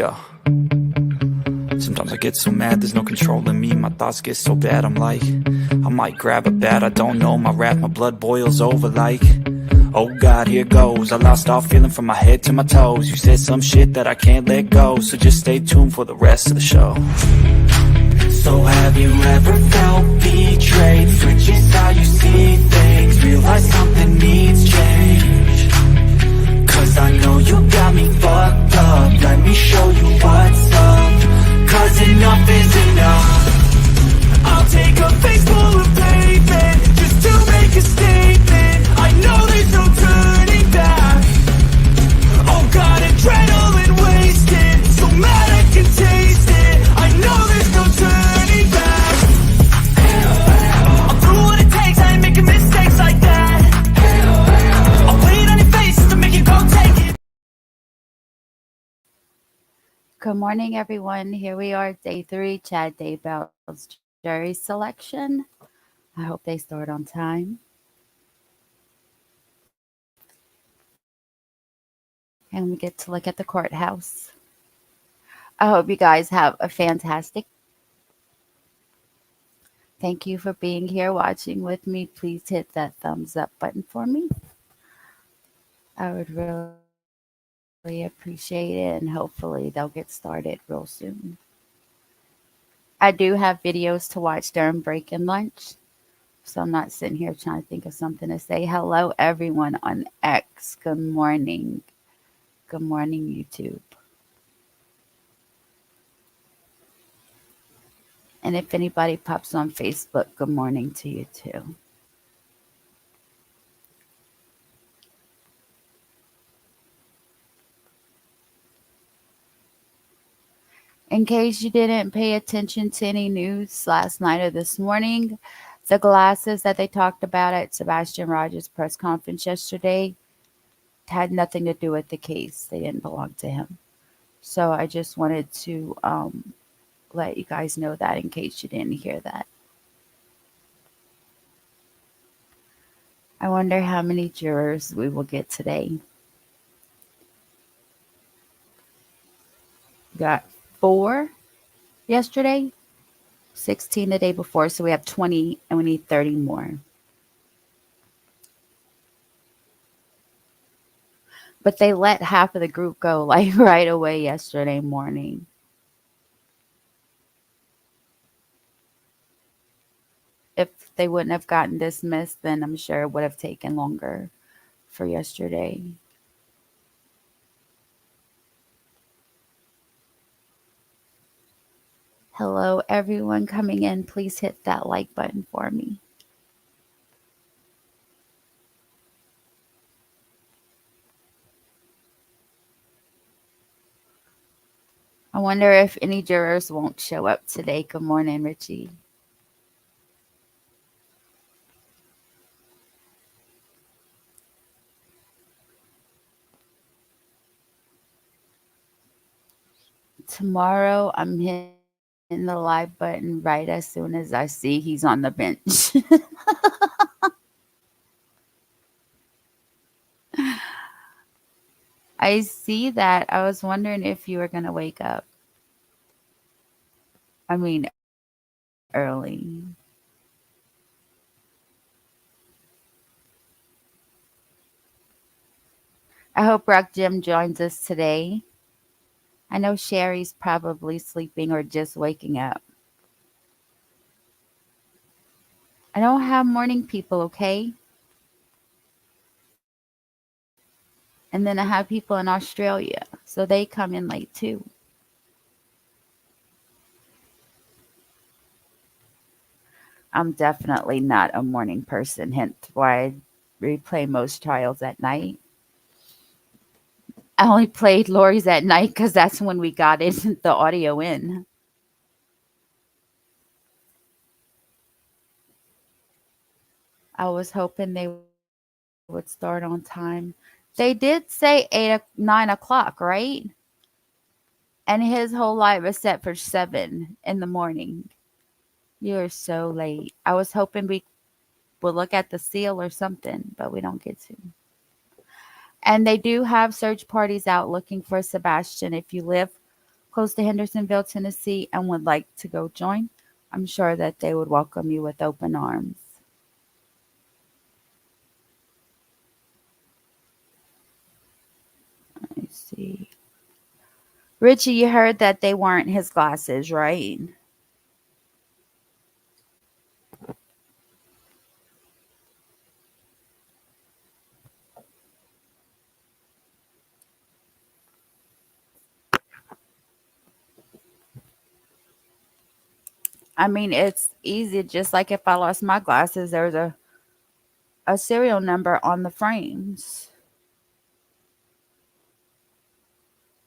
Yeah. Sometimes I get so mad, there's no controlling me. My thoughts get so bad, I'm like, I might grab a bat, I don't know. My wrath, my blood boils over like, oh God, here goes. I lost all feeling from my head to my toes. You said some shit that I can't let go, so just stay tuned for the rest of the show. So have you ever felt betrayed? Switches how you see things, realize something needs change. Cause I know you got me fucked up, let me show you what's up. Cause enough is enough. I'll take a face full of pavement just to make a statement. I know there's no turning back. Oh God, adrenaline wasted, so mad I can taste it. I know there's no turning back. I'll do what it takes, I ain't making mistakes like that. I'll put it on your face to make you go take it. Good morning, everyone. Here we are, day 3, Chad Daybell's jury selection. I hope they start on time. And we get to look at the courthouse. I hope you guys have a fantastic. Thank you for being here watching with me. Please hit that thumbs up button for me. I would really appreciate it, and hopefully they'll get started real soon. I do have videos to watch during break and lunch, so I'm not sitting here trying to think of something to say. Hello, everyone on X. Good morning. Good morning, YouTube. And if anybody pops on Facebook, good morning to you too. In case you didn't pay attention to any news last night or this morning, the glasses that they talked about at Sebastian Rogers' press conference yesterday had nothing to do with the case. They didn't belong to him. So I just wanted to let you guys know that in case you didn't hear that. I wonder how many jurors we will get today. Got 4 yesterday, 16 the day before, so we have 20 and we need 30 more. But they let half of the group go like right away yesterday morning. If they wouldn't have gotten dismissed, then I'm sure it would have taken longer for yesterday. Hello, everyone coming in. Please hit that like button for me. I wonder if any jurors won't show up today. Good morning, Richie. Tomorrow, I'm hitting the live button right as soon as I see he's on the bench. I see that. I was wondering if you were going to wake up. I mean, early. I hope Rock Jim joins us today. I know Sherry's probably sleeping or just waking up. I don't have morning people, okay? And then I have people in Australia, so they come in late too. I'm definitely not a morning person, hence why I replay most trials at night. I only played Lori's at night because that's when we got the audio in. I was hoping they would start on time. They did say 9 o'clock, right? And his whole life is set for 7 in the morning. You are so late. I was hoping we would look at the seal or something, but we don't get to. And they do have search parties out looking for Sebastian. If you live close to Hendersonville, Tennessee, and would like to go join, I'm sure that they would welcome you with open arms. Let's see. Richie, you heard that they weren't his glasses, right? I mean, it's easy. Just like if I lost my glasses, there's a serial number on the frames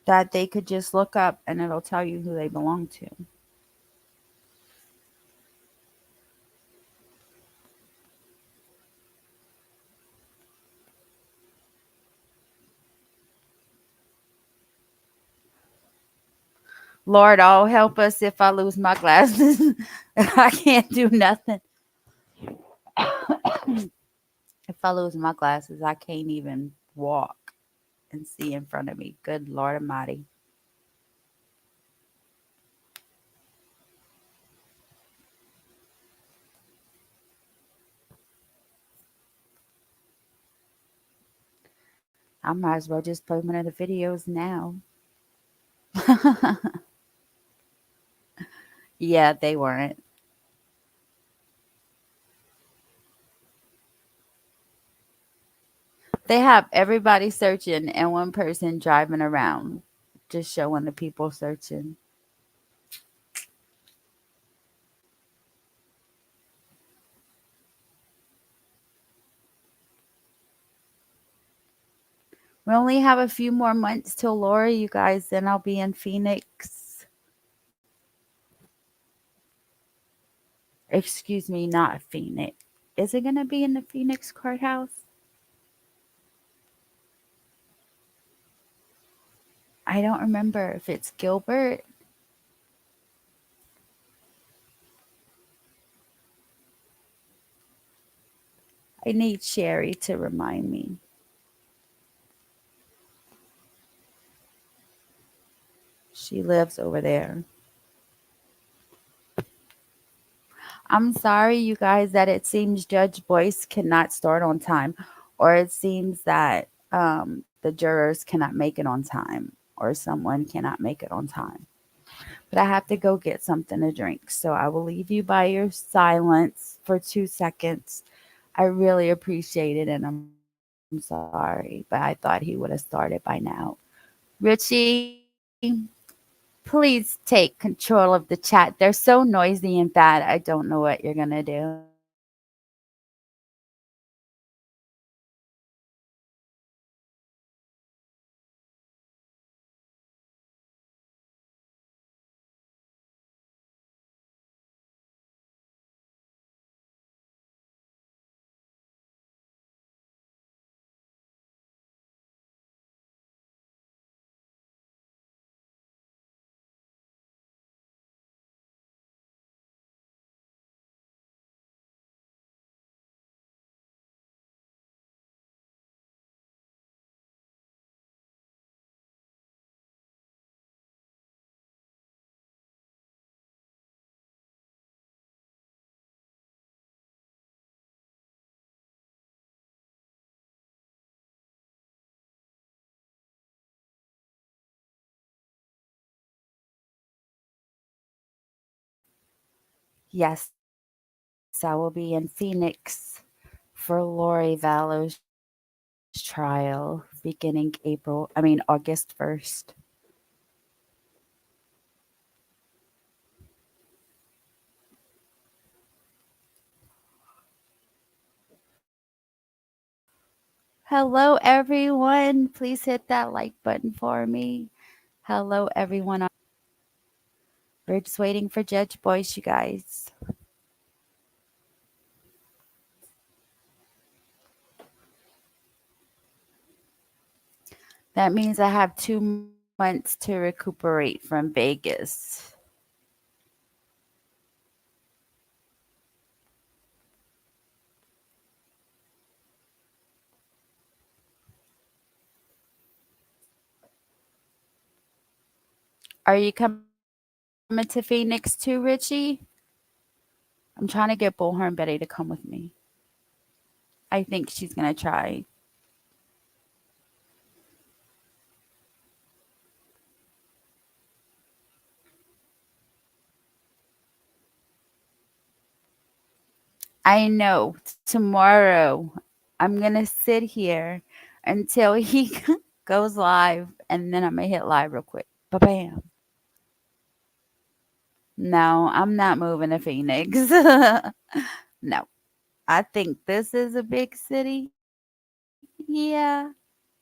that they could just look up and it'll tell you who they belong to. Lord, oh, help us if I lose my glasses. I can't do nothing. If I lose my glasses, I can't even walk and see in front of me. Good Lord Almighty. I might as well just play one of the videos now. Yeah, they weren't. They have everybody searching and one person driving around, just showing the people searching. We only have a few more months till Laura, you guys, then I'll be in Phoenix. Excuse me, not Phoenix. Is it going to be in the Phoenix courthouse? I don't remember if it's Gilbert. I need Sherry to remind me. She lives over there. I'm sorry, you guys, that it seems Judge Boyce cannot start on time, or it seems that the jurors cannot make it on time, or someone cannot make it on time. But I have to go get something to drink, so I will leave you by your silence for 2 seconds. I really appreciate it, and I'm sorry, but I thought he would have started by now. Richie, please take control of the chat. They're so noisy and bad. I don't know what you're going to do. Yes, I will be in Phoenix for Lori Vallow's trial beginning August 1st. Hello, everyone. Please hit that like button for me. Hello, everyone. We're just waiting for Judge Boyce, you guys. That means I have 2 months to recuperate from Vegas. Are you coming to Phoenix too, Richie? I'm trying to get Bullhorn Betty to come with me. I think she's going to try. I know tomorrow I'm going to sit here until he goes live and then I'm going to hit live real quick. Ba bam. No, I'm not moving to Phoenix. No. I think this is a big city. Yeah.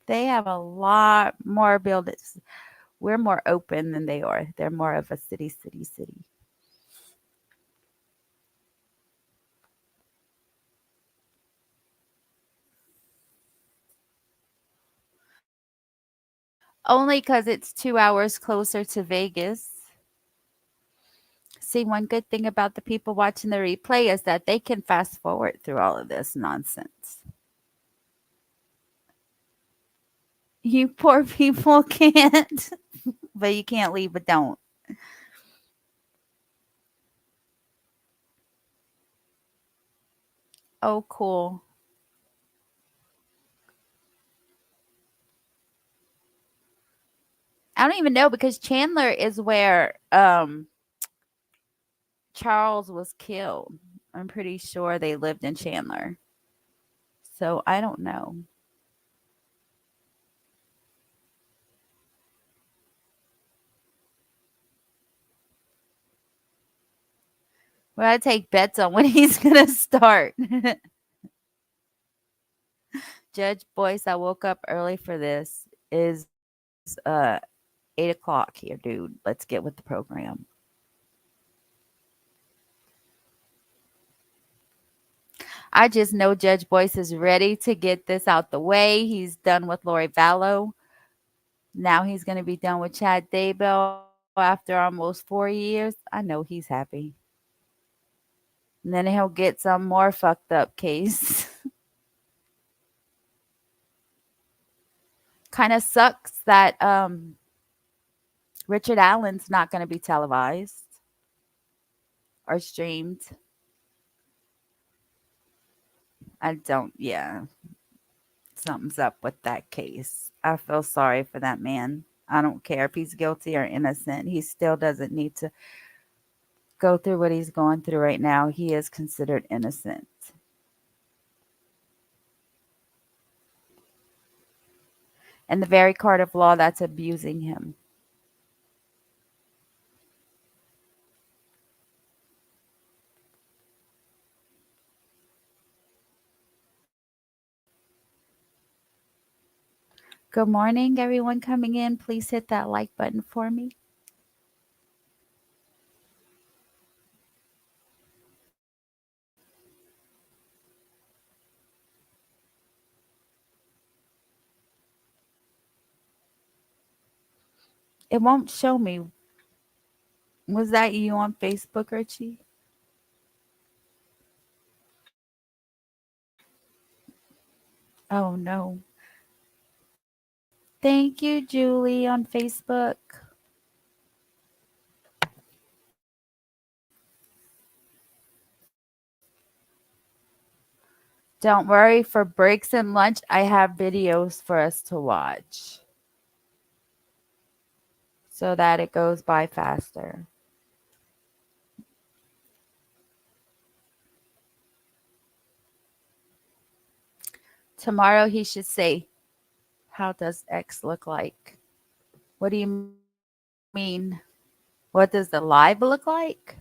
They have a lot more buildings. We're more open than they are. They're more of a city. Only because it's 2 hours closer to Vegas. See, one good thing about the people watching the replay is that they can fast forward through all of this nonsense. You poor people can't, but you can't leave, but don't. Oh, cool. I don't even know because Chandler is where Charles was killed. I'm pretty sure they lived in Chandler. So I don't know. Well, I take bets on when he's gonna start. Judge Boyce, I woke up early for this. Is 8 o'clock here, dude. Let's get with the program. I just know Judge Boyce is ready to get this out the way. He's done with Lori Vallow. Now he's going to be done with Chad Daybell after almost 4 years. I know he's happy. And then he'll get some more fucked up case. Kind of sucks that Richard Allen's not going to be televised or streamed. I don't, yeah, something's up with that case. I feel sorry for that man. I don't care if he's guilty or innocent. He still doesn't need to go through what he's going through right now. He is considered innocent. And the very court of law that's abusing him. Good morning, everyone coming in. Please hit that like button for me. It won't show me. Was that you on Facebook, Richie? Oh, no. Thank you, Julie, on Facebook. Don't worry, for breaks and lunch, I have videos for us to watch so that it goes by faster. Tomorrow he should say, how does X look like? What do you mean? What does the live look like?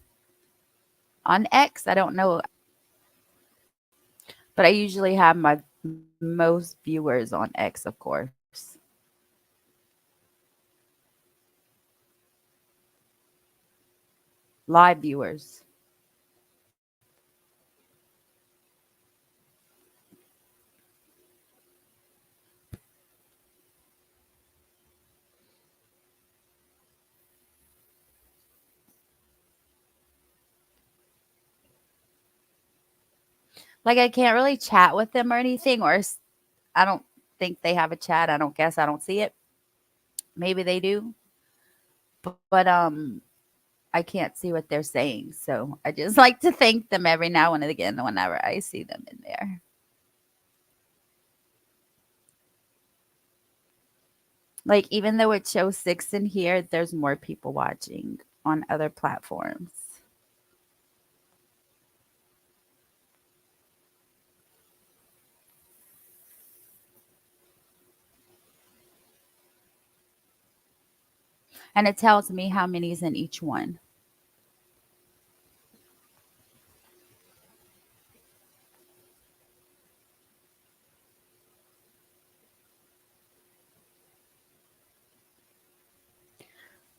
On X, I don't know. But I usually have my most viewers on X, of course. Live viewers. Like I can't really chat with them or anything, or I don't think they have a chat. I don't guess I don't see it. Maybe they do. but I can't see what they're saying. So I just like to thank them every now and again whenever I see them in there. Like even though it shows 6 in here, there's more people watching on other platforms. And it tells me how many's in each one.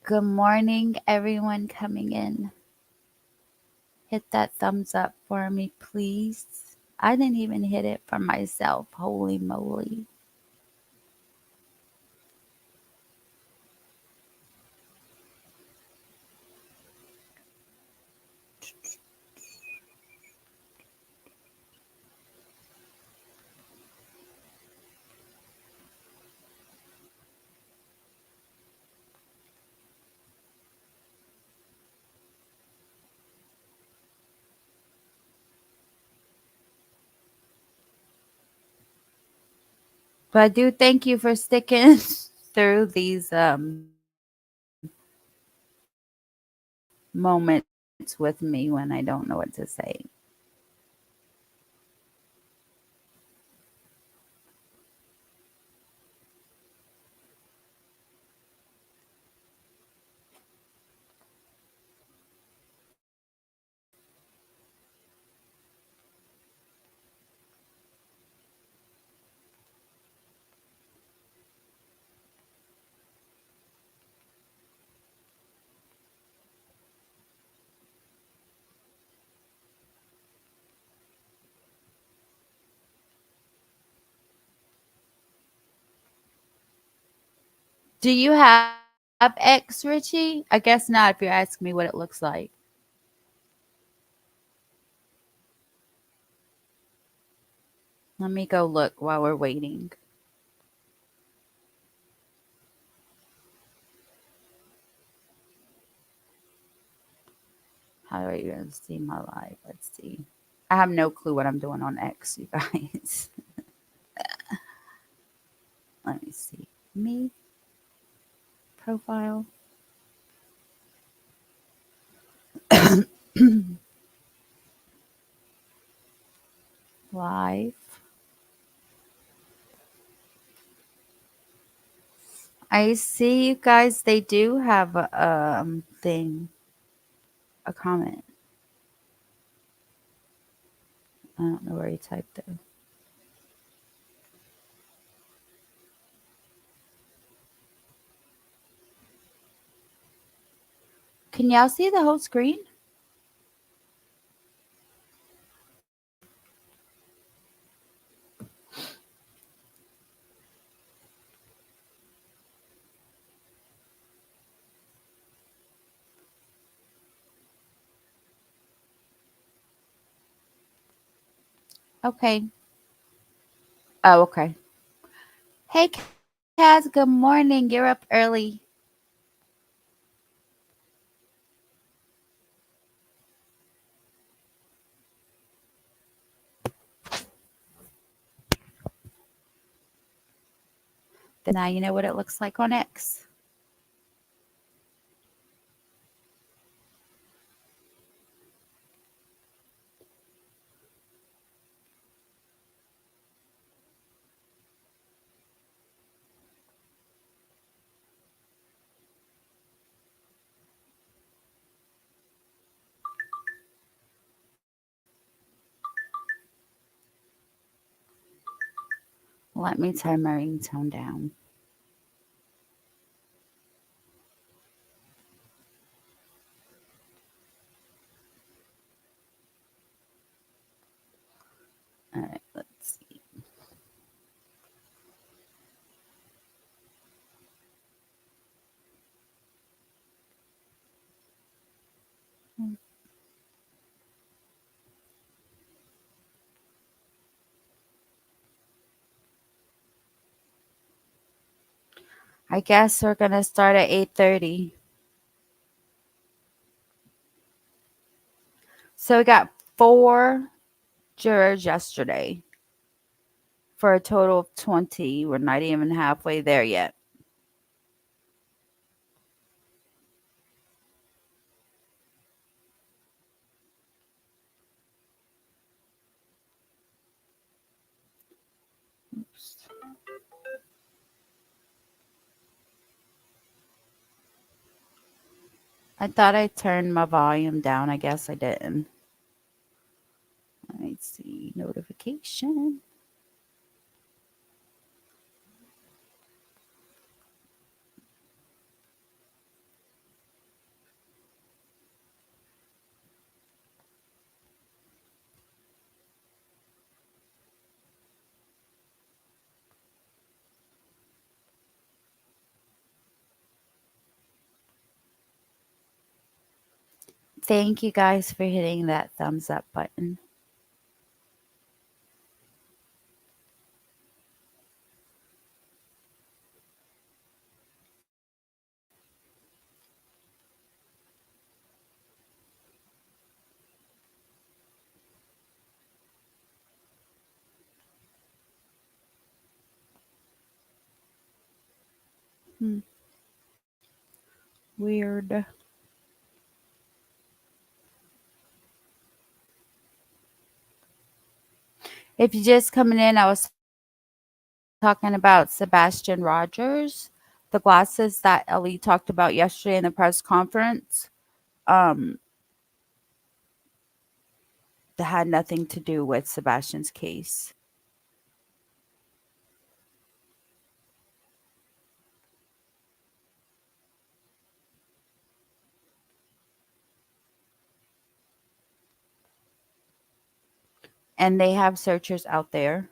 Good morning, everyone coming in. Hit that thumbs up for me, please. I didn't even hit it for myself. Holy moly. But I do thank you for sticking through these moments with me when I don't know what to say. Do you have X, Richie? I guess not if you're asking me what it looks like. Let me go look while we're waiting. How are you going to see my live? Let's see. I have no clue what I'm doing on X, you guys. Let me see. Me, profile, live. I see you guys. They do have a thing, a comment. I don't know where you typed though. Can y'all see the whole screen? Okay. Oh, okay. Hey, Kaz. Good morning. You're up early. Then now you know what it looks like on X. Let me turn my ringtone down. All right, let's see. I guess we're gonna start at 8:30. So we got 4 jurors yesterday for a total of 20. We're not even halfway there yet. Oops. I thought I turned my volume down. I guess I didn't. Let me see. Notification. Thank you guys for hitting that thumbs up button. Hmm. Weird. If you're just coming in, I was talking about Sebastian Rogers, the glasses that Ellie talked about yesterday in the press conference. Um, that had nothing to do with Sebastian's case. And they have searchers out there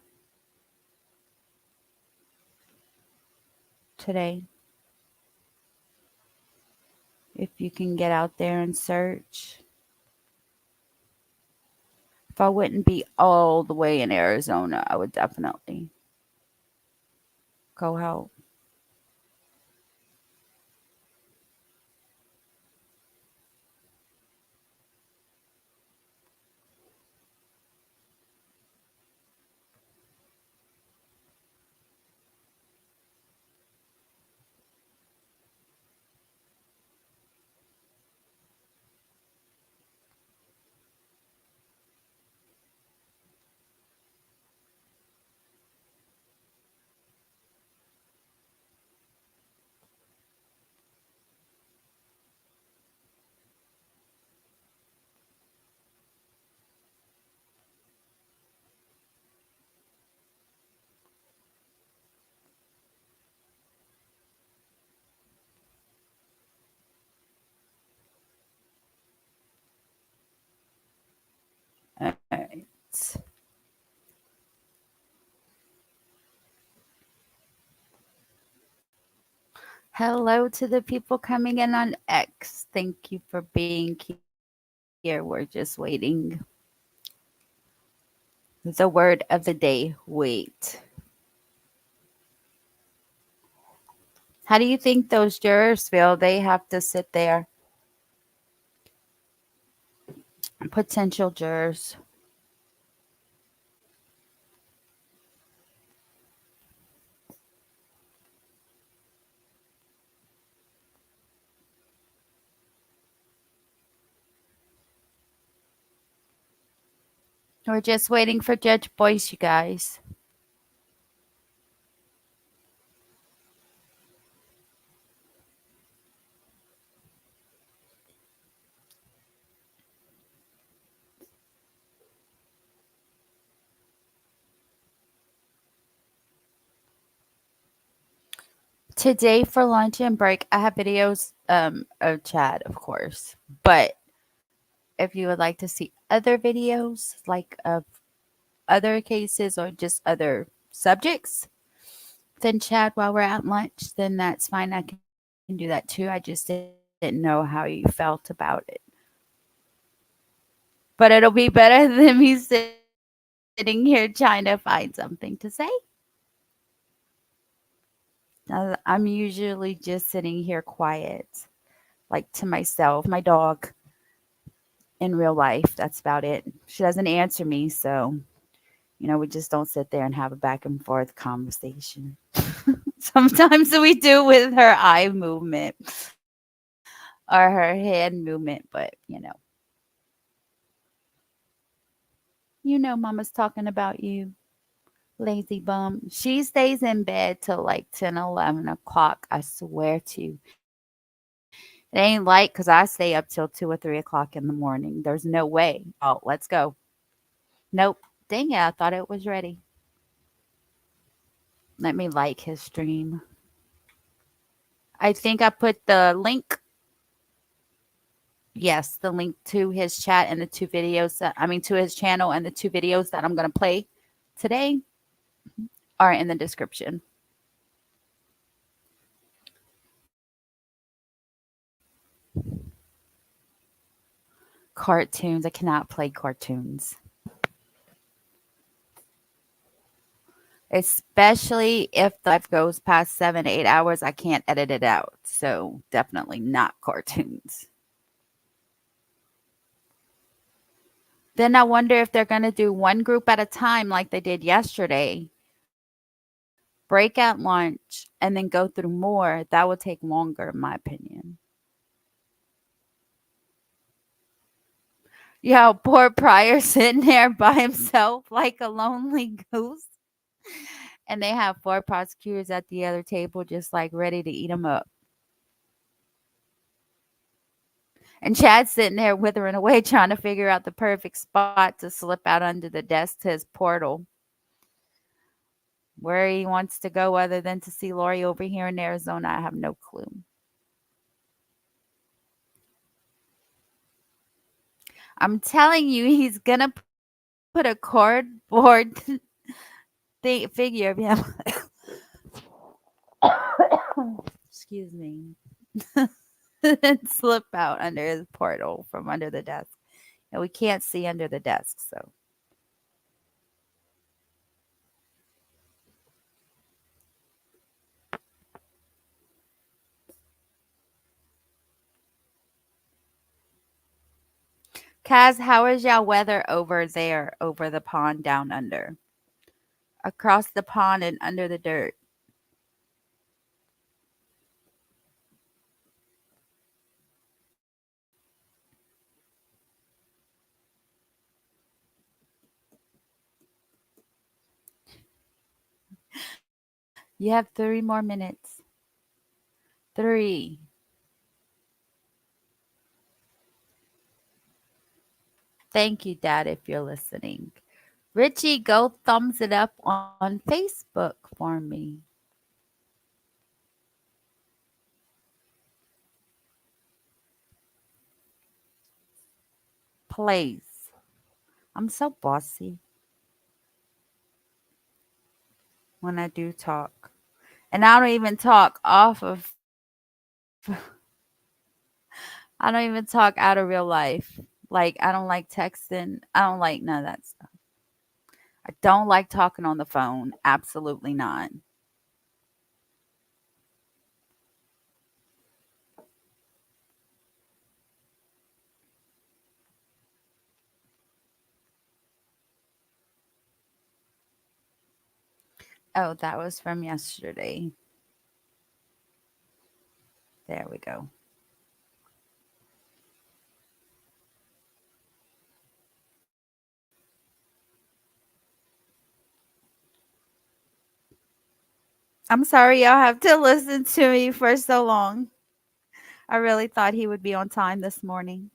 today. If you can get out there and search. If I wouldn't be all the way in Arizona, I would definitely go help. All right. Hello to the people coming in on X. Thank you for being here. We're just waiting. The word of the day, wait. How do you think those jurors feel? They have to sit there, potential jurors. We're just waiting for Judge Boyce, you guys. Today for lunch and break, I have videos of Chad, of course. But if you would like to see other videos, like of other cases or just other subjects, then Chad while we're at lunch, then that's fine. I can do that too. I just didn't know how you felt about it. But it'll be better than me sitting here trying to find something to say. I'm usually just sitting here quiet, like to myself, my dog. in real life. That's about it. She doesn't answer me, so we just don't sit there and have a back and forth conversation. Sometimes we do with her eye movement or her hand movement, but Mama's talking about you, lazy bum. She stays in bed till like 10, 11 o'clock. I swear to you. It ain't like because I stay up till 2 or 3 o'clock in the morning. There's no way. Oh, let's go. Nope. Dang it. I thought it was ready. Let me like his stream. I think I put the link. Yes, the link to his chat and the two videos to his channel and the two videos that I'm going to play today are in the description. Cartoons. I cannot play cartoons. Especially if the live goes past 7 to 8 hours, I can't edit it out. So definitely not cartoons. Then I wonder if they're going to do one group at a time like they did yesterday. Break at lunch and then go through more. That would take longer, in my opinion. Yo, poor Pryor sitting there by himself like a lonely goose. And they have four prosecutors at the other table just like ready to eat him up. And Chad's sitting there withering away trying to figure out the perfect spot to slip out under the desk to his portal. Where he wants to go other than to see Lori over here in Arizona, I have no clue. I'm telling you, he's going to put a cardboard figure of him. Excuse me. And slip out under his portal from under the desk. And we can't see under the desk, so. Kaz, how is y'all weather over there, over the pond down under? Across the pond and under the dirt. You have 3 more minutes. 3. Thank you, Dad, if you're listening. Richie, go thumbs it up on Facebook for me. Please. I'm so bossy when I do talk. And I don't even talk off of, I don't even talk out of real life. Like, I don't like texting. I don't like none of that stuff. I don't like talking on the phone. Absolutely not. Oh, that was from yesterday. There we go. I'm sorry y'all have to listen to me for so long. I really thought he would be on time this morning.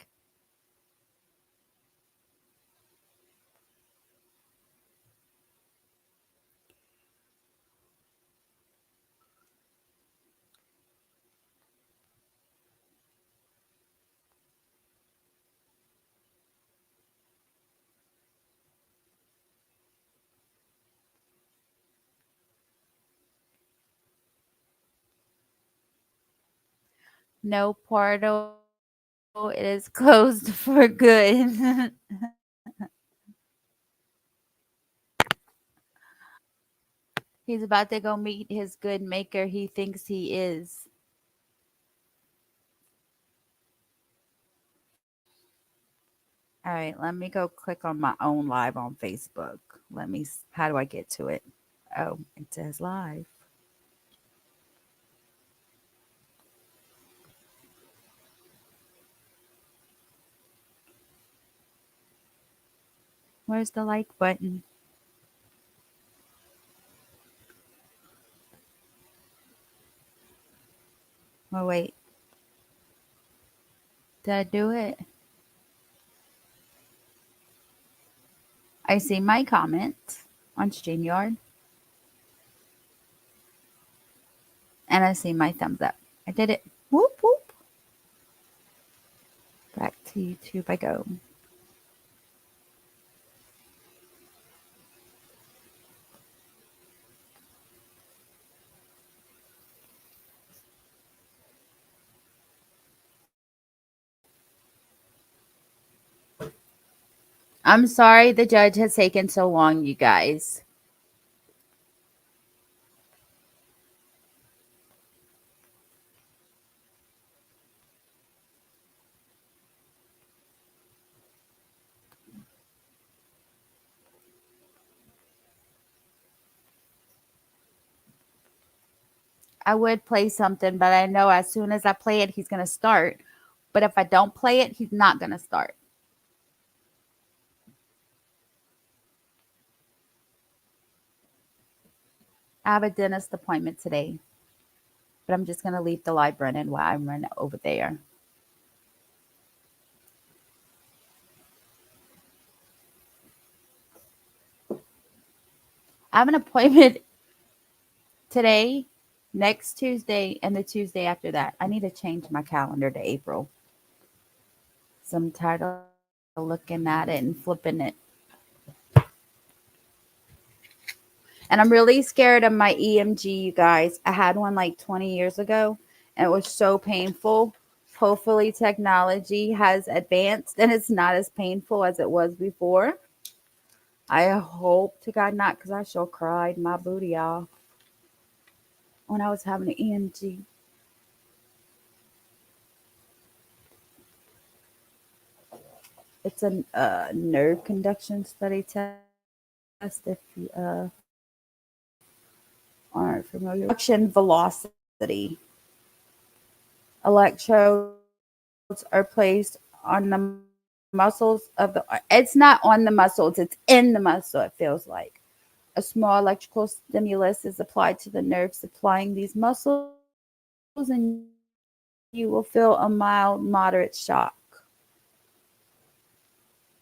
No portal. It is closed for good. He's about to go meet his good maker he thinks he is. All right, let me go click on my own live on Facebook. How do I get to it? Oh, it says live. Where's the like button? Oh, wait. Did I do it? I see my comment on StreamYard, and I see my thumbs up. I did it. Whoop, whoop. Back to YouTube I go. I'm sorry the judge has taken so long, you guys. I would play something, but I know as soon as I play it, he's going to start. But if I don't play it, he's not going to start. I have a dentist appointment today, but I'm just going to leave the live running while I'm running over there. I have an appointment today, next Tuesday, and the Tuesday after that. I need to change my calendar to April. So I'm tired of looking at it and flipping it. And I'm really scared of my EMG, you guys. I had one like 20 years ago, and it was so painful. Hopefully, technology has advanced and it's not as painful as it was before. I hope to God not, because I sure cried my booty off when I was having an EMG. It's a nerve conduction study test. If you aren't familiar, conduction velocity. Electrodes are placed on the muscles of the. It's not on the muscles; it's in the muscle. It feels like a small electrical stimulus is applied to the nerve supplying these muscles, and you will feel a mild, moderate shock.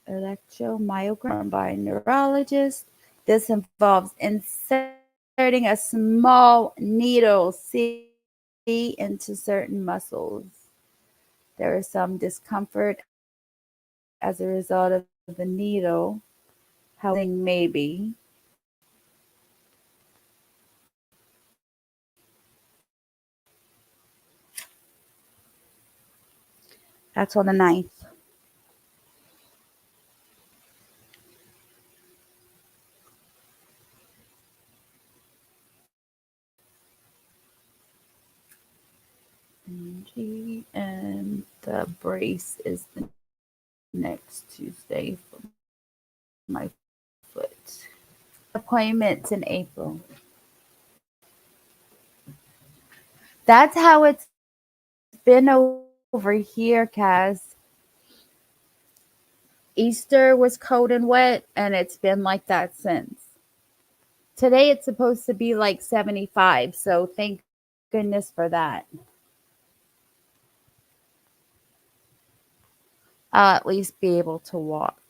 Electromyogram by a neurologist. This involves inserting a small needle into certain muscles. There is some discomfort as a result of the needle. Housing maybe. That's on the 9th. And the brace is the next Tuesday for my foot. Appointments in April. That's how it's been over here, Kaz. Easter was cold and wet, and it's been like that since. Today it's supposed to be like 75, so thank goodness for that. I'll at least be able to walk.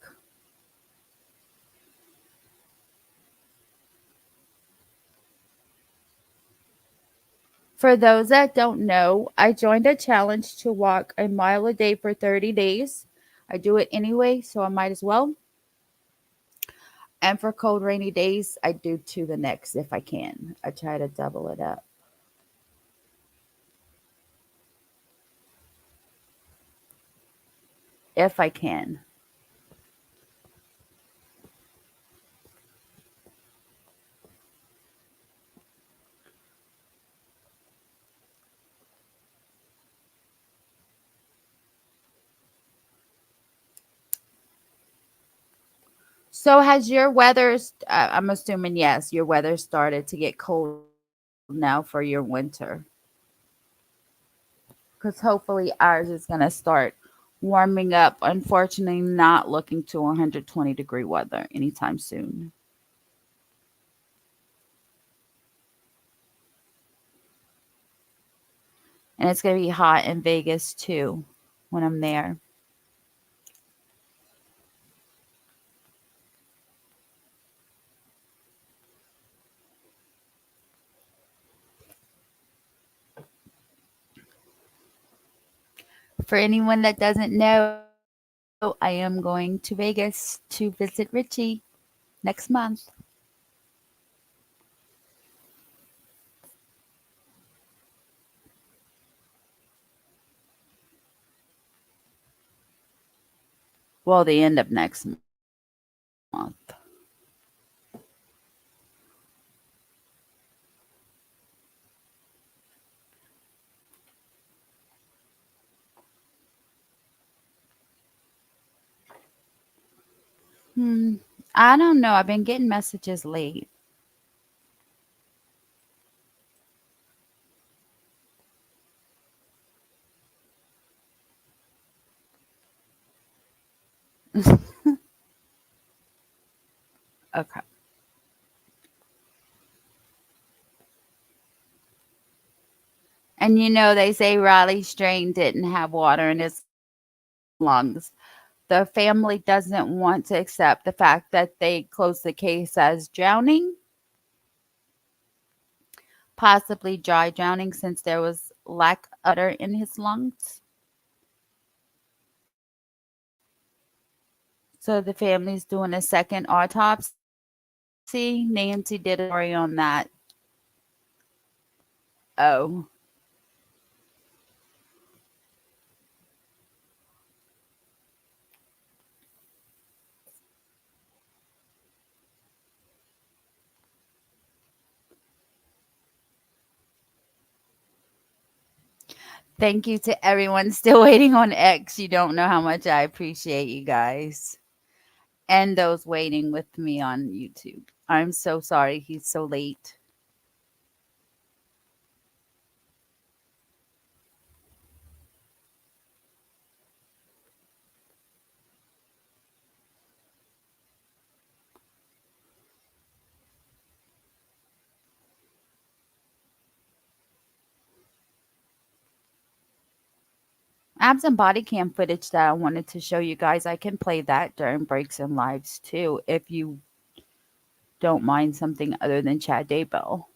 For those that don't know, I joined a challenge to walk a mile a day for 30 days. I do it anyway, so I might as well. And for cold, rainy days, I do 2 the next if I can. I try to double it up. If I can. So has your weather, I'm assuming yes, your weather started to get cold now for your winter. Because hopefully ours is going to start warming up. Unfortunately, not looking to 120-degree weather anytime soon. And it's going to be hot in Vegas too when I'm there. For anyone that doesn't know, I am going to Vegas to visit Richie next month. Well, the end of next month. Hmm. I don't know. I've been getting messages late. Okay. And they say Riley Strain didn't have water in his lungs. The family doesn't want to accept the fact that they closed the case as drowning, possibly dry drowning, since there was lack of water in his lungs. So the family's doing a second autopsy. Nancy did a story on that. Oh, thank you to everyone still waiting on X. You don't know how much I appreciate you guys. And those waiting with me on YouTube. I'm so sorry he's so late. I have some body cam footage that I wanted to show you guys. I can play that during breaks and lives too, if you don't mind something other than Chad Daybell.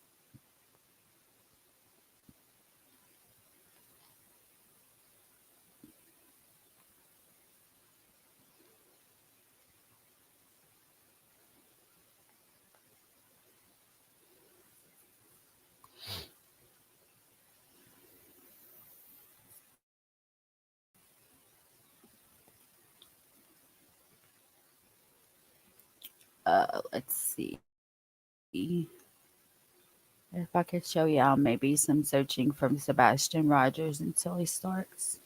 Let's see. If I could show y'all maybe some searching from Sebastian Rogers until he starts.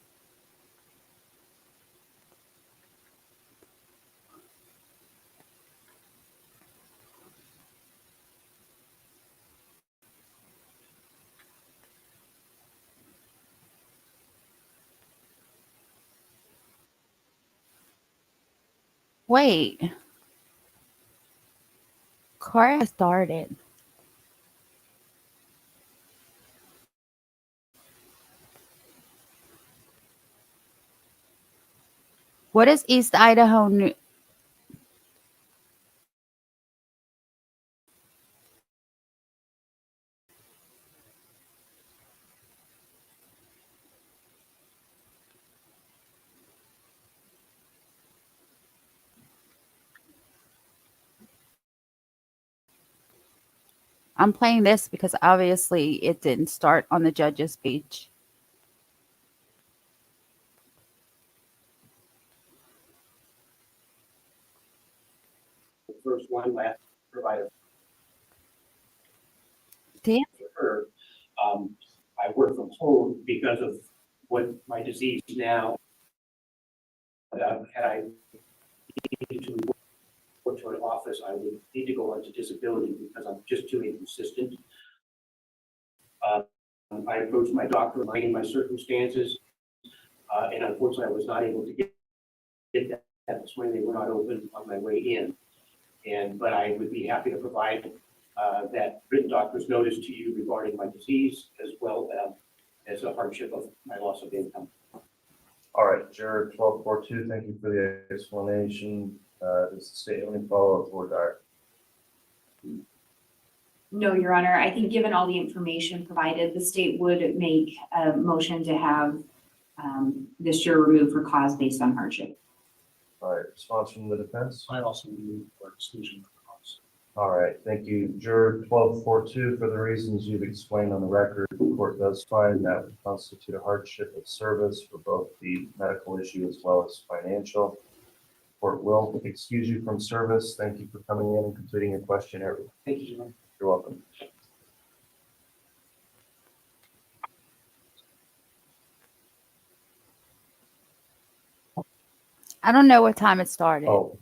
Wait, Cora has started. What is East Idaho? I'm playing this because obviously it didn't start on the judge's page. Damn. regular office, I would need to go onto disability because I'm just too inconsistent. I approached my doctor, explaining my circumstances, and unfortunately, I was not able to get that. That's when they were not open on my way in. But I would be happy to provide that written doctor's notice to you regarding my disease as well as a hardship of my loss of income. All right, juror 1242, thank you for the explanation. Does the state have any follow-up for Dr.? No, Your Honor, I think given all the information provided, the state would make a motion to have this juror removed for cause based on hardship. All right, response from the defense? I also move for exclusion of cause. All right, thank you. Juror 1242, for the reasons you've explained on the record, the court does find that would constitute a hardship of service for both the medical issue as well as financial. The court will excuse you from service. Thank you for coming in and completing your questionnaire. Thank you, Jim. You're welcome. I don't know what time it started. Oh,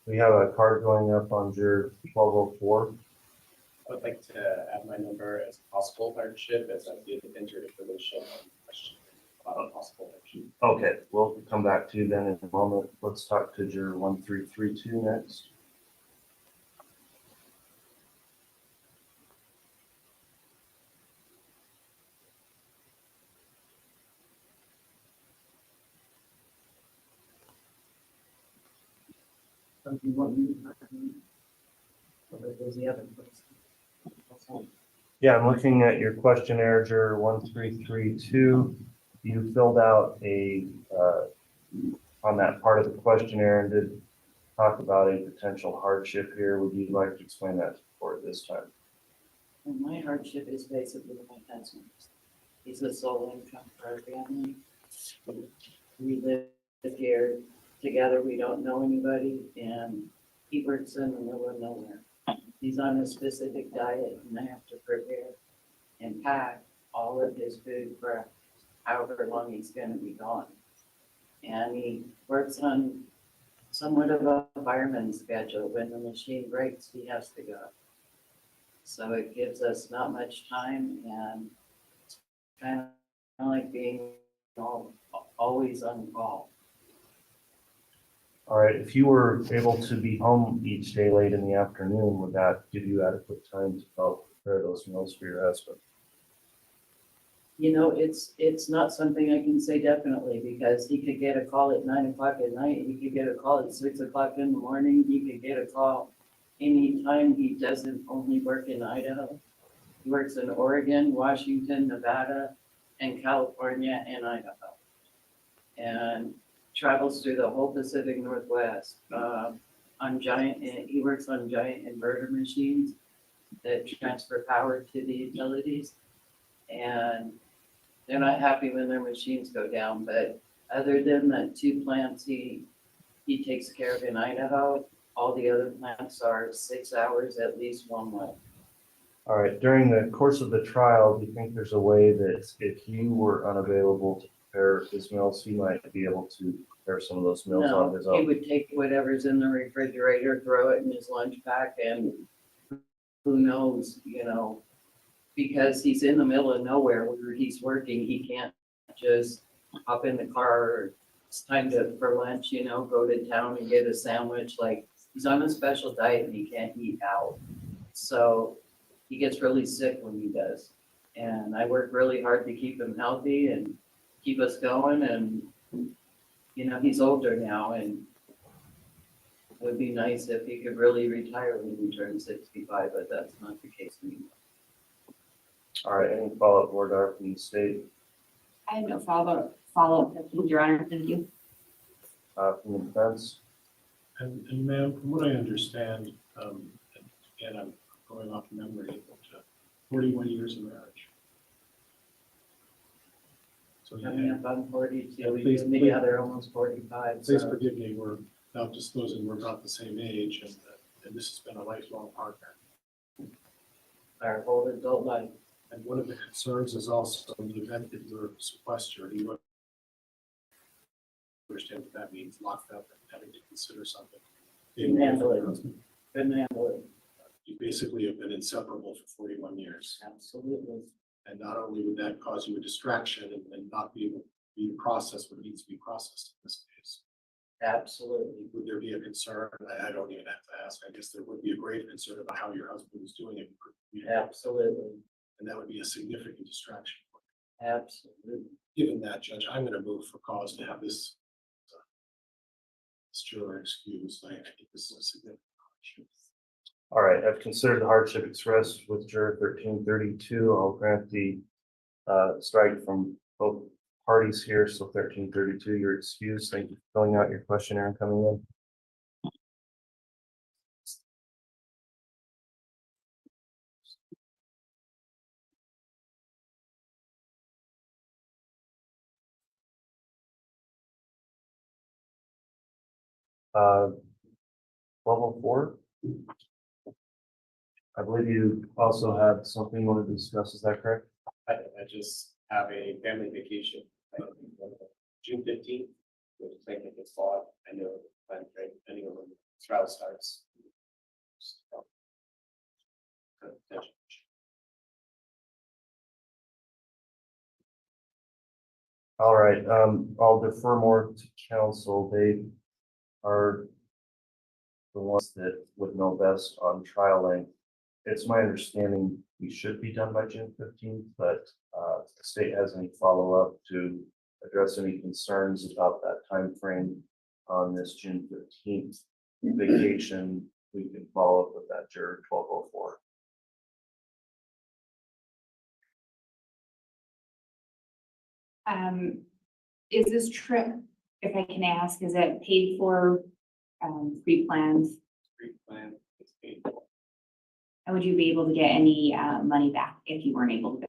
we have a card going up on juror 1204. I would like to add my number as possible hardship as I did enter information on question about possible hardship. Okay, we'll come back to you then in a moment. Let's talk to juror 1332 next. Yeah, I'm looking at your questionnaire, juror 1332. You filled out a, on that part of the questionnaire and did talk about a potential hardship here. Would you like to explain that to the court this time? And my hardship is basically my husband. He's a sole income for our family. We live here together. We don't know anybody, and he works in the middle of nowhere. He's on a specific diet, and I have to prepare and pack all of his food for however long he's going to be gone. And he works on somewhat of a fireman schedule. When the machine breaks, he has to go. So it gives us not much time, and it's kind of like being always on call. All right, if you were able to be home each day late in the afternoon, would that give you adequate time to help prepare those meals for your husband? You know, it's not something I can say definitely, because he could get a call at 9 o'clock at night. He could get a call at 6 o'clock in the morning. He could get a call anytime. He doesn't only work in Idaho. He works in Oregon, Washington, Nevada, and California, and Idaho. And travels through the whole Pacific Northwest he works on giant inverter machines that transfer power to the utilities. And they're not happy when their machines go down, but other than the 2 plants he takes care of in Idaho, all the other plants are 6 hours at least one way. All right, during the course of the trial, do you think there's a way that if you were unavailable to prepare his meals, he might be able to prepare some of those meals on his No, he own? would take whatever's in the refrigerator, throw it in his lunch pack, and who knows, because he's in the middle of nowhere where he's working, he can't just hop in the car, or it's time for lunch, go to town and get a sandwich. Like, he's on a special diet and he can't eat out. So he gets really sick when he does. And I work really hard to keep him healthy and keep us going. And, he's older now, and it would be nice if he could really retire when he turns 65, but that's not the case anymore. All right, any follow-up, Board Darf, from the state, I have no follow-up, Your Honor, thank you. from the defense? And ma'am, from what I understand, and I'm going off memory, 41 years of marriage. So Coming up on 42, Yeah, we've please- been together almost 45. please So forgive me, we're not disclosing we're about the same age, and this has been a lifelong partner. our whole adult life. And one of the concerns is also in the event that you're sequestered, you understand what that means, locked up and having to consider something. Can handle it. couldn't handle it. You basically have been inseparable for 41 years. Absolutely. And not only would that cause you a distraction and not be able to be processed what needs to be processed in this case. Absolutely. Would there be a concern? I don't even have to ask. I guess there would be a great concern about how your husband was doing it. Absolutely. And that would be a significant distraction. Absolutely. Given that, Judge, I'm going to move for cause to have this juror excused. I think this is a significant hardship. All right, I've considered the hardship expressed with juror 1332. I'll grant the strike from both parties here. So 1332, you're excused. Thank you for filling out your questionnaire and coming in. Uh, 1204. I believe you also have something you want to discuss. Is that correct? I just have a family vacation, June 15th, which is like it's thought, I know, depending on when the trial starts. So, All right, I'll defer more to counsel. They are the ones that would know best on trial length. It's my understanding we should be done by June 15th, but if the state has any follow-up to address any concerns about that time frame on this June 15th vacation, we can follow up with that juror 1204. Is this trip, if I can ask, is it paid for, pre-planned? Pre-plan, it's paid for. And would you be able to get any, money back if you weren't able to?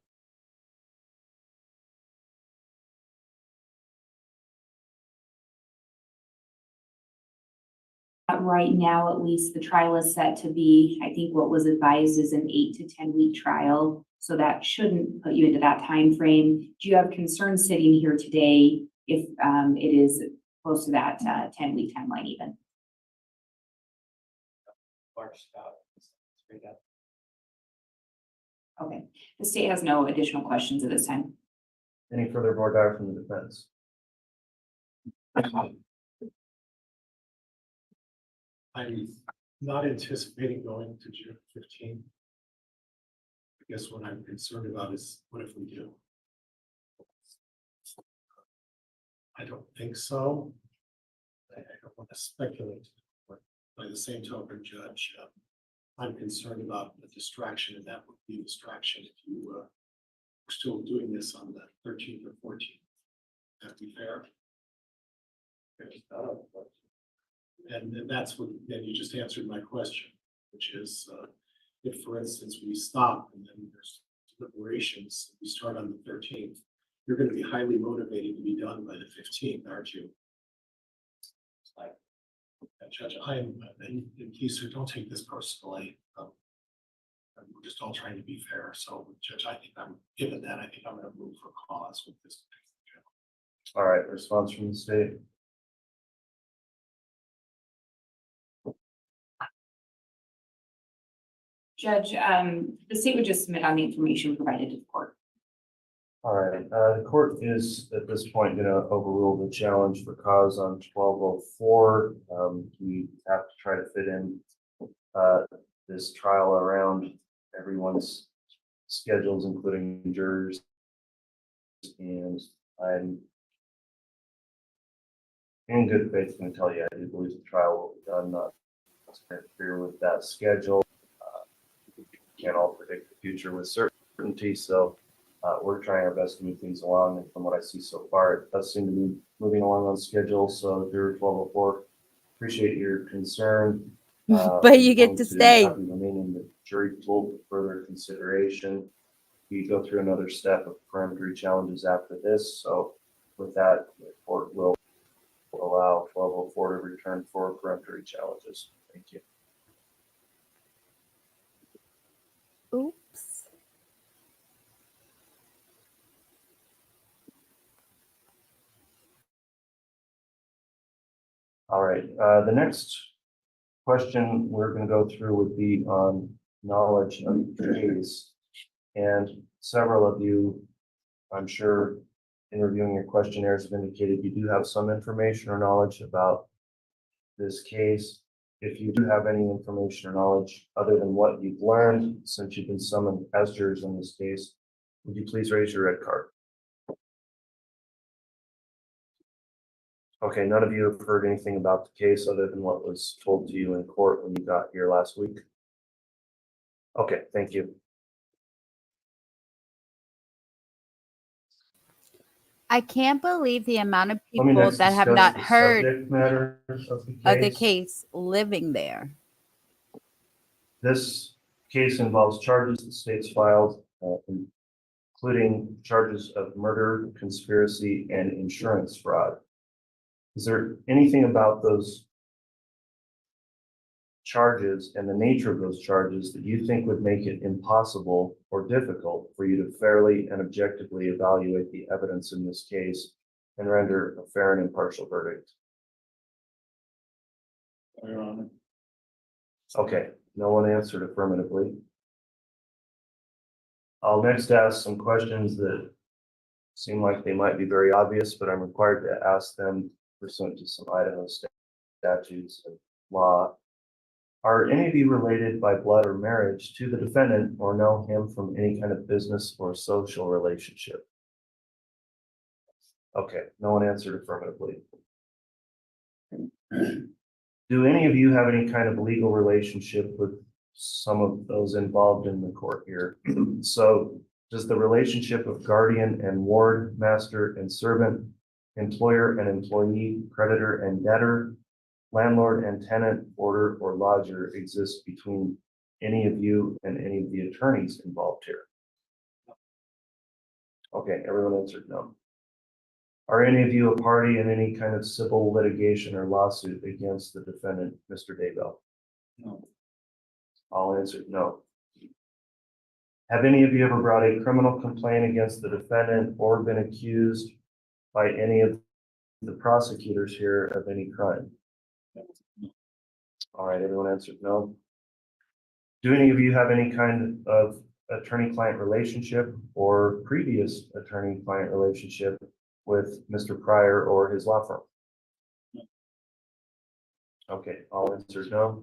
Right now, at least the trial is set to be, I think what was advised is an 8 to 10 week trial. So that shouldn't put you into that time frame. Do you have concerns sitting here today if it is close to that 10-week timeline even? March out. Straight up. Okay, the state has no additional questions at this time. Any further board dire from the defense? I'm not anticipating going to June 15th. I guess what I'm concerned about is what if we do? I don't think so. I don't want to speculate, but by the same token, Judge, I'm concerned about the distraction, and that would be a distraction if you were still doing this on the 13th or 14th. That'd be fair. And that's what, then you just answered my question, which is, if, for instance, we stop and then there's deliberations, we start on the 13th, you're going to be highly motivated to be done by the 15th, aren't you? Like, Judge, and please, sir, don't take this personally. We're just all trying to be fair. So, Judge, I think given that, I think I'm going to move for cause with this. All right, response from the state. Judge, the state would just submit on the information provided to the court. All right, the court is at this point going to overrule the challenge for cause on 1204. We have to try to fit in this trial around everyone's schedules, including jurors. And I'm in good faith going to tell you I do believe the trial will be done, not to interfere with that schedule. Can't all predict the future with certainty, so we're trying our best to move things along, and from what I see so far, it does seem to be moving along on schedule. So, Juror 1204, appreciate your concern. But you get to stay. Have you remain in the jury pool for further consideration. We go through another step of peremptory challenges after this. So, with that, the court will allow 1204 to return for peremptory challenges. Thank you. Oops. All right, the next question we're going to go through would be on knowledge of the case. And several of you, I'm sure, in reviewing your questionnaires have indicated you do have some information or knowledge about this case. If you do have any information or knowledge other than what you've learned since you've been summoned as jurors in this case, would you please raise your red card? Okay, none of you have heard anything about the case other than what was told to you in court when you got here last week? Okay, thank you. I can't believe the amount of Let me people next that have discuss not the heard subject matter of of the case living there. This case involves charges the state's filed, including charges of murder, conspiracy, and insurance fraud. Is there anything about those charges and the nature of those charges that you think would make it impossible or difficult for you to fairly and objectively evaluate the evidence in this case and render a fair and impartial verdict? Your Honor. Okay, no one answered affirmatively. I'll next ask some questions that seem like they might be very obvious, but I'm required to ask them pursuant to some Idaho statutes and law. Are any of you related by blood or marriage to the defendant or know him from any kind of business or social relationship? Okay, no one answered affirmatively. Do any of you have any kind of legal relationship with some of those involved in the court here? So does the relationship of guardian and ward, master and servant, employer and employee, creditor and debtor, landlord and tenant, boarder or lodger exist between any of you and any of the attorneys involved here? Okay, everyone answered no. Are any of you a party in any kind of civil litigation or lawsuit against the defendant, Mr. Daybell? No. All answered no. Have any of you ever brought a criminal complaint against the defendant or been accused by any of the prosecutors here of any crime? All right, everyone answered no. Do any of you have any kind of attorney-client relationship or previous attorney-client relationship with Mr. Pryor or his law firm? Okay, all answers no.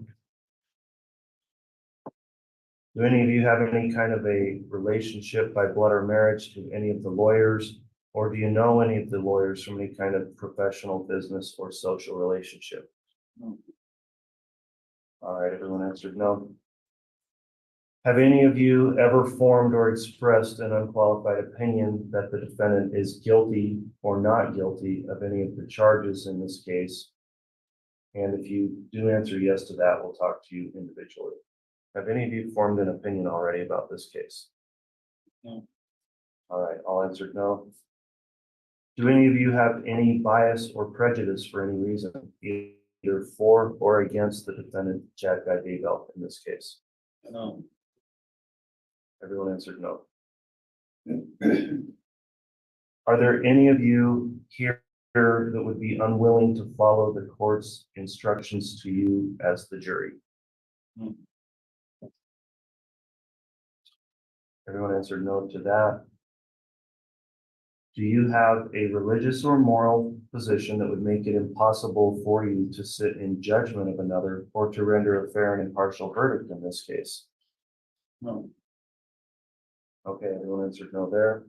Do any of you have any kind of a relationship by blood or marriage to any of the lawyers, or do you know any of the lawyers from any kind of professional, business, or social relationship? No. All right, everyone answered no. Have any of you ever formed or expressed an unqualified opinion that the defendant is guilty or not guilty of any of the charges in this case? And if you do answer yes to that, we'll talk to you individually. Have any of you formed an opinion already about this case? No. All right, all answered no. Do any of you have any bias or prejudice for any reason, either for or against the defendant, Chad Guy Daybell, in this case? No. Everyone answered no. Are there any of you here that would be unwilling to follow the court's instructions to you as the jury? No. Everyone answered no to that. Do you have a religious or moral position that would make it impossible for you to sit in judgment of another or to render a fair and impartial verdict in this case? No. Okay, everyone answered no there.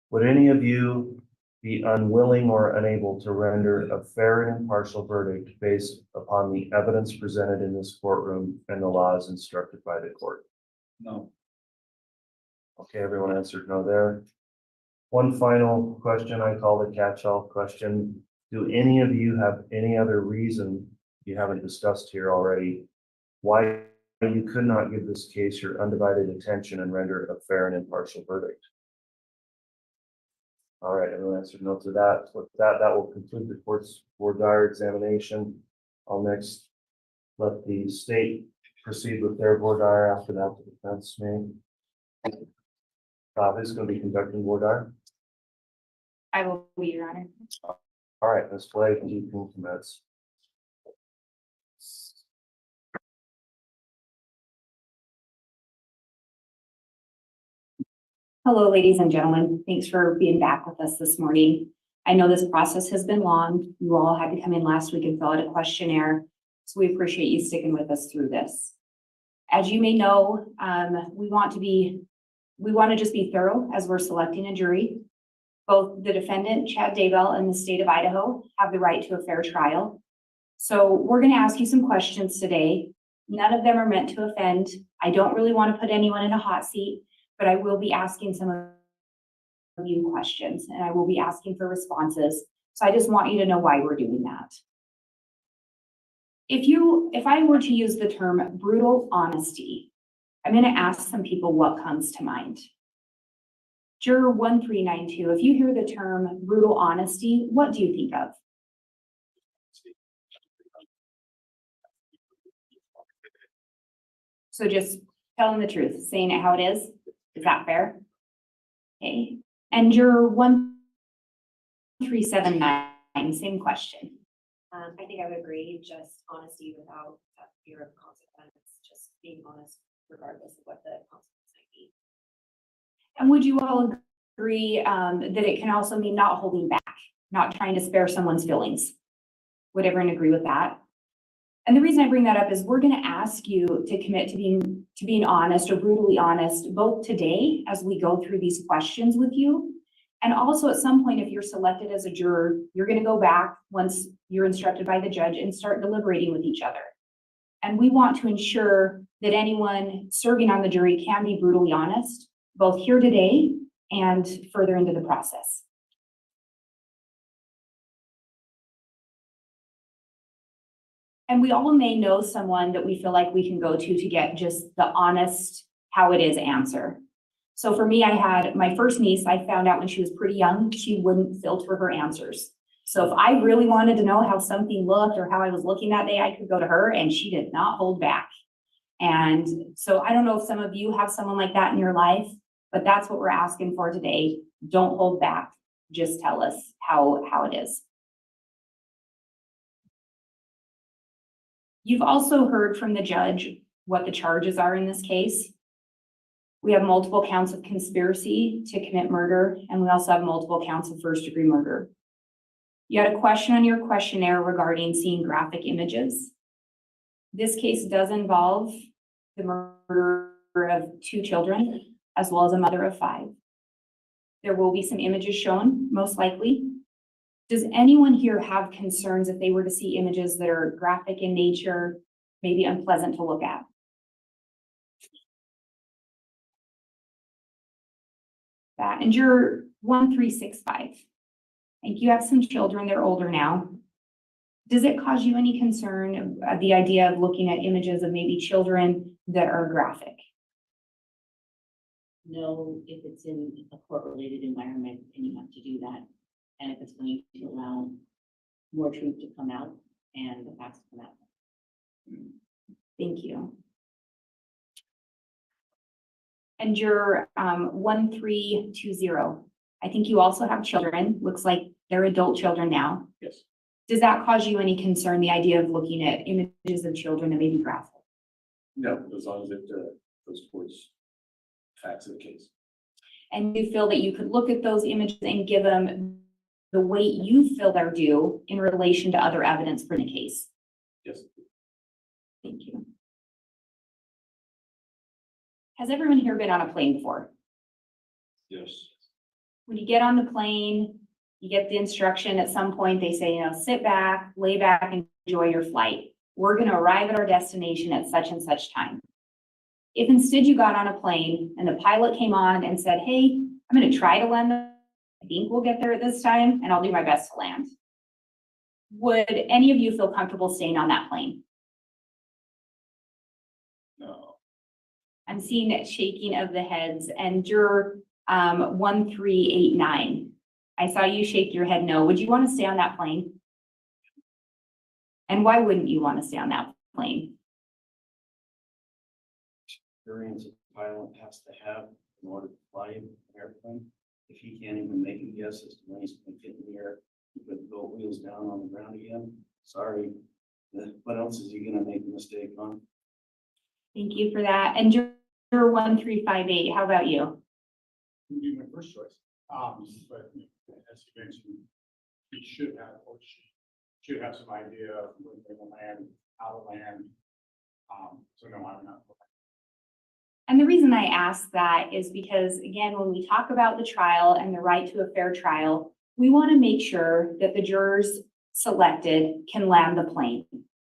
Would any of you be unwilling or unable to render a fair and impartial verdict based upon the evidence presented in this courtroom and the laws instructed by the court? No. Okay, everyone answered no there. One final question I call the catch-all question. Do any of you have any other reason you haven't discussed here already why you could not give this case your undivided attention and render a fair and impartial verdict? All right, everyone answered no to that. With that, that will conclude the court's voir dire examination. I'll next let the state proceed with their voir dire. After that, the defense may. Who's going to be conducting voir dire? I will be, Your Honor. All right, Ms. Blake, you can commence. Hello, ladies and gentlemen. Thanks for being back with us this morning. I know this process has been long. You all had to come in last week and fill out a questionnaire, so we appreciate you sticking with us through this. As you may know, we want to just be thorough as we're selecting a jury. Both the defendant, Chad Daybell, and the state of Idaho have the right to a fair trial. So we're going to ask you some questions today. None of them are meant to offend. I don't really want to put anyone in a hot seat, but I will be asking some of you questions and I will be asking for responses. So I just want you to know why we're doing that. If I were to use the term brutal honesty, I'm going to ask some people what comes to mind. Juror 1392, if you hear the term brutal honesty, what do you think of? So just telling the truth, saying it how it is that fair? Okay. And juror 1379, same question. I think I would agree, just honesty without that fear of consequence, just being honest regardless of what the consequence might be. And would you all agree that it can also mean not holding back, not trying to spare someone's feelings? Would everyone agree with that? And the reason I bring that up is we're going to ask you to commit to being honest or brutally honest, both today as we go through these questions with you, and also at some point, if you're selected as a juror, you're going to go back once you're instructed by the judge and start deliberating with each other. And we want to ensure that anyone serving on the jury can be brutally honest, both here today and further into the process. And we all may know someone that we feel like we can go to get just the honest, how it is answer. So for me, I had my first niece, I found out when she was pretty young, she wouldn't filter her answers. So if I really wanted to know how something looked or how I was looking that day, I could go to her and she did not hold back. And so I don't know if some of you have someone like that in your life, but that's what we're asking for today. Don't hold back. Just tell us how it is. You've also heard from the judge what the charges are in this case. We have multiple counts of conspiracy to commit murder, and we also have multiple counts of first-degree murder. You had a question on your questionnaire regarding seeing graphic images. This case does involve the murder of 2 children, as well as a mother of 5. There will be some images shown, most likely. Does anyone here have concerns if they were to see images that are graphic in nature, maybe unpleasant to look at? That, and juror 1365. I think you have some children, they're older now. Does it cause you any concern, the idea of looking at images of maybe children that are graphic? No, if it's in a court-related environment and you have to do that, and if it's going to allow more truth to come out and the facts to come out. Thank you. And juror 1320. I think you also have children. Looks like they're adult children now. Yes. Does that cause you any concern, the idea of looking at images of children and maybe graphic? No, as long as it goes towards facts of the case. And you feel that you could look at those images and give them the weight you feel they're due in relation to other evidence for the case? Yes. Thank you. Has everyone here been on a plane before? Yes. When you get on the plane, you get the instruction at some point, they say, sit back, lay back, and enjoy your flight. We're going to arrive at our destination at such and such time. If instead you got on a plane and the pilot came on and said, hey, I'm going to try to land, I think we'll get there at this time and I'll do my best to land. Would any of you feel comfortable staying on that plane? No. I'm seeing that shaking of the heads, and juror 1389. I saw you shake your head no. Would you want to stay on that plane? And why wouldn't you want to stay on that plane? Experience a pilot has to have in order to fly an airplane. If he can't even make a guess as to when he's going to get in the air, Put the boat wheels down on the ground again. Sorry. What else is he gonna make a mistake on? Thank you for that. And juror 1358, how about you? Would be my first choice. But as you mentioned, he should have, or she should have some idea of when they will land, how to land. So no, I'm not. And the reason I ask that is because, again, when we talk about the trial and the right to a fair trial, we want to make sure that the jurors selected can land the plane.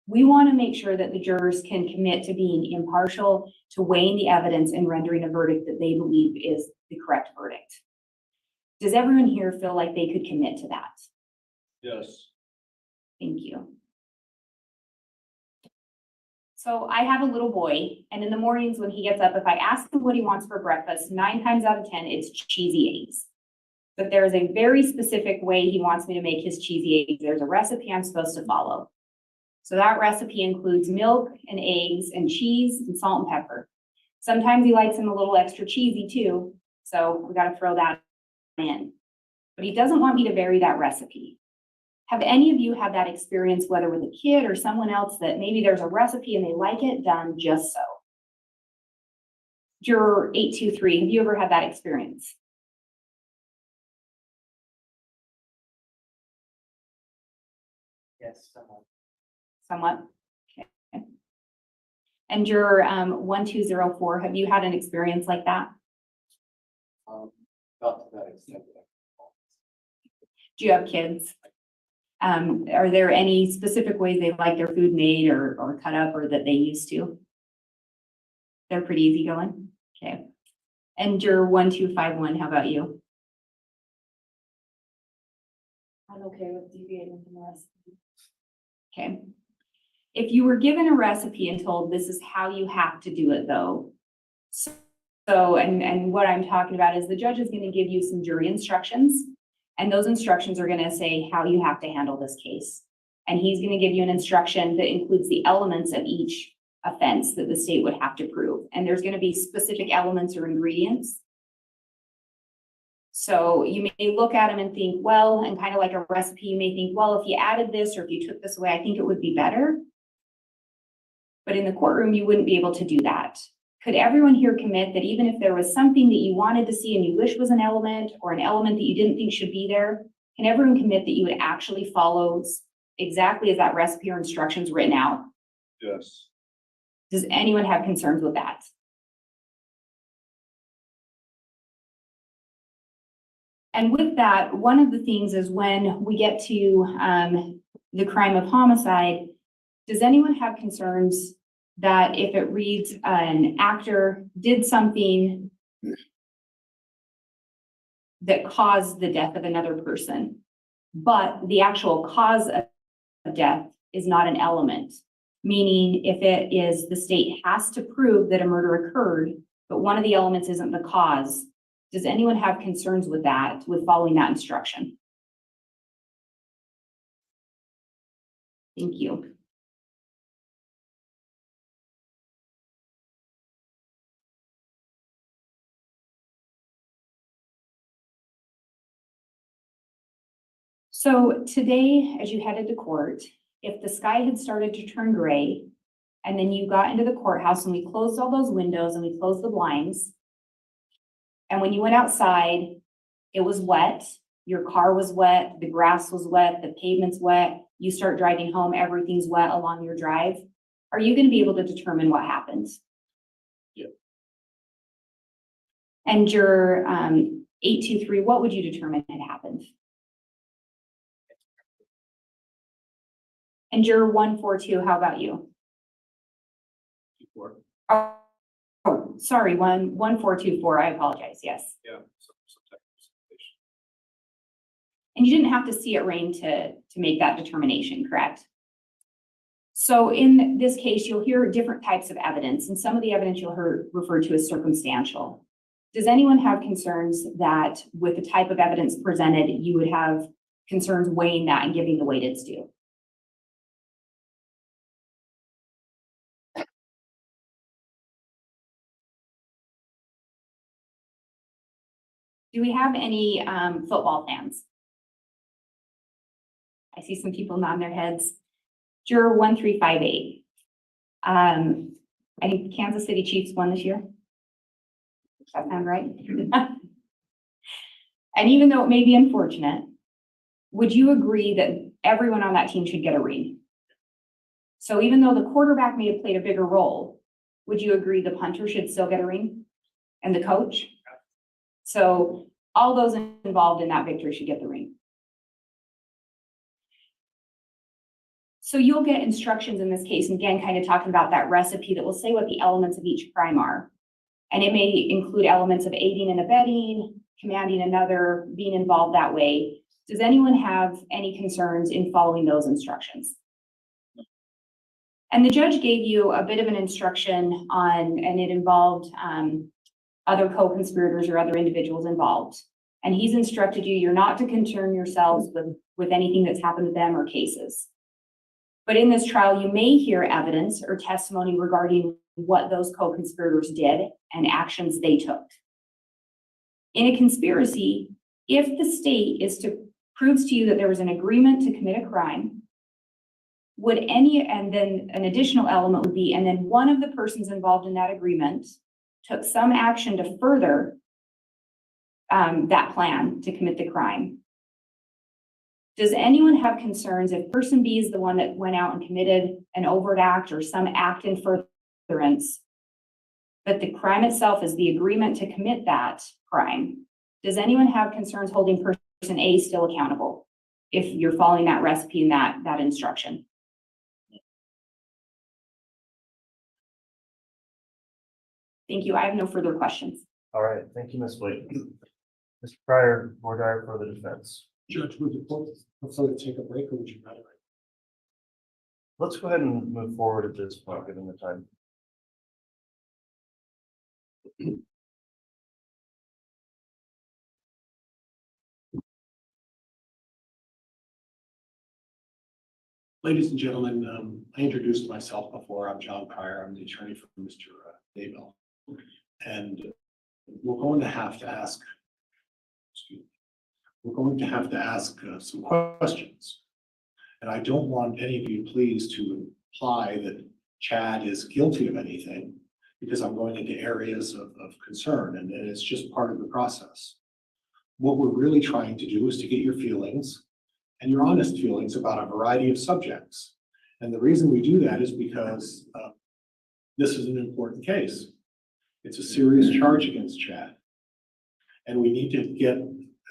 We want to make sure that the jurors can commit to being impartial, to weighing the evidence and rendering a verdict that they believe is the correct verdict. Does everyone here feel like they could commit to that? Yes. Thank you. So I have a little boy, and in the mornings when he gets up, if I ask him what he wants for breakfast, 9 times out of 10, it's cheesy eggs. But there is a very specific way he wants me to make his cheesy eggs. There's a recipe I'm supposed to follow. So that recipe includes milk and eggs and cheese and salt and pepper. Sometimes he likes them a little extra cheesy too, so we got to throw that in. But he doesn't want me to vary that recipe. Have any of you had that experience, whether with a kid or someone else, that maybe there's a recipe and they like it done just so? Juror 823, have you ever had that experience? Yes, someone. Somewhat? Okay. And juror 1204, have you had an experience like that? Not to that extent. Do you have kids? Are there any specific ways they like their food made or cut up or that they used to? They're pretty easygoing? Okay. And juror 1251, how about you? I'm okay with deviating from the recipe. Okay. If you were given a recipe and told this is how you have to do it though. And what I'm talking about is the judge is going to give you some jury instructions, and those instructions are going to say how you have to handle this case. And he's going to give you an instruction that includes the elements of each offense that the state would have to prove. And there's going to be specific elements or ingredients. So you may look at them and think, well, and kind of like a recipe, you may think, well, if you added this or if you took this away, I think it would be better. But in the courtroom, you wouldn't be able to do that. Could everyone here commit that even if there was something that you wanted to see and you wish was an element or an element that you didn't think should be there, can everyone commit that you would actually follow exactly as that recipe or instructions written out? Yes. Does anyone have concerns with that? And with that, one of the things is when we get to the crime of homicide, does anyone have concerns that if it reads an actor did something that caused the death of another person, but the actual cause of death is not an element? Meaning if it is the state has to prove that a murder occurred, but one of the elements isn't the cause, does anyone have concerns with that, with following that instruction? Thank you. So today, as you headed to court, if the sky had started to turn gray, and then you got into the courthouse and we closed all those windows and we closed the blinds, and when you went outside, it was wet, your car was wet, the grass was wet, the pavement's wet, you start driving home, everything's wet along your drive, are you going to be able to determine what happened? Yeah. And your 823, what would you determine had happened? And your 142, how about you? Oh, sorry, 1424, I apologize, yes. Yeah. And you didn't have to see it rain to make that determination, correct? So in this case, you'll hear different types of evidence, and some of the evidence you'll hear referred to as circumstantial. Does anyone have concerns that with the type of evidence presented, you would have concerns weighing that and giving the weight it's due? Do we have any football fans? I see some people nodding their heads. Juror 1358. I think Kansas City Chiefs won this year. Does that sound right? And even though it may be unfortunate, would you agree that everyone on that team should get a ring? So even though the quarterback may have played a bigger role, would you agree the punter should still get a ring? And the coach? So all those involved in that victory should get the ring. So you'll get instructions in this case, and again, kind of talking about that recipe that will say what the elements of each crime are. And it may include elements of aiding and abetting, commanding another, being involved that way. Does anyone have any concerns in following those instructions? And the judge gave you a bit of an instruction on, and it involved other co-conspirators or other individuals involved. And he's instructed you, you're not to concern yourselves with anything that's happened to them or cases. But in this trial, you may hear evidence or testimony regarding what those co-conspirators did and actions they took. In a conspiracy, if the state proves to you that there was an agreement to commit a crime, and then an additional element would be, and then one of the persons involved in that agreement took some action to further that plan to commit the crime. Does anyone have concerns if person B is the one that went out and committed an overt act or some act in furtherance, but the crime itself is the agreement to commit that crime? Does anyone have concerns holding person A still accountable if you're following that recipe and that instruction? Thank you. I have no further questions. All right, thank you, Ms. Blake. Mr. Pryor, Bordier for the defense. Judge, would the court prefer to take a break, or would you rather? Let's go ahead and move forward at this point, given the time. Ladies and gentlemen, I introduced myself before. I'm John Pryor. I'm the attorney for Mr. Daybell. And we're going to have to ask, some questions. And I don't want any of you, please, to imply that Chad is guilty of anything, because I'm going into areas of concern, and it's just part of the process. What we're really trying to do is to get your feelings and your honest feelings about a variety of subjects. And the reason we do that is because this is an important case. It's a serious charge against Chad. And we need to get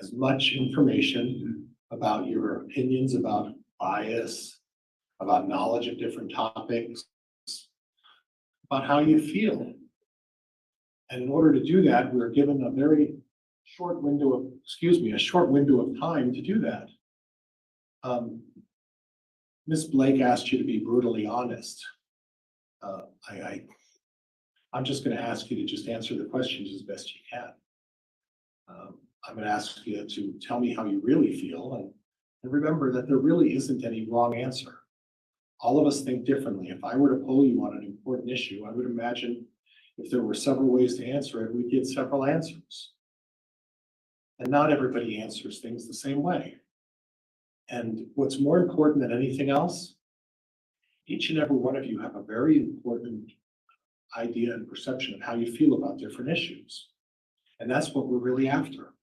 as much information about your opinions about bias, about knowledge of different topics, about how you feel. And in order to do that, we're given a very short window of time to do that. Ms. Blake asked you to be brutally honest. I'm just going to ask you to just answer the questions as best you can. I'm going to ask you to tell me how you really feel, and remember that there really isn't any wrong answer. All of us think differently. If I were to poll you on an important issue, I would imagine if there were several ways to answer it, we'd get several answers. And not everybody answers things the same way. And what's more important than anything else, each and every one of you have a very important idea and perception of how you feel about different issues. And that's what we're really after.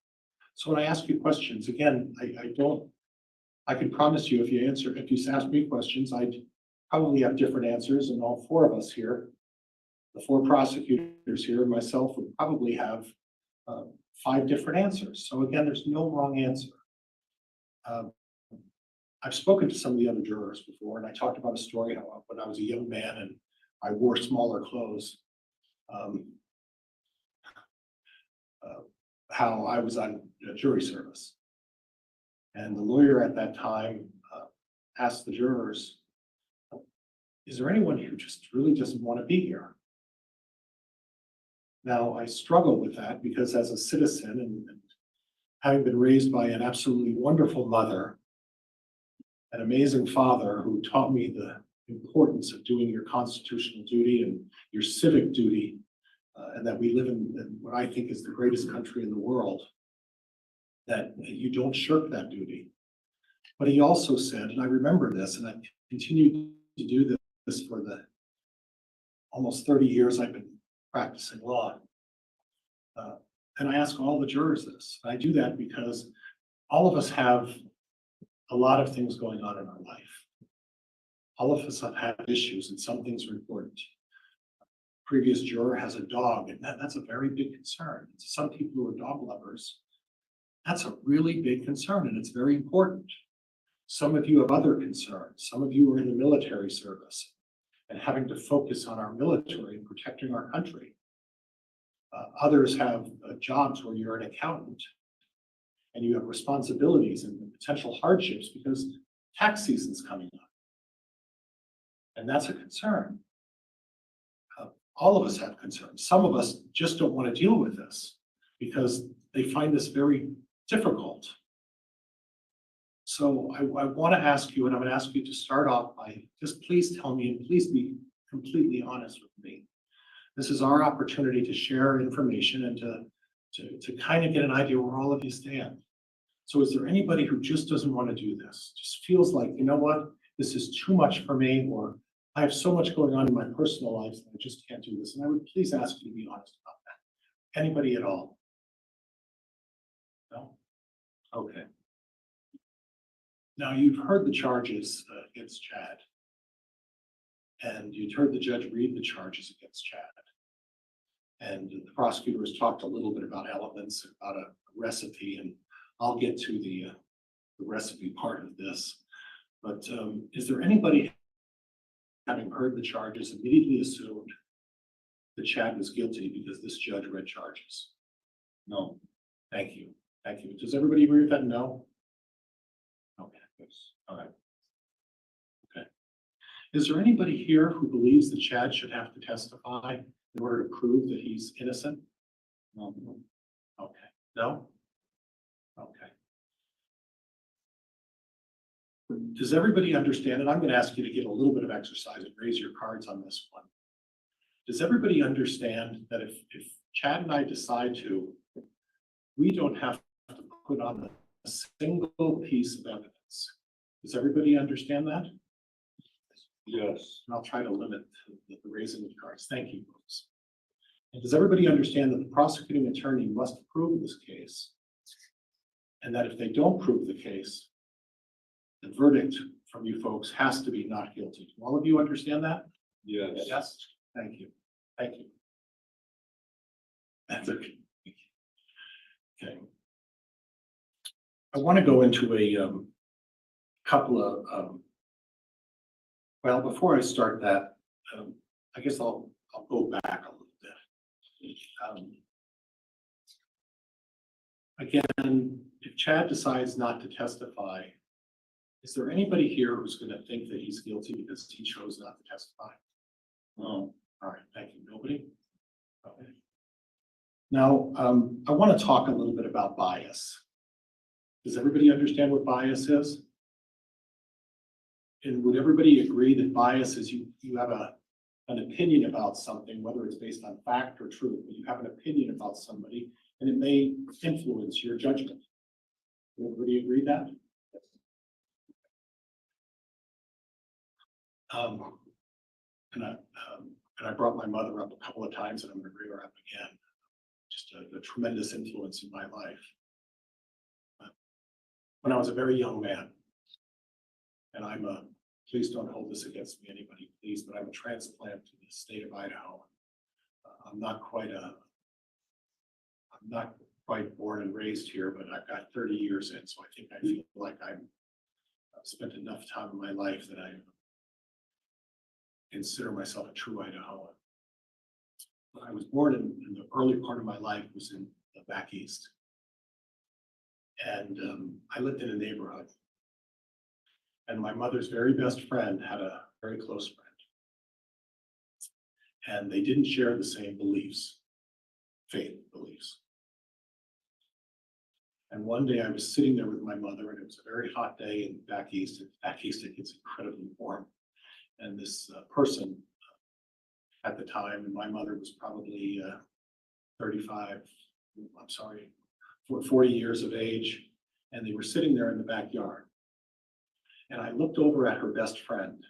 So when I ask you questions, again, I can promise you if you ask me questions, I'd probably have different answers, and all four of us here, the four prosecutors here and myself, would probably have 5 different answers. So again, there's no wrong answer. I've spoken to some of the other jurors before, and I talked about a story how when I was a young man and I wore smaller clothes, how I was on jury service. And the lawyer at that time asked the jurors, is there anyone who just really doesn't want to be here? Now, I struggle with that because as a citizen and having been raised by an absolutely wonderful mother, an amazing father who taught me the importance of doing your constitutional duty and your civic duty, and that we live in what I think is the greatest country in the world, that you don't shirk that duty. But he also said, and I remember this, and I continued to do this for the almost 30 years I've been practicing law. And I ask all the jurors this. I do that because all of us have a lot of things going on in our life. All of us have had issues, and some things are important. Previous juror has a dog, and that's a very big concern. Some people who are dog lovers, that's a really big concern, and it's very important. Some of you have other concerns. Some of you are in the military service and having to focus on our military and protecting our country. Others have jobs where you're an accountant and you have responsibilities and potential hardships because tax season's coming up. And that's a concern. All of us have concerns. Some of us just don't want to deal with this because they find this very difficult. So I want to ask you, and I'm going to ask you to start off by just please tell me, and please be completely honest with me. This is our opportunity to share information and to kind of get an idea where all of you stand. So is there anybody who just doesn't want to do this? Just feels like, you know what, this is too much for me, or I have so much going on in my personal life that I just can't do this. And I would please ask you to be honest about that. Anybody at all? No? Okay. Now, you've heard the charges against Chad. And you'd heard the judge read the charges against Chad. And the prosecutor has talked a little bit about elements, about a recipe, and I'll get to the recipe part of this. But is there anybody, having heard the charges, immediately assumed that Chad was guilty because this judge read charges? No. Thank you. Thank you. Does everybody agree with that? No? Okay. All right. Okay. Is there anybody here who believes that Chad should have to testify in order to prove that he's innocent? No. Okay. No? Okay. Does everybody understand? And I'm going to ask you to get a little bit of exercise and raise your cards on this one. Does everybody understand that if Chad and I decide to, we don't have to put on a single piece of evidence? Does everybody understand that? Yes. And I'll try to limit the raising of cards. Thank you, folks. And does everybody understand that the prosecuting attorney must prove this case? And that if they don't prove the case, the verdict from you folks has to be not guilty. Do all of you understand that? Yes. Yes. Thank you. Thank you. That's okay. Okay. I want to go into a couple of well, before I start that, I guess I'll go back a little bit. Again, if Chad decides not to testify, is there anybody here who's going to think that he's guilty because he chose not to testify? No. All right, thank you. Nobody? Okay. Now, I want to talk a little bit about bias. Does everybody understand what bias is? And would everybody agree that bias is you have an opinion about something, whether it's based on fact or truth, but you have an opinion about somebody and it may influence your judgment? Would everybody agree that? And I brought my mother up a couple of times and I'm going to bring her up again. Just a tremendous influence in my life. When I was a very young man, and please don't hold this against me, anybody, please, but I'm a transplant to the state of Idaho. I'm not quite born and raised here, but I've got 30 years in, so I think I feel like I've spent enough time in my life that I consider myself a true Idahoan. I was born in the early part of my life was in the back east. And I lived in a neighborhood. And my mother's very best friend had a very close friend. And they didn't share the same beliefs, faith beliefs. And one day I was sitting there with my mother, and it was a very hot day in back east. In back east, it gets incredibly warm. And this person at the time, and my mother was probably 40 years of age, and they were sitting there in the backyard. And I looked over at her best friend,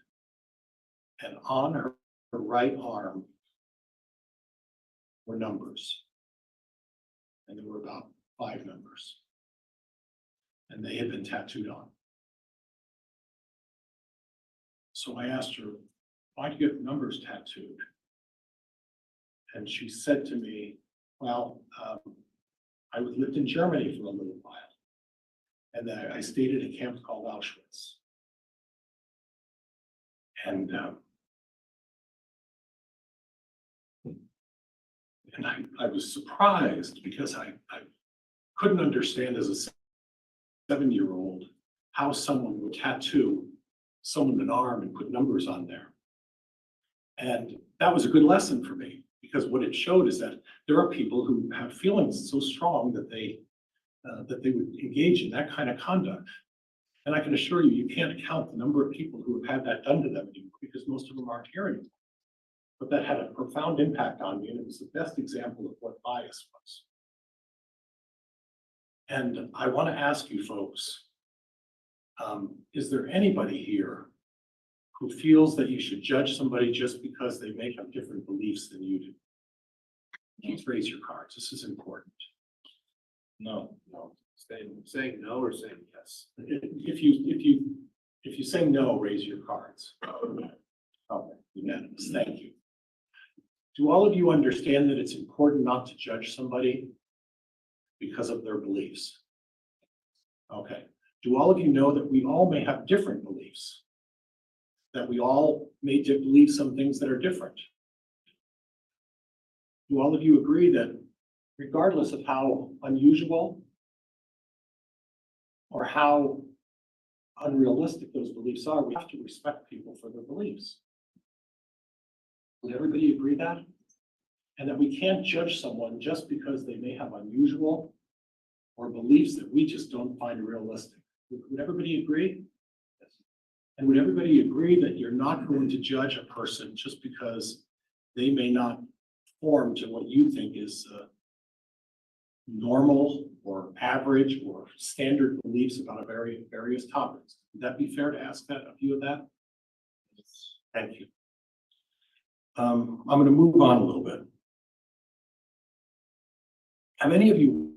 and on her right arm were numbers. And there were about 5 numbers. And they had been tattooed on. So I asked her, why'd you get the numbers tattooed? And she said to me, well, I lived in Germany for a little while. And then I stayed at a camp called Auschwitz. And I was surprised because I couldn't understand as a 7-year-old how someone would tattoo someone an arm and put numbers on there. And that was a good lesson for me, because what it showed is that there are people who have feelings so strong that they would engage in that kind of conduct. And I can assure you, you can't count the number of people who have had that done to them anymore, because most of them aren't here anymore. But that had a profound impact on me, and it was the best example of what bias was. And I want to ask you folks, is there anybody here who feels that you should judge somebody just because they may have different beliefs than you do? Please raise your cards. This is important. No. Saying no or saying yes? If you say no, raise your cards. Okay, unanimous. Thank you. Do all of you understand that it's important not to judge somebody because of their beliefs? Okay. Do all of you know that we all may have different beliefs? That we all may believe some things that are different? Do all of you agree that regardless of how unusual or how unrealistic those beliefs are, we have to respect people for their beliefs? Would everybody agree that? And that we can't judge someone just because they may have unusual or beliefs that we just don't find realistic? Would everybody agree? Yes. And would everybody agree that you're not going to judge a person just because they may not conform to what you think is normal or average or standard beliefs about various topics? Would that be fair to ask that of you of that? Yes. Thank you. I'm going to move on a little bit. Have any of you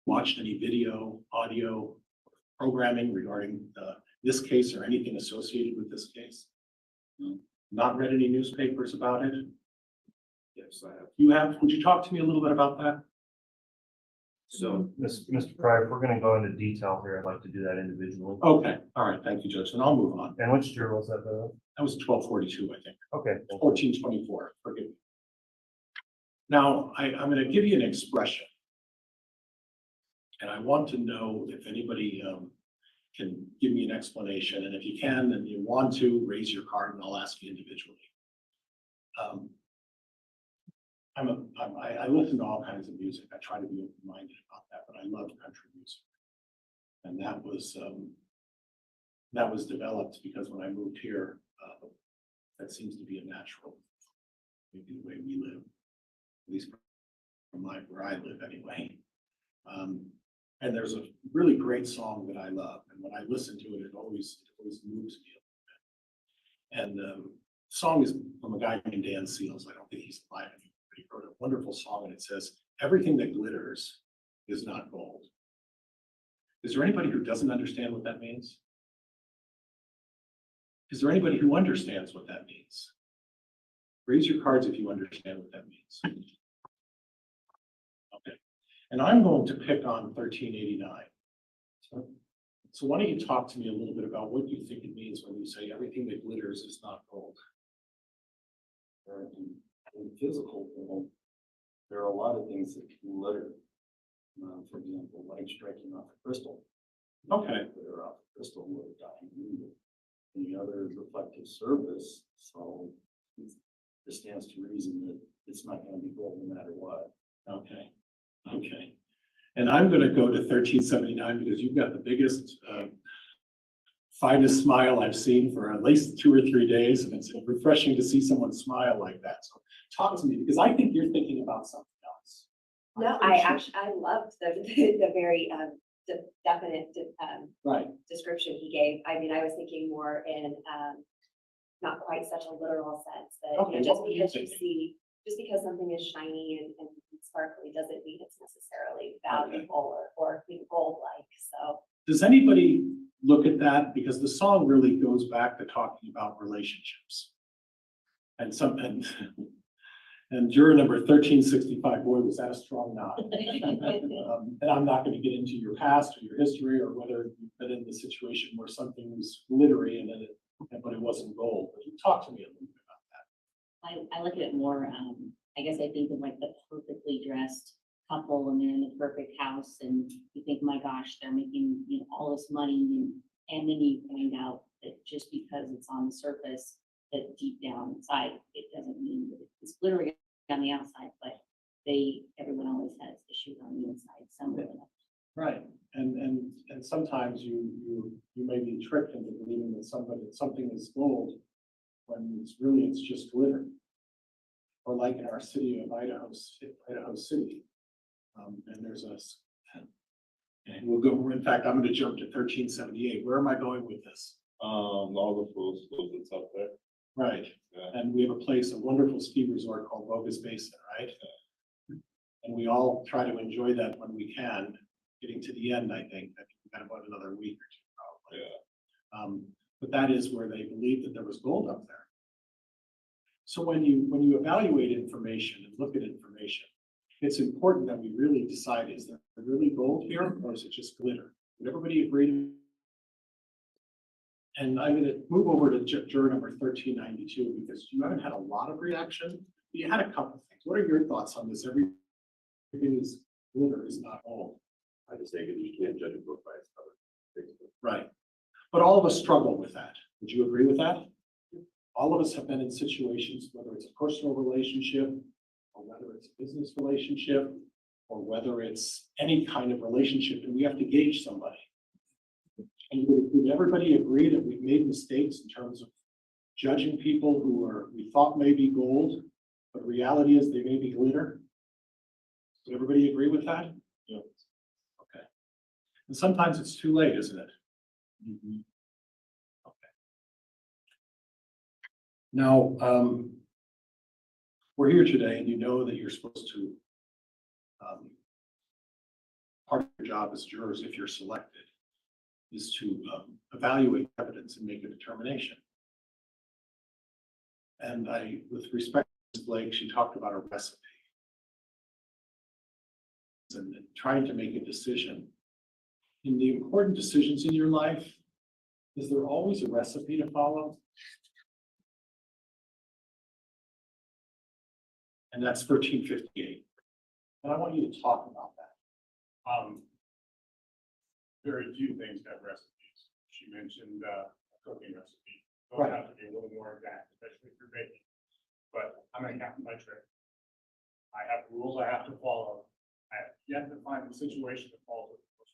watched any video, audio, programming regarding this case or anything associated with this case? No. Not read any newspapers about it? Yes, I have. You have? Would you talk to me a little bit about that? So, Mr. Pryor, if we're going to go into detail here, I'd like to do that individually. Okay, all right, thank you, Judge. And I'll move on. And which juror was that, though? That was 1242, I think. Okay. 1424, forgive me. Now, I'm going to give you an expression. And I want to know if anybody can give me an explanation. And if you can, and you want to, raise your card and I'll ask you individually. I listen to all kinds of music. I try to be open-minded about that, but I love country music. And that was developed because when I moved here, that seems to be a natural, maybe the way we live, at least from where I live anyway. And there's a really great song that I love, and when I listen to it, it always moves me a little bit. And the song is from a guy named Dan Seals. I don't think he's alive anymore, but he wrote a wonderful song, and it says, "Everything that glitters is not gold." Is there anybody who doesn't understand what that means? Is there anybody who understands what that means? Raise your cards if you understand what that means. Okay. And I'm going to pick on 1389. So why don't you talk to me a little bit about what you think it means when you say everything that glitters is not gold? In the physical world, there are a lot of things that can glitter. For example, light striking off a crystal. Okay. Glitter off a crystal with a diamond. Any other reflective surface, so it stands to reason that it's not going to be gold no matter what. Okay. Okay. And I'm going to go to 1379 because you've got the biggest, finest smile I've seen for at least 2 or 3 days. And it's refreshing to see someone smile like that. So talk to me, because I think you're thinking about something else. No, I loved the very definite, Right. description he gave. I mean, I was thinking more in, not quite such a literal sense, that, Okay, just what were you because you thinking? see, just because something is shiny and sparkly doesn't mean it's necessarily valuable or being gold-like, so. Does anybody look at that? Because the song really goes back to talking about relationships. And juror number 1365, boy, was that a strong nod. And I'm not going to get into your past or your history or whether you've been in the situation where something was glittery but it wasn't gold. But you talk to me a little bit about that. I look at it more, I guess I think of like the perfectly dressed couple and they're in the perfect house and you think, my gosh, they're making, all this money and then you find out that just because it's on the surface, that deep down inside, it doesn't mean that it's glittering on the outside, but everyone always has issues on the inside somewhere. Right. And sometimes you may be tricked into believing that something is gold when it's just glitter. Or like in our city of Idaho City. And there's and we'll go, in fact, I'm going to jump to 1378. Where am I going with this? All the fools that's up there. Right. Yeah. And we have a place, a wonderful ski resort called Bogus Basin, right? And we all try to enjoy that when we can. Getting to the end, I think we've got about another week or two probably. Yeah. But that is where they believed that there was gold up there. So when you evaluate information and look at information, it's important that we really decide, is there really gold here or is it just glitter? Would everybody agree to? And I'm going to move over to juror number 1392 because you haven't had a lot of reaction. You had a couple of things. What are your thoughts on this? Everything is glitter is not gold. I just think you can't judge a book by its cover. Right. But all of us struggle with that. Would you agree with that? All of us have been in situations, whether it's a personal relationship, or whether it's a business relationship, or whether it's any kind of relationship, and we have to gauge somebody. And would everybody agree that we've made mistakes in terms of judging people who we thought may be gold, but the reality is they may be glitter? Does everybody agree with that? Yeah. Okay. And sometimes it's too late, isn't it? Mm-hmm. Now, we're here today and you know that you're supposed to, part of your job as jurors, if you're selected, is to evaluate evidence and make a determination. And with respect to Ms. Blake, she talked about a recipe and trying to make a decision. In the important decisions in your life, is there always a recipe to follow? And that's 1358. And I want you to talk about that. Very few things have recipes. She mentioned a cooking recipe. Those Right. have to be a little more exact, especially if you're baking. But I'm an accountant by trade. I have rules I have to follow. I have yet to find the situation that falls with those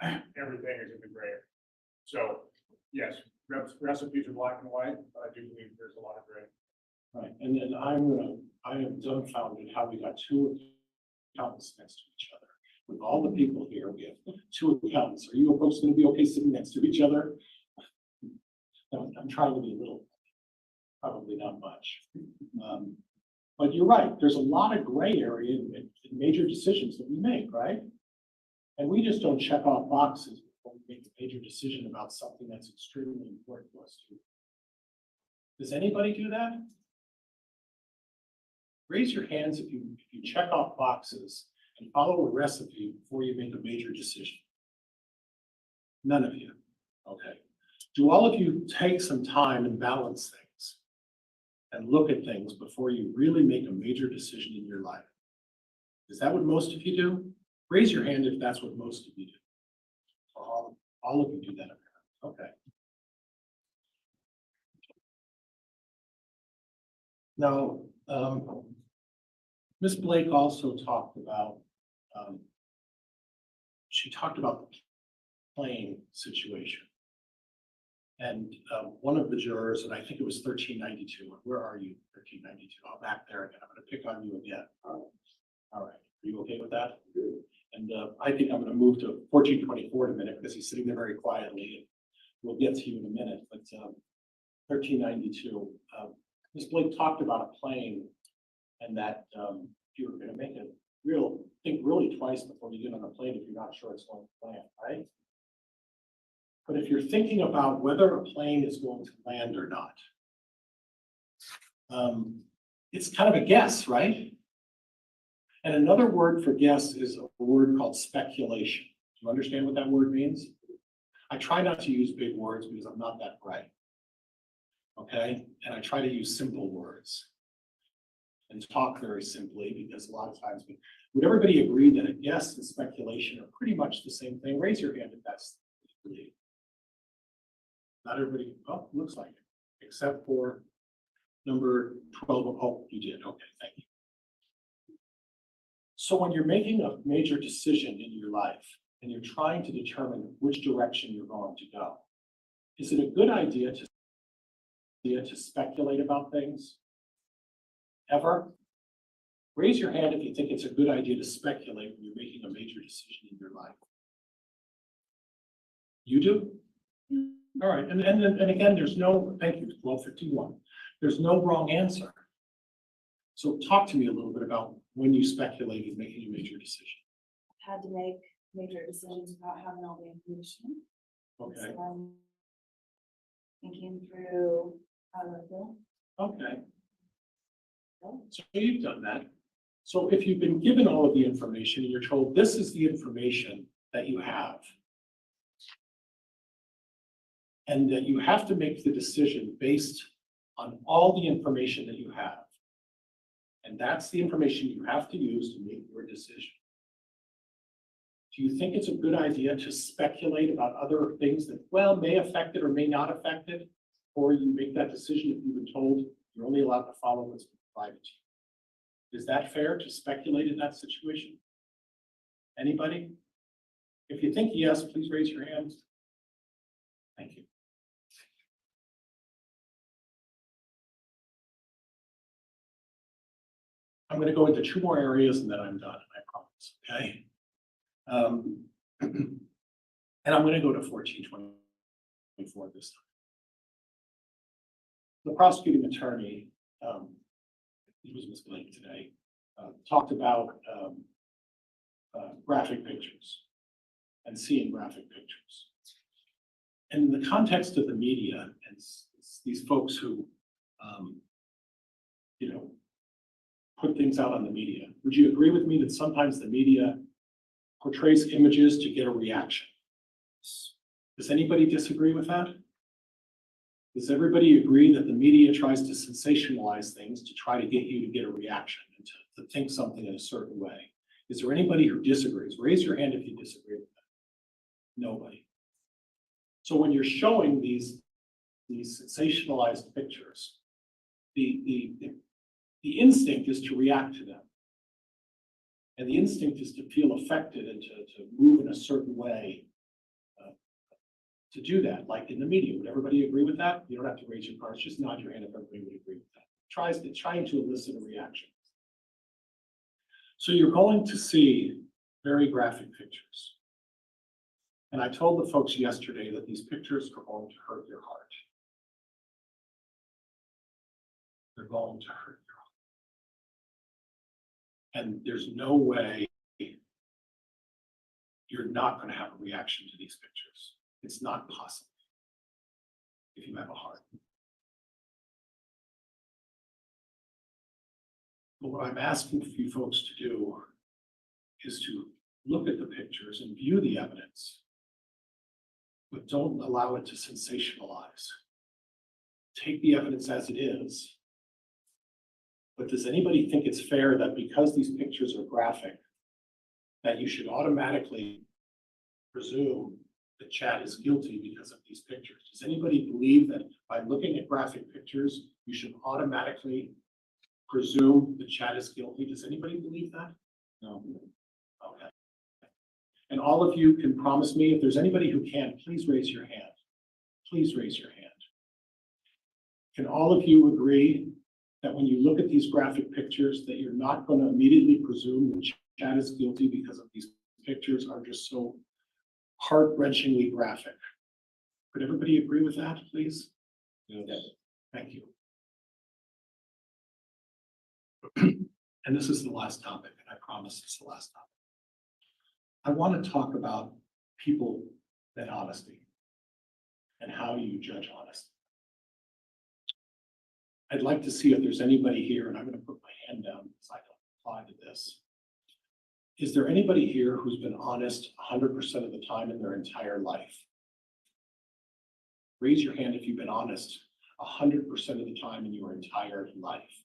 rules. Everything is in the gray area. So yes, recipes are black and white, but I do believe there's a lot of gray. Right, and then I am dumbfounded how we got two accountants next to each other. With all the people here, we have two accountants. Are you folks going to be okay sitting next to each other? I'm trying to be a little, probably not much. But you're right, there's a lot of gray area in major decisions that we make, right? And we just don't check off boxes before we make a major decision about something that's extremely important to us too. Does anybody do that? Raise your hands if you check off boxes and follow a recipe before you make a major decision. None of you. Okay. Do all of you take some time and balance things and look at things before you really make a major decision in your life? Is that what most of you do? Raise your hand if that's what most of you do. All of you do that. Okay. Now, Ms. Blake also talked about, she talked about the plane situation. And one of the jurors, and I think it was 1392, where are you, 1392? Oh, back there again, I'm gonna pick on you again. All right, are you okay with that? And I think I'm gonna move to 1424 in a minute, because he's sitting there very quietly. We'll get to you in a minute, but 1392. Ms. Blake talked about a plane, and that you were gonna make a think really twice before you get on a plane if you're not sure it's going to land, right? But if you're thinking about whether a plane is going to land or not, it's kind of a guess, right? And another word for guess is a word called speculation. Do you understand what that word means? I try not to use big words because I'm not that bright. Okay? And I try to use simple words and talk very simply, because a lot of times, would everybody agree that a guess and speculation are pretty much the same thing? Raise your hand if that's what you believe. Not everybody, oh, looks like it, except for number 12. Oh, you did. Okay, thank you. So when you're making a major decision in your life and you're trying to determine which direction you're going to go, is it a good idea to speculate about things? Ever? Raise your hand if you think it's a good idea to speculate when you're making a major decision in your life. You do? All right, and again, there's no, thank you, 1251. There's no wrong answer. So talk to me a little bit about when you speculated making a major decision. Had to make major decisions without having all the information. Okay, So, thinking through how to go. okay. So you've done that. So if you've been given all of the information and you're told this is the information that you have, and that you have to make the decision based on all the information that you have, and that's the information you have to use to make your decision. Do you think it's a good idea to speculate about other things that, well, may affect it or may not affect it? Or you make that decision if you've been told you're only allowed to follow what's provided to you? Is that fair to speculate in that situation? Anybody? If you think yes, please raise your hands. Thank you. I'm going to go into two more areas and then I'm done, I promise, okay? And I'm going to go to 1424 this time. The prosecuting attorney, it was Ms. Blake today, talked about graphic pictures and seeing graphic pictures. And in the context of the media and these folks who, put things out on the media, would you agree with me that sometimes the media portrays images to get a reaction? Does anybody disagree with that? Does everybody agree that the media tries to sensationalize things to try to get you to get a reaction and to think something in a certain way? Is there anybody who disagrees? Raise your hand if you disagree with that. Nobody. So when you're showing these sensationalized pictures, the instinct is to react to them. And the instinct is to feel affected and to move in a certain way to do that, like in the media. Would everybody agree with that? You don't have to raise your cards, just nod your hand if everybody would agree with that. It's trying to elicit a reaction. So you're going to see very graphic pictures. And I told the folks yesterday that these pictures are going to hurt your heart. They're going to hurt your heart. And there's no way you're not going to have a reaction to these pictures. It's not possible if you have a heart. But what I'm asking for you folks to do is to look at the pictures and view the evidence, but don't allow it to sensationalize. Take the evidence as it is. But does anybody think it's fair that because these pictures are graphic, that you should automatically presume that Chad is guilty because of these pictures? Does anybody believe that by looking at graphic pictures, you should automatically presume that Chad is guilty? Does anybody believe that? No. Okay. And all of you can promise me, if there's anybody who can, please raise your hand. Please raise your hand. Can all of you agree that when you look at these graphic pictures, that you're not going to immediately presume that Chad is guilty because of these pictures are just so heart-wrenchingly graphic. Could everybody agree with that, please? Yes. Thank you. And this is the last topic, and I promise it's the last topic. I want to talk about people and honesty and how you judge honesty. I'd like to see if there's anybody here, and I'm going to put my hand down because I don't apply to this. Is there anybody here who's been honest 100% of the time in their entire life? Raise your hand if you've been honest 100% of the time in your entire life.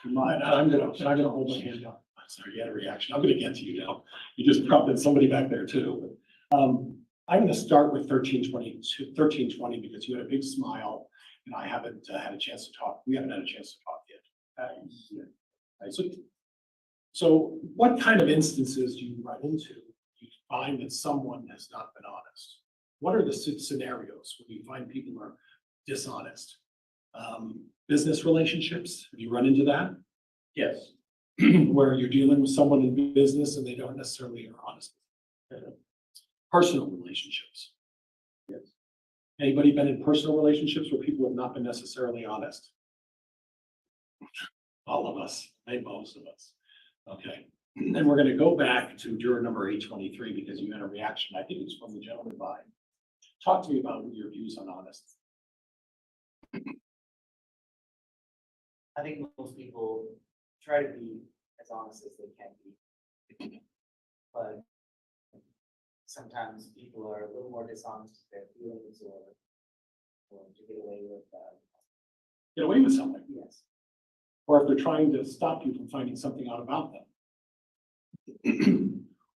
I'm gonna hold my hand up. I'm sorry, you had a reaction. I'm gonna get to you now. You just prompted somebody back there too. I'm gonna start with 1320 because you had a big smile and I haven't had a chance to talk. We haven't had a chance to talk yet. Right, so what kind of instances do you run into? You find that someone has not been honest. What are the scenarios when you find people are dishonest? Business relationships, have you run into that? Yes. Where you're dealing with someone in business and they don't necessarily are honest. Personal relationships. Yes. Anybody been in personal relationships where people have not been necessarily honest? All of us, maybe most of us. Okay, and we're going to go back to juror number 823 because you had a reaction. I think it's from the gentleman behind. Talk to me about your views on honesty. I think most people try to be as honest as they can be. But sometimes people are a little more dishonest with their feelings or to get away with Get away with something. yes. Or if they're trying to stop you from finding something out about them.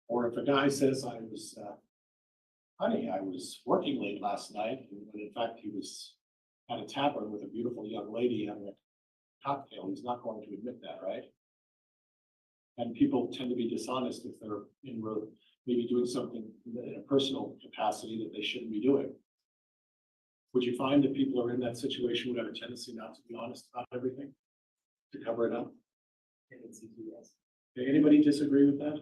Or if a guy says, honey, I was working late last night, when in fact he was at a tavern with a beautiful young lady having a cocktail, he's not going to admit that, right? And people tend to be dishonest if they're maybe doing something in a personal capacity that they shouldn't be doing. Would you find that people are in that situation would have a tendency not to be honest about everything? To cover it up? Yes. Okay, anybody disagree with that?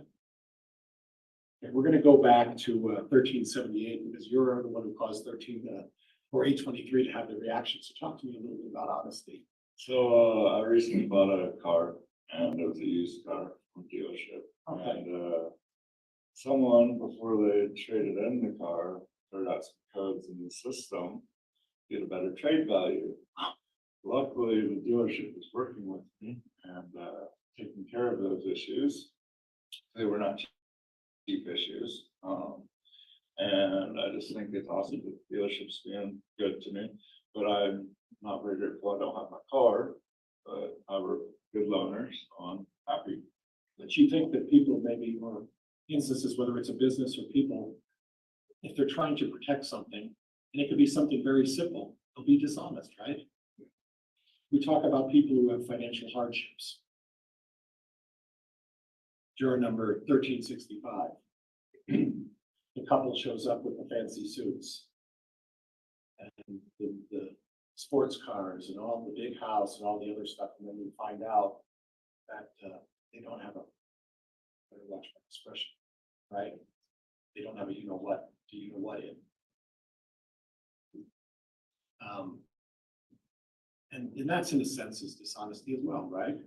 Okay, we're gonna go back to 1378 because you're the one who caused 823 to have the reaction. So talk to me a little bit about honesty. So I recently bought a car and it was a used car from a dealership. Okay. And someone, before they traded in the car, figured out some codes in the system, get a better trade value. Luckily, the dealership was working with me and taking care of those issues. They were not cheap issues. And I just think it's awesome that the dealership's being good to me. But I'm not very grateful I don't have my car, but I have a good loaner, so I'm happy. But you think that people maybe, or instances, whether it's a business or people, if they're trying to protect something, and it could be something very simple, they'll be dishonest, right? We talk about people who have financial hardships. Juror number 1365. The couple shows up with the fancy suits and the sports cars and all the big house and all the other stuff, and then we find out that they don't have better watch my expression, right? They don't have a do you know what in. And that's in a sense is dishonesty as well, right?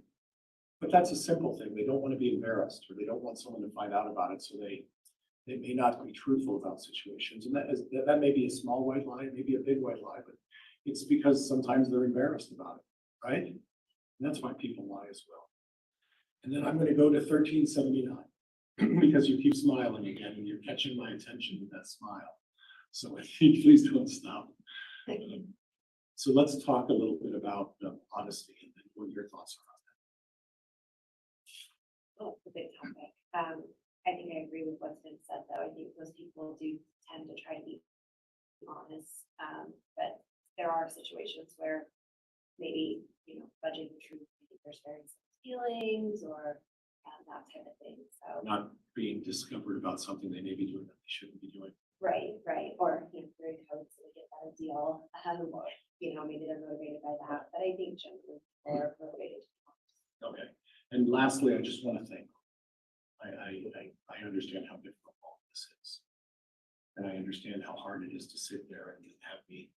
But that's a simple thing. They don't want to be embarrassed or they don't want someone to find out about it. So they may not be truthful about situations. And that may be a small white lie, it may be a big white lie, but it's because sometimes they're embarrassed about it, right? And that's why people lie as well. And then I'm going to go to 1379 because you keep smiling again and you're catching my attention with that smile. So if you please don't stop. Thank you. So let's talk a little bit about honesty and what your thoughts are on that. Well, it's a big topic. I think I agree with what's been said, though. I think most people do tend to try to be honest, but there are situations where maybe, budging the truth, maybe there's very feelings or that type of thing. So Not being discovered about something they may be doing that they shouldn't be doing. Right, or, through codes, so we get that deal, or, maybe they're motivated by that, but I think generally people are motivated. Okay, and lastly, I just want to thank, I understand how difficult all this is. And I understand how hard it is to sit there and have me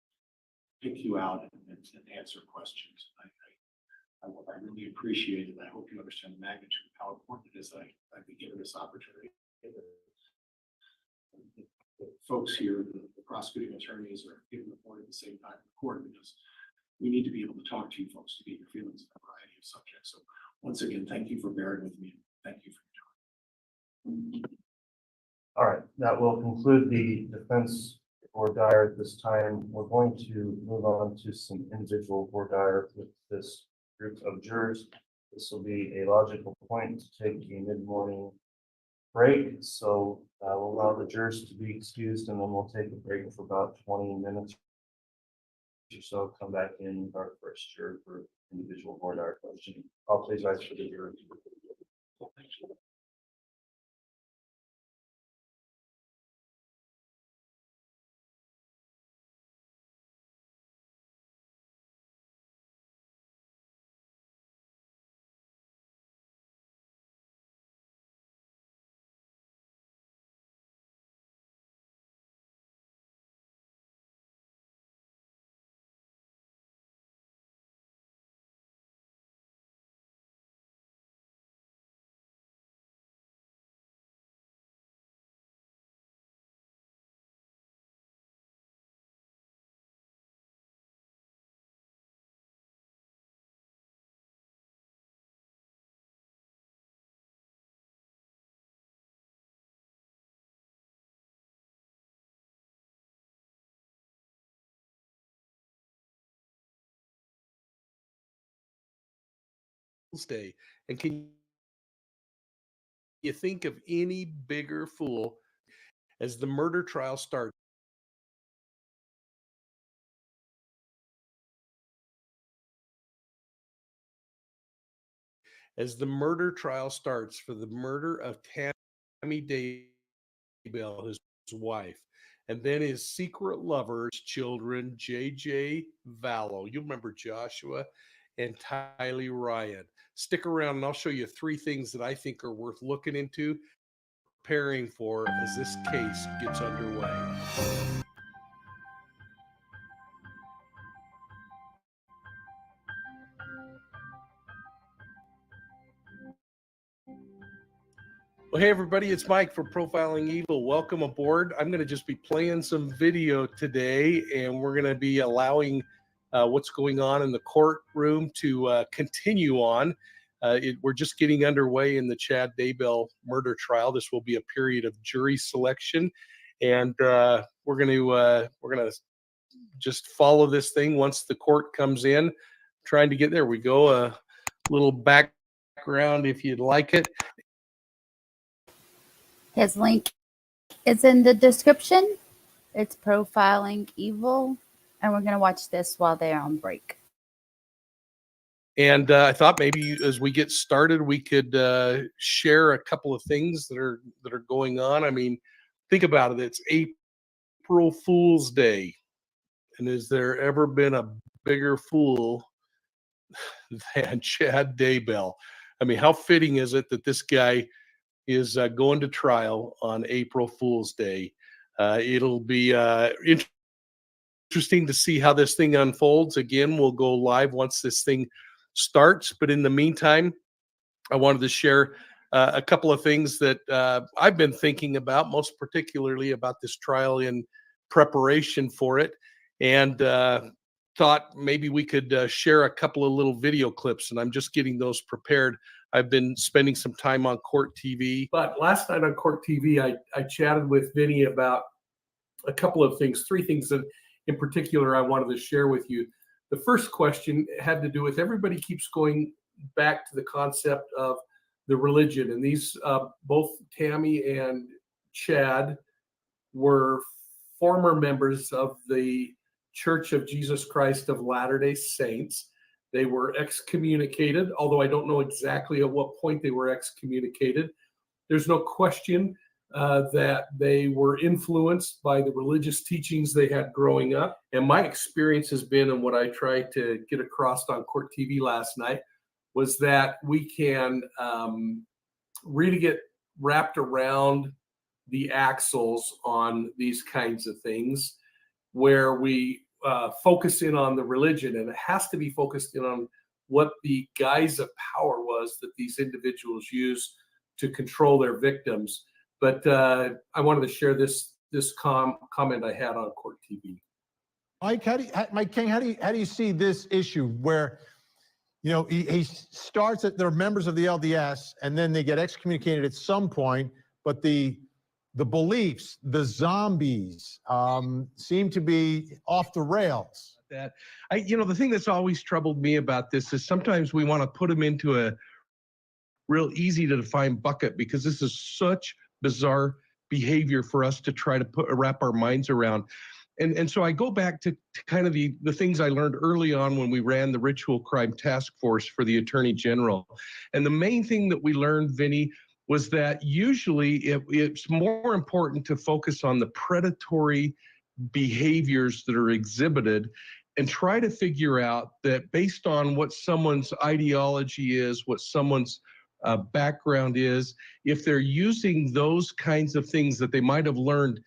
pick you out and answer questions. I really appreciate it. I hope you understand the magnitude of how important it is that I've been given this opportunity. The folks here, the prosecuting attorneys are getting reported at the same time in court, because we need to be able to talk to you folks to get your feelings on a variety of subjects. So once again, thank you for bearing with me. Thank you for your time. All right, that will conclude the defense voir dire at this time. We're going to move on to some individual voir dire with this group of jurors. This will be a logical point to take a mid-morning break. So we'll allow the jurors to be excused, and then we'll take a break for about 20 minutes or so. Come back in with our first juror for individual voir dire question. I'll please rise for the jurors. Day. And can you think of any bigger fool as the murder trial starts? As the murder trial starts for the murder of Tammy Daybell, his wife, and then his secret lovers, children, JJ Vallow. You remember Joshua and Tylee Ryan. Stick around and I'll show you 3 things that I think are worth looking into, preparing for as this case gets underway. Well, hey, everybody, it's Mike from Profiling Evil. Welcome aboard. I'm going to just be playing some video today, and we're going to be allowing what's going on in the courtroom to continue on. We're just getting underway in the Chad Daybell murder trial. This will be a period of jury selection, and we're going to just follow this thing once the court comes in. Trying to get there. We go. A little background, if you'd like it. His link is in the description. It's Profiling Evil, and we're going to watch this while they're on break. And I thought maybe as we get started, we could share a couple of things that are going on. I mean, think about it. It's April Fool's Day. And has there ever been a bigger fool than Chad Daybell? I mean, how fitting is it that this guy is going to trial on April Fool's Day? It'll be interesting to see how this thing unfolds. Again, we'll go live once this thing starts. But in the meantime, I wanted to share a couple of things that I've been thinking about, most particularly about this trial in preparation for it. And thought maybe we could share a couple of little video clips, and I'm just getting those prepared. I've been spending some time on Court TV. But last night on Court TV, I chatted with Vinny about a couple of things, 3 things that in particular I wanted to share with you. The first question had to do with everybody keeps going back to the concept of the religion. And these, both Tammy and Chad were former members of the Church of Jesus Christ of Latter-day Saints. They were excommunicated, although I don't know exactly at what point they were excommunicated. There's no question that they were influenced by the religious teachings they had growing up. And my experience has been, and what I tried to get across on Court TV last night, was that we can really get wrapped around the axles on these kinds of things, where we focus in on the religion, and it has to be focused in on what the guise of power was that these individuals use to control their victims. But I wanted to share this comment I had on Court TV. Mike King, how do you see this issue where, you know, he starts at, they're members of the LDS and then they get excommunicated at some point, but the beliefs, the zombies, seem to be off the rails. That the thing that's always troubled me about this is sometimes we want to put them into a real easy to define bucket, because this is such bizarre behavior for us to try to wrap our minds around. And so I go back to kind of the things I learned early on when we ran the Ritual Crime Task Force for the Attorney General. And the main thing that we learned, Vinny, was that usually it's more important to focus on the predatory behaviors that are exhibited and try to figure out that based on what someone's ideology is, what someone's background is, if they're using those kinds of things that they might have learned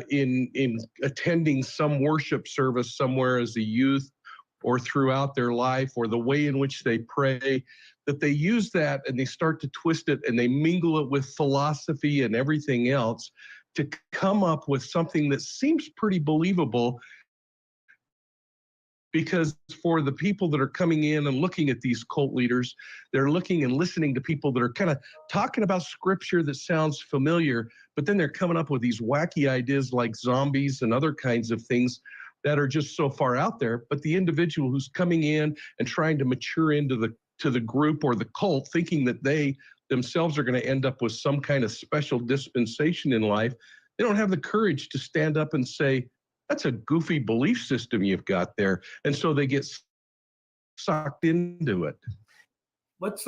in attending some worship service somewhere as a youth or throughout their life, or the way in which they pray, that they use that and they start to twist it and they mingle it with philosophy and everything else to come up with something that seems pretty believable. Because for the people that are coming in and looking at these cult leaders, they're looking and listening to people that are kind of talking about scripture that sounds familiar, but then they're coming up with these wacky ideas like zombies and other kinds of things that are just so far out there. But the individual who's coming in and trying to mature into the group or the cult, thinking that they themselves are going to end up with some kind of special dispensation in life, they don't have the courage to stand up and say, that's a goofy belief system you've got there. And so they get sucked into it. Let's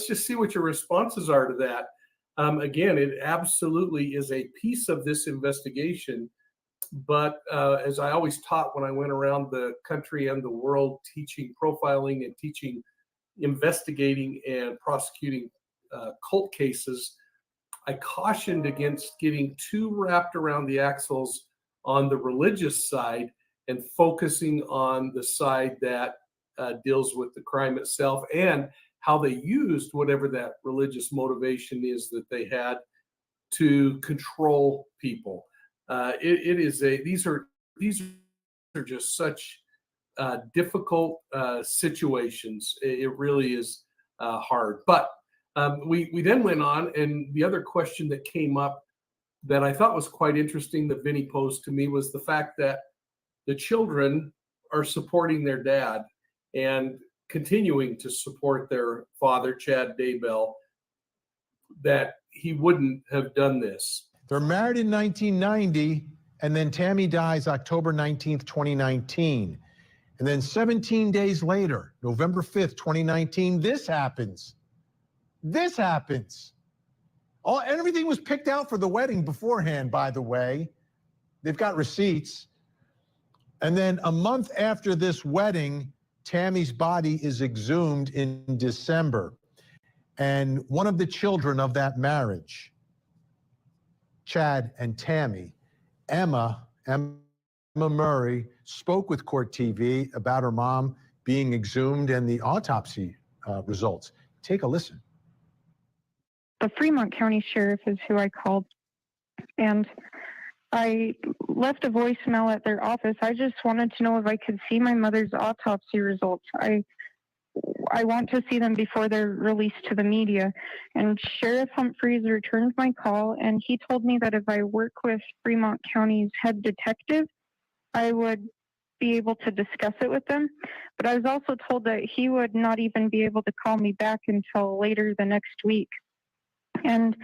just see what your responses are to that. Again, it absolutely is a piece of this investigation. But as I always taught when I went around the country and the world teaching profiling and teaching investigating and prosecuting cult cases, I cautioned against getting too wrapped around the axles on the religious side and focusing on the side that deals with the crime itself and how they used whatever that religious motivation is that they had to control people. These are just such difficult situations. It really is hard. But we then went on, and the other question that came up that I thought was quite interesting that Vinny posed to me was the fact that the children are supporting their dad and continuing to support their father, Chad Daybell, that he wouldn't have done this. They're married in 1990, and then Tammy dies October 19th, 2019. And then 17 days later, November 5th, 2019, this happens. This happens. Everything was picked out for the wedding beforehand, by the way. They've got receipts. And then a month after this wedding, Tammy's body is exhumed in December. And one of the children of that marriage, Chad and Tammy, Emma Murray, spoke with Court TV about her mom being exhumed and the autopsy results. Take a listen. The Fremont County Sheriff is who I called, and I left a voicemail at their office. I just wanted to know if I could see my mother's autopsy results. I want to see them before they're released to the media. And Sheriff Humphreys returned my call, and he told me that if I work with Fremont County's head detective, I would be able to discuss it with them. But I was also told that he would not even be able to call me back until later the next week. And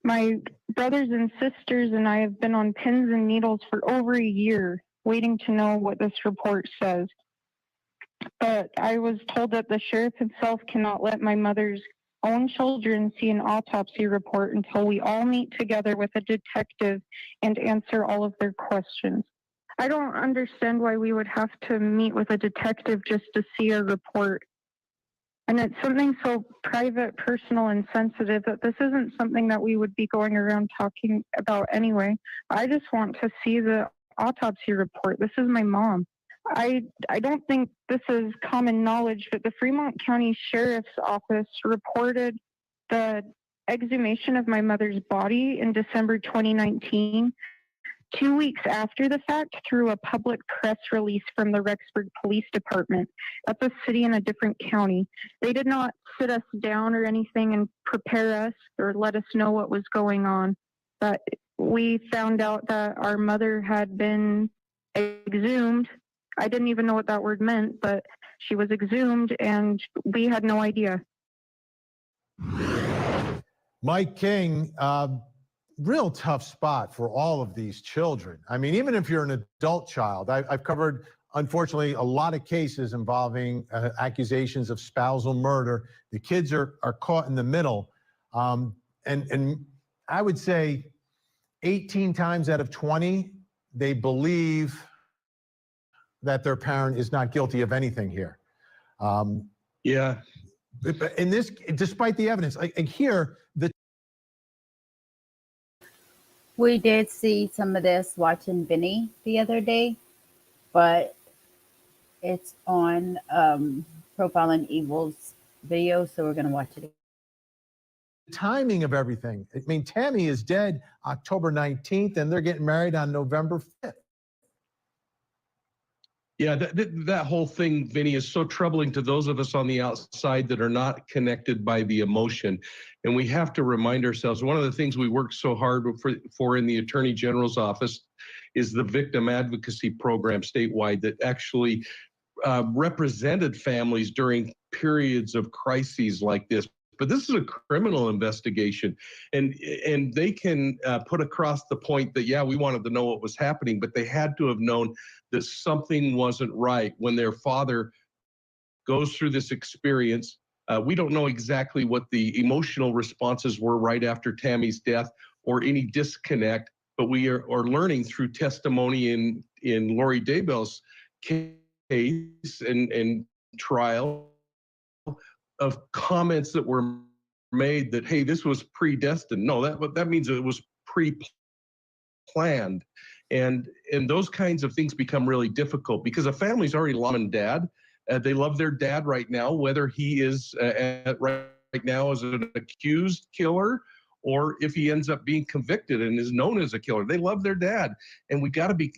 my brothers and sisters and I have been on pins and needles for over a year waiting to know what this report says. But I was told that the sheriff himself cannot let my mother's own children see an autopsy report until we all meet together with a detective and answer all of their questions. I don't understand why we would have to meet with a detective just to see a report. And it's something so private, personal, and sensitive that this isn't something that we would be going around talking about anyway. I just want to see the autopsy report. This is my mom. I don't think this is common knowledge, but the Fremont County Sheriff's Office reported the exhumation of my mother's body in December 2019, 2 weeks after the fact, through a public press release from the Rexburg Police Department. That's a city in a different county. They did not sit us down or anything and prepare us or let us know what was going on. But we found out that our mother had been exhumed. I didn't even know what that word meant, but she was exhumed and we had no idea. Mike King, real tough spot for all of these children. I mean, even if you're an adult child, I've covered, unfortunately, a lot of cases involving accusations of spousal murder. The kids are caught in the middle. And I would say 18 times out of 20, they believe that their parent is not guilty of anything here. Yeah. In this, despite the evidence, like here, We did see some of this watching Vinny the other day, but it's on Profiling Evil's video, so we're going to watch it. timing of everything. I mean, Tammy is dead October 19th, and they're getting married on November 5th. Yeah, that whole thing, Vinny, is so troubling to those of us on the outside that are not connected by the emotion. And we have to remind ourselves, one of the things we work so hard for in the Attorney General's office is the victim advocacy program statewide that actually represented families during periods of crises like this. But this is a criminal investigation, and they can put across the point that, yeah, we wanted to know what was happening, but they had to have known that something wasn't right when their father goes through this experience. We don't know exactly what the emotional responses were right after Tammy's death or any disconnect, but we are learning through testimony in Lori Daybell's case and trial of comments that were made that, hey, this was predestined. No, that means it was pre-planned. And those kinds of things become really difficult because a family's already mom and dad. They love their dad right now, whether he is right now as an accused killer or if he ends up being convicted and is known as a killer. They love their dad, and we got to be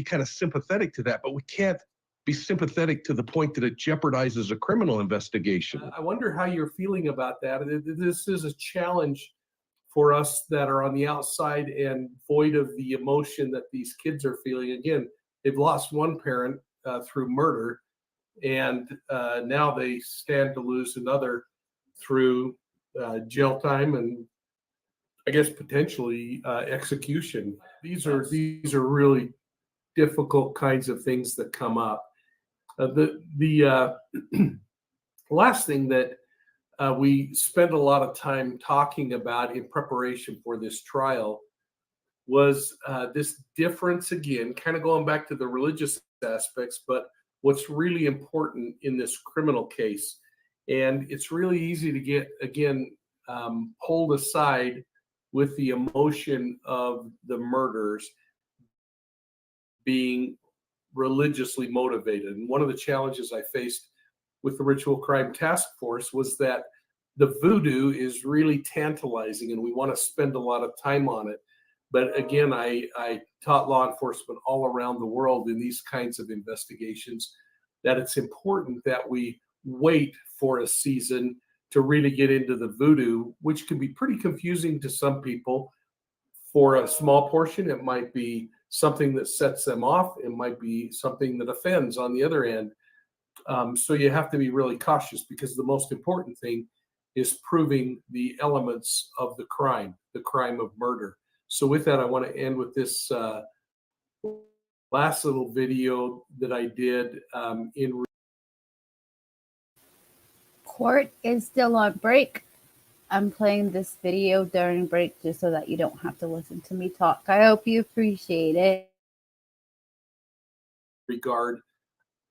kind of sympathetic to that, but we can't be sympathetic to the point that it jeopardizes a criminal investigation. I wonder how you're feeling about that. This is a challenge for us that are on the outside and void of the emotion that these kids are feeling. Again, they've lost one parent through murder, and now they stand to lose another through jail time and I guess potentially execution. These are really difficult kinds of things that come up. The last thing that we spent a lot of time talking about in preparation for this trial was this difference, again, kind of going back to the religious aspects, but what's really important in this criminal case. And it's really easy to get, again, pulled aside with the emotion of the murders being religiously motivated. And one of the challenges I faced with the Ritual Crime Task Force was that the voodoo is really tantalizing and we want to spend a lot of time on it. But again, I taught law enforcement all around the world in these kinds of investigations that it's important that we wait for a season to really get into the voodoo, which can be pretty confusing to some people. For a small portion, it might be something that sets them off. It might be something that offends on the other end. So you have to be really cautious because the most important thing is proving the elements of the crime of murder. So with that, I want to end with this last little video that I did in Court is still on break. I'm playing this video during break just so that you don't have to listen to me talk. I hope you appreciate it. Regard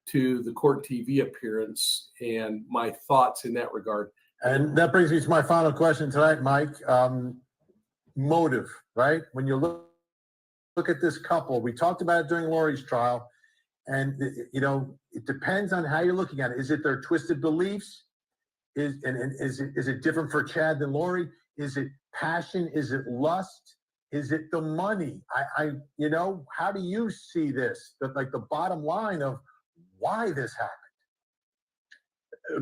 to the court TV appearance and my thoughts in that regard. And that brings me to my final question tonight, Mike. Motive, right? When you look at this couple, we talked about it during Lori's trial, and it depends on how you're looking at it. Is it their twisted beliefs? Is it different for Chad than Lori? Is it passion? Is it lust? Is it the money? How do you see this? The bottom line of why this happened.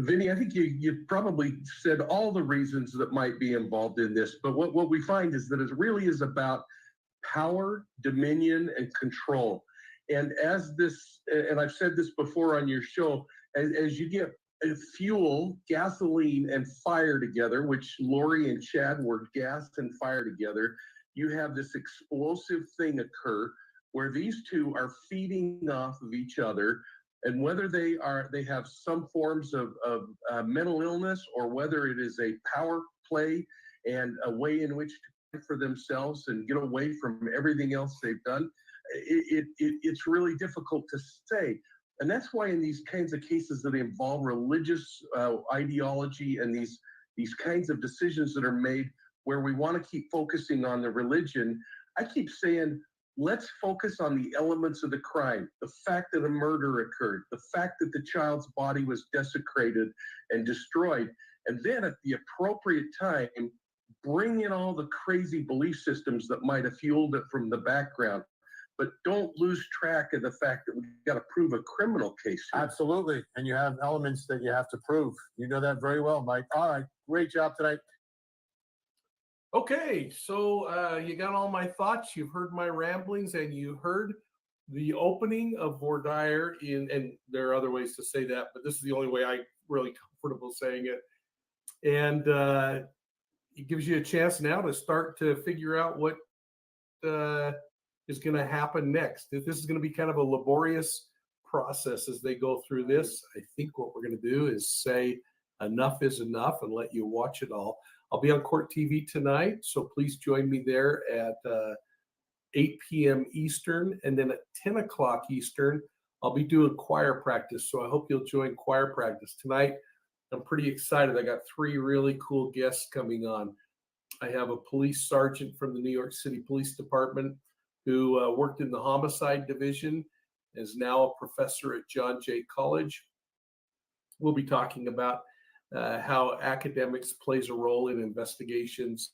Vinny, I think you probably said all the reasons that might be involved in this, but what we find is that it really is about power, dominion, and control. And and I've said this before on your show, as you get fuel, gasoline, and fire together, which Lori and Chad were gas and fire together, you have this explosive thing occur where these two are feeding off of each other. And whether they have some forms of mental illness, or whether it is a power play and a way in which to fight for themselves and get away from everything else they've done, it's really difficult to say. And that's why in these kinds of cases that involve religious ideology and these kinds of decisions that are made where we want to keep focusing on the religion, I keep saying, let's focus on the elements of the crime, the fact that a murder occurred, the fact that the child's body was desecrated and destroyed, and then at the appropriate time, bring in all the crazy belief systems that might have fueled it from the background. But don't lose track of the fact that we've got to prove a criminal case here. Absolutely. And you have elements that you have to prove. You know that very well, Mike. All right. Great job tonight. Okay, so you got all my thoughts. You've heard my ramblings, and you heard the opening of Vordaer and there are other ways to say that, but this is the only way I'm really comfortable saying it. And it gives you a chance now to start to figure out what is going to happen next. If this is going to be kind of a laborious process as they go through this, I think what we're going to do is say enough is enough and let you watch it all. I'll be on Court TV tonight, so please join me there at 8 p.m. Eastern, and then at 10 o'clock Eastern, I'll be doing choir practice, so I hope you'll join choir practice tonight. I'm pretty excited. I got 3 really cool guests coming on. I have a police sergeant from the New York City Police Department who worked in the homicide division, is now a professor at John Jay College. We'll be talking about how academics plays a role in investigations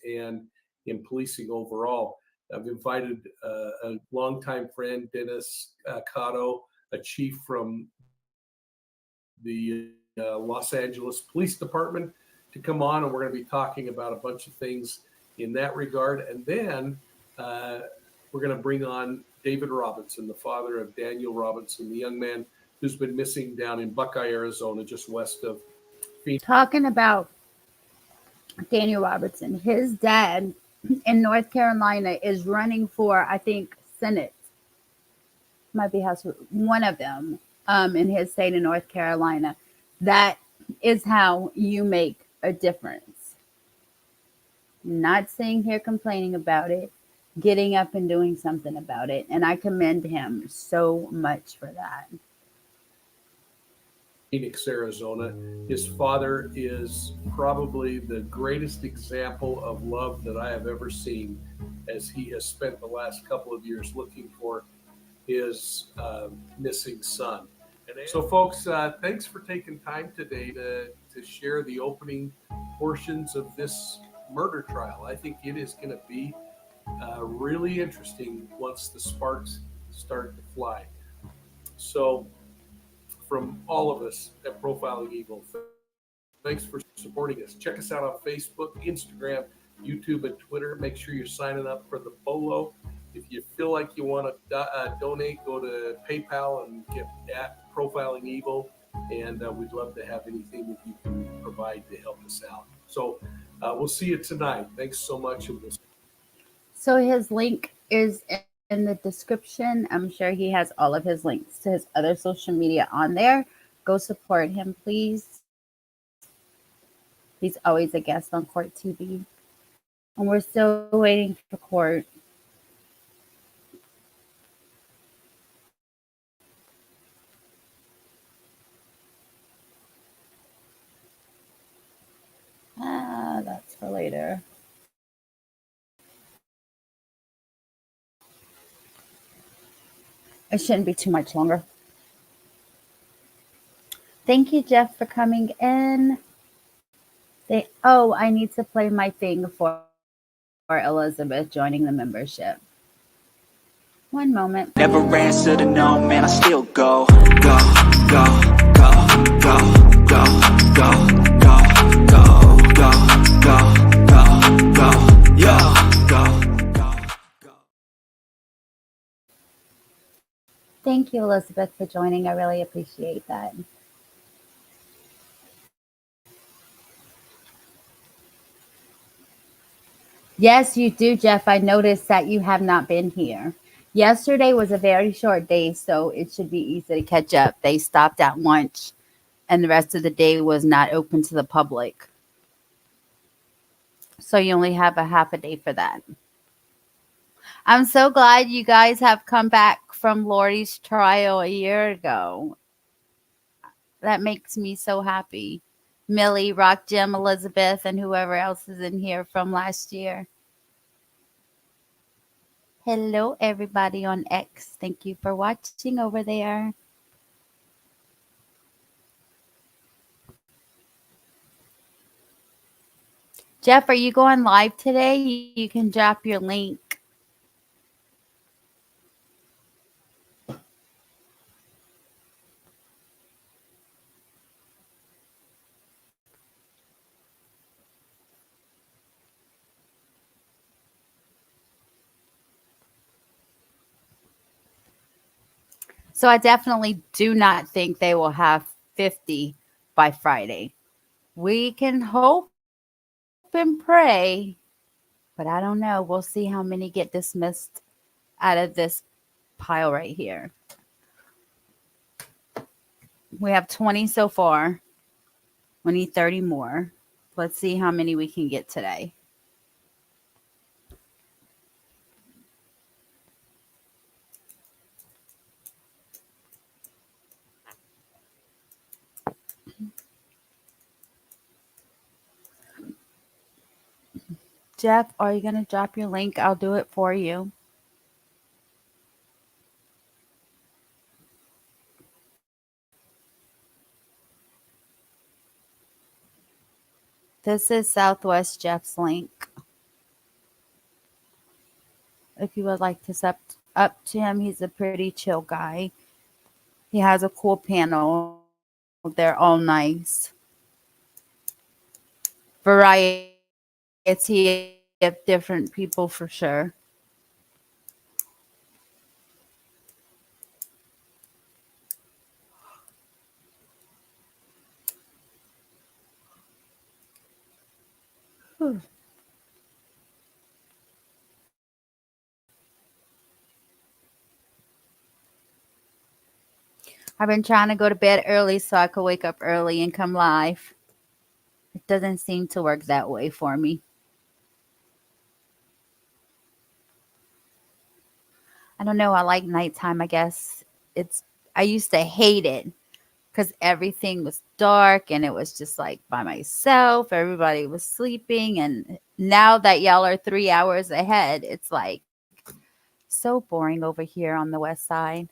and in policing overall. I've invited a longtime friend, Dennis Cotto, a chief from the Los Angeles Police Department, to come on, and we're going to be talking about a bunch of things in that regard. And then we're going to bring on David Robinson, the father of Daniel Robinson, the young man who's been missing down in Buckeye, Arizona, just west of Phoenix. Talking about Daniel Robertson, his dad in North Carolina is running for, I think, Senate. Might be House, one of them in his state of North Carolina. That is how you make a difference. Not sitting here complaining about it, getting up and doing something about it. And I commend him so much for that. Phoenix, Arizona. His father is probably the greatest example of love that I have ever seen, as he has spent the last couple of years looking for his missing son. So folks, thanks for taking time today to share the opening portions of this murder trial. I think it is going to be really interesting once the sparks start to fly. So from all of us at Profiling Evil, thanks for supporting us. Check us out on Facebook, Instagram, YouTube, and Twitter. Make sure you're signing up for the BOLO. If you feel like you want to donate, go to PayPal and get at Profiling Evil, and we'd love to have anything that you can provide to help us out. So we'll see you tonight. Thanks so much. So his link is in the description. I'm sure he has all of his links to his other social media on there. Go support him, please. He's always a guest on Court TV. And we're still waiting for court. That's for later. It shouldn't be too much longer. Thank you, Jeff, for coming in. I need to play my thing for Elizabeth joining the membership. One moment. Never answer to no, man, I still go, go, go, go, go, go, go, go, go, go, go, go, go, go, go. Thank you, Elizabeth, for joining. I really appreciate that. Yes, you do, Jeff. I noticed that you have not been here. Yesterday was a very short day, so it should be easy to catch up. They stopped at lunch, and the rest of the day was not open to the public. So you only have a half a day for that. I'm so glad you guys have come back from Lori's trial a year ago. That makes me so happy. Millie, Rock Jim, Elizabeth, and whoever else is in here from last year. Hello, everybody on X. Thank you for watching over there. Jeff, are you going live today? You can drop your link. So I definitely do not think they will have 50 by Friday. We can hope and pray, but I don't know. We'll see how many get dismissed out of this pile right here. We have 20 so far. We need 30 more. Let's see how many we can get today. Jeff, are you going to drop your link? I'll do it for you. This is Southwest Jeff's link. If you would like to step up to him, he's a pretty chill guy. He has a cool panel. They're all nice. Variety of different people for sure. Whew. I've been trying to go to bed early so I could wake up early and come live. It doesn't seem to work that way for me. I don't know. I like nighttime, I guess. I used to hate it because everything was dark and it was just like by myself. Everybody was sleeping. And now that y'all are 3 hours ahead, it's like so boring over here on the west side.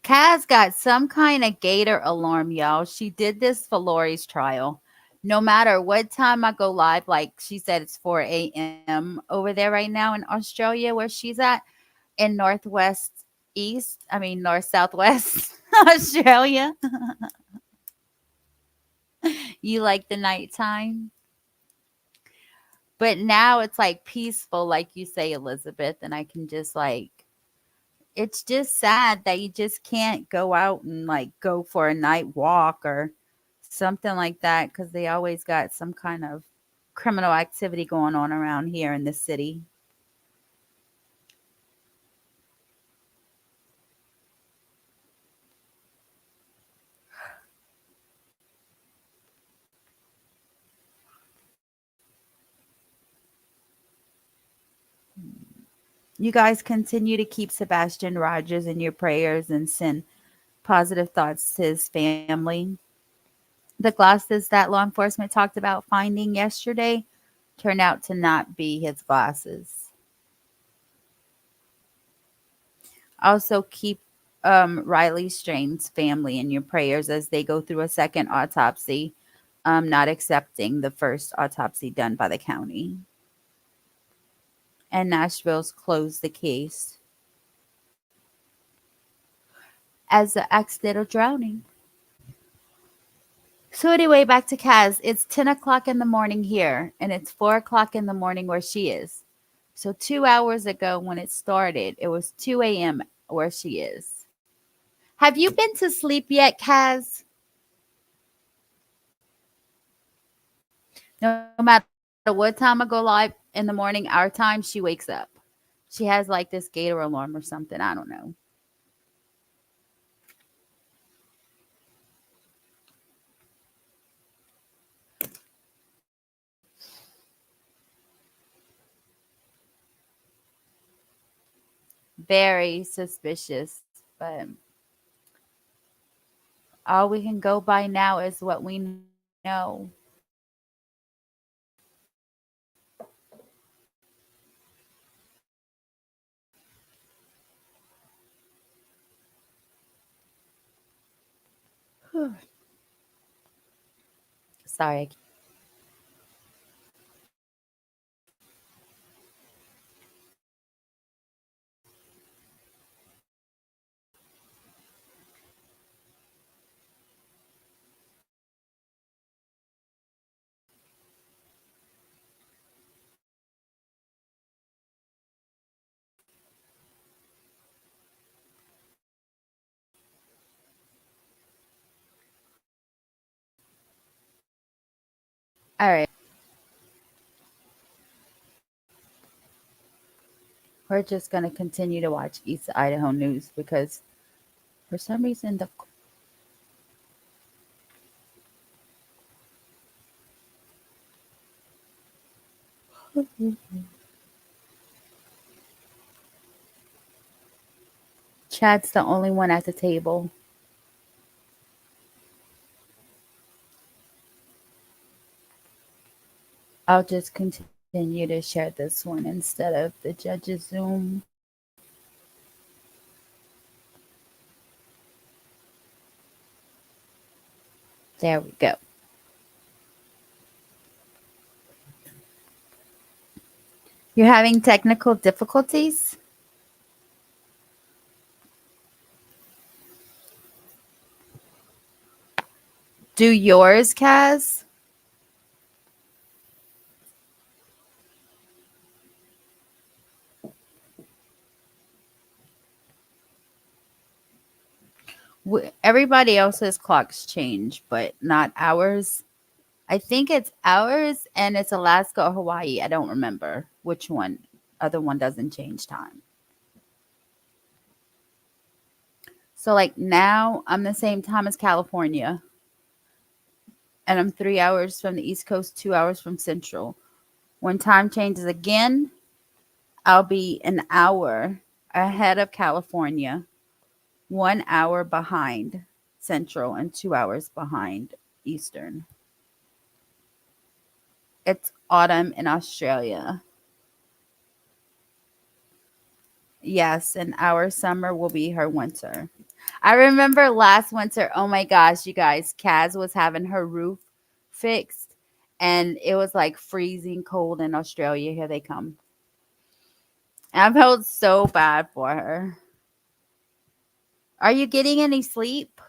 Kaz got some kind of gator alarm, y'all. She did this for Lori's trial. No matter what time I go live, like she said, it's 4 a.m. over there right now in Australia, where she's at in north southwest Australia. You like the nighttime? But now it's like peaceful, like you say, Elizabeth, and I can just like, it's just sad that you just can't go out and like go for a night walk or something like that because they always got some kind of criminal activity going on around here in the city. You guys continue to keep Sebastian Rogers in your prayers and send positive thoughts to his family. The glasses that law enforcement talked about finding yesterday turned out to not be his glasses. Also, keep Riley Strain's family in your prayers as they go through a second autopsy, not accepting the first autopsy done by the county. And Nashville's closed the case as an accidental drowning. So anyway, back to Kaz. It's 10 o'clock in the morning here, and it's 4 o'clock in the morning where she is. So 2 hours ago when it started, it was 2 a.m. where she is. Have you been to sleep yet, Kaz? No matter what time I go live in the morning, our time, she wakes up. She has like this gator alarm or something. I don't know. Very suspicious, but all we can go by now is what we know. Sorry. All right. We're just going to continue to watch East Idaho News because for some reason the Chad's the only one at the table. I'll just continue to share this one instead of the judge's Zoom. There we go. You're having technical difficulties? Do yours, Kaz? Everybody else's clocks change, but not ours. I think it's ours and it's Alaska or Hawaii. I don't remember which one. Other one doesn't change time. So like now I'm the same time as California. And I'm 3 hours from the East Coast, 2 hours from Central. When time changes again, I'll be an hour ahead of California, 1 hour behind Central, and 2 hours behind Eastern. It's autumn in Australia. Yes, and our summer will be her winter. I remember last winter, oh my gosh, you guys, Kaz was having her roof fixed and it was like freezing cold in Australia. Here they come. I felt so bad for her. Are you getting any sleep?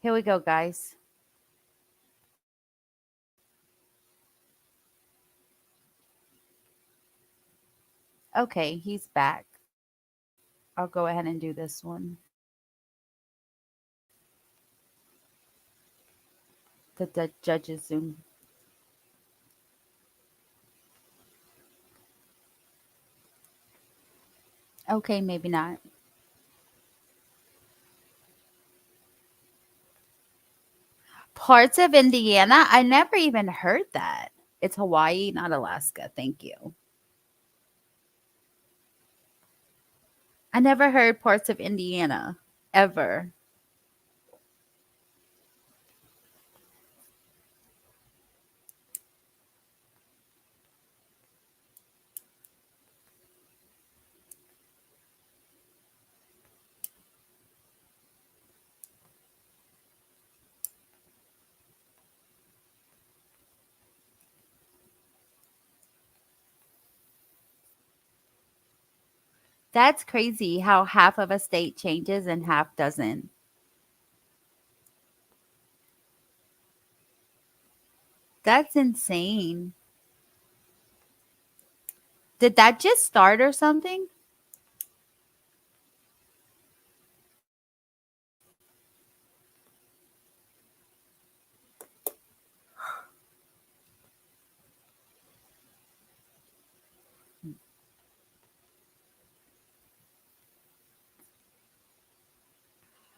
Here we go, guys. Okay, he's back. I'll go ahead and do this one. The judge's Zoom. Okay, maybe not. Parts of Indiana? I never even heard that. It's Hawaii, not Alaska. Thank you. I never heard parts of Indiana ever. That's crazy how half of a state changes and half doesn't. That's insane. Did that just start or something?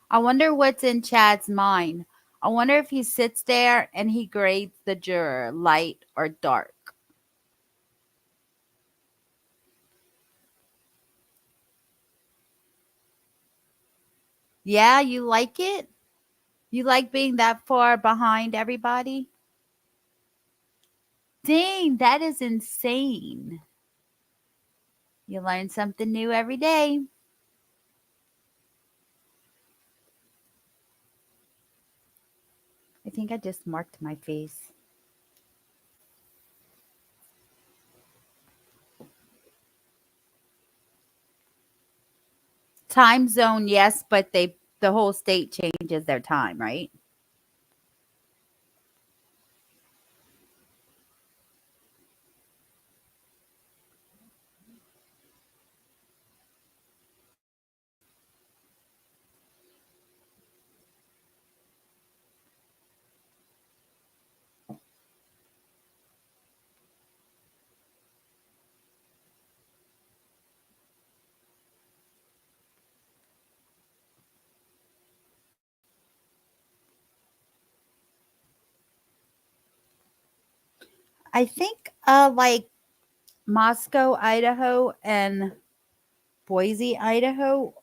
I wonder what's in Chad's mind. I wonder if he sits there and he grades the juror light or dark. Yeah, you like it? You like being that far behind everybody? Dang, that is insane. You learn something new every day. I think I just marked my face. Time zone, yes, but the whole state changes their time, right? I think like Moscow, Idaho and Boise, Idaho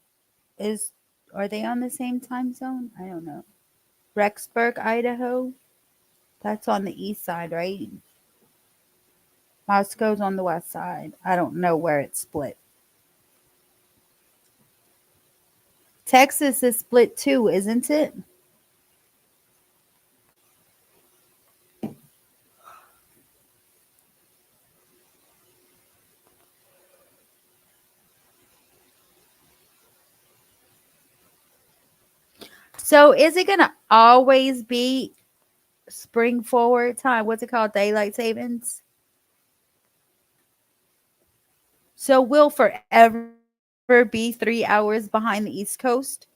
is are they on the same time zone? I don't know. Rexburg, Idaho, that's on the east side, right? Moscow's on the west side. I don't know where it's split. Texas is split too, isn't it? So is it gonna always be spring forward time? What's it called? Daylight savings? So we'll forever be 3 hours behind the East Coast?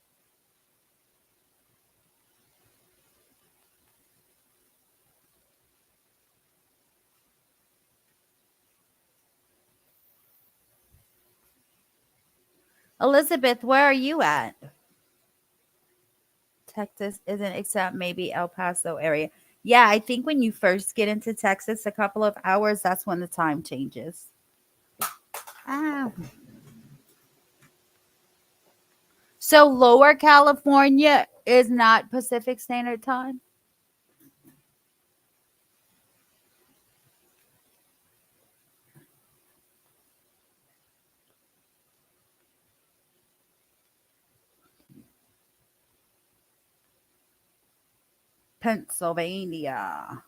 Elizabeth, where are you at? Texas isn't except maybe El Paso area. Yeah, I think when you first get into Texas, a couple of hours, that's when the time changes. Ah. So Lower California is not Pacific Standard Time? Pennsylvania.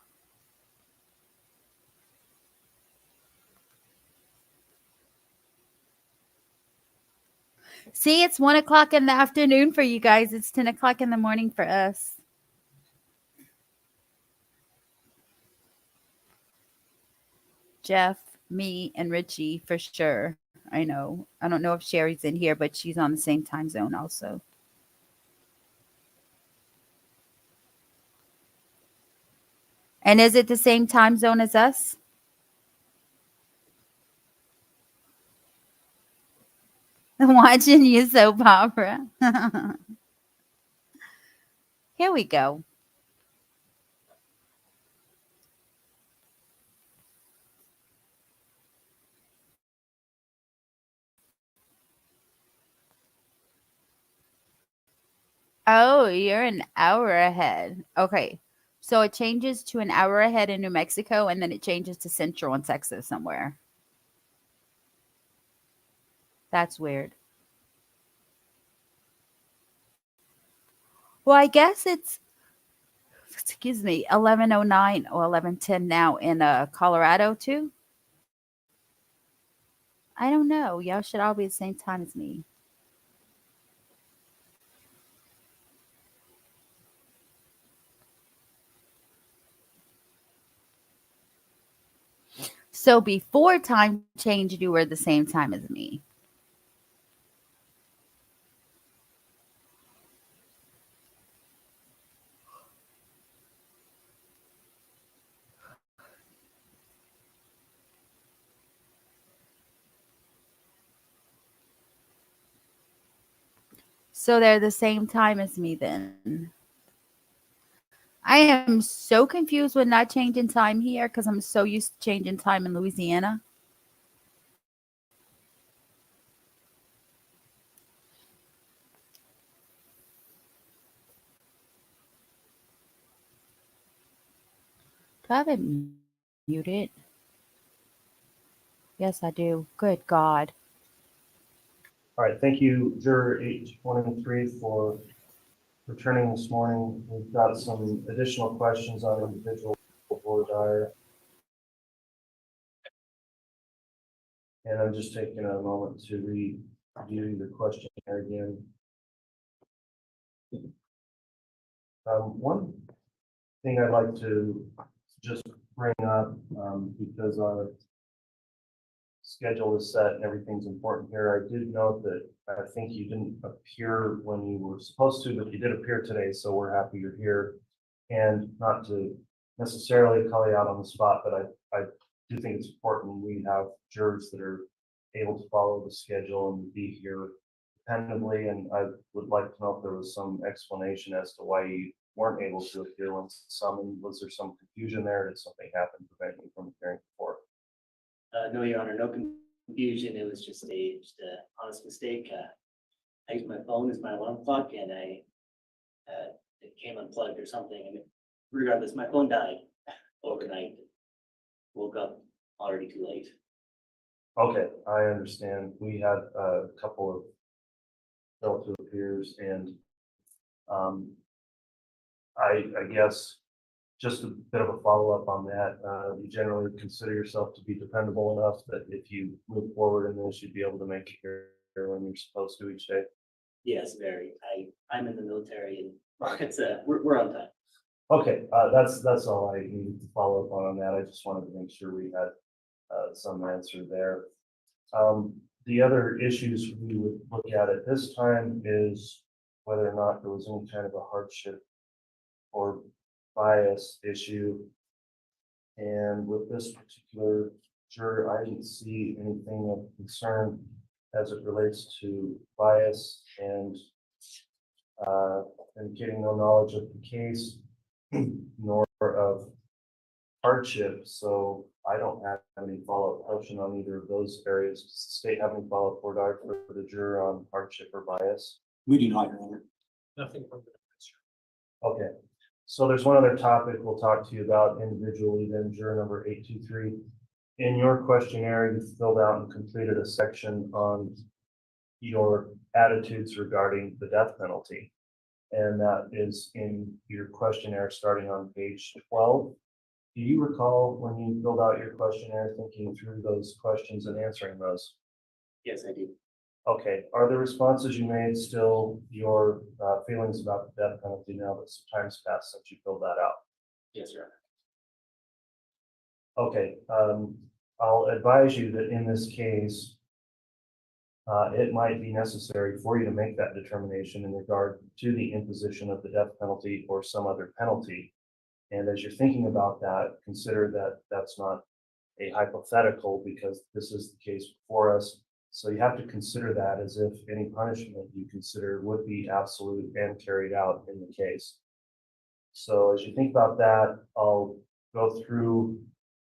See, it's 1 o'clock in the afternoon for you guys. It's 10 o'clock in the morning for us. Jeff, me, and Richie for sure. I know. I don't know if Sherry's in here, but she's on the same time zone also. And is it the same time zone as us? Watching you soap opera. Here we go. Oh, you're an hour ahead. Okay. So it changes to an hour ahead in New Mexico and then it changes to Central in Texas somewhere. That's weird. Well, I guess it's, excuse me, 11:09 or 11:10 now in Colorado too. I don't know. Y'all should all be the same time as me. So before time change, you were the same time as me. So they're the same time as me then. I am so confused with not changing time here because I'm so used to changing time in Louisiana. Do I have it muted? Yes, I do. Good God. All right, thank you, Juror 823, for returning this morning. We've got some additional questions on individual board diary. And I'm just taking a moment to review the questionnaire again. One thing I'd like to just bring up, because our schedule is set and everything's important here. I did note that I think you didn't appear when you were supposed to, but you did appear today, so we're happy you're here. And not to necessarily call you out on the spot, but I do think it's important we have jurors that are able to follow the schedule and be here dependably. And I would like to know if there was some explanation as to why you weren't able to appear when summoned. Was there some confusion there? Did something happen preventing you from appearing before? No, Your Honor, no confusion. It was just a honest mistake. I used my phone as my alarm clock and it came unplugged or something. I mean, regardless, my phone died overnight. Woke up already too late. Okay, I understand. We had a couple of relative peers and I guess just a bit of a follow-up on that. You generally consider yourself to be dependable enough that if you move forward in this, you'd be able to make it here when you're supposed to each day? Yes, very. I'm in the military and it's we're on time. Okay, that's all I needed to follow up on that. I just wanted to make sure we had some answer there. The other issues we would look at this time is whether or not there was any kind of a hardship or bias issue. And with this particular juror, I didn't see anything of concern as it relates to bias and getting no knowledge of the case nor of hardship. So I don't have any follow-up question on either of those areas. Does the state have any follow-up for the juror on hardship or bias? We do not, Your Honor. Nothing from the Okay, so there's one other topic we'll talk to you about individually, then juror number 823. In your questionnaire, you filled out and completed a section on your attitudes regarding the death penalty. And that is in your questionnaire starting on page 12. Do you recall when you filled out your questionnaire thinking through those questions and answering those? Yes, I do. Okay, are the responses you made still your feelings about the death penalty now that some time's passed since you filled that out? Yes, Your Honor. Okay, I'll advise you that in this case, it might be necessary for you to make that determination in regard to the imposition of the death penalty or some other penalty. And as you're thinking about that, consider that that's not a hypothetical because this is the case before us. So you have to consider that as if any punishment you consider would be absolute and carried out in the case. So as you think about that, I'll go through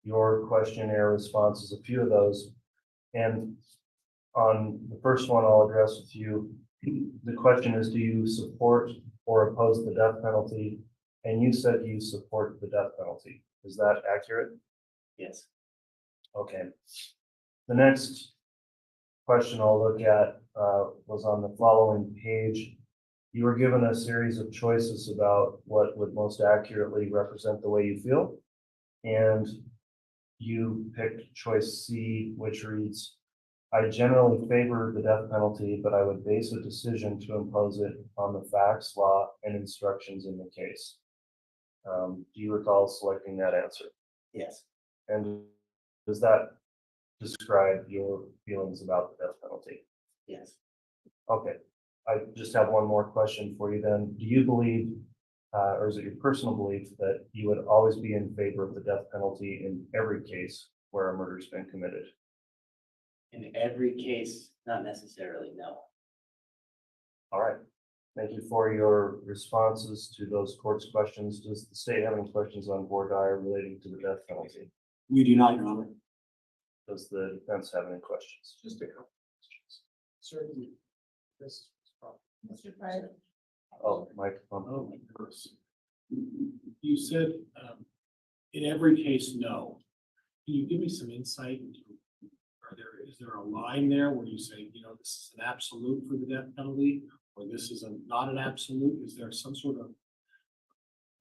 your questionnaire responses, a few of those. And on the first one I'll address with you, the question is, do you support or oppose the death penalty? And you said you support the death penalty. Is that accurate? Yes. Okay. The next question I'll look at was on the following page. You were given a series of choices about what would most accurately represent the way you feel. And you picked choice C, which reads, I generally favor the death penalty, but I would base a decision to impose it on the facts, law, and instructions in the case. Do you recall selecting that answer? Yes. And does that describe your feelings about the death penalty? Yes. Okay. I just have one more question for you then. Do you believe, or is it your personal belief that you would always be in favor of the death penalty in every case where a murder's been committed? In every case, not necessarily, no. All right. Thank you for your responses to those court's questions. Does the state have any questions on voir dire relating to the death penalty? We do not, Your Honor. Does the defense have any questions? Just a couple questions. Certainly, this is probably. Mr. Pryor? Oh, microphone. Oh, my goodness. You said, in every case, no. Can you give me some insight into, is there a line there where you say, this is an absolute for the death penalty, or this is not an absolute? Is there some sort of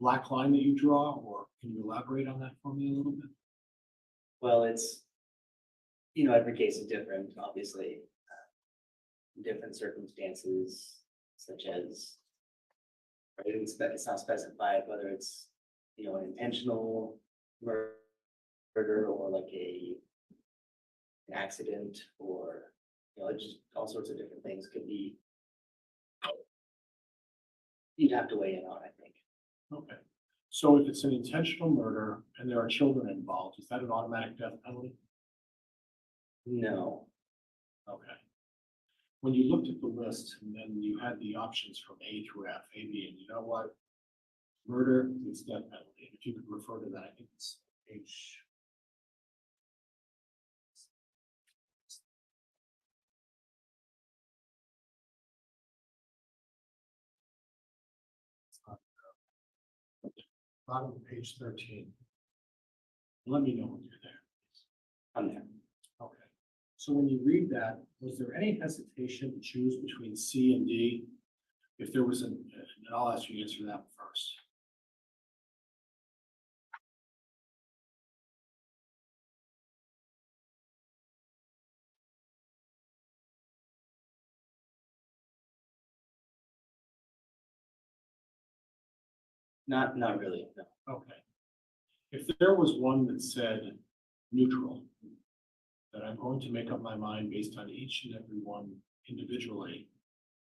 black line that you draw, or can you elaborate on that for me a little bit? Well, it's, every case is different, obviously. Different circumstances, such as, it's not specified whether it's, an intentional murder or like an accident or, just all sorts of different things could be. You'd have to weigh in on, I think. Okay. So if it's an intentional murder and there are children involved, is that an automatic death penalty? No. Okay. When you looked at the list and then you had the options from A through F, A, B, and you know what? Murder is death penalty. If you could refer to that, I think it's H. Bottom of page 13. Let me know when you're there. I'm there. Okay. So when you read that, was there any hesitation to choose between C and D? If there was and I'll ask you to answer that first. Not really, no. Okay. If there was one that said neutral, that I'm going to make up my mind based on each and every one individually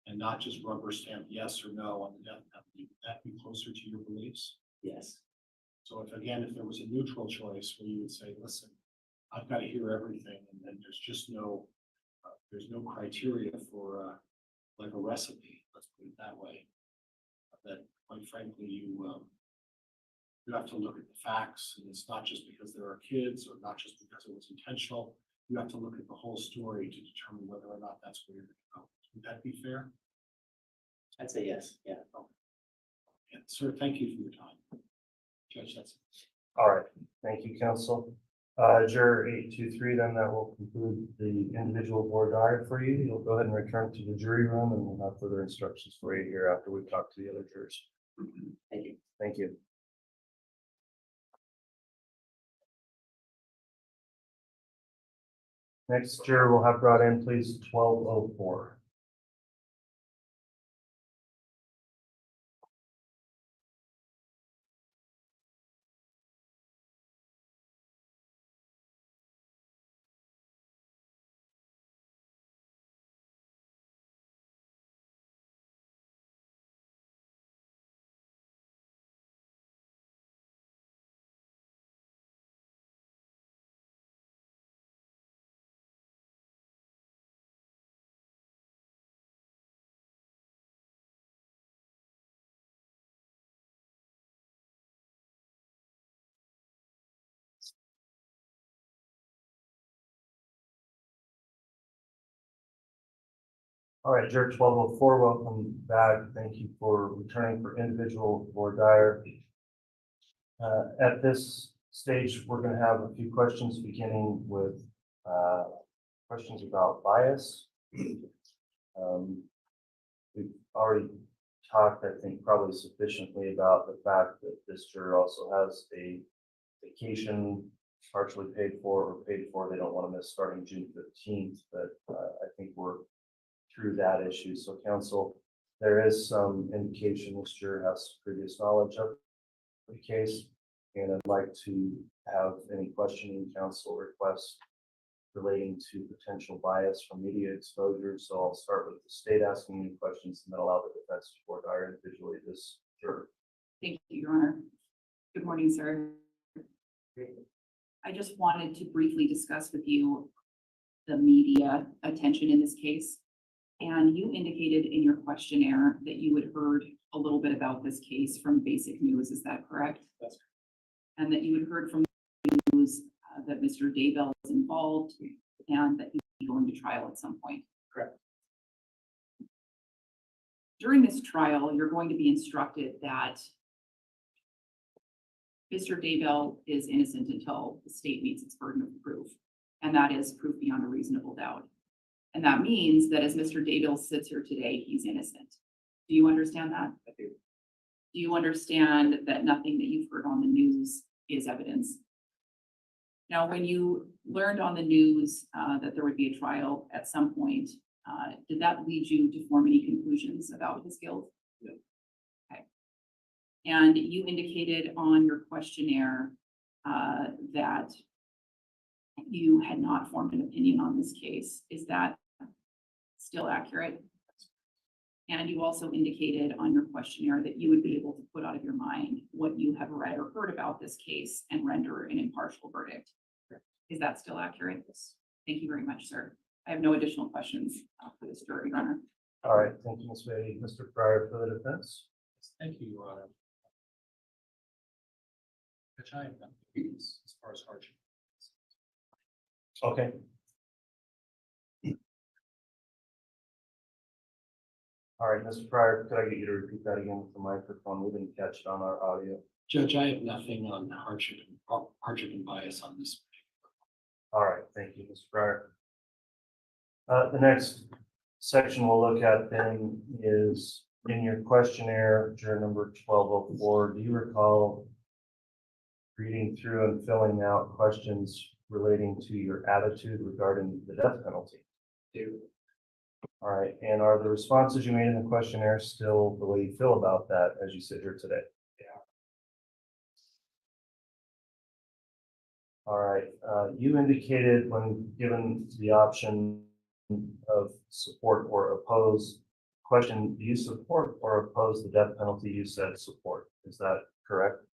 and not just rubber stamp yes or no on the death penalty, would that be closer to your beliefs? Yes. So if there was a neutral choice where you would say, listen, I've got to hear everything, and then there's just there's no criteria for like a recipe, let's put it that way, that quite frankly, you have to look at the facts, and it's not just because there are kids or not just because it was intentional. You have to look at the whole story to determine whether or not that's where you're going to go. Would that be fair? I'd say yes, yeah. Okay. Yeah, sir, thank you for your time. Judge, that's it. All right. Thank you, counsel. Juror 823, then that will conclude the individual voir dire for you. You'll go ahead and return to the jury room, and we'll have further instructions for you here after we talk to the other jurors. Thank you. Thank you. Next juror we'll have brought in, please, 1204. All right, Juror 1204, welcome back. Thank you for returning for individual or Dyer. At this stage, we're going to have a few questions beginning with questions about bias. We've already talked, I think, probably sufficiently about the fact that this juror also has a vacation partially paid for or paid for. They don't want to miss starting June 15th, but I think we're through that issue. So counsel, there is some indication this juror has previous knowledge of the case, and I'd like to have any questioning counsel requests relating to potential bias from media exposure. So I'll start with the state asking any questions and then allow the defense to board our individually this juror. Thank you, Your Honor. Good morning, sir. I just wanted to briefly discuss with you the media attention in this case. And you indicated in your questionnaire that you had heard a little bit about this case from Basic News. Is that correct? That's correct. And that you had heard from the news that Mr. Daybell was involved and that he would be going to trial at some point. Correct. During this trial, you're going to be instructed that Mr. Daybell is innocent until the state meets its burden of proof, and that is proof beyond a reasonable doubt. And that means that as Mr. Daybell sits here today, he's innocent. Do you understand that? I do. Do you understand that nothing that you've heard on the news is evidence? Now, when you learned on the news that there would be a trial at some point, did that lead you to form any conclusions about his guilt? No. Okay. And you indicated on your questionnaire that you had not formed an opinion on this case. Is that still accurate? And you also indicated on your questionnaire that you would be able to put out of your mind what you have read or heard about this case and render an impartial verdict. Is that still accurate? Yes. Thank you very much, sir. I have no additional questions for this jury, Your Honor. All right, thank you, Ms. Beatty. Mr. Pryor for the defense. Thank you, Your Honor. Which I have done as far as hardship. Okay. All right, Mr. Pryor, could I get you to repeat that again with the microphone? We didn't catch it on our audio. Judge, I have nothing on hardship and bias on this. All right, thank you, Mr. Pryor. The next section we'll look at then is in your questionnaire, juror number 1204. Do you recall reading through and filling out questions relating to your attitude regarding the death penalty? Do. All right, and are the responses you made in the questionnaire still the way you feel about that as you sit here today? Yeah. All right, you indicated when given the option of support or oppose, question, do you support or oppose the death penalty? You said support. Is that correct?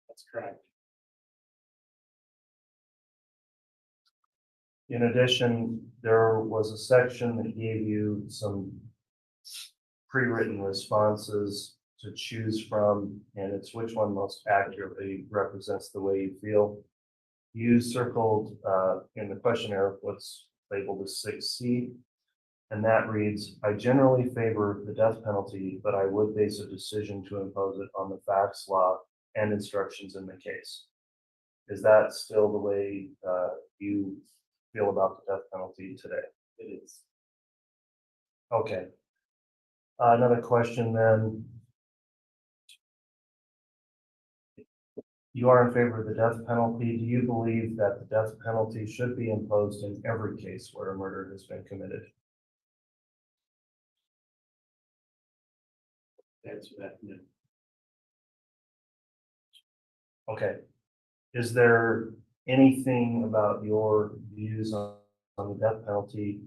That's correct. In addition, there was a section that gave you some pre-written responses to choose from, and it's which one most accurately represents the way you feel. You circled in the questionnaire what's labeled as 6C, and that reads, I generally favor the death penalty, but I would base a decision to impose it on the facts, law, and instructions in the case. Is that still the way you feel about the death penalty today? It is. Okay. Another question then. You are in favor of the death penalty. Do you believe that the death penalty should be imposed in every case where a murder has been committed? Answer that, no. Okay. Is there anything about your views on the death penalty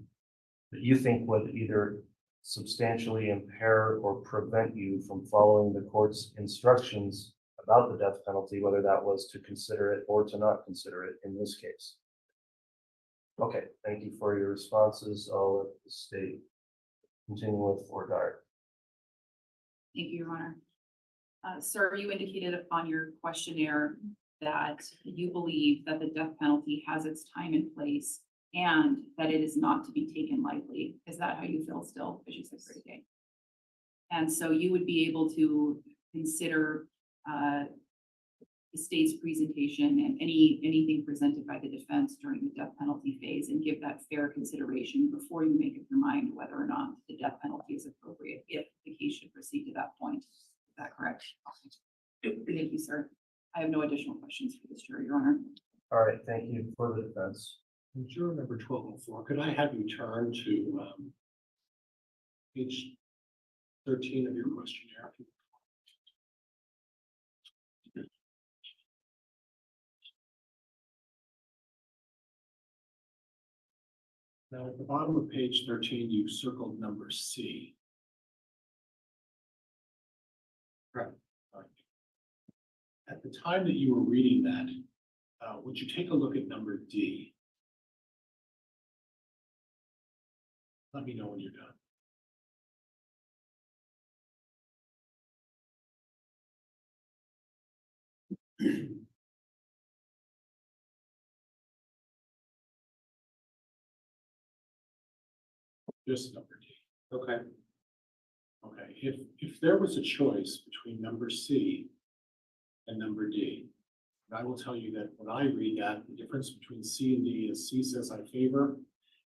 that you think would either substantially impair or prevent you from following the court's instructions about the death penalty, whether that was to consider it or to not consider it in this case? Okay, thank you for your responses. I'll let the state continue with Fort Dyer. Thank you, Your Honor. Sir, you indicated on your questionnaire that you believe that the death penalty has its time and place and that it is not to be taken lightly. Is that how you feel still, as you said for today? And so you would be able to consider the state's presentation and anything presented by the defense during the death penalty phase and give that fair consideration before you make up your mind whether or not the death penalty is appropriate if the case should proceed to that point. Is that correct? Thank you, sir. I have no additional questions for this jury, Your Honor. All right, thank you for the defense. Juror number 1204, could I have you turn to page 13 of your questionnaire? Now, at the bottom of page 13, you circled number C. Correct. All right. At the time that you were reading that, would you take a look at number D? Let me know when you're done. Just number D. Okay. Okay, if there was a choice between number C and number D, I will tell you that when I read that, the difference between C and D is C says I favor,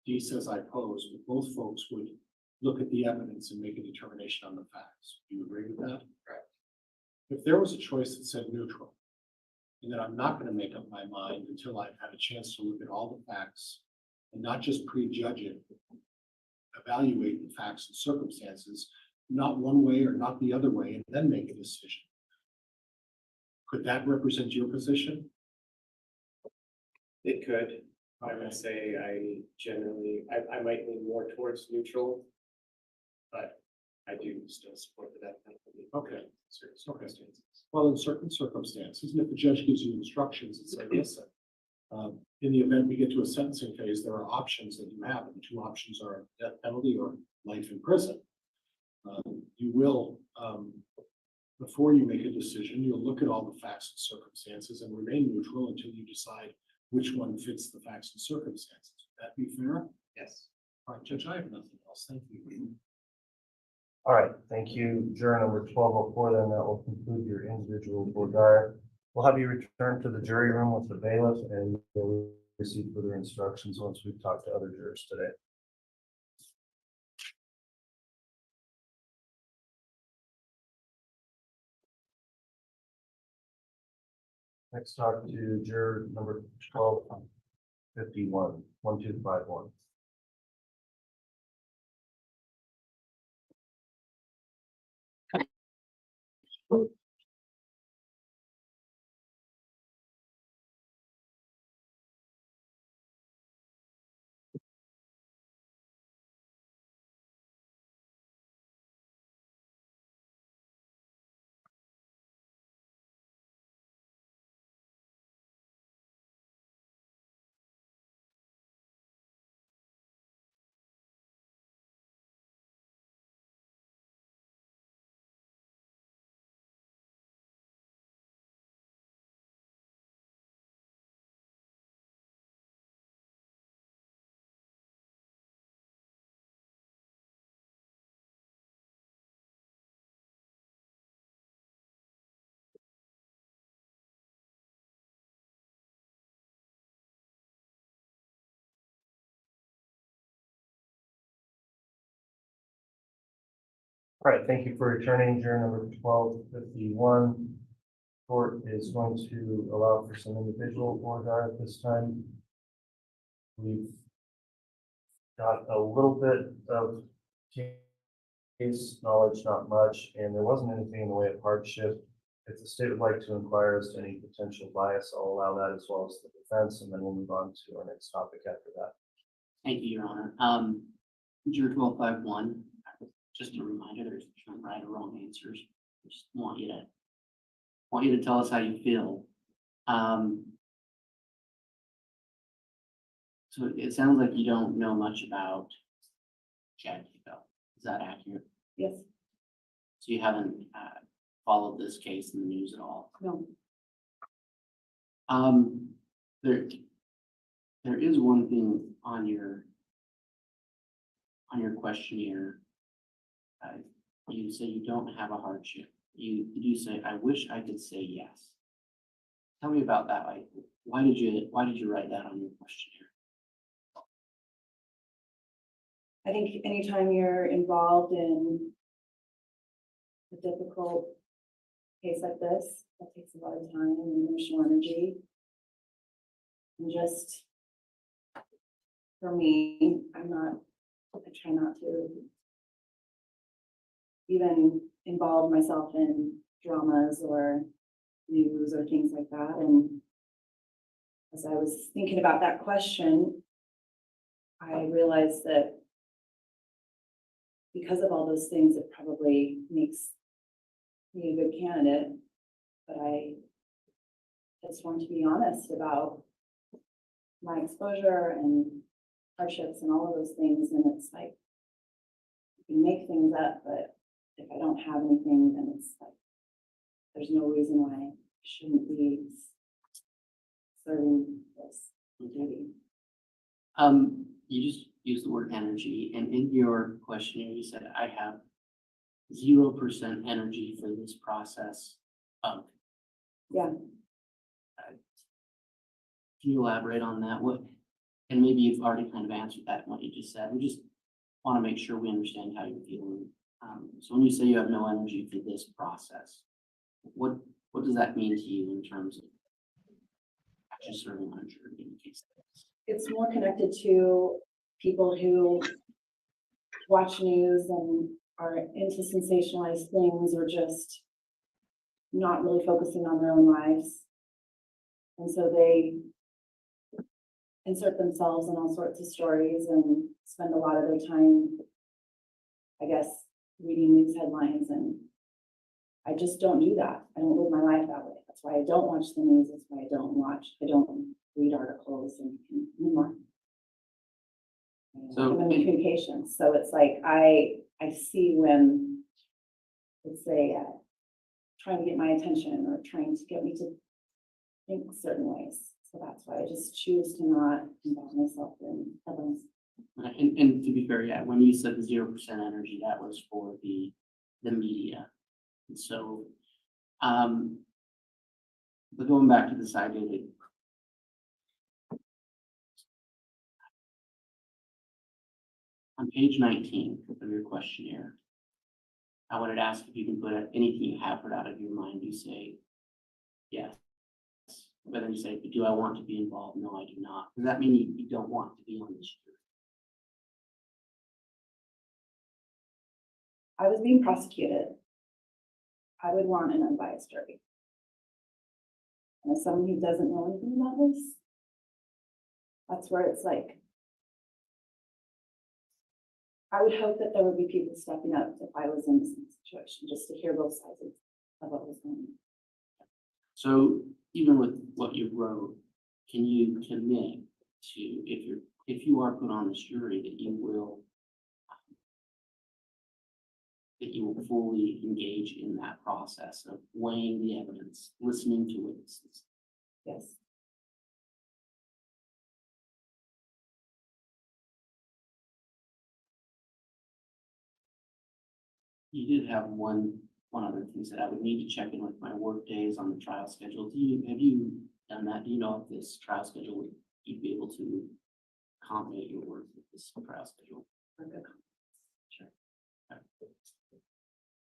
D says I oppose, but both folks would look at the evidence and make a determination on the facts. Do you agree with that? Right. If there was a choice that said neutral, and that I'm not going to make up my mind until I've had a chance to look at all the facts and not just prejudge it, evaluate the facts and circumstances, not one way or not the other way, and then make a decision. Could that represent your position? It could. I would say I generally, I might lean more towards neutral, but I do still support the death penalty. Okay. Certain circumstances. Well, in certain circumstances, and if the judge gives you instructions and says, listen, in the event we get to a sentencing phase, there are options that you have, and the two options are death penalty or life in prison. You will, before you make a decision, you'll look at all the facts and circumstances and remain neutral until you decide which one fits the facts and circumstances. Would that be fair? Yes. All right, Judge, I have nothing else. Thank you. All right, thank you. Juror number 1204, then that will conclude your individual voir dire. We'll have you return to the jury room with the bailiff and you'll receive further instructions once we've talked to other jurors today. Next, talk to juror number 1251, 1251. All right, thank you for returning. Juror number 1251. Court is going to allow for some individual voir dire at this time. We've got a little bit of case knowledge, not much, and there wasn't anything in the way of hardship. If the state would like to inquire as to any potential bias, I'll allow that as well as the defense, and then we'll move on to our next topic after that. Thank you, Your Honor. Juror 1251, just a reminder, there's no right or wrong answers. I just want you to tell us how you feel. So it sounds like you don't know much about Chad Daybell. Is that accurate? Yes. So you haven't followed this case in the news at all? No. There There is one thing on your questionnaire. You say you don't have a hardship. You do say, I wish I could say yes. Tell me about that. Like, why did you write that on your questionnaire? I think anytime you're involved in a difficult case like this, that takes a lot of time and emotional energy. And just, for me, I try not to even involve myself in dramas or news or things like that. And as I was thinking about that question, I realized that because of all those things, it probably makes me a good candidate. But I just want to be honest about my exposure and hardships and all of those things. And it's like, you can make things up, but if I don't have anything, then it's like, there's no reason why I shouldn't be serving this duty. You just used the word energy, and in your questionnaire, you said, I have 0% energy for this process. Yeah. Can you elaborate on that? And maybe you've already kind of answered that in what you just said. We just want to make sure we understand how you're feeling. So when you say you have no energy for this process, what does that mean to you in terms of actually serving on a jury in the case? It's more connected to people who watch news and are into sensationalized things or just not really focusing on their own lives. And so they insert themselves in all sorts of stories and spend a lot of their time, I guess, reading news headlines. And I just don't do that. I don't live my life that way. That's why I don't watch the news. That's why I don't read articles and anymore. So I'm in communications. So it's like, I see when it's trying to get my attention or trying to get me to think certain ways. So that's why I just choose to not involve myself in headlines. And to be fair, yeah, when you said the 0% energy, that was for the media. And so, but going back to this idea that on page 19 of your questionnaire, I wanted to ask if you can put anything you have heard out of your mind. You say, yes. But then you say, do I want to be involved? No, I do not. Does that mean you don't want to be on this jury? I was being prosecuted. I would want an unbiased jury. And as someone who doesn't know anything about this, that's where it's like, I would hope that there would be people stepping up if I was in this situation, just to hear both sides of what was going on. So even with what you wrote, can you commit to, if you are put on this jury, that you will fully engage in that process of weighing the evidence, listening to witnesses? Yes. You did have one other thing that I would need to check in with my work days on the trial schedule. Have you done that? Do you know if this trial schedule, you'd be able to accommodate your work with this trial schedule? Okay. Sure.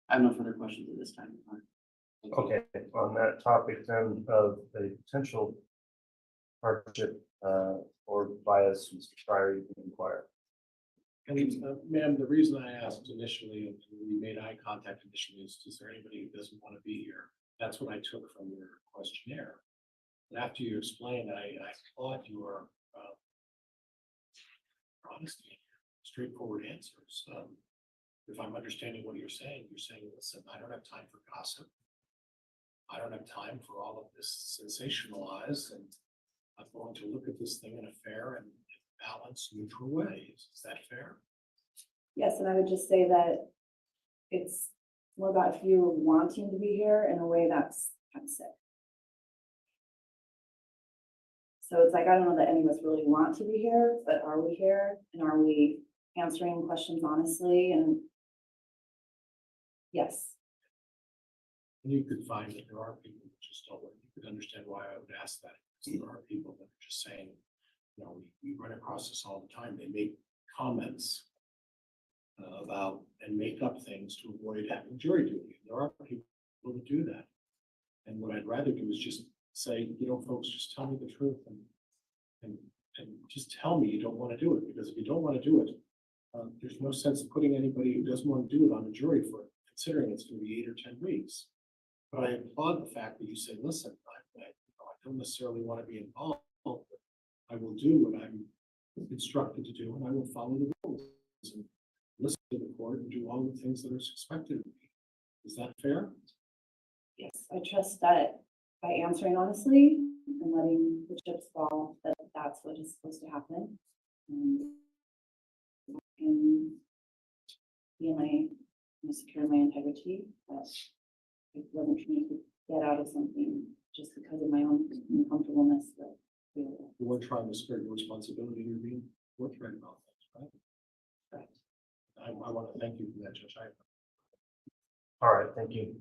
I have no further questions at this time. Okay, on that topic then of a potential hardship or bias, Mr. Fryer, you can inquire. And ma'am, the reason I asked initially, and we made eye contact initially, is there anybody who doesn't want to be here? That's what I took from your questionnaire. And after you explained, I thought your honesty, straightforward answers. If I'm understanding what you're saying, listen, I don't have time for gossip. I don't have time for all of this sensationalized, and I'm going to look at this thing in a fair and balanced, neutral way. Is that fair? Yes, and I would just say that it's more about if you're wanting to be here in a way that's kind of sick. So it's like, I don't know that any of us really want to be here, but are we here? And are we answering questions honestly? And yes, And you could find that there are people that just don't, you could understand why I would ask that. Because there are people that are just saying, you know, we run across this all the time. They make comments about and make up things to avoid having jury duty. There are people that do that. And what I'd rather do is just say, you know, folks, just tell me the truth and just tell me you don't want to do it. Because if you don't want to do it, there's no sense in putting anybody who doesn't want to do it on a jury for it, considering it's going to be 8 or 10 weeks. But I applaud the fact that you say, listen, I don't necessarily want to be involved, but I will do what I'm instructed to do, and I will follow the rules and listen to the court and do all the things that are expected of me. Is that fair? yes, I trust that by answering honestly and letting the chips fall, that that's what is supposed to happen. And secure my integrity, that I wasn't trying to get out of something just because of my own uncomfortableness. But You weren't trying to skirt your responsibility. You're being forthright about things, right? Correct. I want to thank you for that, Judge. All right, thank you.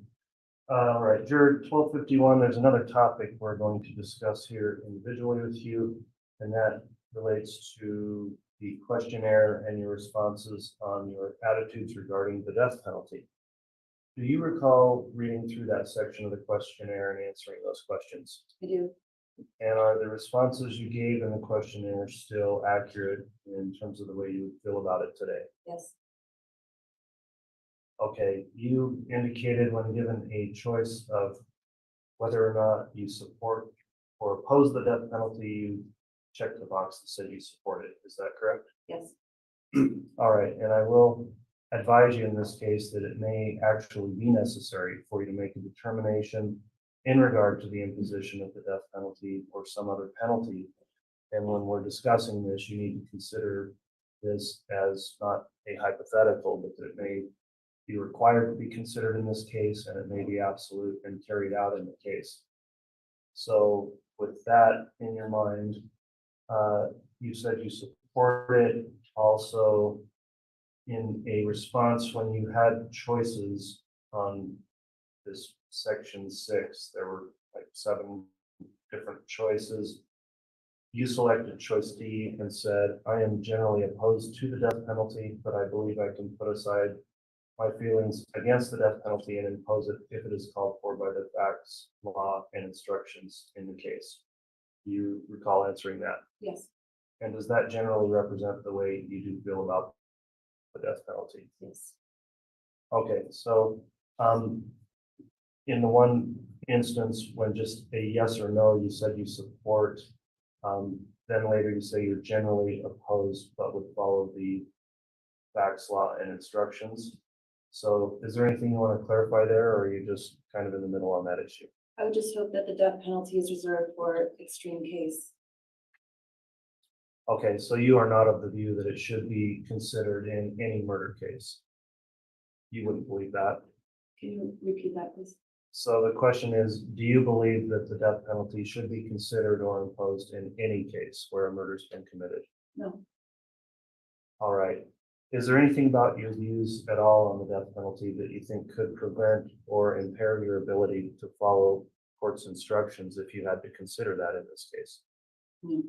All right, juror 1251, there's another topic we're going to discuss here individually with you, and that relates to the questionnaire and your responses on your attitudes regarding the death penalty. Do you recall reading through that section of the questionnaire and answering those questions? I do. And are the responses you gave in the questionnaire still accurate in terms of the way you feel about it today? Yes. Okay, you indicated when given a choice of whether or not you support or oppose the death penalty, you checked the box that said you support it. Is that correct? Yes. All right, and I will advise you in this case that it may actually be necessary for you to make a determination in regard to the imposition of the death penalty or some other penalty. And when we're discussing this, you need to consider this as not a hypothetical, but that it may be required to be considered in this case, and it may be absolute and carried out in the case. So with that in your mind, you said you support it. Also, in a response when you had choices on this section 6, there were like 7 different choices. You selected choice D and said, I am generally opposed to the death penalty, but I believe I can put aside my feelings against the death penalty and impose it if it is called for by the facts, law, and instructions in the case. You recall answering that? Yes. And does that generally represent the way you do feel about the death penalty? Yes. Okay, so in the one instance when just a yes or no, you said you support, then later you say you're generally opposed but would follow the facts, law, and instructions. So is there anything you want to clarify there, or are you just kind of in the middle on that issue? I would just hope that the death penalty is reserved for extreme case. Okay, so you are not of the view that it should be considered in any murder case. You wouldn't believe that. Can you repeat that, please? So the question is, do you believe that the death penalty should be considered or imposed in any case where a murder's been committed? No. All right. Is there anything about your views at all on the death penalty that you think could prevent or impair your ability to follow court's instructions if you had to consider that in this case? No.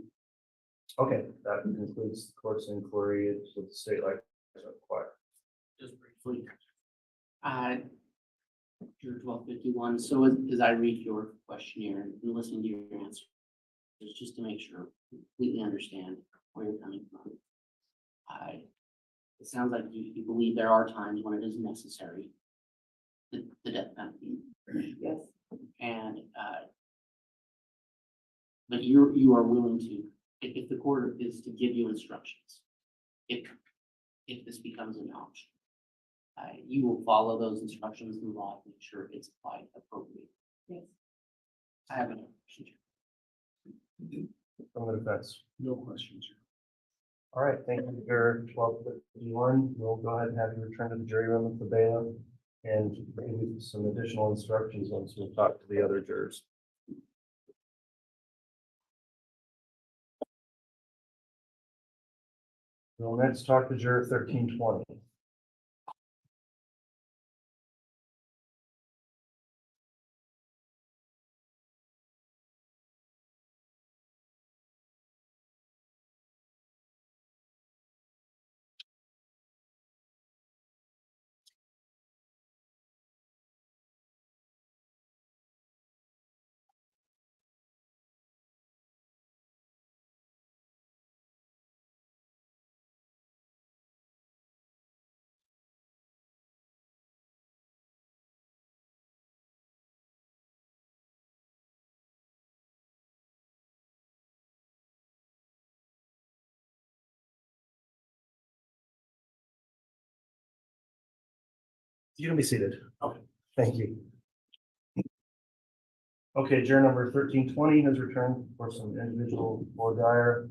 Okay, that concludes the court's inquiry to the state like required. Just briefly. Juror 1251, so as I read your questionnaire and listen to your answers, just to make sure I completely understand where you're coming from. It sounds like you believe there are times when it is necessary, the death penalty. Yes. And, but you are willing to, if the court is to give you instructions, if this becomes an option, you will follow those instructions in law to make sure it's applied appropriately. Yes. I have another question. From the defense. No questions. All right, thank you, Juror 1251. We'll go ahead and have you return to the jury room with the bailiff and maybe some additional instructions once we talk to the other jurors. We'll next talk to juror 1320. You can be seated. Okay, thank you. Okay, juror number 1320 has returned for some individual voir dire.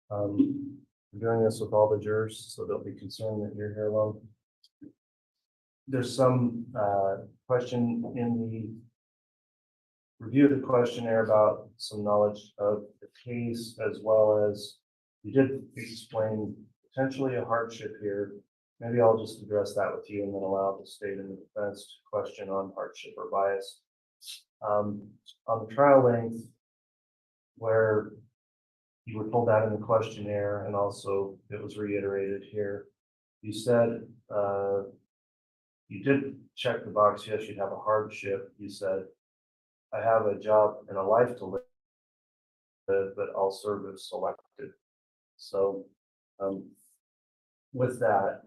We're doing this with all the jurors, so they'll be concerned that you're here alone. There's some question in the review of the questionnaire about some knowledge of the case, as well as you did explain potentially a hardship here. Maybe I'll just address that with you and then allow the state and the defense to question on hardship or bias. On the trial length, where you were told that in the questionnaire, and also it was reiterated here, you said you did check the box, yes, you'd have a hardship. You said, I have a job and a life to live, but I'll serve if selected. So with that,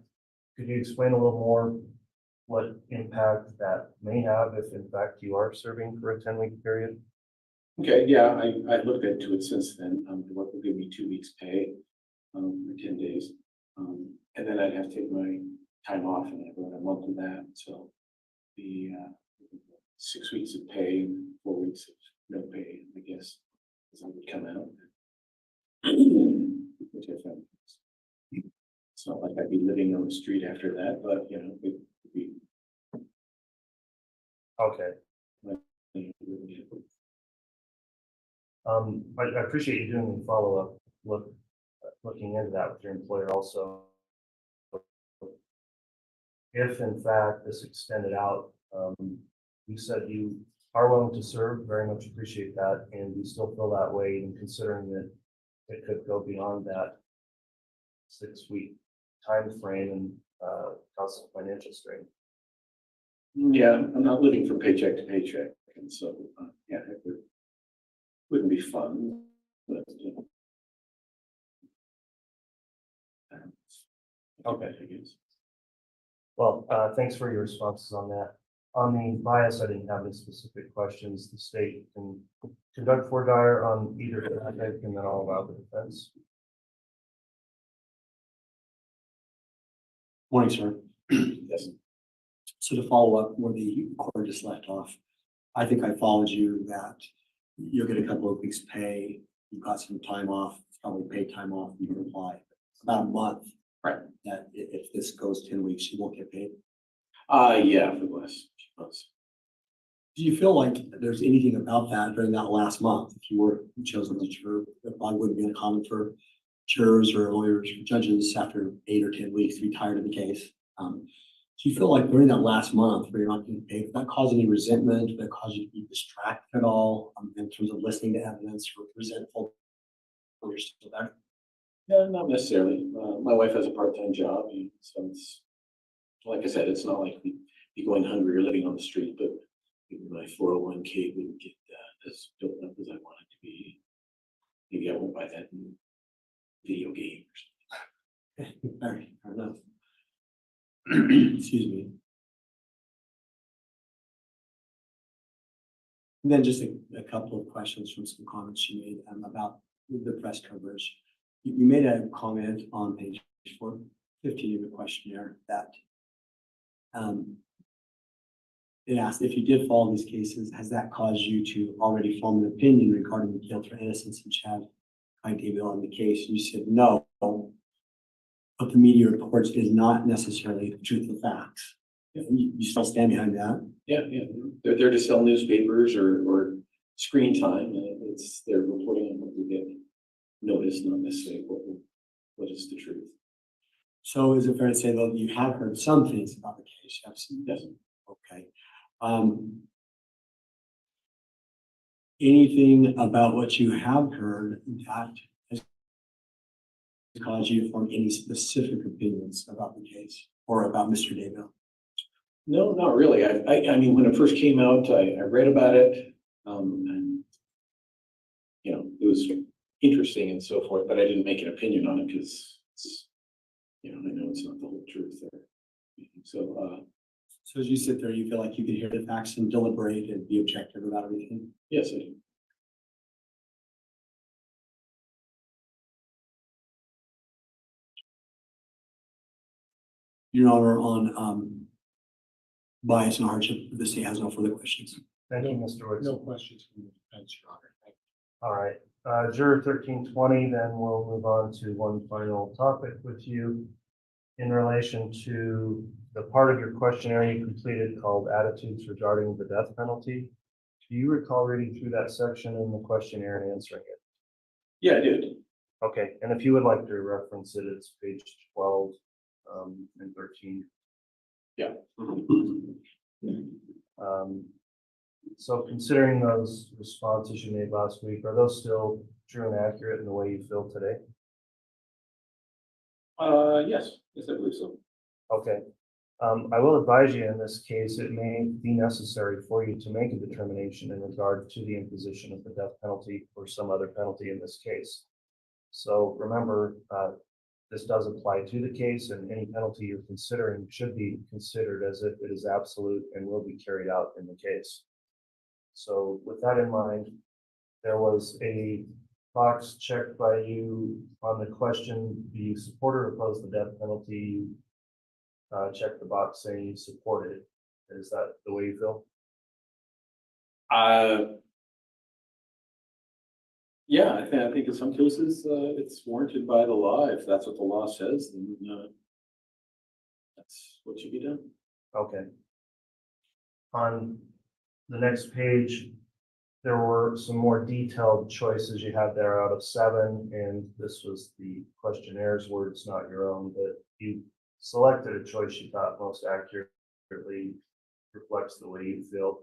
could you explain a little more what impact that may have if in fact you are serving for a 10-week period? Okay, yeah, I looked into it since then. The work will give me 2 weeks pay for 10 days. And then I'd have to take my time off and I go a month of that. So the 6 weeks of pay and 4 weeks of no pay, I guess, as I would come out. Which I found. It's not like I'd be living on the street after that, but you know, it would be. Okay. I appreciate you doing the follow-up, looking into that with your employer also. If in fact this extended out, you said you are willing to serve, very much appreciate that, and you still feel that way, and considering that it could go beyond that 6-week time frame and cause some financial strain. Yeah, I'm not living from paycheck to paycheck, and so yeah, it wouldn't be fun. But, okay, I guess. Well, thanks for your responses on that. On the bias, I didn't have any specific questions. The state can conduct voir dire on either topic, and then I'll allow the defense. Morning, sir. Yes. So to follow up where the court just left off, I think I followed you that you'll get a couple of weeks pay. You've got some time off, probably paid time off, you can apply. About a month. Right. That if this goes 10 weeks, you won't get paid. Yeah, for the last few months. Do you feel like there's anything about that during that last month, if you were chosen as a juror, that probably wouldn't be uncommon for jurors or lawyers or judges after 8 or 10 weeks to be tired of the case? Do you feel like during that last month where you're not getting paid, did that cause any resentment? Did that cause you to be distracted at all in terms of listening to evidence or resentful when you're still there? No, not necessarily. My wife has a part-time job, so it's, like I said, it's not like we'd be going hungry or living on the street, but my 401k wouldn't get as built up as I want it to be. Maybe I won't buy that new video game or something. Fair enough. Excuse me. And then just a couple of questions from some comments you made about the press coverage. You made a comment on page 415 of the questionnaire that it asked if you did follow these cases, has that caused you to already form an opinion regarding the guilt or innocence of Chad Daybell in the case? You said no, but the media reports is not necessarily the truth of facts. You still stand behind that? Yeah. They're there to sell newspapers or screen time. They're reporting on what we get noticed, not necessarily what is the truth. So is it fair to say though, that you have heard some things about the case? You have some, Yes. okay. Anything about what you have heard that has caused you to form any specific opinions about the case or about Mr. Daybell? No, not really. I mean, when it first came out, I read about it. And, you know, it was interesting and so forth, but I didn't make an opinion on it because it's, you know, I know it's not the whole truth there. So, So as you sit there, you feel like you can hear the facts and deliberate and be objective about everything? yes, I do. Your Honor, on bias and hardship, the state has no further questions. Thank you, Mr. Woods. No questions from the defense, Your Honor. Thank you. All right, juror 1320, then we'll move on to one final topic with you in relation to the part of your questionnaire you completed called attitudes regarding the death penalty. Do you recall reading through that section in the questionnaire and answering it? Yeah, I did. Okay, and if you would like to reference it, it's page 12 and 13. Yeah. So considering those responses you made last week, are those still true and accurate in the way you feel today? Yes, I believe so. Okay. I will advise you in this case, it may be necessary for you to make a determination in regard to the imposition of the death penalty or some other penalty in this case. So remember, this does apply to the case, and any penalty you're considering should be considered as if it is absolute and will be carried out in the case. So with that in mind, there was a box checked by you on the question, do you support or oppose the death penalty? Check the box saying you support it. Is that the way you feel? Yeah, I think in some cases, it's warranted by the law. If that's what the law says, then that's what should be done. Okay. On the next page, there were some more detailed choices you had there out of 7, and this was the questionnaire's words, not your own, but you selected a choice you thought most accurately reflects the way you feel.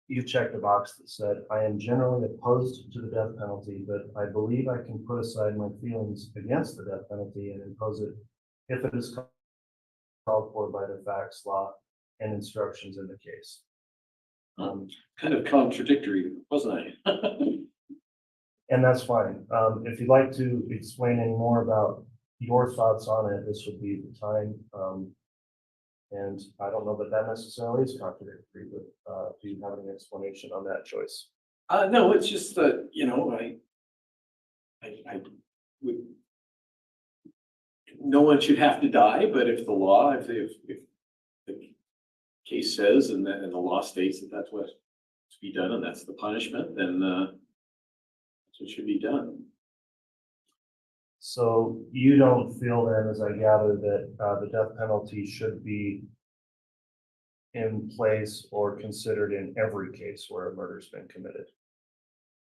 You checked a box that said, I am generally opposed to the death penalty, but I believe I can put aside my feelings against the death penalty and impose it if it is called for by the facts, law, and instructions in the case. Kind of contradictory, wasn't I? And that's fine. If you'd like to explain any more about your thoughts on it, this would be the time. And I don't know that that necessarily is contradictory, but do you have any explanation on that choice? No, it's just that, you know, I would, no one should have to die, but if the law, if the case says and the law states that that's what's to be done and that's the punishment, then that's what should be done. So you don't feel then, as I gather, that the death penalty should be in place or considered in every case where a murder's been committed?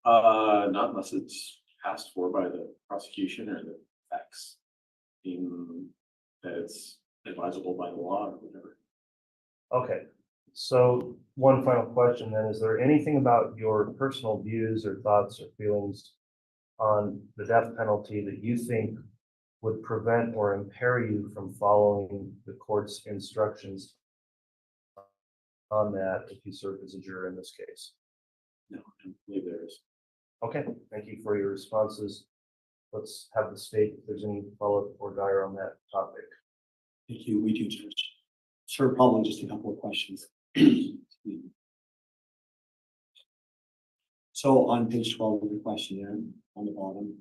Not unless it's asked for by the prosecution or the facts being that it's advisable by the law or whatever. Okay, so one final question then, is there anything about your personal views or thoughts or feelings on the death penalty that you think would prevent or impair you from following the court's instructions on that if you serve as a juror in this case? No, I don't believe there is. Okay, thank you for your responses. Let's have the state, if there's any follow-up or dire on that topic. Thank you. We do, Judge. Sir, probably just a couple of questions. So on page 12 of the questionnaire, on the bottom,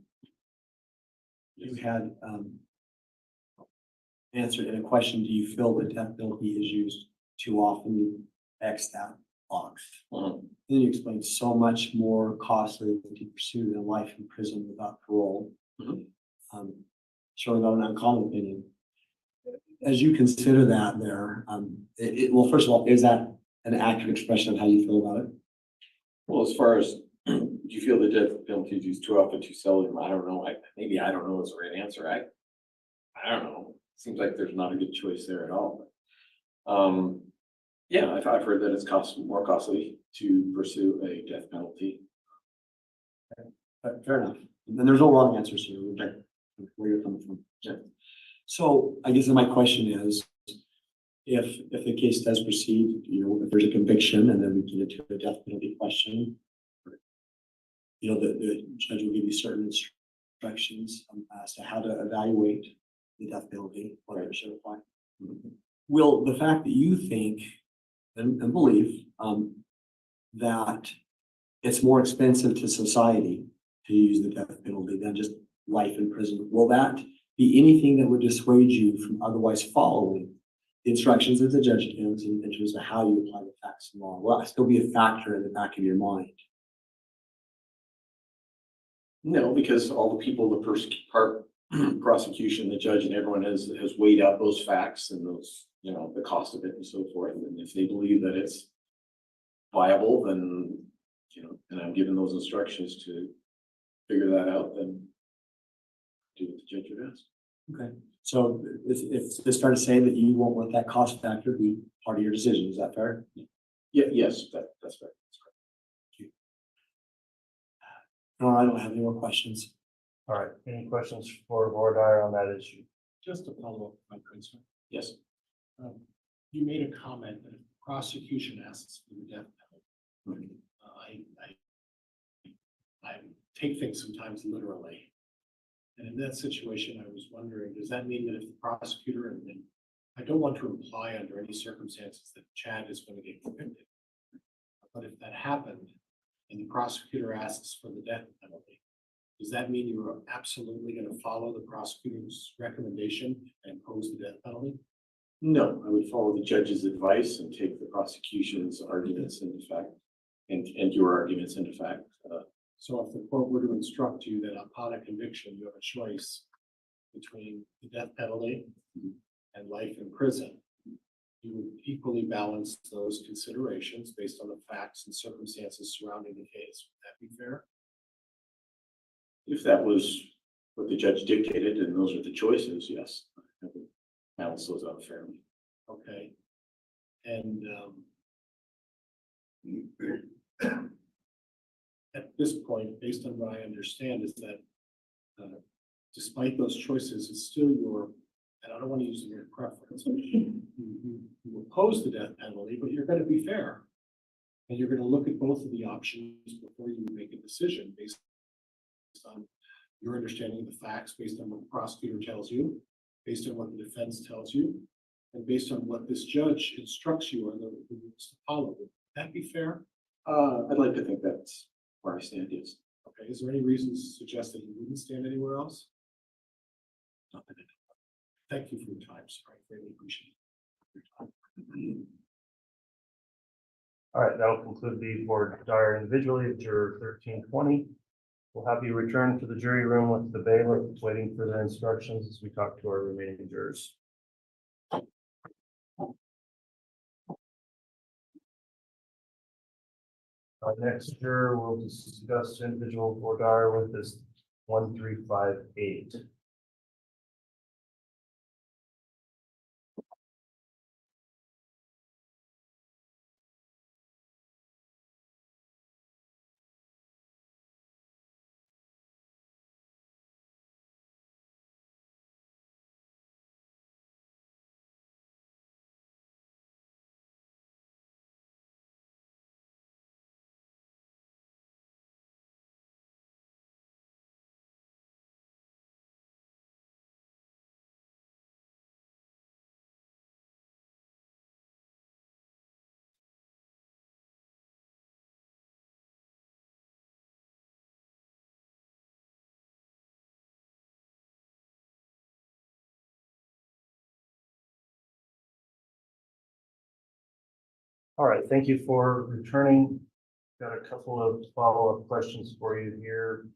you had answered in a question, do you feel the death penalty is used too often? You X that box. Then you explained so much more costly to pursue than life in prison without parole. Showing not an uncommon opinion. As you consider that there, well, first of all, is that an accurate expression of how you feel about it? Well, as far as do you feel the death penalty is used too often, too seldom? I don't know. Maybe I don't know is the right answer. I don't know. seems like there's not a good choice there at all. Yeah, I've heard that it's more costly to pursue a death penalty. Fair enough. And there's no wrong answers here. We get where you're coming from. Yeah. So I guess my question is, if the case does proceed, if there's a conviction and then we get into a death penalty question, the judge will give you certain instructions as to how to evaluate the death penalty, whether it should apply. Will the fact that you think and believe that it's more expensive to society to use the death penalty than just life in prison, will that be anything that would dissuade you from otherwise following the instructions that the judge gives in terms of how you apply the facts and law? Will that still be a factor in the back of your mind? No, because all the people, the first part, prosecution, the judge and everyone has weighed out those facts and those, the cost of it and so forth. And if they believe that it's viable, then, and I'm given those instructions to figure that out, then do what the judge would ask. Okay. So it's fair to say that you won't let that cost factor be part of your decision. Is that fair? Yeah, yes, that's fair. No, I don't have any more questions. All right, any questions for Vordire on that issue? Just to follow up, my concern. Yes. You made a comment that if the prosecution asks for the death penalty, I take things sometimes literally. And in that situation, I was wondering, does that mean that if the prosecutor, and I don't want to imply under any circumstances that Chad is going to get convicted, but if that happened and the prosecutor asks for the death penalty, does that mean you're absolutely going to follow the prosecutor's recommendation and impose the death penalty? No, I would follow the judge's advice and take the prosecution's arguments into fact and your arguments into fact. So if the court were to instruct you that upon a conviction, you have a choice between the death penalty and life in prison, you would equally balance those considerations based on the facts and circumstances surrounding the case. Would that be fair? If that was what the judge dictated and those are the choices, yes, I would balance those out fairly. Okay. And at this point, based on what I understand, is that despite those choices, it's still your, and I don't want to use the word preference, you oppose the death penalty, but you're going to be fair. And you're going to look at both of the options before you make a decision based on your understanding of the facts, based on what the prosecutor tells you, based on what the defense tells you, and based on what this judge instructs you on the rules to follow. Would that be fair? I'd like to think that's where I stand, yes. Okay, is there any reason to suggest that you wouldn't stand anywhere else? Not that I know. Thank you for your time, sir. I greatly appreciate your time. All right, that'll conclude the Vordire individually, juror 1320. We'll have you return to the jury room with the bailiff, waiting for their instructions as we talk to our remaining jurors. Our next juror will discuss individual Vordire with this 1358. All right, thank you for returning. Got a couple of follow-up questions for you here.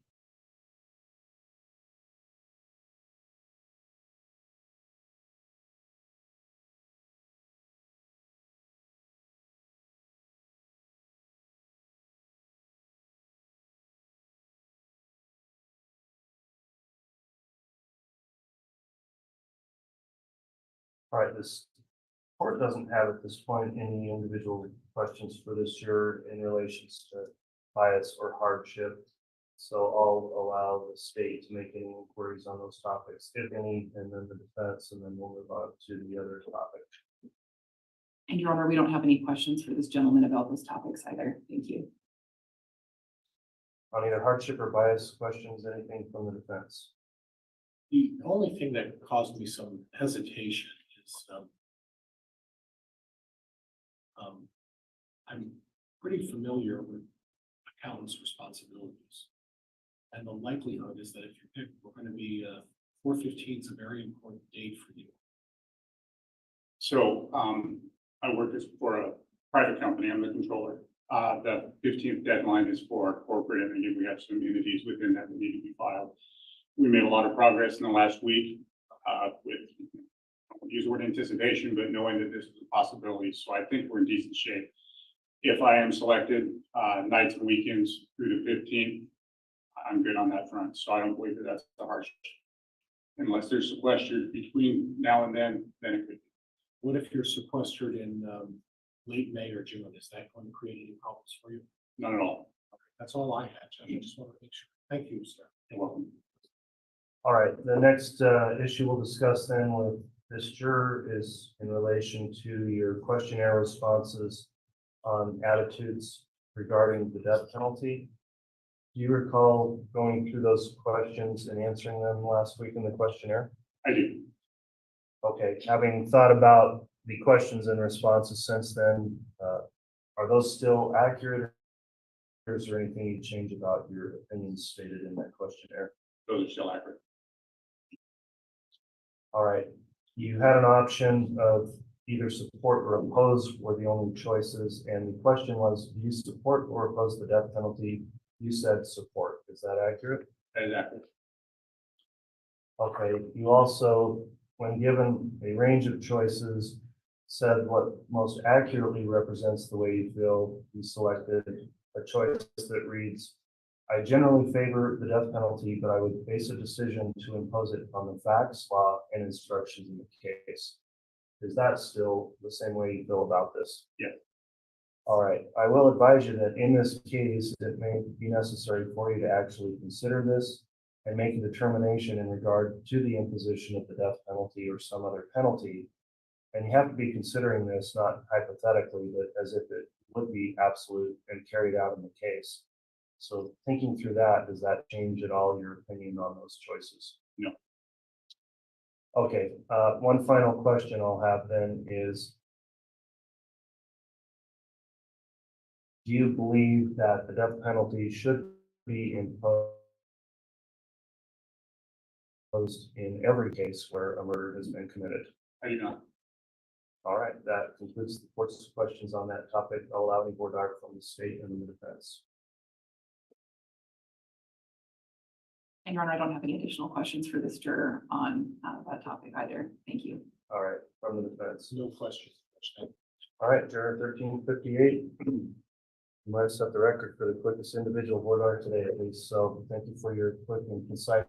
All right, this court doesn't have at this point any individual questions for this juror in relations to bias or hardship. So I'll allow the state to make any inquiries on those topics, if any, and then the defense, and then we'll move on to the other topic. And Your Honor, we don't have any questions for this gentleman about those topics either. Thank you. On either hardship or bias questions, anything from the defense? The only thing that caused me some hesitation is, I'm pretty familiar with accountant's responsibilities. And the likelihood is that if you pick, we're going to be, 4/15 is a very important date for you. So, I work for a private company, I'm the controller. The 15th deadline is for corporate, and again, we have some entities within that need to be filed. We made a lot of progress in the last week, with, I won't use the word anticipation, but knowing that this is a possibility, so I think we're in decent shape. If I am selected, nights and weekends through the 15th, I'm good on that front, so I don't believe that that's the hardship. Unless there's sequestered between now and then it could. What if you're sequestered in, late May or June? Is that going to create any problems for you? Not at all. That's all I had, Judge. I just want to make sure. Thank you, sir. You're welcome. All right, the next issue we'll discuss then with this juror is in relation to your questionnaire responses on attitudes regarding the death penalty. Do you recall going through those questions and answering them last week in the questionnaire? I do. Okay, having thought about the questions and responses since then, are those still accurate? Or is there anything you change about your opinions stated in that questionnaire? Those are still accurate. All right, you had an option of either support or oppose were the only choices, and the question was, do you support or oppose the death penalty? You said support. Is that accurate? That is accurate. Okay, you also, when given a range of choices, said what most accurately represents the way you feel. You selected a choice that reads, I generally favor the death penalty, but I would base a decision to impose it on the facts, law, and instructions in the case. Is that still the same way you feel about this? Yeah. All right, I will advise you that in this case, it may be necessary for you to actually consider this and make a determination in regard to the imposition of the death penalty or some other penalty. And you have to be considering this not hypothetically, but as if it would be absolute and carried out in the case. So thinking through that, does that change at all your opinion on those choices? No. Okay, one final question I'll have then is, do you believe that the death penalty should be imposed in every case where a murder has been committed? I do not. All right, that concludes the court's questions on that topic. I'll allow any board doc from the state and the defense. And Your Honor, I don't have any additional questions for this juror on that topic either. Thank you. All right, from the defense. No questions. All right, juror 1358. You might have set the record for the quickest individual board doc today at least. So thank you for your quick and concise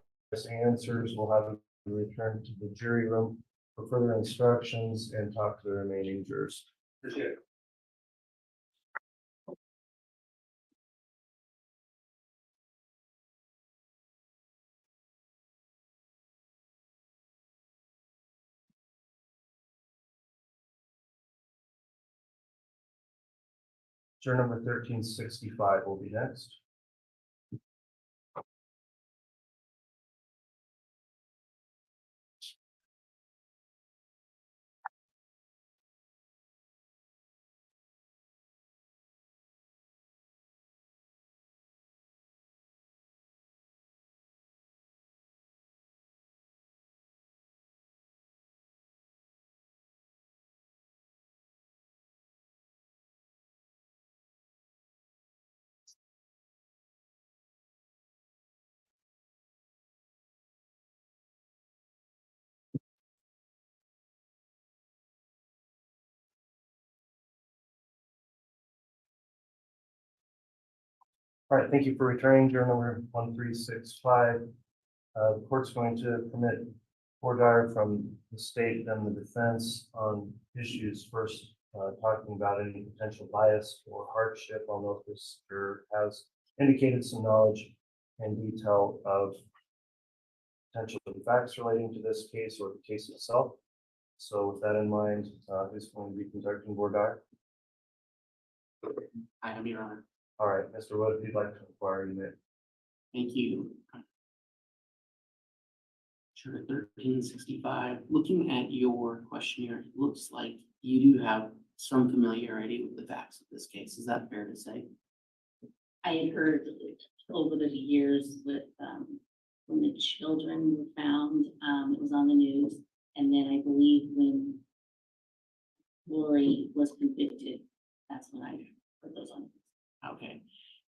answers. We'll have you return to the jury room for further instructions and talk to the remaining jurors. Appreciate it. Juror number 1365 will be next. All right, thank you for returning. Juror number 1365. The court's going to permit Dyer from the state and the defense on issues. First, talking about any potential bias or hardship. I'll note this juror has indicated some knowledge and detail of potential facts relating to this case or the case itself. So with that in mind, who's going to be conducting Dyer? I am, Your Honor. All right, Mr. Wood, if you'd like to inquire, you may. Thank you. Sure, 1365. Looking at your questionnaire, it looks like you do have some familiarity with the facts of this case. Is that fair to say? I had heard over the years that when the children were found, it was on the news. And then I believe when Lori was convicted, that's when I heard those on. Okay.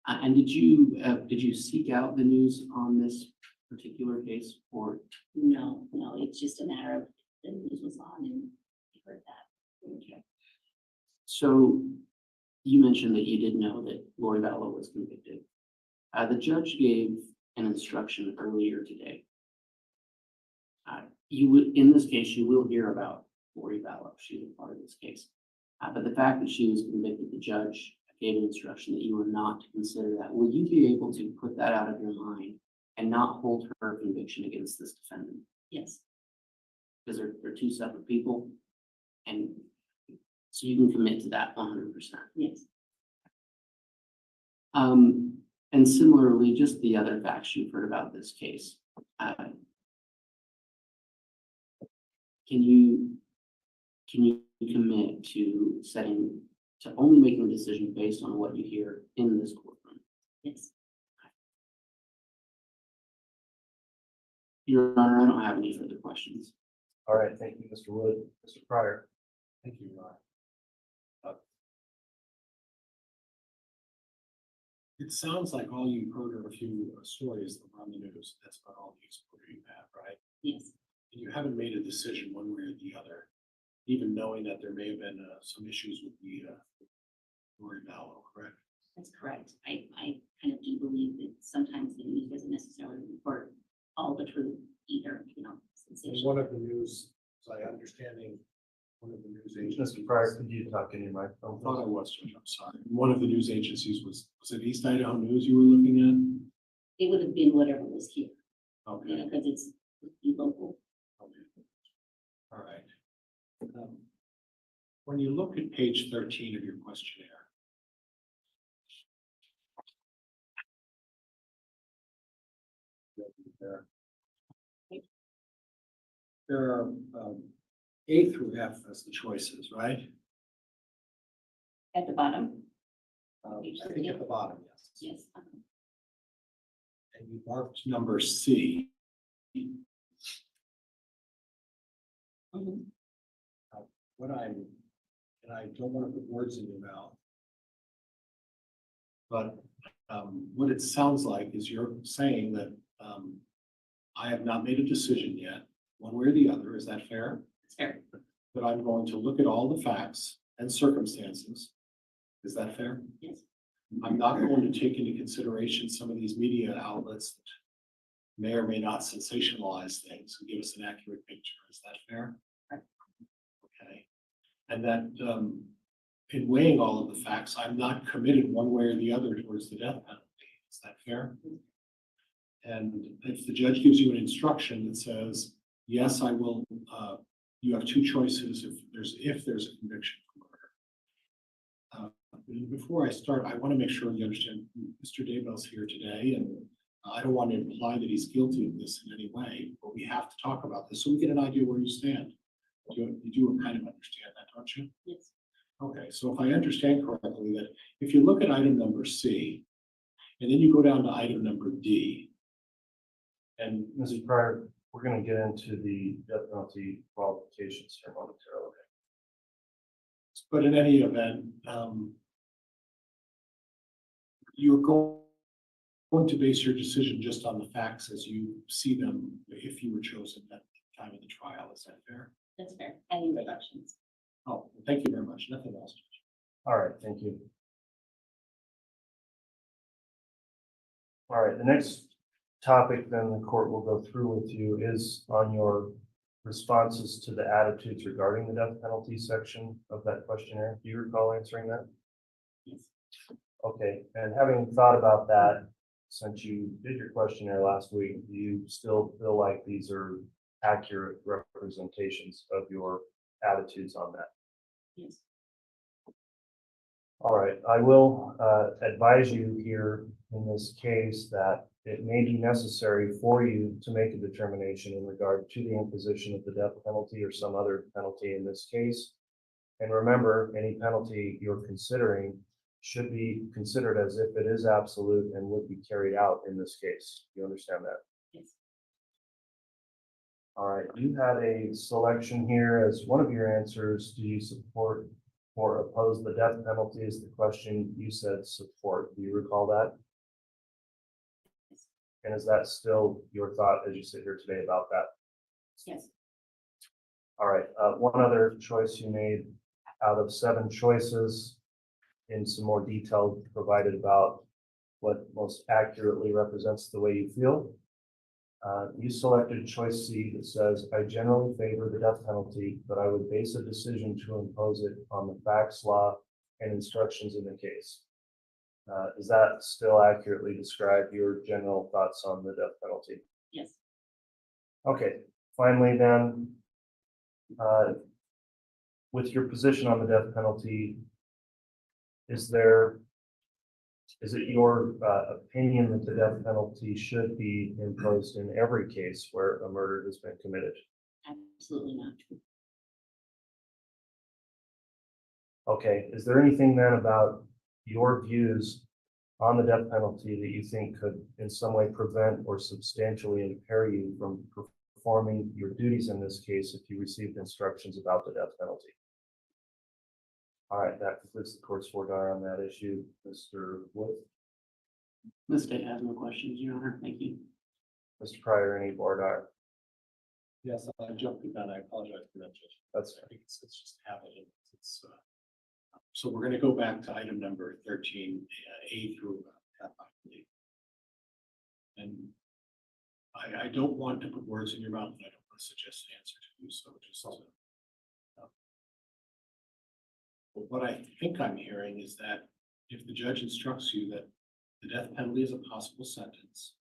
And did you seek out the news on this particular case, or? No, it's just a matter of the news was on and I heard that. Okay. So you mentioned that you did know that Lori Vallow was convicted. The judge gave an instruction earlier today. In this case, you will hear about Lori Vallow. She was part of this case. But the fact that she was convicted, the judge gave an instruction that you were not to consider that. Will you be able to put that out of your mind and not hold her conviction against this defendant? Yes. Because they're two separate people, and so you can commit to that 100%. Yes. And similarly, just the other facts you've heard about this case. Can you commit to only making a decision based on what you hear in this courtroom? Yes. Your Honor, I don't have any further questions. All right, thank you, Mr. Wood. Mr. Pryor. Thank you, Ron. It sounds like all you've heard are a few stories that were on the news. That's about all the exposure you have, right? Yes. And you haven't made a decision one way or the other, even knowing that there may have been some issues with the Lori Vallow, correct? That's correct. I kind of do believe that sometimes the news doesn't necessarily report all the truth either, And sensational. one of the news, as I understanding, one of the news agencies. Mr. Pryor, could you talk in your microphone? I thought I was, Judge, I'm sorry. One of the news agencies was it East Idaho News you were looking It would have been whatever was here, at? Okay. because it's local. Okay. All right. When you look at page 13 of your questionnaire, there are A through F as the choices, right? At the bottom. I think at the bottom, yes. Yes. And you marked number C. Mhm. And I don't want to put words in your mouth. But what it sounds like is you're saying that I have not made a decision yet, one way or the other. Is that fair? It's fair. That I'm going to look at all the facts and circumstances. Is that fair? Yes. I'm not going to take into consideration some of these media outlets that may or may not sensationalize things and give us an accurate picture. Is that fair? Right. Okay. And that in weighing all of the facts, I'm not committed one way or the other towards the death penalty. Is that fair? And if the judge gives you an instruction that says, yes, I will, you have two choices if there's a conviction for murder. Before I start, I want to make sure you understand Mr. Daybell's here today, and I don't want to imply that he's guilty of this in any way, but we have to talk about this so we get an idea where you stand. You do kind of understand that, don't you? Yes. Okay, so if I understand correctly, that if you look at item number C, and then you go down to item number D, And Mrs. Pryor, we're going to get into the death penalty qualifications here momentarily. but in any event, you're going to base your decision just on the facts as you see them if you were chosen at the time of the trial. Is that fair? That's fair. Any reductions? Oh, thank you very much. Nothing else. All right, thank you. All right, the next topic then the court will go through with you is on your responses to the attitudes regarding the death penalty section of that questionnaire? Do you recall answering that? Yes. Okay, and having thought about that, since you did your questionnaire last week, do you still feel like these are accurate representations of your attitudes on that? Yes. All right, I will advise you here in this case that it may be necessary for you to make a determination in regard to the imposition of the death penalty or some other penalty in this case. And remember, any penalty you're considering should be considered as if it is absolute and would be carried out in this case. You understand that? Yes. All right, you had a selection here as one of your answers. Do you support or oppose the death penalty is the question. You said support. Do you recall that? And is that still your thought as you sit here today about that? Yes. All right, one other choice you made out of 7 choices in some more detail provided about what most accurately represents the way you feel. You selected choice C that says, I generally favor the death penalty, but I would base a decision to impose it on the facts, law, and instructions in the case. Does that still accurately describe your general thoughts on the death penalty? Yes. Okay, finally then, with your position on the death penalty, is it your opinion that the death penalty should be imposed in every case where a murder has been committed? Absolutely not. Okay, is there anything then about your views on the death penalty that you think could in some way prevent or substantially impair you from performing your duties in this case if you received instructions about the death penalty? All right, that concludes the court's order on that issue. Mr. Wood? The state has no questions, Your Honor. Thank you. Mr. Pryor, any board ire? Yes, I jumped the gun. I apologize for that, Judge. That's I think it's just habit. So we're gonna go back to item number 13, A through F, I believe. And I don't want to put words in your mouth, and I don't want to suggest an answer to you, so just but what I think I'm hearing is that if the judge instructs you that the death penalty is a possible sentence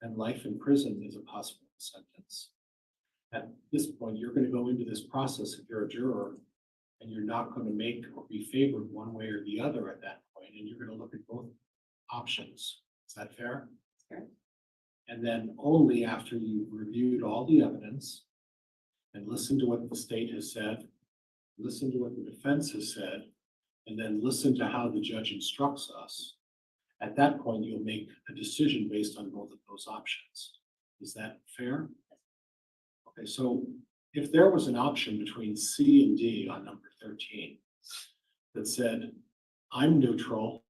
and life in prison is a possible sentence, at this point, you're going to go into this process if you're a juror and you're not going to make or be favored one way or the other at that point, and you're going to look at both options. Is that fair? That's fair. And then only after you've reviewed all the evidence and listened to what the state has said, listen to what the defense has said, and then listen to how the judge instructs us. At that point, you'll make a decision based on both of those options. Is that fair? Okay, so if there was an option between C and D on number 13 that said, I'm neutral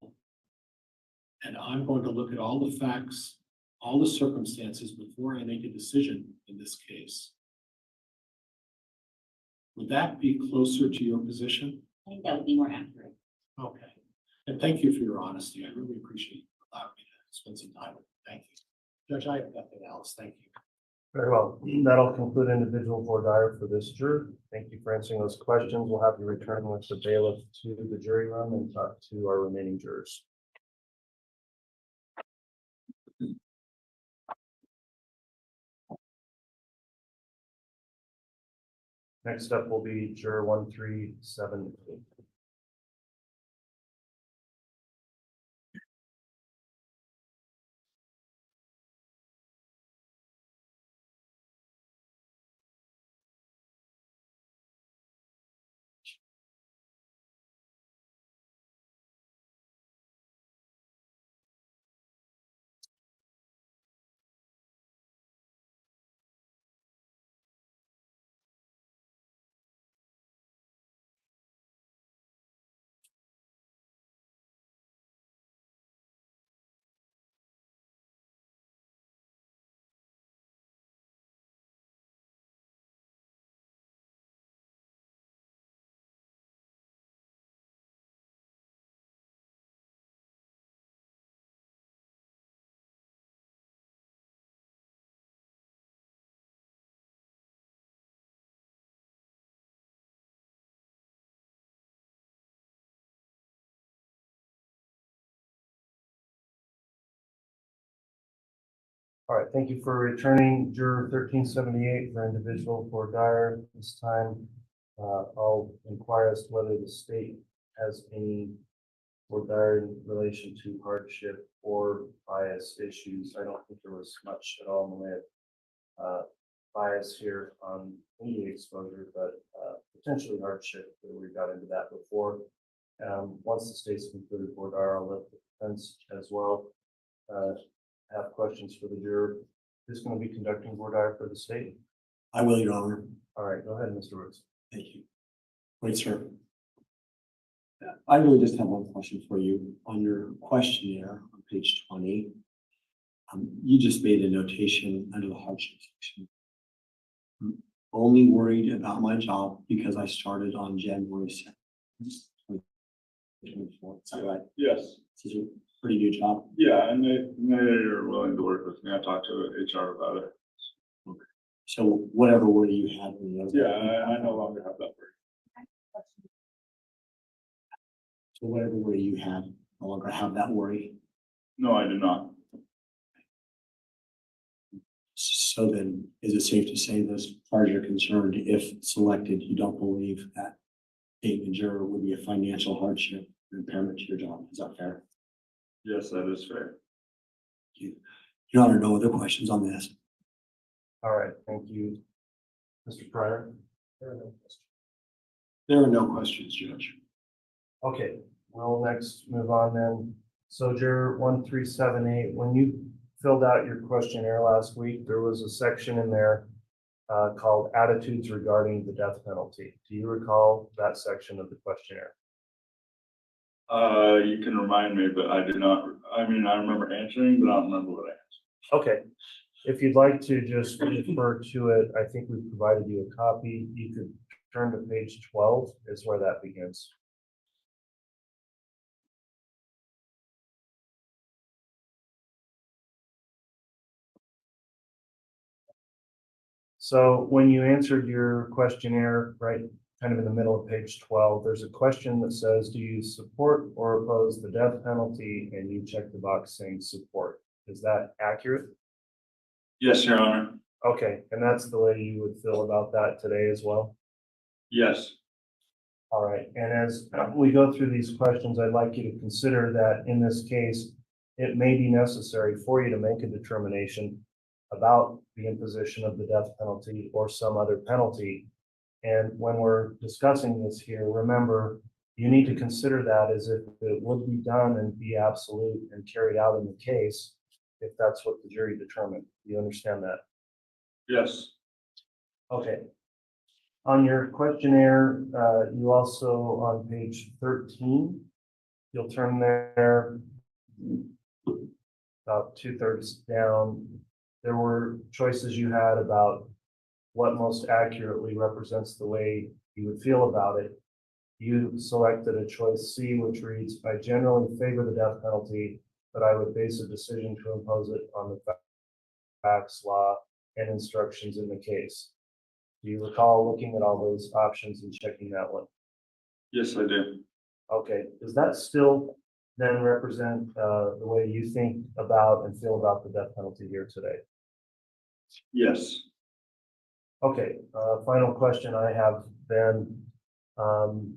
and I'm going to look at all the facts, all the circumstances before I make a decision in this case, would that be closer to your position? I think that would be more accurate. Okay. And thank you for your honesty. I really appreciate you allowing me to spend some time with you. Thank you. Judge, I have nothing else. Thank you. Very well. That'll conclude individual board ire for this juror. Thank you for answering those questions. We'll have you return with the bailiff to the jury room and talk to our remaining jurors. Next up will be juror 1378. All right, thank you for returning juror 1378 for individual for Dyer. This time, I'll inquire as to whether the state has any for Dyer in relation to hardship or bias issues. I don't think there was much at all in the way of bias here on media exposure, but potentially hardship. We got into that before. Once the state's concluded for Dyer, I'll let the defense as well have questions for the juror. Who's going to be conducting voir dire for the state? I will, Your Honor. All right, go ahead, Mr. Rooks. Thank you. Wait, sir. I really just have one question for you. On your questionnaire on page 20, you just made a notation under the hardship section. I'm only worried about my job because I started on January 2nd, 2024. Is that right? Yes. This is a pretty new job. Yeah, and they are willing to work with me. I talked to HR about it. Okay. So whatever worry you had when you Yeah, I no longer have that worry. So whatever worry you had, no longer have that worry. No, I do not. So then, is it safe to say this, as far as you're concerned, if selected, you don't believe that being a juror would be a financial hardship or impairment to your job? Is that fair? Yes, that is fair. Your Honor, no other questions on this. All right, thank you. Mr. Pryor? There are no questions, Judge. Okay, we'll next move on then. So juror 1378, when you filled out your questionnaire last week, there was a section in there called attitudes regarding the death penalty. Do you recall that section of the questionnaire? You can remind me, but I do not. I mean, I remember answering, but I don't remember what I answered. Okay, if you'd like to just refer to it, I think we provided you a copy. You could turn to page 12 is where that begins. So when you answered your questionnaire, right, kind of in the middle of page 12, there's a question that says, do you support or oppose the death penalty? And you check the box saying support. Is that accurate? Yes, Your Honor. Okay, and that's the way you would feel about that today as well? Yes. All right, and as we go through these questions, I'd like you to consider that in this case, it may be necessary for you to make a determination about the imposition of the death penalty or some other penalty. And when we're discussing this here, remember, you need to consider that as if it would be done and be absolute and carried out in the case, if that's what the jury determined. You understand that? Yes. Okay. On your questionnaire, you also on page 13, you'll turn there about 2/3 down. There were choices you had about what most accurately represents the way you would feel about it. You selected a choice C, which reads, I generally favor the death penalty, but I would base a decision to impose it on the facts, law, and instructions in the case. Do you recall looking at all those options and checking that one? Yes, I do. Okay, does that still then represent the way you think about and feel about the death penalty here today? Yes. Okay, final question I have then. Do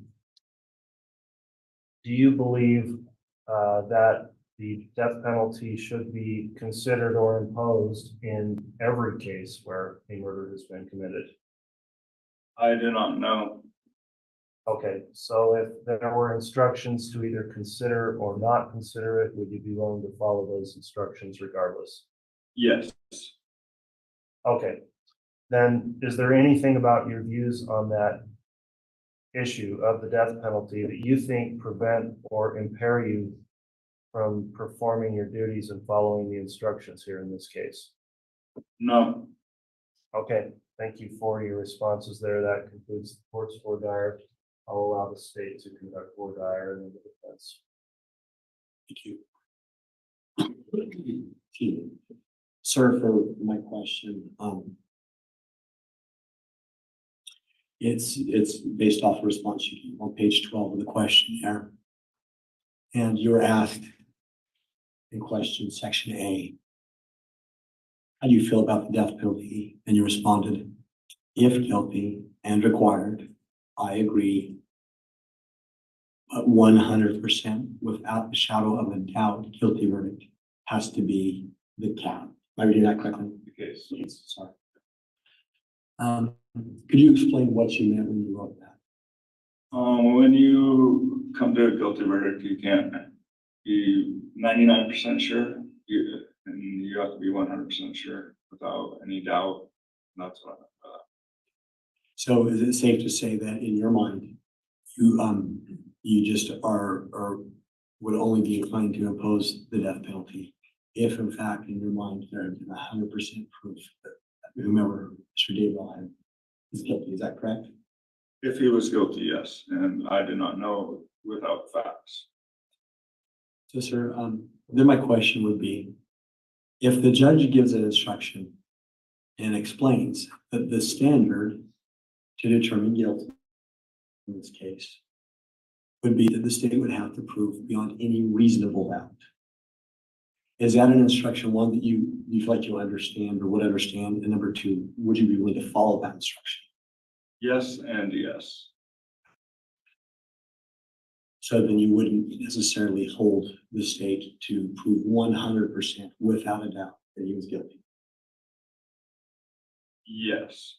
you believe that the death penalty should be considered or imposed in every case where a murder has been committed? I do not know. Okay, so if there were instructions to either consider or not consider it, would you be willing to follow those instructions regardless? Yes. Okay, then is there anything about your views on that issue of the death penalty that you think prevent or impair you from performing your duties and following the instructions here in this case? No. Okay, thank you for your responses there. That concludes the court's voir dire. I'll allow the state to conduct voir dire and the defense. Thank you. Sir, for my question, it's based off a response you gave on page 12 of the questionnaire. And you were asked in question section A, How do you feel about the death penalty? And you responded, if guilty and required, I agree 100% without a shadow of a doubt, guilty verdict has to be the cap. Am I reading that correctly? Yes. Sorry. Could you explain what you meant when you wrote that? When you come to a guilty verdict, you can't be 99% sure. And you have to be 100% sure without any doubt. And that's what. So is it safe to say that in your mind, you just are would only be inclined to impose the death penalty if in fact in your mind there had been 100% proof that whomever Mr. Daybell is guilty, is that correct? If he was guilty, yes, and I did not know without facts. So sir, then my question would be, if the judge gives an instruction and explains that the standard to determine guilt in this case would be that the state would have to prove beyond any reasonable doubt. Is that an instruction, one, that you feel like you understand or would understand? And number two, would you be willing to follow that instruction? Yes and yes. So then you wouldn't necessarily hold the state to prove 100% without a doubt that he was guilty. Yes.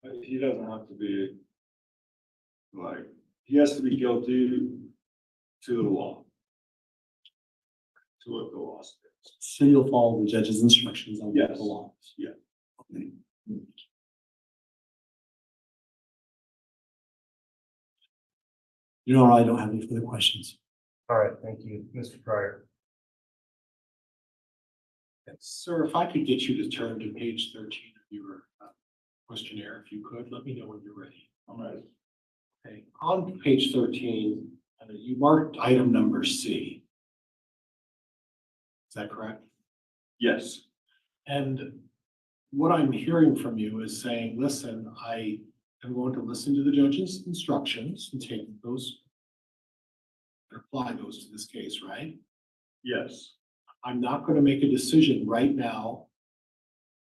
But he doesn't have to be like, he has to be guilty to the law. To what the law states. So you'll follow the judge's instructions on what the law is. Yeah. Okay. You know, I don't have any further questions. All right, thank you. Mr. Pryor. Sir, if I could get you to turn to page 13 of your questionnaire, if you could, let me know when you're ready. All right. Okay, on page 13, you marked item number C. Is that correct? Yes. And what I'm hearing from you is saying, listen, I am going to listen to the judge's instructions and take those, apply those to this case, right? Yes. I'm not going to make a decision right now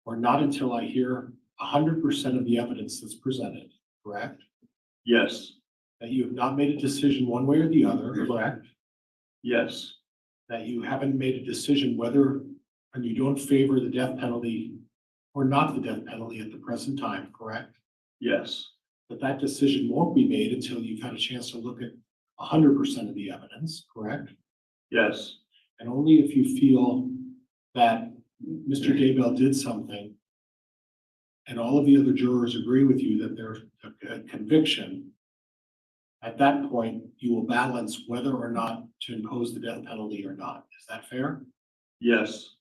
or not until I hear 100% of the evidence that's presented, correct? Yes. That you have not made a decision one way or the other, correct? Yes. That you haven't made a decision whether, and you don't favor the death penalty or not the death penalty at the present time, correct? Yes. That that decision won't be made until you've had a chance to look at 100% of the evidence, correct? Yes. And only if you feel that Mr. Daybell did something and all of the other jurors agree with you that there's a conviction, at that point, you will balance whether or not to impose the death penalty or not. Is that fair? Yes.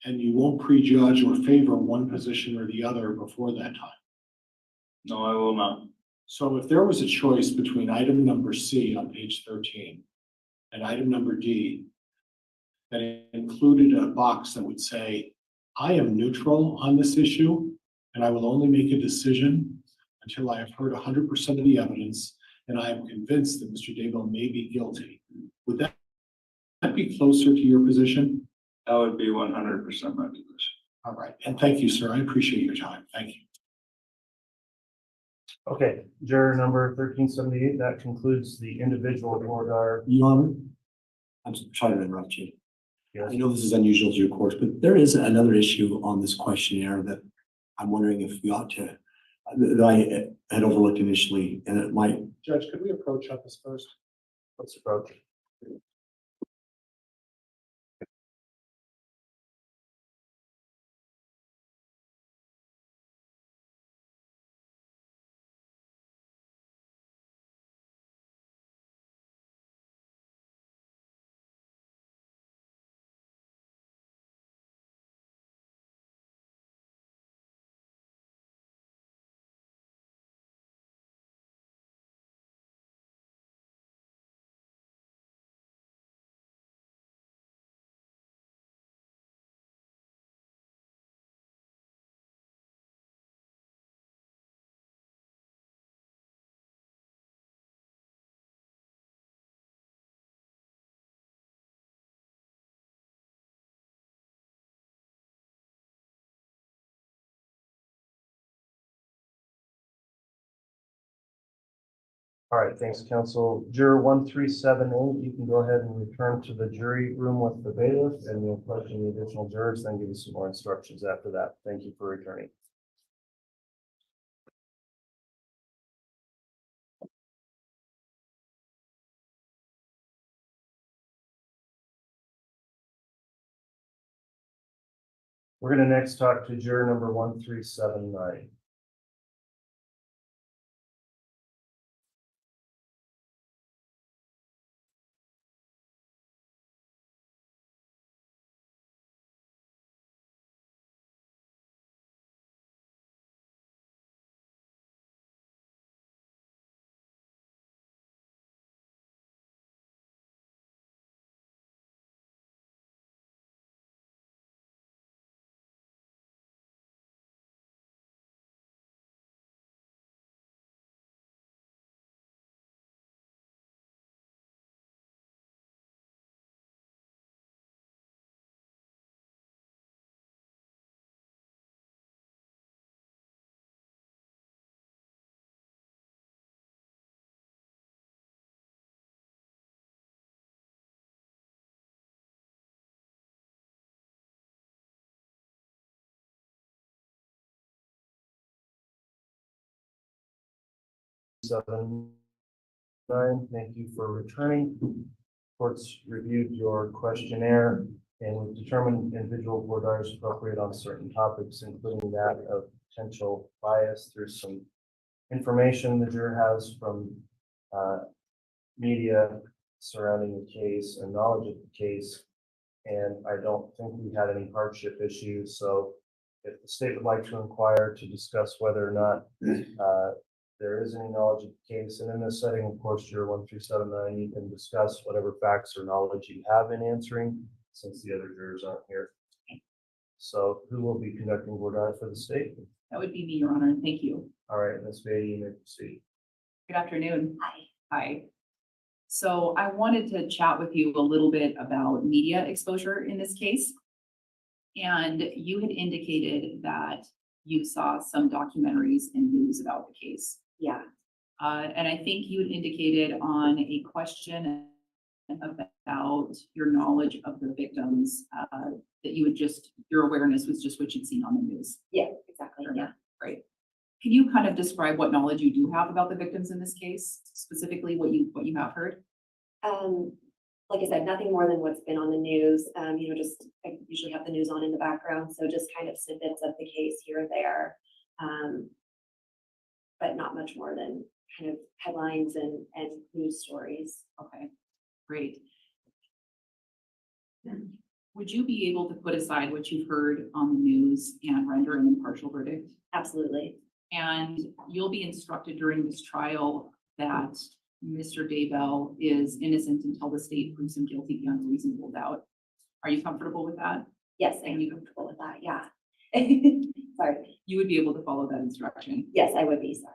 And you won't prejudge or favor one position or the other before that time. No, I will not. So if there was a choice between item number C on page 13 and item number D that included a box that would say, I am neutral on this issue and I will only make a decision until I have heard 100% of the evidence and I am convinced that Mr. Daybell may be guilty, would that be closer to your position? That would be 100% my position. All right. And thank you, sir. I appreciate your time. Thank you. Okay, juror number 1378, that concludes the individual board hour. Your Honor, I'm sorry to interrupt you. Yes. I know this is unusual to your course, but there is another issue on this questionnaire that I'm wondering if we ought to, that I had overlooked initially, and it might. Judge, could we approach on this first? Let's approach. All right, thanks, counsel. Juror 1378, you can go ahead and return to the jury room with the bailiff, and we'll question the additional jurors, then give you some more instructions after that. Thank you for returning. We're going to next talk to juror number 1379. Thank you for returning. Court's reviewed your questionnaire and we've determined individual board is appropriate on certain topics, including that of potential bias through some information the juror has from media surrounding the case and knowledge of the case. And I don't think we had any hardship issues. So if the state would like to inquire to discuss whether or not there is any knowledge of the case, and in this setting, of course, juror 1379, you can discuss whatever facts or knowledge you have in answering, since the other jurors aren't here. So who will be conducting board for the state? That would be me, Your Honor, and thank you. All right, Ms. Beatty, you may proceed. Good afternoon. Hi. So I wanted to chat with you a little bit about media exposure in this case. And you had indicated that you saw some documentaries and news about the case. Yeah. And I think you had indicated on a question about your knowledge of the victims, that you would your awareness was just what you'd seen on the news. Yeah, exactly. Yeah. Right. Can you kind of describe what knowledge you do have about the victims in this case, specifically what you have heard? Like I said, nothing more than what's been on the news. Just I usually have the news on in the background, so just kind of snippets of the case here and there, but not much more than kind of headlines and news stories. Okay, great. Would you be able to put aside what you've heard on the news and render an impartial verdict? Absolutely. And you'll be instructed during this trial that Mr. Daybell is innocent until the state proves him guilty beyond reasonable doubt. Are you comfortable with that? Yes, I am comfortable with that. Yeah. Sorry. You would be able to follow that instruction? Yes, I would be. Sorry.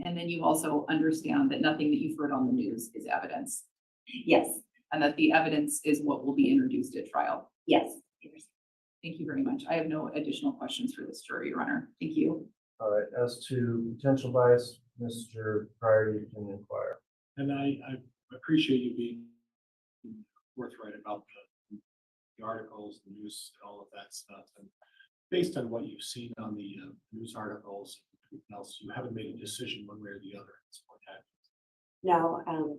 And then you also understand that nothing that you've heard on the news is evidence? Yes. And that the evidence is what will be introduced at trial? Yes. Thank you very much. I have no additional questions for this jury, Your Honor. Thank you. All right, as to potential bias, Mr. Pryor, you can inquire. And I appreciate you being forthright about the articles, the news, and all of that stuff. And based on what you've seen on the news articles, and everything else, you haven't made a decision one way or the other at this point, have you? No,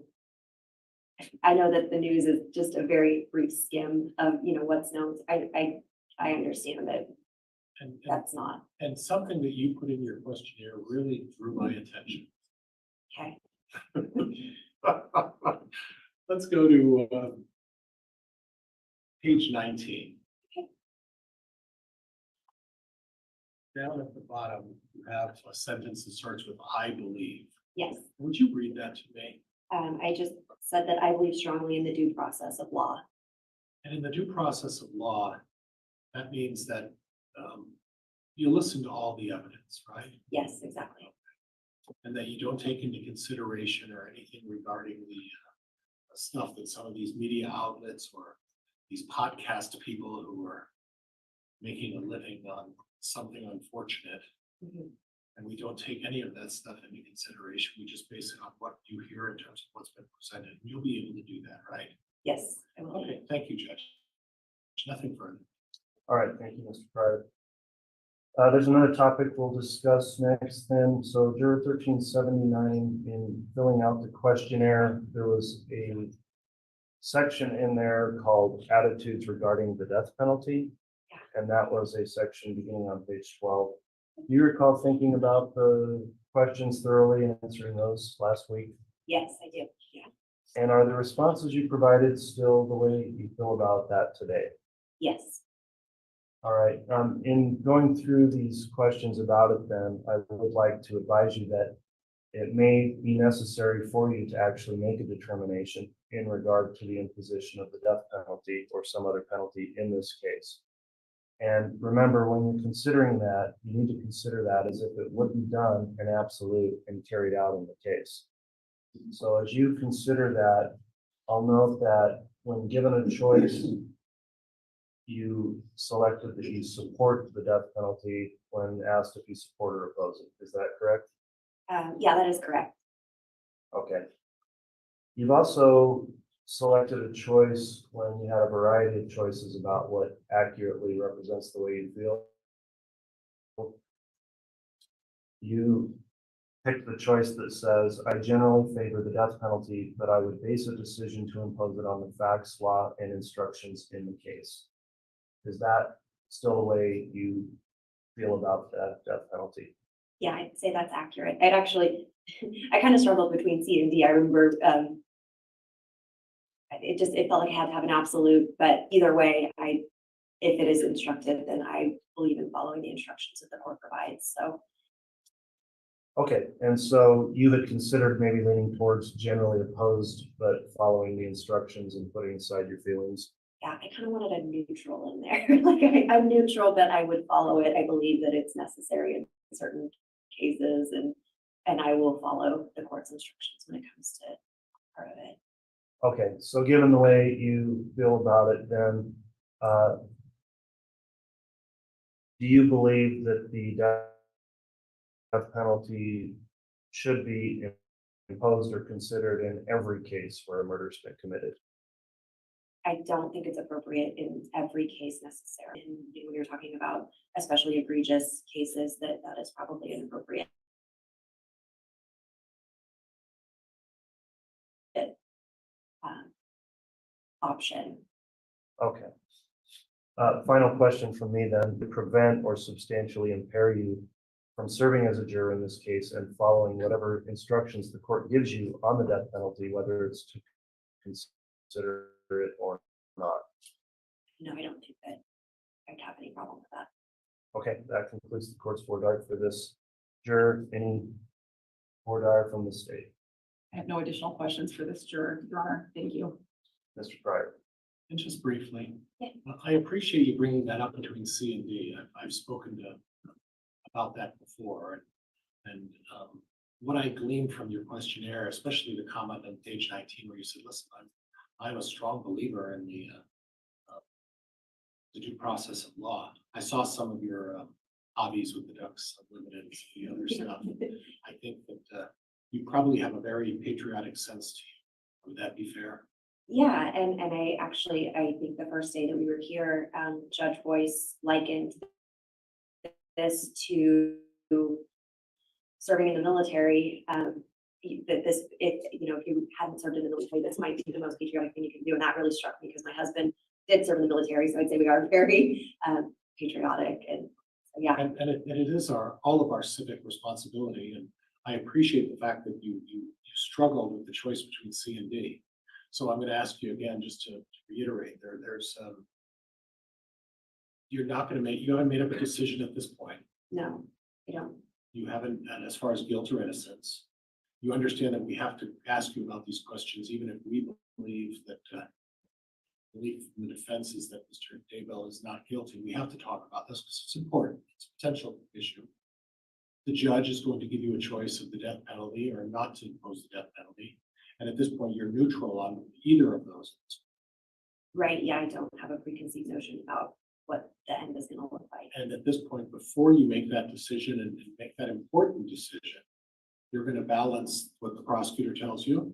I know that the news is just a very brief skim of, what's known. I understand that that's not. And something that you put in your questionnaire really drew my attention. Okay. Let's go to page 19. Okay. Down at the bottom, you have a sentence that starts with "I believe." Yes. Would you read that to me? I just said that I believe strongly in the due process of law. And in the due process of law, that means that you listen to all the evidence, right? Yes, exactly. And that you don't take into consideration or anything regarding the stuff that some of these media outlets or these podcast people who are making a living on something unfortunate And we don't take any of that stuff into consideration. We just base it on what you hear in terms of what's been presented. You'll be able to do that, right? Yes, I will. Okay, thank you, Judge. Nothing further. All right, thank you, Mr. Pryor. There's another topic we'll discuss next then. So juror 1379, in filling out the questionnaire, there was a section in there called attitudes regarding the death penalty. And that was a section beginning on page 12. Do you recall thinking about the questions thoroughly and answering those last week? Yes, I do. Yeah. And are the responses you provided still the way you feel about that today? Yes. All right, in going through these questions about it then, I would like to advise you that it may be necessary for you to actually make a determination in regard to the imposition of the death penalty or some other penalty in this case. And remember, when you're considering that, you need to consider that as if it would be done in absolute and carried out in the case. So as you consider that, I'll note that when given a choice, you selected that you support the death penalty when asked if you support or oppose it. Is that correct? Yeah, that is correct. Okay. You've also selected a choice when you had a variety of choices about what accurately represents the way you feel. You picked the choice that says, I generally favor the death penalty, but I would base a decision to impose it on the facts, law, and instructions in the case. Is that still the way you feel about the death penalty? Yeah, I'd say that's accurate. I'd actually, I kind of struggled between C and D. I remember it felt like I had to have an absolute, but either way, if it is instructive, then I believe in following the instructions that the court provides. So. Okay, and so you had considered maybe leaning towards generally opposed, but following the instructions and putting aside your feelings. Yeah, I kind of wanted a neutral in there. Like I'm neutral, but I would follow it. I believe that it's necessary in certain cases, and I will follow the court's instructions when it comes to part of it. Okay, so given the way you feel about it, then do you believe that the death penalty should be imposed or considered in every case where a murder's been committed? I don't think it's appropriate in every case necessarily. And when you're talking about especially egregious cases, that is probably inappropriate. Option. Okay. Final question from me then, to prevent or substantially impair you from serving as a juror in this case and following whatever instructions the court gives you on the death penalty, whether it's to consider it or not. No, I don't think that I'd have any problem with that. Okay, that concludes the court's voir dire for this juror. Any voir dire from the state? I have no additional questions for this juror, Your Honor. Thank you. Mr. Pryor. And just briefly, Yeah. I appreciate you bringing that up between C and D. I've spoken about that before. And what I gleaned from your questionnaire, especially the comment on page 19 where you said, listen, I'm a strong believer in the due process of law. I saw some of your hobbies with the Ducks Unlimited and the other stuff. I think that you probably have a very patriotic sense to you. Would that be fair? Yeah, and I think the first day that we were here, Judge Boyce likened this to serving in the military. If you hadn't served in the military, this might be the most patriotic thing you can do, and that really struck me because my husband did serve in the military, so I'd say we are very patriotic, and yeah. And it is all of our civic responsibility, and I appreciate the fact that you struggled with the choice between C and D. So I'm going to ask you again, just to reiterate, you haven't made up a decision at this point. No, I don't. You haven't, and as far as guilt or innocence, you understand that we have to ask you about these questions, even if we believe that belief from the defense is that Mr. Daybell is not guilty. We have to talk about this because it's important. It's a potential issue. The judge is going to give you a choice of the death penalty or not to impose the death penalty. And at this point, you're neutral on either of those. Right, yeah, I don't have a preconceived notion about what the end is gonna look like. And at this point, before you make that decision and make that important decision, you're gonna balance what the prosecutor tells you,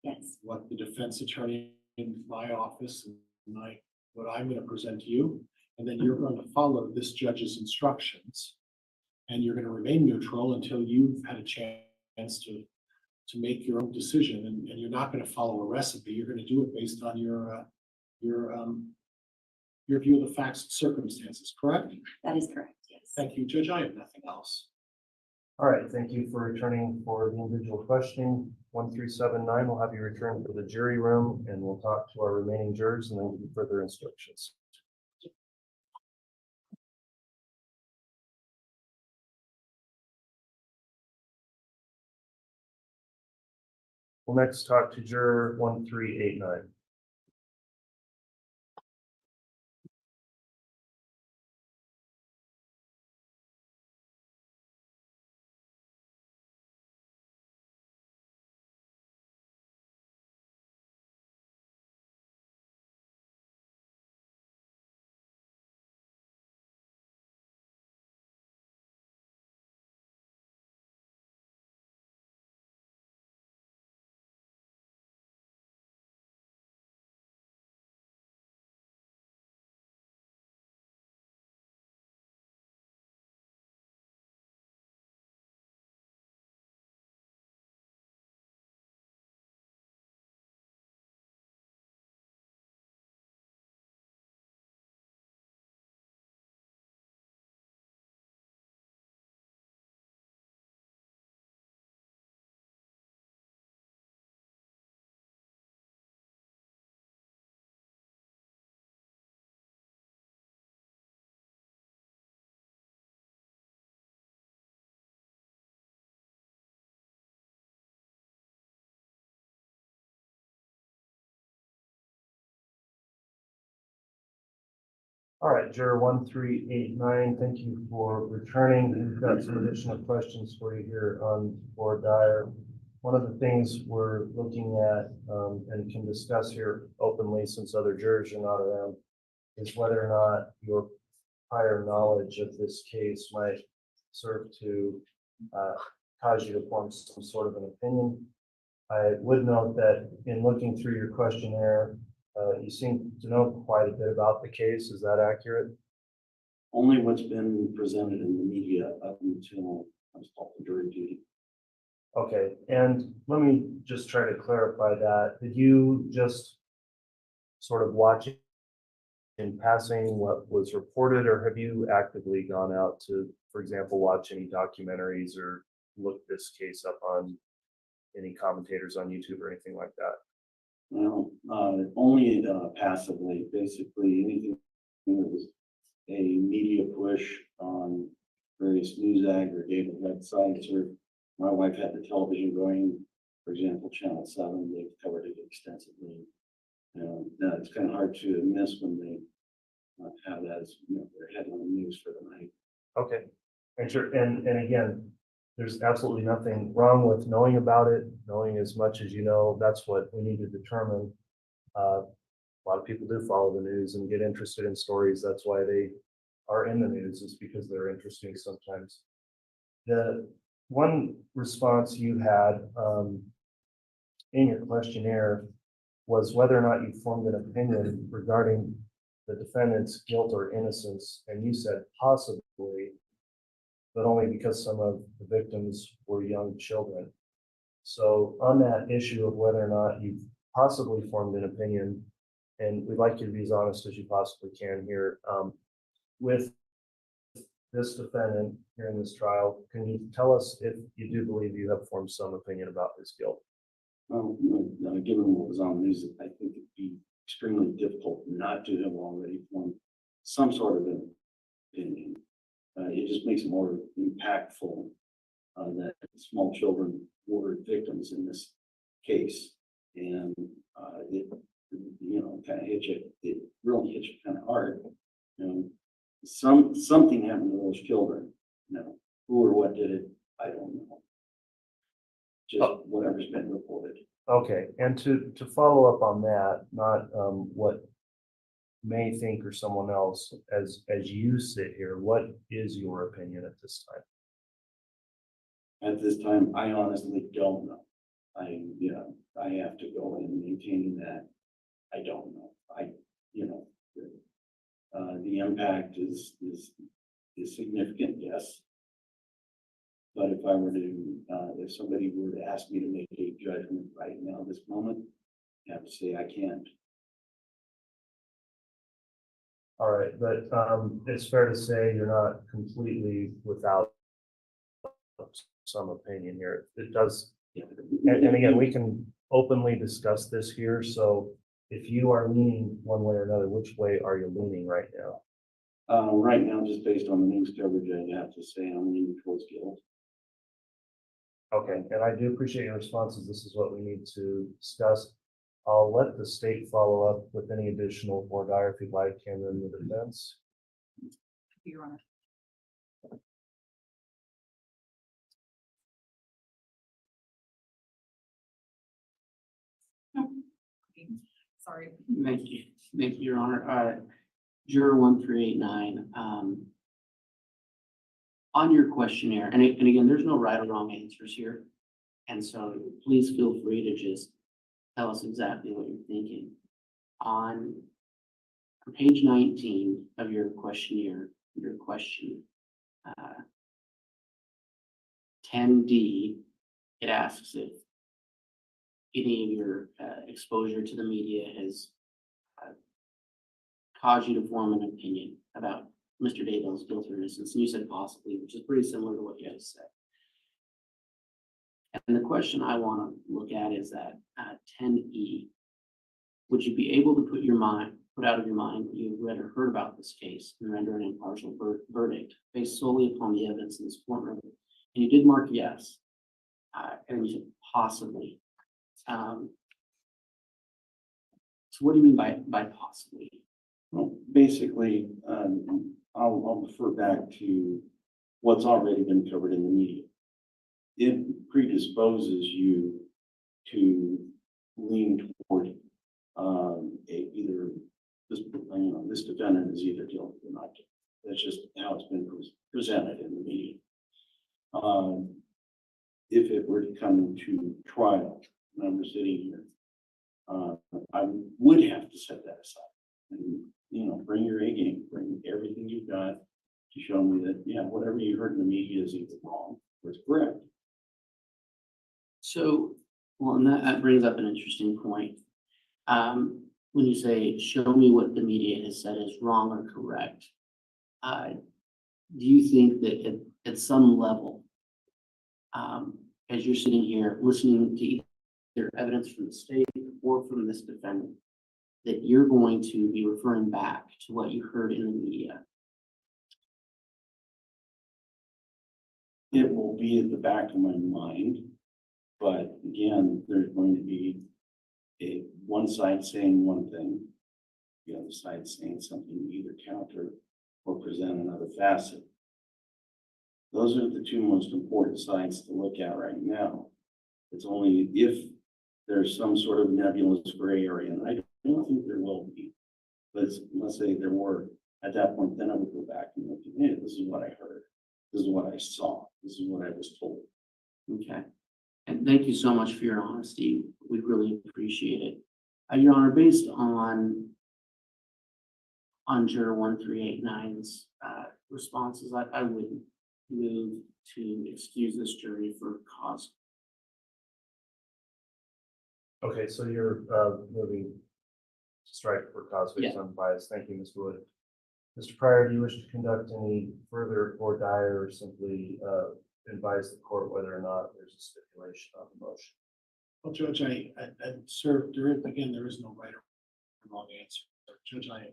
Yes, what the defense attorney in my office and what I'm gonna present to you, and then you're going to follow this judge's instructions. And you're gonna remain neutral until you've had a chance to make your own decision, and you're not gonna follow a recipe. You're gonna do it based on your view of the facts and circumstances, correct? that is correct, yes. Thank you, Judge. I have nothing else. All right, thank you for returning for the individual questioning. 1379, we'll have you return to the jury room and we'll talk to our remaining jurors and then give you further instructions. We'll next talk to juror 1389. All right, juror 1389, thank you for returning. We've got some additional questions for you here on board Dyer. One of the things we're looking at and can discuss here openly, since other jurors are not around, is whether or not your prior knowledge of this case might serve to cause you to form some sort of an opinion. I would note that in looking through your questionnaire, you seem to know quite a bit about the case. Is that accurate? Only what's been presented in the media up until I was called for jury duty. Okay, and let me just try to clarify that. Did you just sort of watch in passing what was reported, or have you actively gone out to, for example, watch any documentaries or look this case up on any commentators on YouTube or anything like that? Well, only passively, basically anything that was a media push on various news aggregated websites, or my wife had the television going, for example, Channel 7, they've covered it extensively. It's kind of hard to miss when they have that as their headline news for the night. Okay, and sure, and again, there's absolutely nothing wrong with knowing about it, knowing as much as you know. That's what we need to determine. A lot of people do follow the news and get interested in stories. That's why they are in the news, is because they're interesting sometimes. The one response you had in your questionnaire was whether or not you formed an opinion regarding the defendant's guilt or innocence, and you said possibly, but only because some of the victims were young children. So on that issue of whether or not you've possibly formed an opinion, and we'd like you to be as honest as you possibly can here, with this defendant here in this trial, can you tell us if you do believe you have formed some opinion about his guilt? Well, given what was on the news, I think it'd be extremely difficult not to have already formed some sort of an opinion. It just makes it more impactful that small children were victims in this case, and it kind of hits you. It really hits you kind of hard. Something happened to those children. Who or what did it? I don't know. Just whatever's been reported. Okay, and to follow up on that, not what may think or someone else, as you sit here, what is your opinion at this time? At this time, I honestly don't know. I have to go in maintaining that. I don't know. The impact is significant, yes. But if I were to, if somebody were to ask me to make a judgment right now, this moment, I have to say I can't. All right, but it's fair to say you're not completely without some opinion here. It does, and again, we can openly discuss this here. So if you are leaning one way or another, which way are you leaning right now? Right now, just based on the news coverage, I have to say I'm leaning towards guilt. Okay, and I do appreciate your responses. This is what we need to discuss. I'll let the state follow up with any additional voir dire if you'd like, and then the defense. Your Honor. Sorry. Thank you, Your Honor. Juror 1389, on your questionnaire, and again, there's no right or wrong answers here. And so please feel free to just tell us exactly what you're thinking. On page 19 of your questionnaire, your question 10D, it asks if any of your exposure to the media has caused you to form an opinion about Mr. Daybell's guilt or innocence, and you said possibly, which is pretty similar to what you just said. And the question I want to look at is that 10E. Would you be able to put out of your mind what you've read or heard about this case and render an impartial verdict based solely upon the evidence in this courtroom? And you did mark yes, and you said possibly. So what do you mean by possibly? Well, basically, I'll refer back to what's already been covered in the media. It predisposes you to lean toward either this defendant is either guilty or not guilty. That's just how it's been presented in the media. If it were to come to trial, and I'm sitting here, I would have to set that aside and bring your A game, bring everything you've got to show me that whatever you heard in the media is either wrong or it's correct. So, well, and that brings up an interesting point. When you say, show me what the media has said is wrong or correct, do you think that at some level, as you're sitting here listening to either evidence from the state or from this defendant, that you're going to be referring back to what you heard in the media? It will be at the back of my mind, but again, there's going to be one side saying one thing, the other side saying something either counter or present another facet. Those are the two most important sides to look at right now. It's only if there's some sort of nebulous gray area, and I don't think there will be. But let's say there were, at that point, then I would go back and look at, hey, this is what I heard. This is what I saw. This is what I was told. Okay. And thank you so much for your honesty. We really appreciate it. Your Honor, based on Juror 1389's responses, I would move to excuse this jury for cause. Okay, so you're moving to strike for cause based on bias. Thank you, Ms. Wood. Mr. Pryor, do you wish to conduct any further or dire or simply advise the court whether or not there's a stipulation on the motion? Well, Judge, I served, there is no right or wrong answer. Judge, I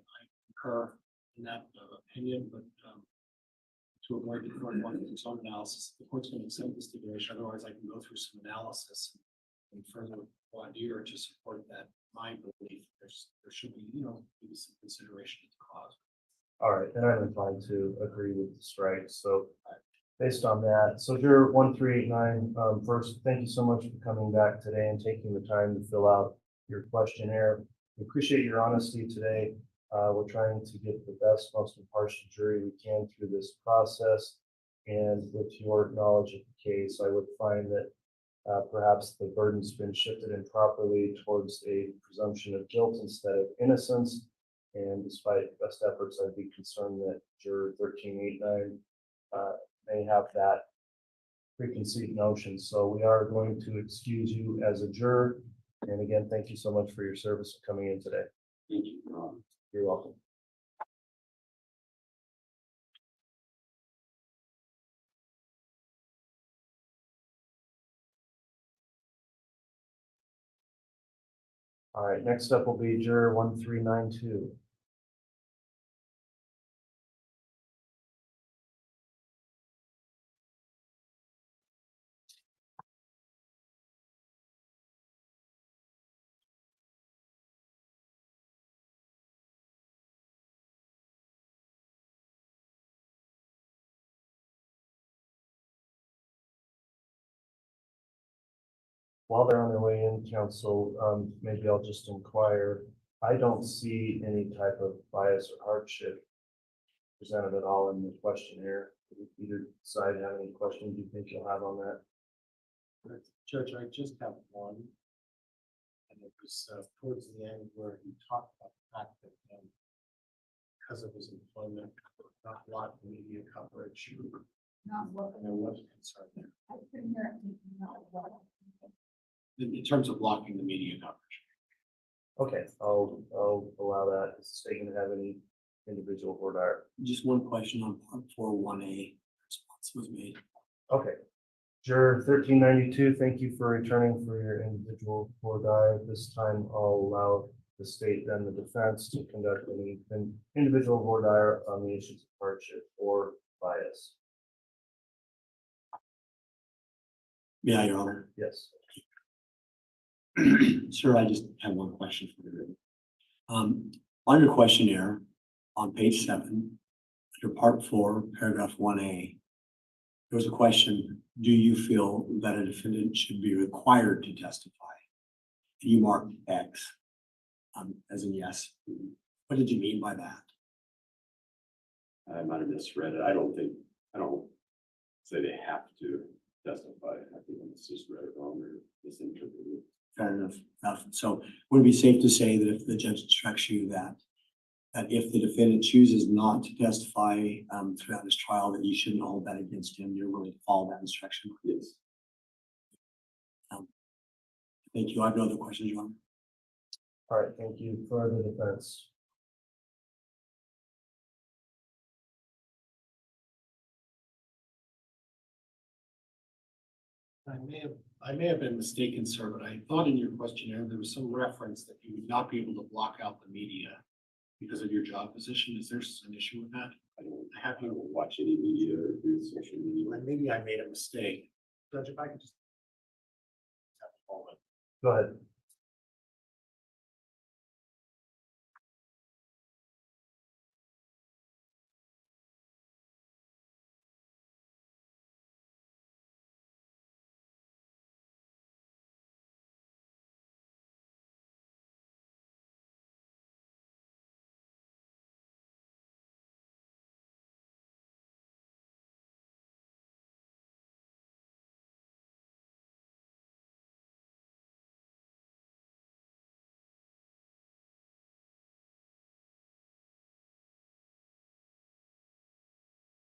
concur in that opinion, but to avoid the court wanting its own analysis, the court's going to accept the stipulation. Otherwise, I can go through some analysis and further want you to support that. My belief, there should be, maybe some consideration of the cause. All right, and I'm inclined to agree with the strike. So based on that, so Juror 1389, first, thank you so much for coming back today and taking the time to fill out your questionnaire. We appreciate your honesty today. We're trying to get the best, most impartial jury we can through this process. And with your knowledge of the case, I would find that perhaps the burden's been shifted improperly towards a presumption of guilt instead of innocence. And despite best efforts, I'd be concerned that juror 1389 may have that preconceived notion. So we are going to excuse you as a juror. And again, thank you so much for your service coming in today. Thank you. You're welcome. All right, next up will be juror 1392. While they're on their way in, counsel, maybe I'll just inquire. I don't see any type of bias or hardship presented at all in the questionnaire. Either side have any questions you think you'll have on that? Judge, I just have one. And it was towards the end where he talked about the fact that because of his employment, not a lot of media coverage. And there was concern there. In terms of blocking the media coverage. Okay, I'll allow that. Is the state going to have any individual voir dire? Just one question on part 4.1a response was made. Okay. Juror 1392, thank you for returning for your individual voir dire. This time I'll allow the state and the defense to conduct any individual voir dire on the issues of hardship or bias. Yeah, Your Honor. Yes. Sir, I just have one question for you. On your questionnaire on page 7, under part 4, paragraph 1a, there was a question, do you feel that a defendant should be required to testify? You marked X as in yes. What did you mean by that? I might have misread it. I don't say they have to testify. I think I just read it wrong or misinterpreted it. Fair enough. So would it be safe to say that if the judge instructs you that if the defendant chooses not to testify throughout his trial, that you shouldn't hold that against him? You're willing to follow that instruction? Yes. Thank you. I have no other questions, Your Honor. All right, thank you. For the defense. I may have been mistaken, sir, but I thought in your questionnaire, there was some reference that you would not be able to block out the media because of your job position. Is there an issue with that? I don't watch any media or do social media. Maybe I made a mistake. Judge, if I could just. Go ahead.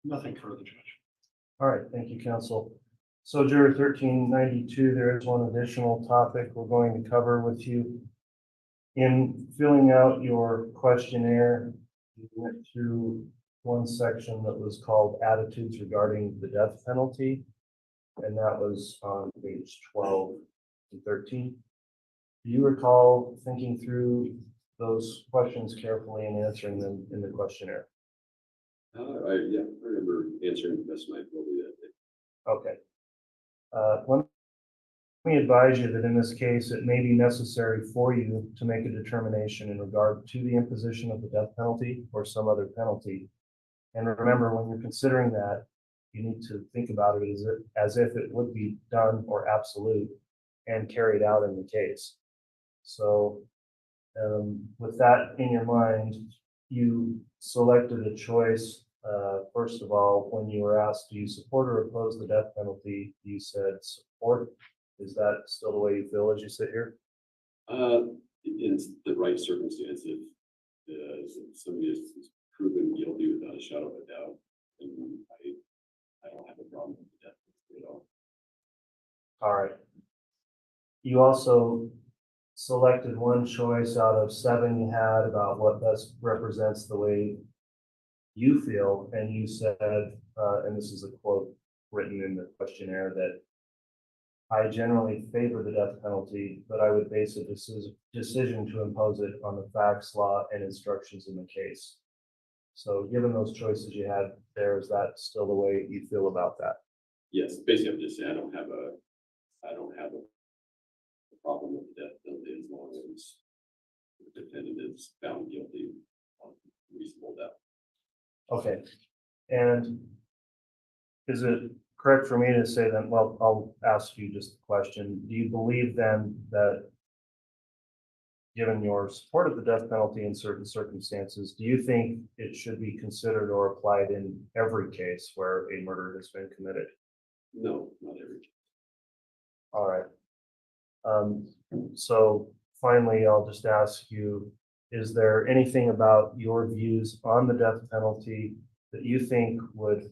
Nothing further, Judge. All right, thank you, counsel. So juror 1392, there is one additional topic we're going to cover with you. In filling out your questionnaire, you went through one section that was called attitudes regarding the death penalty, and that was on page 12 and 13. Do you recall thinking through those questions carefully and answering them in the questionnaire? I remember answering the best of my ability that day. Okay. Let me advise you that in this case, it may be necessary for you to make a determination in regard to the imposition of the death penalty or some other penalty. And remember, when you're considering that, you need to think about it as if it would be done or absolute and carried out in the case. So with that in your mind, you selected a choice. First of all, when you were asked, do you support or oppose the death penalty? You said support. Is that still the way you feel as you sit here? In the right circumstance, if somebody is proven guilty without a shadow of a doubt, then I don't have a problem with the death penalty at all. All right. You also selected one choice out of 7 you had about what best represents the way you feel, and you said, and this is a quote written in the questionnaire, that I generally favor the death penalty, but I would base a decision to impose it on the facts, law, and instructions in the case. So given those choices you had there, is that still the way you feel about that? Yes, basically, I'm just saying I don't have a problem with the death penalty as long as the defendant is found guilty on reasonable doubt. Okay. And is it correct for me to say then, well, I'll ask you just a question. Do you believe then that given your support of the death penalty in certain circumstances, do you think it should be considered or applied in every case where a murder has been committed? No, not every case. All right. So finally, I'll just ask you, is there anything about your views on the death penalty that you think would,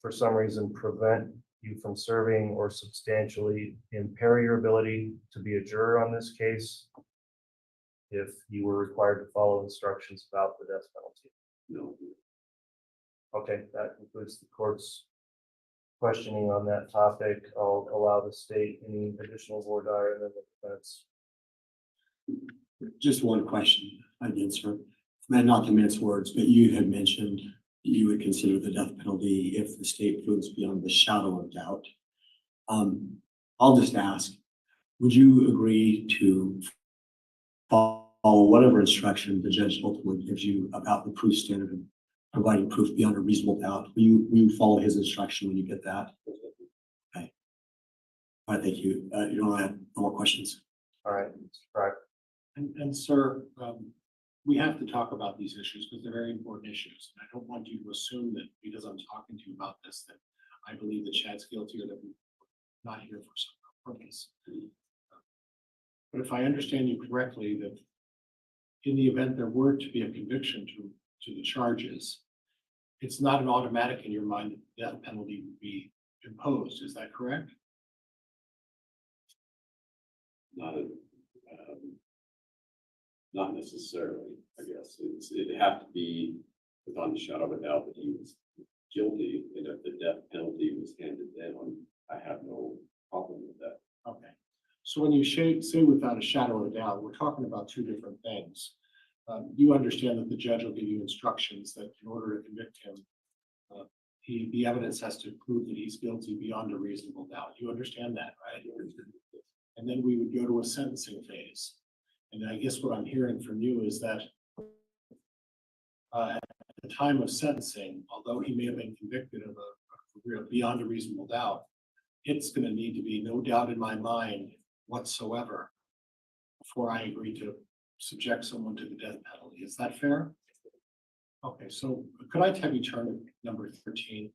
for some reason, prevent you from serving or substantially impair your ability to be a juror on this case if you were required to follow instructions about the death penalty? No. Okay, that concludes the court's questioning on that topic. I'll allow the state any additional voir dire and then the defense. Just one question again, sir. Not to mince words, but you had mentioned you would consider the death penalty if the state proves beyond the shadow of doubt. I'll just ask, would you agree to follow whatever instruction the judge ultimately gives you about the proof standard and providing proof beyond a reasonable doubt? Will you follow his instruction when you get that? Okay. All right, thank you. You don't have no more questions? All right, right. And sir, we have to talk about these issues because they're very important issues. And I don't want you to assume that because I'm talking to you about this, that I believe that Chad's guilty or that we're not here for some purpose. But if I understand you correctly, that in the event there were to be a conviction to the charges, it's not an automatic in your mind that the death penalty would be imposed. Is that correct? Not necessarily, I guess. It'd have to be without a shadow of a doubt that he was guilty, and if the death penalty was handed down, I have no problem with that. Okay. So when you say without a shadow of a doubt, we're talking about two different things. You understand that the judge will give you instructions that in order to convict him, the evidence has to prove that he's guilty beyond a reasonable doubt. You understand that, right? And then we would go to a sentencing phase. And I guess what I'm hearing from you is that at the time of sentencing, although he may have been convicted of a beyond a reasonable doubt, it's going to need to be no doubt in my mind whatsoever before I agree to subject someone to the death penalty. Is that fair? Okay, so could I have you turn to number 13?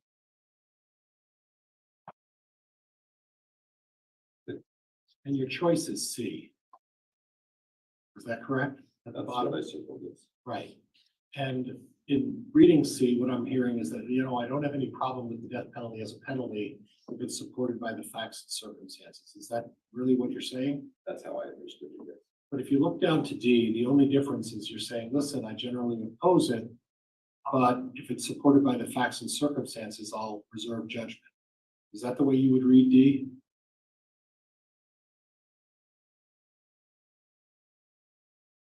And your choice is C. Is that correct? At the bottom? That's what I circled, yes. Right. And in reading C, what I'm hearing is that, I don't have any problem with the death penalty as a penalty if it's supported by the facts and circumstances. Is that really what you're saying? That's how I understood it. But if you look down to D, the only difference is you're saying, listen, I generally oppose it, but if it's supported by the facts and circumstances, I'll reserve judgment. Is that the way you would read D?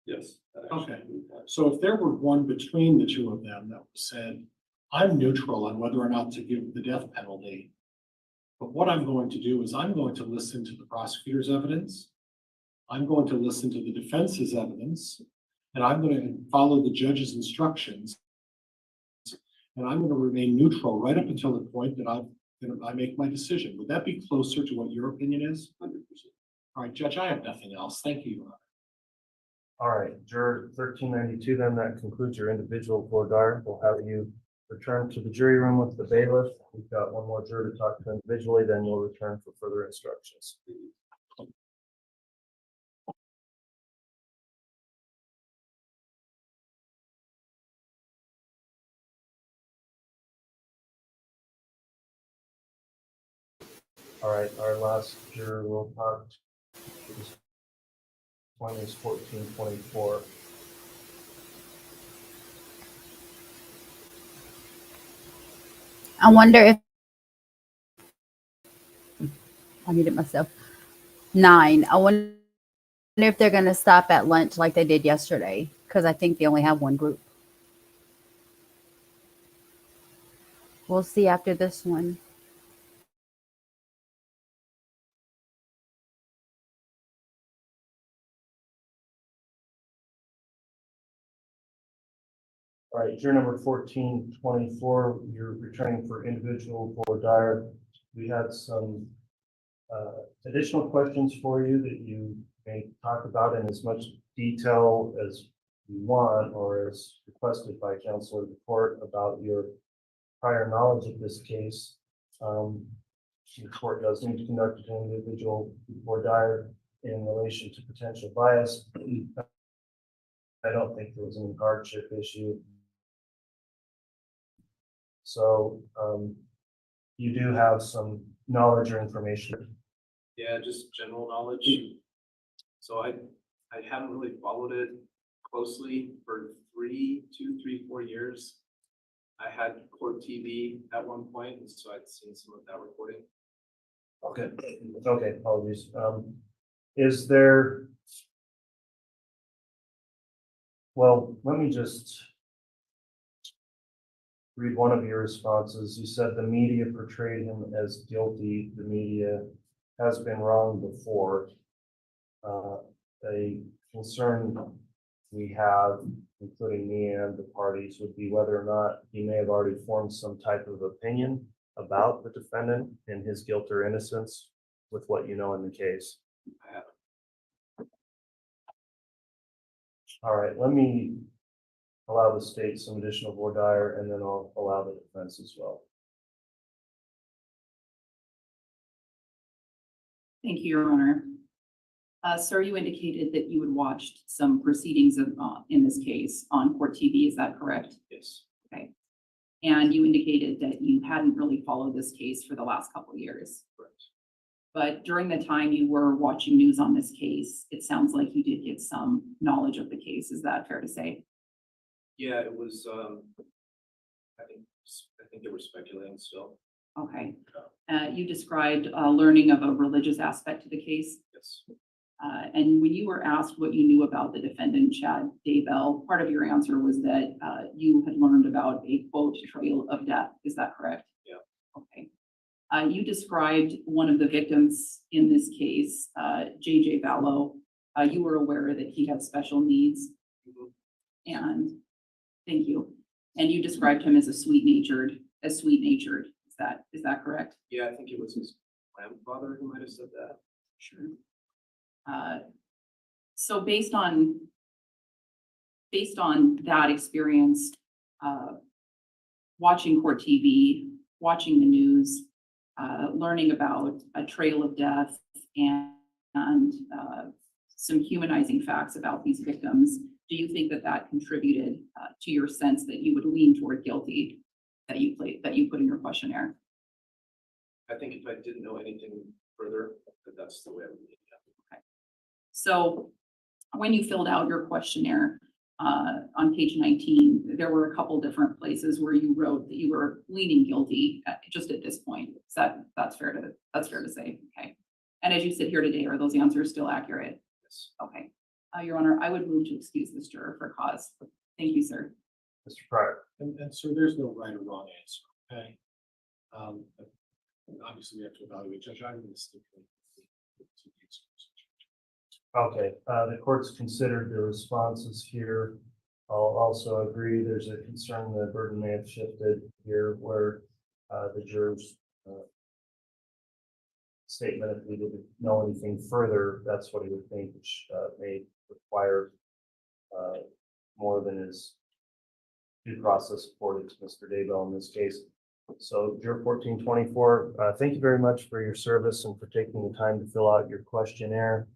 Yes. Okay. So if there were one between the two of them that said, I'm neutral on whether or not to give the death penalty, but what I'm going to do is I'm going to listen to the prosecutor's evidence, I'm going to listen to the defense's evidence, and I'm going to follow the judge's instructions, and I'm going to remain neutral right up until the point that I make my decision. Would that be closer to what your opinion is? 100%. All right, Judge, I have nothing else. Thank you, Your Honor. All right, juror 1392, then that concludes your individual voir dire. We'll have you return to the jury room with the bailiff. We've got one more juror to talk to individually, then you'll return for further instructions. All right, our last juror will talk. This one is 1424. I wonder if I muted myself. 9. I wonder if they're going to stop at lunch like they did yesterday, because I think they only have one group. We'll see after this one. All right, juror number 1424, you're returning for individual voir dire. We had some additional questions for you that you may talk about in as much detail as you want or as requested by counsel of the court about your prior knowledge of this case. The court does need to conduct an individual voir dire in relation to potential bias. I don't think there was any hardship issue. So you do have some knowledge or information. Yeah, just general knowledge. So I haven't really followed it closely for 4 years. I had court TV at one point, and so I'd seen some of that recording. Okay, okay, apologies. Is there, well, let me just read one of your responses. You said the media portrayed him as guilty. The media has been wrong before. A concern we have, including me and the parties, would be whether or not he may have already formed some type of opinion about the defendant and his guilt or innocence with what you know in the case. I haven't. All right, let me allow the state some additional voir dire, and then I'll allow the defense as well. Thank you, Your Honor. Sir, you indicated that you had watched some proceedings of, in this case on court TV. Is that correct? Yes. Okay. And you indicated that you hadn't really followed this case for the last couple of years. Correct. But during the time you were watching news on this case, it sounds like you did get some knowledge of the case. Is that fair to say? Yeah, it was, I think they were speculating still. Okay. You described learning of a religious aspect to the case. Yes. And when you were asked what you knew about the defendant, Chad Daybell, part of your answer was that you had learned about a quote trail of death. Is that correct? Yeah. Okay. You described one of the victims in this case, JJ Vallow. You were aware that he had special needs. Mm-hmm. And thank you. And you described him as sweet-natured. Is that correct? Yeah, I think it was his grandfather who might have said that. Sure. So based on that experience, watching court TV, watching the news, learning about a trail of death and some humanizing facts about these victims, do you think that contributed to your sense that you would lean toward guilty that you put in your questionnaire? I think if I didn't know anything further, that's the way I would lean. Okay. So when you filled out your questionnaire on page 19, there were a couple different places where you wrote that you were leaning guilty just at this point. That's fair to say. Okay. And as you sit here today, are those answers still accurate? Yes. Okay. Your Honor, I would move to excuse this juror for cause. Thank you, sir. Mr. Pryor. And so there's no right or wrong answer, okay? But obviously we have to evaluate. Judge, I'm going to stipulate. Okay, the court's considered the responses here. I'll also agree there's a concern the burden may have shifted here where the juror's statement, if we didn't know anything further, that's what he would think, which may require more than is due process afforded to Mr. Daybell in this case. So Juror 1424, thank you very much for your service and for taking the time to fill out your questionnaire.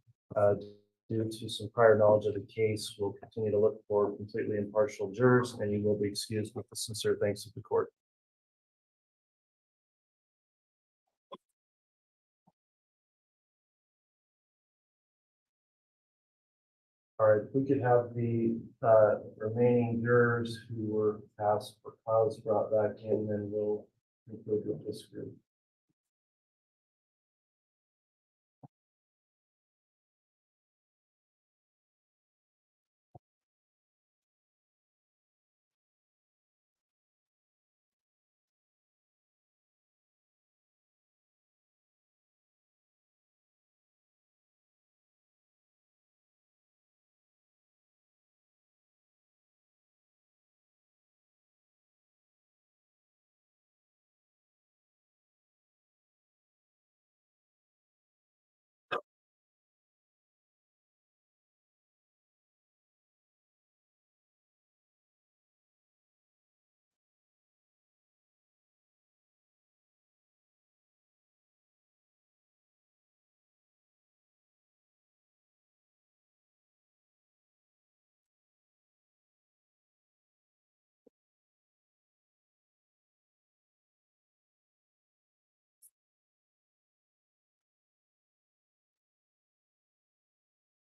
Due to some prior knowledge of the case, we'll continue to look for completely impartial jurors, and you will be excused with the sincere thanks of the court. All right, if we could have the remaining jurors who were passed for cause brought back in, then we'll conclude with this group.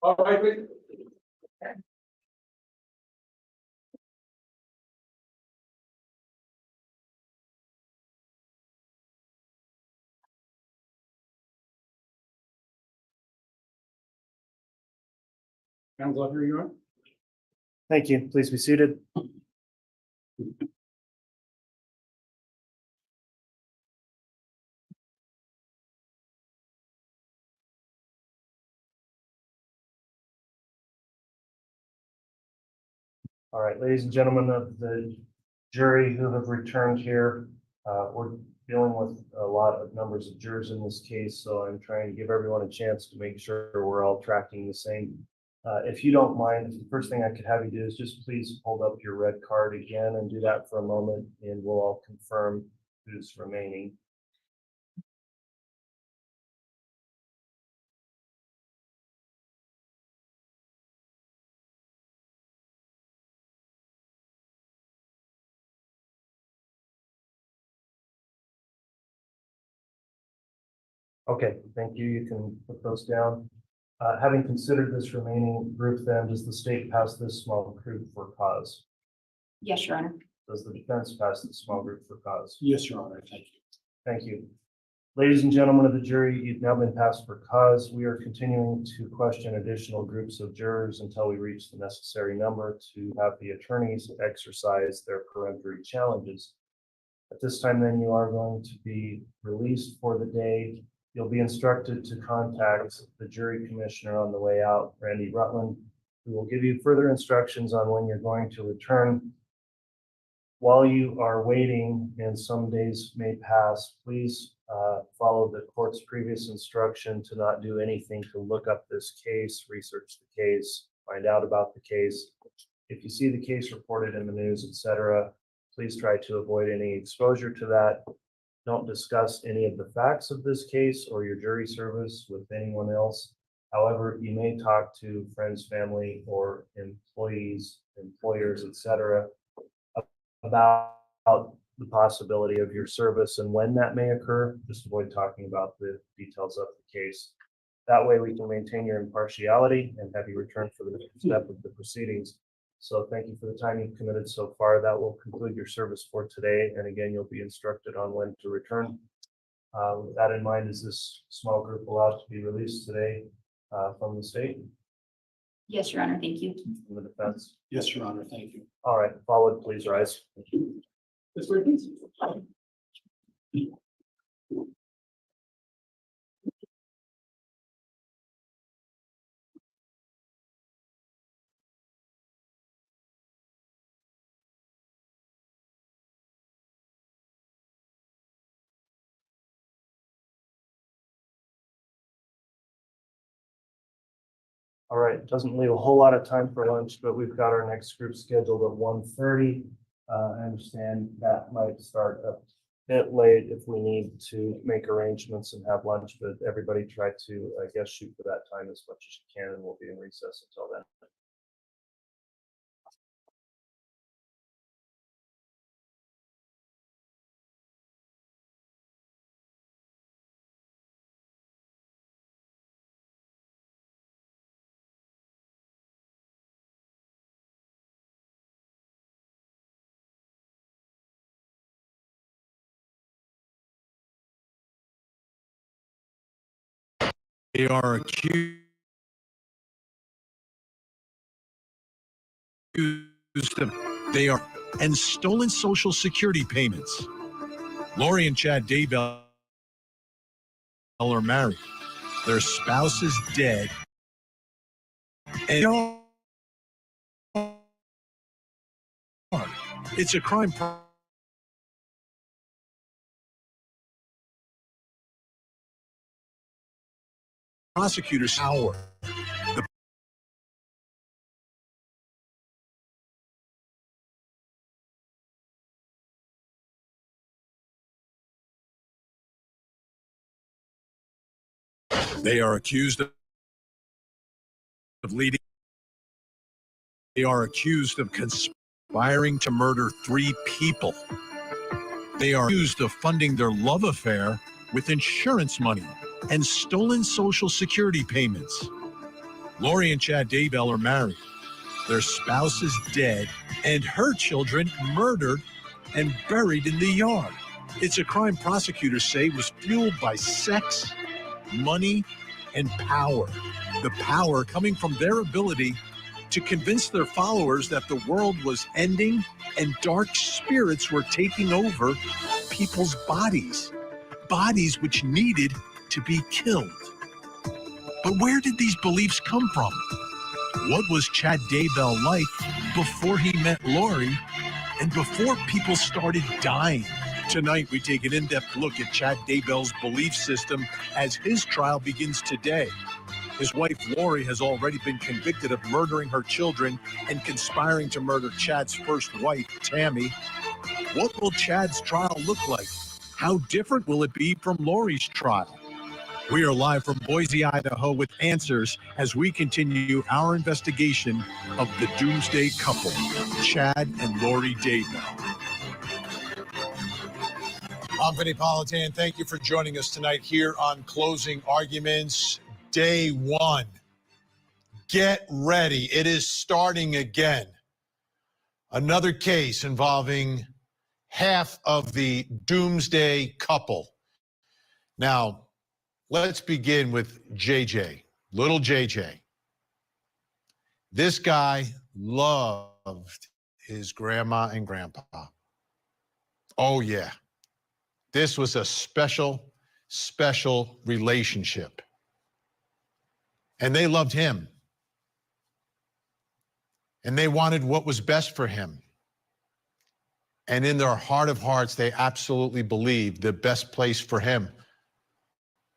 All right, wait. Hands up, here you are. Thank you. Please be seated. All right, ladies and gentlemen of the jury who have returned here, we're dealing with a lot of numbers of jurors in this case, so I'm trying to give everyone a chance to make sure we're all tracking the same. If you don't mind, the first thing I could have you do is just please hold up your red card again and do that for a moment, and we'll all confirm who's remaining. Okay, thank you. You can put those down. Having considered this remaining group, then, does the state pass this small group for cause? Yes, Your Honor. Does the defense pass this small group for cause? Yes, Your Honor, thank you. Thank you. Ladies and gentlemen of the jury, you've now been passed for cause. We are continuing to question additional groups of jurors until we reach the necessary number to have the attorneys exercise their peremptory challenges. At this time, then, you are going to be released for the day. You'll be instructed to contact the jury commissioner on the way out, Randy Rutland, who will give you further instructions on when you're going to return. While you are waiting, and some days may pass, please follow the court's previous instruction to not do anything to look up this case, research the case, find out about the case. If you see the case reported in the news, etc., please try to avoid any exposure to that. Don't discuss any of the facts of this case or your jury service with anyone else. However, you may talk to friends, family, or employees, employers, etc., about the possibility of your service and when that may occur. Just avoid talking about the details of the case. That way we can maintain your impartiality and have you return for the next step of the proceedings. So thank you for the time you've committed so far. That will conclude your service for today. And again, you'll be instructed on when to return. With that in mind, is this small group allowed to be released today from the state? Yes, Your Honor, thank you. From the defense? Yes, Your Honor, thank you. All right, followed, please rise. This way, please. All right, doesn't leave a whole lot of time for lunch, but we've got our next group scheduled at 1:30. I understand that might start a bit late if we need to make arrangements and have lunch, but everybody try to, I guess, shoot for that time as much as you can, and we'll be in recess until then. They are accused of and stolen Social Security payments. Lori and Chad Daybell are married. Their spouse is dead. And it's a crime. Prosecutors' power. They are accused of leading. They are accused of conspiring to murder 3 people. They are accused of funding their love affair with insurance money and stolen Social Security payments. Lori and Chad Daybell are married. Their spouse is dead and her children murdered and buried in the yard. It's a crime prosecutors say was fueled by sex, money, and power. The power coming from their ability to convince their followers that the world was ending and dark spirits were taking over people's bodies which needed to be killed. But where did these beliefs come from? What was Chad Daybell like before he met Lori and before people started dying? Tonight, we take an in-depth look at Chad Daybell's belief system as his trial begins today. His wife, Lori, has already been convicted of murdering her children and conspiring to murder Chad's first wife, Tammy. What will Chad's trial look like? How different will it be from Lori's trial? We are live from Boise, Idaho with answers as we continue our investigation of the doomsday couple, Chad and Lori Daybell. I'm Vinny Politan. Thank you for joining us tonight here on Closing Arguments, Day 1. Get ready. It is starting again. Another case involving half of the doomsday couple. Now, let's begin with JJ, little JJ. This guy loved his grandma and grandpa. Oh, yeah. This was a special, special relationship. And they loved him. And they wanted what was best for him. And in their heart of hearts, they absolutely believed the best place for him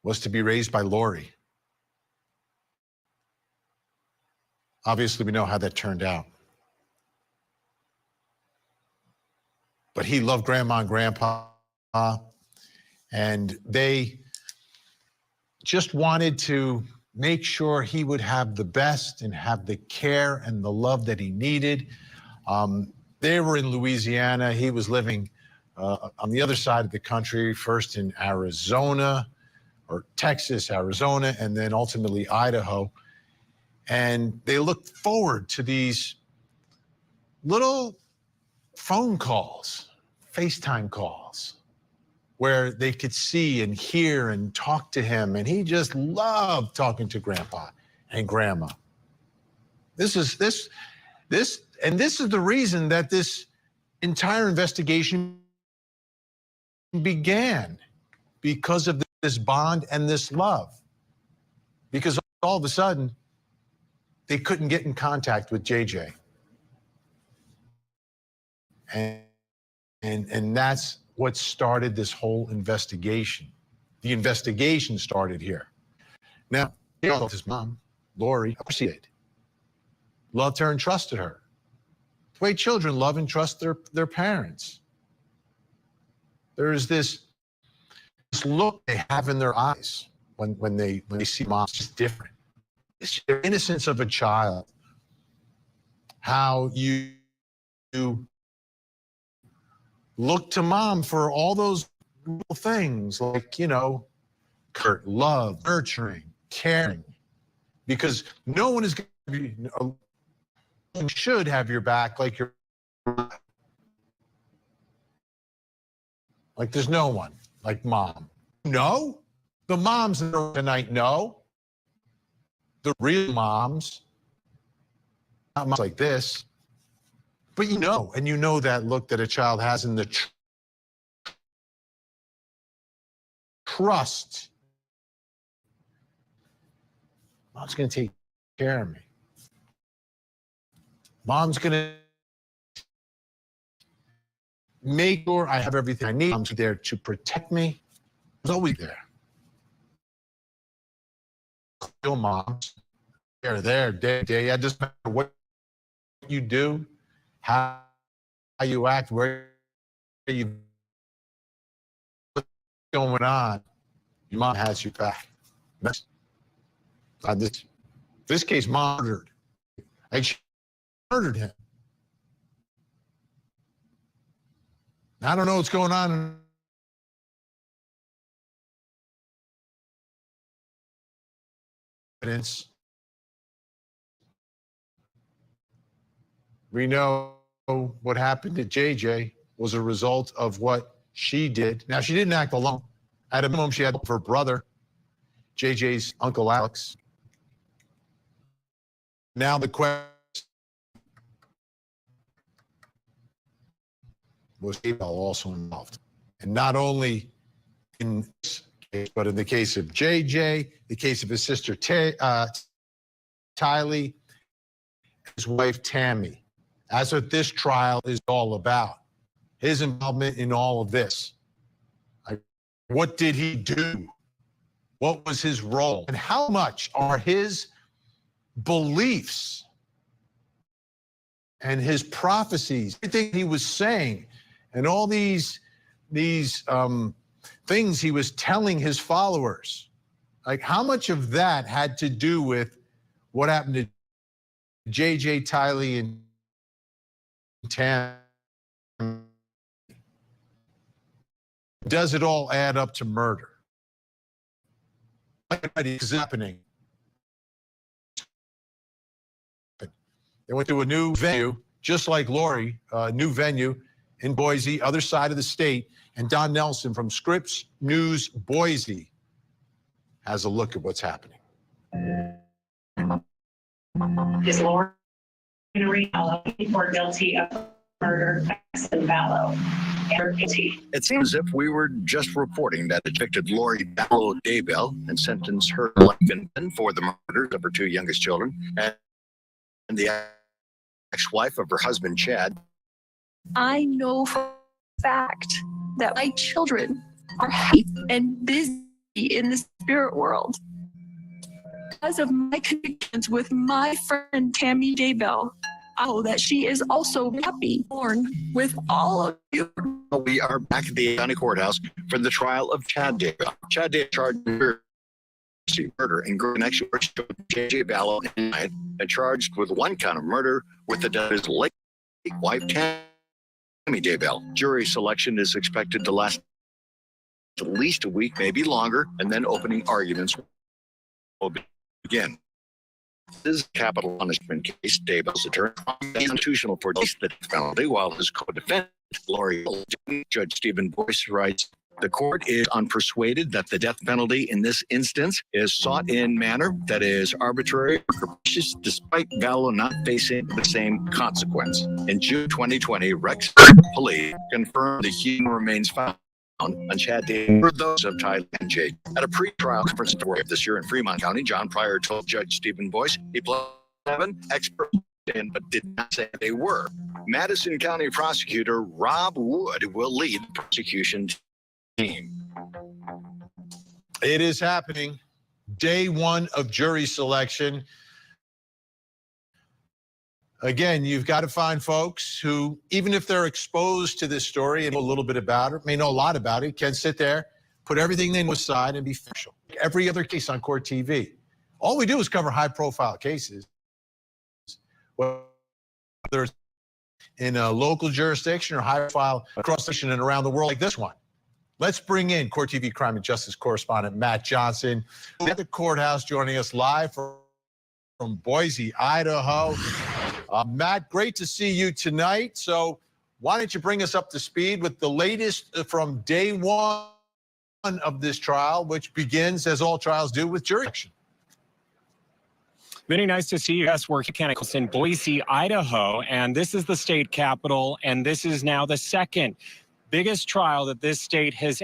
was to be raised by Lori. Obviously, we know how that turned out. But he loved grandma and grandpa, and they just wanted to make sure he would have the best and have the care and the love that he needed. They were in Louisiana. He was living on the other side of the country, first in Arizona, or Texas, Arizona, and then ultimately Idaho. And they looked forward to these little phone calls, FaceTime calls, where they could see and hear and talk to him. And he just loved talking to grandpa and grandma. This is the reason that this entire investigation began, because of this bond and this love. Because all of a sudden, they couldn't get in contact with JJ. And that's what started this whole investigation. The investigation started here. Now, he called his mom. Lori, of course he did. Loved her and trusted her. The way children love and trust their parents. There is this look they have in their eyes when they see moms, just different. It's the innocence of a child. How you look to mom for all those little things like, love, nurturing, caring. Because no one is going to be, should have your back like you're, like there's no one like mom. No, the moms tonight, no. The real moms, not moms like this, but and you know that look that a child has in the trust. Mom's going to take care of me. Mom's going to make sure I have everything I need. Mom's there to protect me. She's always there. Real moms, they're there day to day. It doesn't matter what you do, how you act, where you what's going on. Your mom has your back. This case, murdered. She murdered him. I don't know what's going on. Evidence. We know what happened to JJ was a result of what she did. Now, she didn't act alone. At a minimum, she had her brother, JJ's uncle Alex. Now the question was Daybell also involved? And not only in this case, but in the case of JJ, the case of his sister Tylee, his wife Tammy. That's what this trial is all about. His involvement in all of this. What did he do? What was his role? And how much are his beliefs and his prophecies, everything he was saying, and all these things he was telling his followers, like how much of that had to do with what happened to JJ, Tylee, and Tam? Does it all add up to murder? What is happening? They went to a new venue, just like Lori, a new venue in Boise, other side of the state. And Don Nelson from Scripps News Boise has a look at what's happening. Is Lori Daybell more guilty of murder than Vallow? It seems as if we were just reporting that convicted Lori Daybell and sentenced her to life in prison for the murders of her two youngest children and the ex-wife of her husband, Chad. I know for a fact that my children are happy and busy in the spirit world. Because of my connections with my friend Tammy Daybell, I know that she is also happy, born with all of you. We are back at the county courthouse for the trial of Chad Daybell. Chad Daybell charged murder in connection with J.J. Vallow and charged with one count of murder with the death of his late wife Tammy Daybell. Jury selection is expected to last at least a week, maybe longer, and then opening arguments will begin. This is a capital punishment case. Daybell's attorney is constitutional for the death penalty, while his co-defendant, Lori, Judge Stephen Boyce, writes, the court is unpersuaded that the death penalty in this instance is sought in manner that is arbitrary or capricious, despite Vallow not facing the same consequence. In June 2020, Rex Police confirmed the human remains found on Chad Daybell were those of Tylee and Jake. At a pre-trial conference in February of this year in Fremont County, John Pryor told Judge Stephen Boyce he played 7 experts in, but did not say they were. Madison County Prosecutor Rob Wood will lead the prosecution team. It is happening. Day one of jury selection. Again, you've got to find folks who, even if they're exposed to this story and know a little bit about it, may know a lot about it, can sit there, put everything they know aside and be factual. Every other case on Court TV. All we do is cover high-profile cases, whether it's in a local jurisdiction or high-profile across the nation and around the world like this one. Let's bring in Court TV crime and justice correspondent Matt Johnson, who's at the courthouse, joining us live from Boise, Idaho. Matt, great to see you tonight. So why don't you bring us up to speed with the latest from day one of this trial, which begins, as all trials do, with jury selection. Vinny, nice to see you. Yes, we're in Boise, Idaho, and this is the state capital, and this is now the second biggest trial that this state has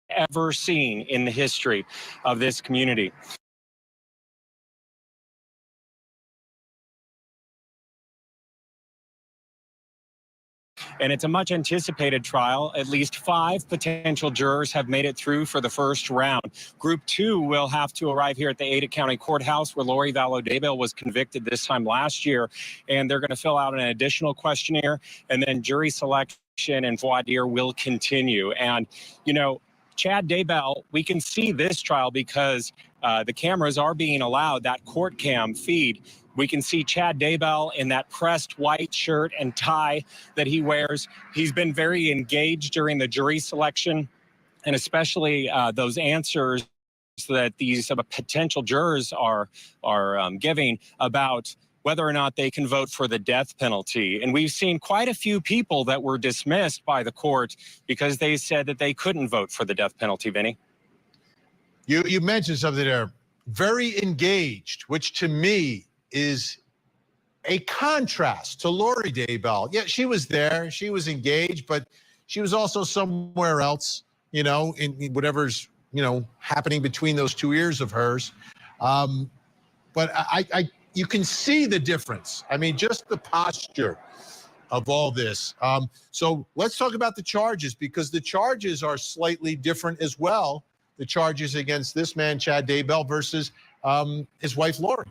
ever seen in the history of this community. And it's a much anticipated trial. At least 5 potential jurors have made it through for the first round. Group 2 will have to arrive here at the Ada County Courthouse, where Lori Vallow Daybell was convicted this time last year. And they're going to fill out an additional questionnaire, and then jury selection and voir dire will continue. And, you know, Chad Daybell, we can see this trial because the cameras are being allowed, that court cam feed. We can see Chad Daybell in that pressed white shirt and tie that he wears. He's been very engaged during the jury selection, and especially those answers that these potential jurors are giving about whether or not they can vote for the death penalty. And we've seen quite a few people that were dismissed by the court because they said that they couldn't vote for the death penalty, Vinny. You mentioned something there, very engaged, which to me is a contrast to Lori Daybell. Yeah, she was there, she was engaged, but she was also somewhere else, you know, in whatever's, you know, happening between those 2 ears of hers. But you can see the difference. I mean, just the posture of all this. So let's talk about the charges, because the charges are slightly different as well. The charges against this man, Chad Daybell, versus his wife, Lori.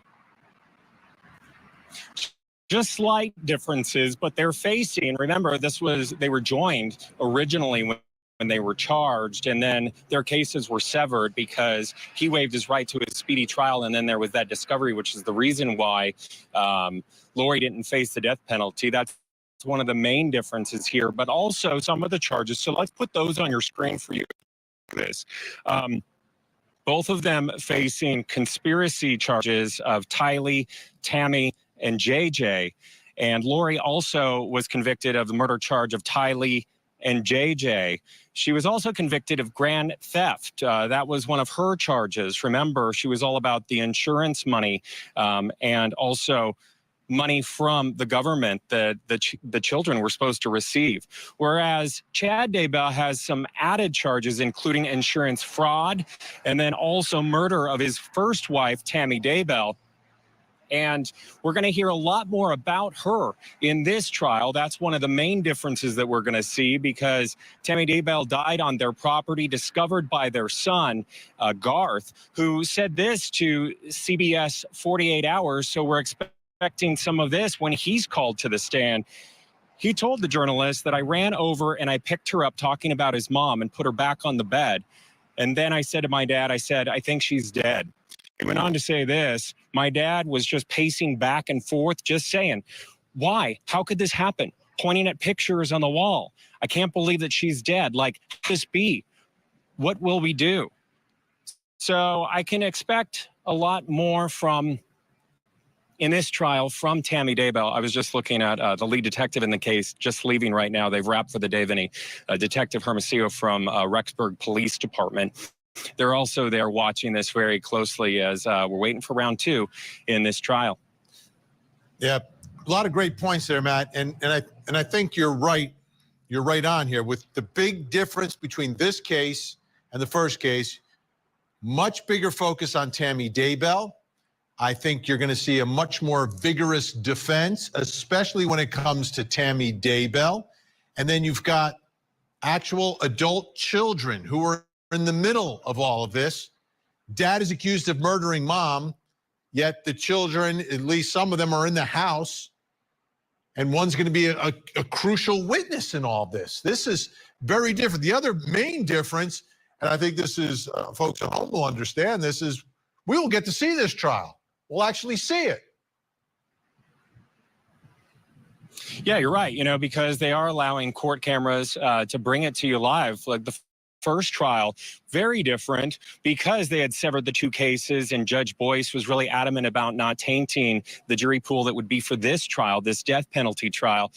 Just slight differences, but they're facing, remember, they were joined originally when they were charged, and then their cases were severed because he waived his right to a speedy trial, and then there was that discovery, which is the reason why Lori didn't face the death penalty. That's one of the main differences here, but also some of the charges. So let's put those on your screen for you. Both of them facing conspiracy charges of Tylee, Tammy, and JJ. And Lori also was convicted of the murder charge of Tylee and JJ. She was also convicted of grand theft. That was one of her charges. Remember, she was all about the insurance money and also money from the government that the children were supposed to receive. Whereas Chad Daybell has some added charges, including insurance fraud and then also murder of his first wife, Tammy Daybell. And we're going to hear a lot more about her in this trial. That's one of the main differences that we're going to see, because Tammy Daybell died on their property, discovered by their son, Garth, who said this to CBS 48 Hours. So we're expecting some of this when he's called to the stand. He told the journalist that I ran over and I picked her up talking about his mom and put her back on the bed. And then I said to my dad, I said, I think she's dead. He went on to say this: my dad was just pacing back and forth, just saying, why? How could this happen? Pointing at pictures on the wall. I can't believe that she's dead. Like, how could this be? What will we do? So I can expect a lot more in this trial from Tammy Daybell. I was just looking at the lead detective in the case, just leaving right now. They've wrapped for the day, Vinny. Detective Hermosillo from Rexburg Police Department. They're also there watching this very closely as we're waiting for round 2 in this trial. Yeah, a lot of great points there, Matt. And I think you're right. You're right on here with the big difference between this case and the first case. Much bigger focus on Tammy Daybell. I think you're going to see a much more vigorous defense, especially when it comes to Tammy Daybell. And then you've got actual adult children who are in the middle of all of this. Dad is accused of murdering mom. yet the children, at least some of them, are in the house, and one's going to be a crucial witness in all this. This is very different. The other main difference, and I think this is, folks at home will understand this, is we will get to see this trial. We'll actually see it. Yeah, you're right, because they are allowing court cameras to bring it to you live. Like the first trial, very different because they had severed the two cases, and Judge Boyce was really adamant about not tainting the jury pool that would be for this trial, this death penalty trial.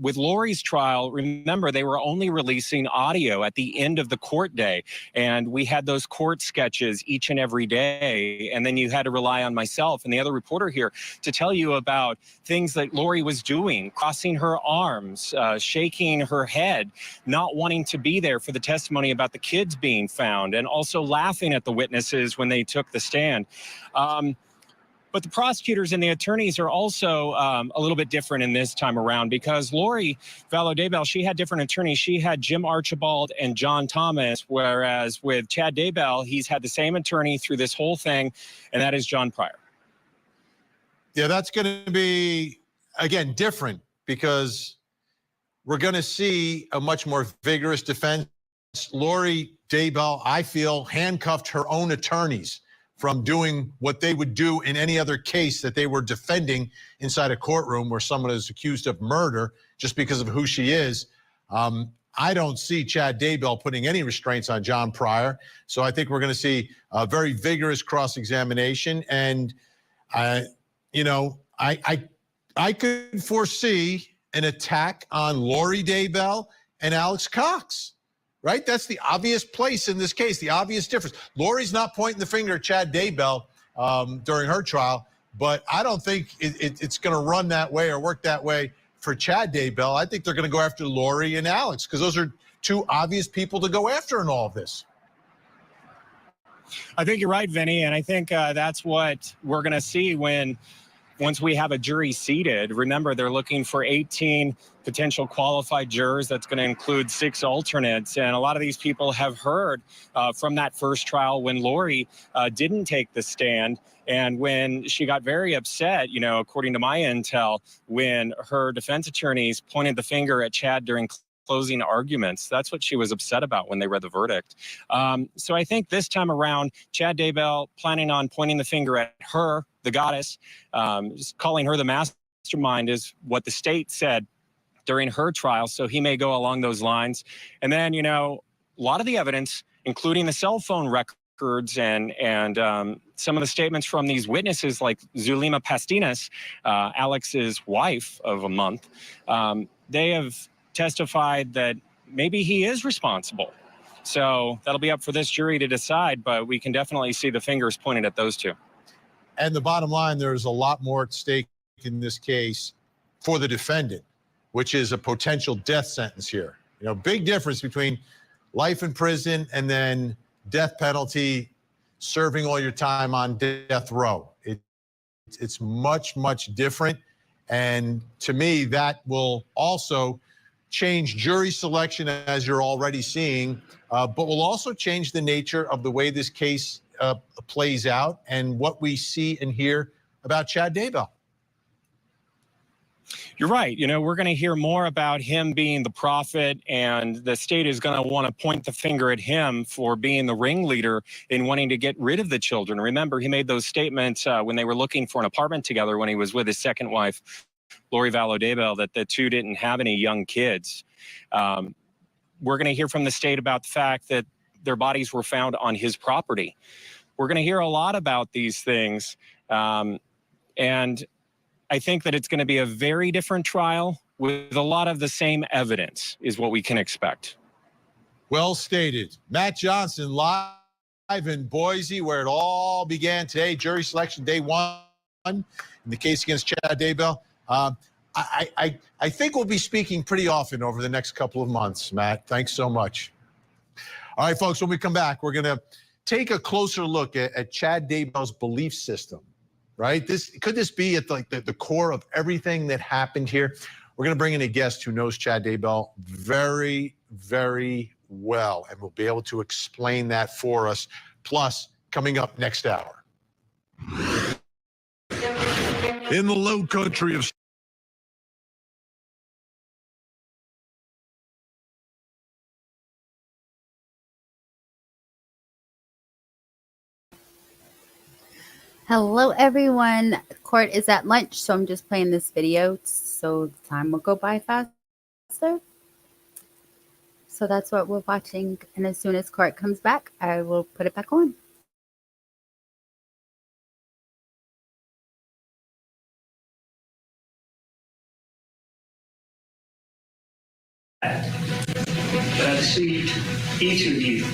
With Lori's trial, remember, they were only releasing audio at the end of the court day, and we had those court sketches each and every day, and then you had to rely on myself and the other reporter here to tell you about things that Lori was doing, crossing her arms, shaking her head, not wanting to be there for the testimony about the kids being found, and also laughing at the witnesses when they took the stand. But the prosecutors and the attorneys are also a little bit different in this time around, because Lori Vallow Daybell, she had different attorneys. She had Jim Archibald and John Thomas, whereas with Chad Daybell, he's had the same attorney through this whole thing, and that is John Pryor. Yeah, that's going to be, again, different, because we're going to see a much more vigorous defense. Lori Daybell, I feel, handcuffed her own attorneys from doing what they would do in any other case that they were defending inside a courtroom where someone is accused of murder just because of who she is. I don't see Chad Daybell putting any restraints on John Pryor. So I think we're going to see a very vigorous cross-examination. And, I could foresee an attack on Lori Daybell and Alex Cox. Right? That's the obvious place in this case, the obvious difference. Lori's not pointing the finger at Chad Daybell during her trial, but I don't think it's going to run that way or work that way for Chad Daybell. I think they're going to go after Lori and Alex, because those are two obvious people to go after in all of this. I think you're right, Vinny, and I think that's what we're going to see once we have a jury seated. Remember, they're looking for 18 potential qualified jurors. That's going to include 6 alternates. And a lot of these people have heard from that first trial when Lori didn't take the stand, and when she got very upset, according to my intel, when her defense attorneys pointed the finger at Chad during closing arguments. That's what she was upset about when they read the verdict. So I think this time around, Chad Daybell planning on pointing the finger at her, the goddess, just calling her the mastermind is what the state said during her trial. So he may go along those lines. And then, a lot of the evidence, including the cell phone records and some of the statements from these witnesses like Zulema Pastinas, Alex's wife of a month, they have testified that maybe he is responsible. So that'll be up for this jury to decide, but we can definitely see the fingers pointed at those two. And the bottom line, there's a lot more at stake in this case for the defendant, which is a potential death sentence here. Big difference between life in prison and then death penalty, serving all your time on death row. It's much, much different. And to me, that will also change jury selection, as you're already seeing, but will also change the nature of the way this case plays out and what we see and hear about Chad Daybell. You're right. We're going to hear more about him being the prophet, and the state is going to want to point the finger at him for being the ringleader in wanting to get rid of the children. Remember, he made those statements when they were looking for an apartment together when he was with his second wife, Lori Vallow Daybell, that the two didn't have any young kids. We're going to hear from the state about the fact that their bodies were found on his property. We're going to hear a lot about these things. And I think that it's going to be a very different trial with a lot of the same evidence is what we can expect. Well stated. Matt Johnson live in Boise, where it all began today. Jury selection day 1 in the case against Chad Daybell. I think we'll be speaking pretty often over the next couple of months, Matt. Thanks so much. All right, folks, when we come back, we're going to take a closer look at Chad Daybell's belief system, right? Could this be at the core of everything that happened here? We're going to bring in a guest who knows Chad Daybell very, very well, and will be able to explain that for us. Plus, coming up next hour. in the low country of Hello, everyone. Court is at lunch, so I'm just playing this video so the time will go by faster. So that's what we're watching. And as soon as Court comes back, I will put it back on. But I've deceived each of you.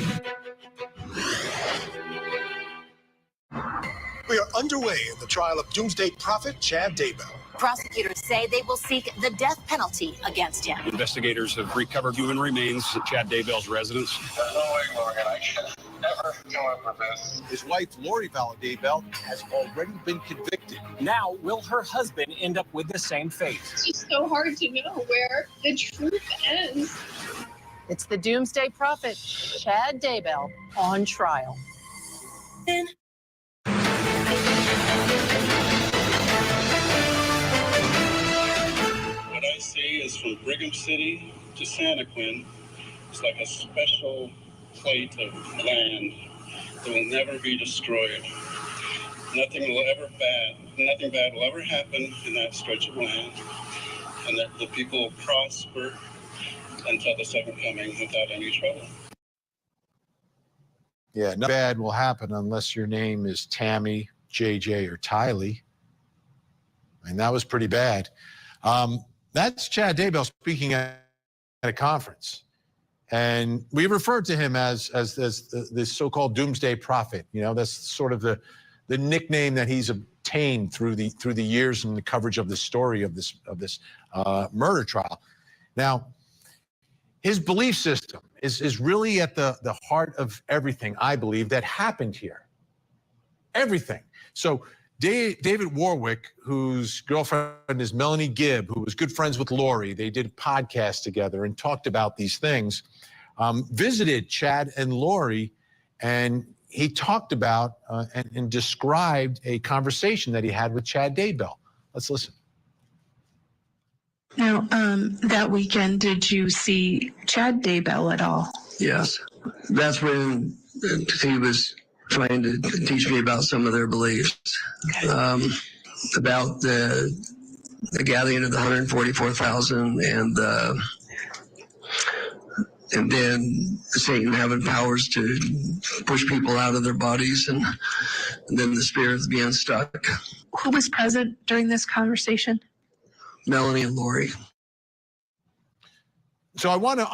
We are underway in the trial of doomsday prophet Chad Daybell. Prosecutors say they will seek the death penalty against him. Investigators have recovered human remains at Chad Daybell's residence. There's no way, Morgan, I should never come up with this. His wife, Lori Daybell, has already been convicted. Now, will her husband end up with the same fate? It's just so hard to know where the truth ends. It's the doomsday prophet, Chad Daybell, on trial. Then what I see is from Brigham City to Santaquin, it's like a special plate of land that will never be destroyed. Nothing bad will ever happen in that stretch of land, and that the people will prosper until the second coming without any trouble. Yeah, nothing bad will happen unless your name is Tammy, JJ, or Tylee. And that was pretty bad. That's Chad Daybell speaking at a conference. And we referred to him as this so-called doomsday prophet. You know, that's sort of the nickname that he's obtained through the years and the coverage of the story of this murder trial. Now, his belief system is really at the heart of everything, I believe, that happened here. Everything. So David Warwick, whose girlfriend is Melanie Gibb, who was good friends with Lori, they did a podcast together and talked about these things, visited Chad and Lori, and he talked about and described a conversation that he had with Chad Daybell. Let's listen. Now, that weekend, did you see Chad Daybell at all? Yes, that's when he was trying to teach me about some of their beliefs, about the gathering of the 144,000 and then Satan having powers to push people out of their bodies and then the spirits being stuck. Who was present during this conversation? Melanie and Lori. So I want to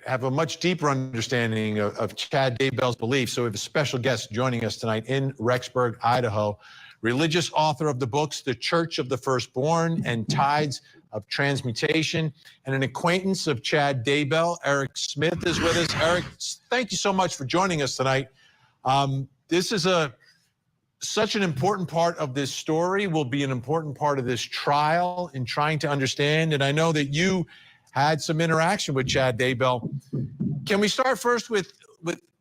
have a much deeper understanding of Chad Daybell's beliefs. So we have a special guest joining us tonight in Rexburg, Idaho, religious author of the books, The Church of the Firstborn and Tides of Transmutation, and an acquaintance of Chad Daybell. Eric Smith is with us. Eric, thank you so much for joining us tonight. This is such an important part of this story, will be an important part of this trial in trying to understand. And I know that you had some interaction with Chad Daybell. Can we start first with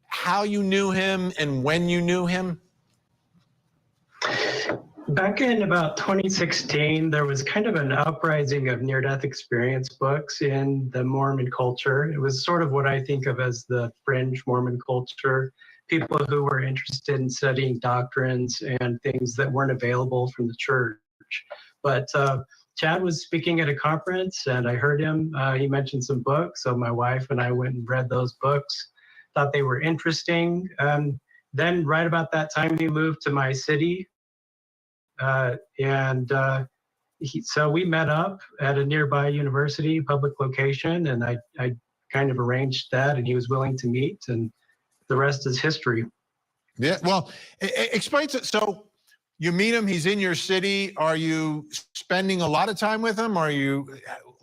how you knew him and when you knew him? Back in about 2016, there was kind of an uprising of near-death experience books in the Mormon culture. It was sort of what I think of as the fringe Mormon culture. People who were interested in studying doctrines and things that weren't available from the church. But Chad was speaking at a conference and I heard him, he mentioned some books. So my wife and I went and read those books, thought they were interesting. Then right about that time, he moved to my city. So we met up at a nearby university, public location, and I kind of arranged that and he was willing to meet, and the rest is history. Yeah, well, explain to, so you meet him, he's in your city. Are you spending a lot of time with him? Are you,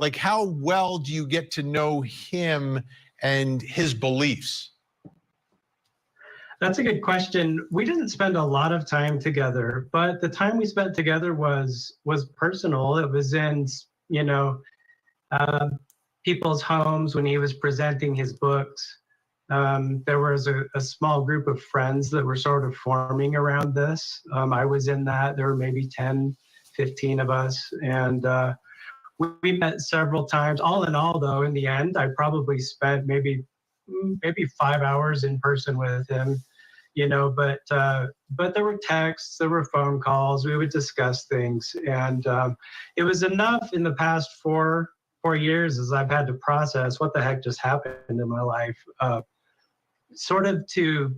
like, how well do you get to know him and his beliefs? That's a good question. We didn't spend a lot of time together, but the time we spent together was personal. It was in, people's homes when he was presenting his books. There was a small group of friends that were sort of forming around this. I was in that. There were maybe 10, 15 of us. And we met several times. All in all, though, in the end, I probably spent maybe 5 hours in person with him, you know, but there were texts, there were phone calls, we would discuss things. And it was enough in the past four years as I've had to process what the heck just happened in my life, sort of to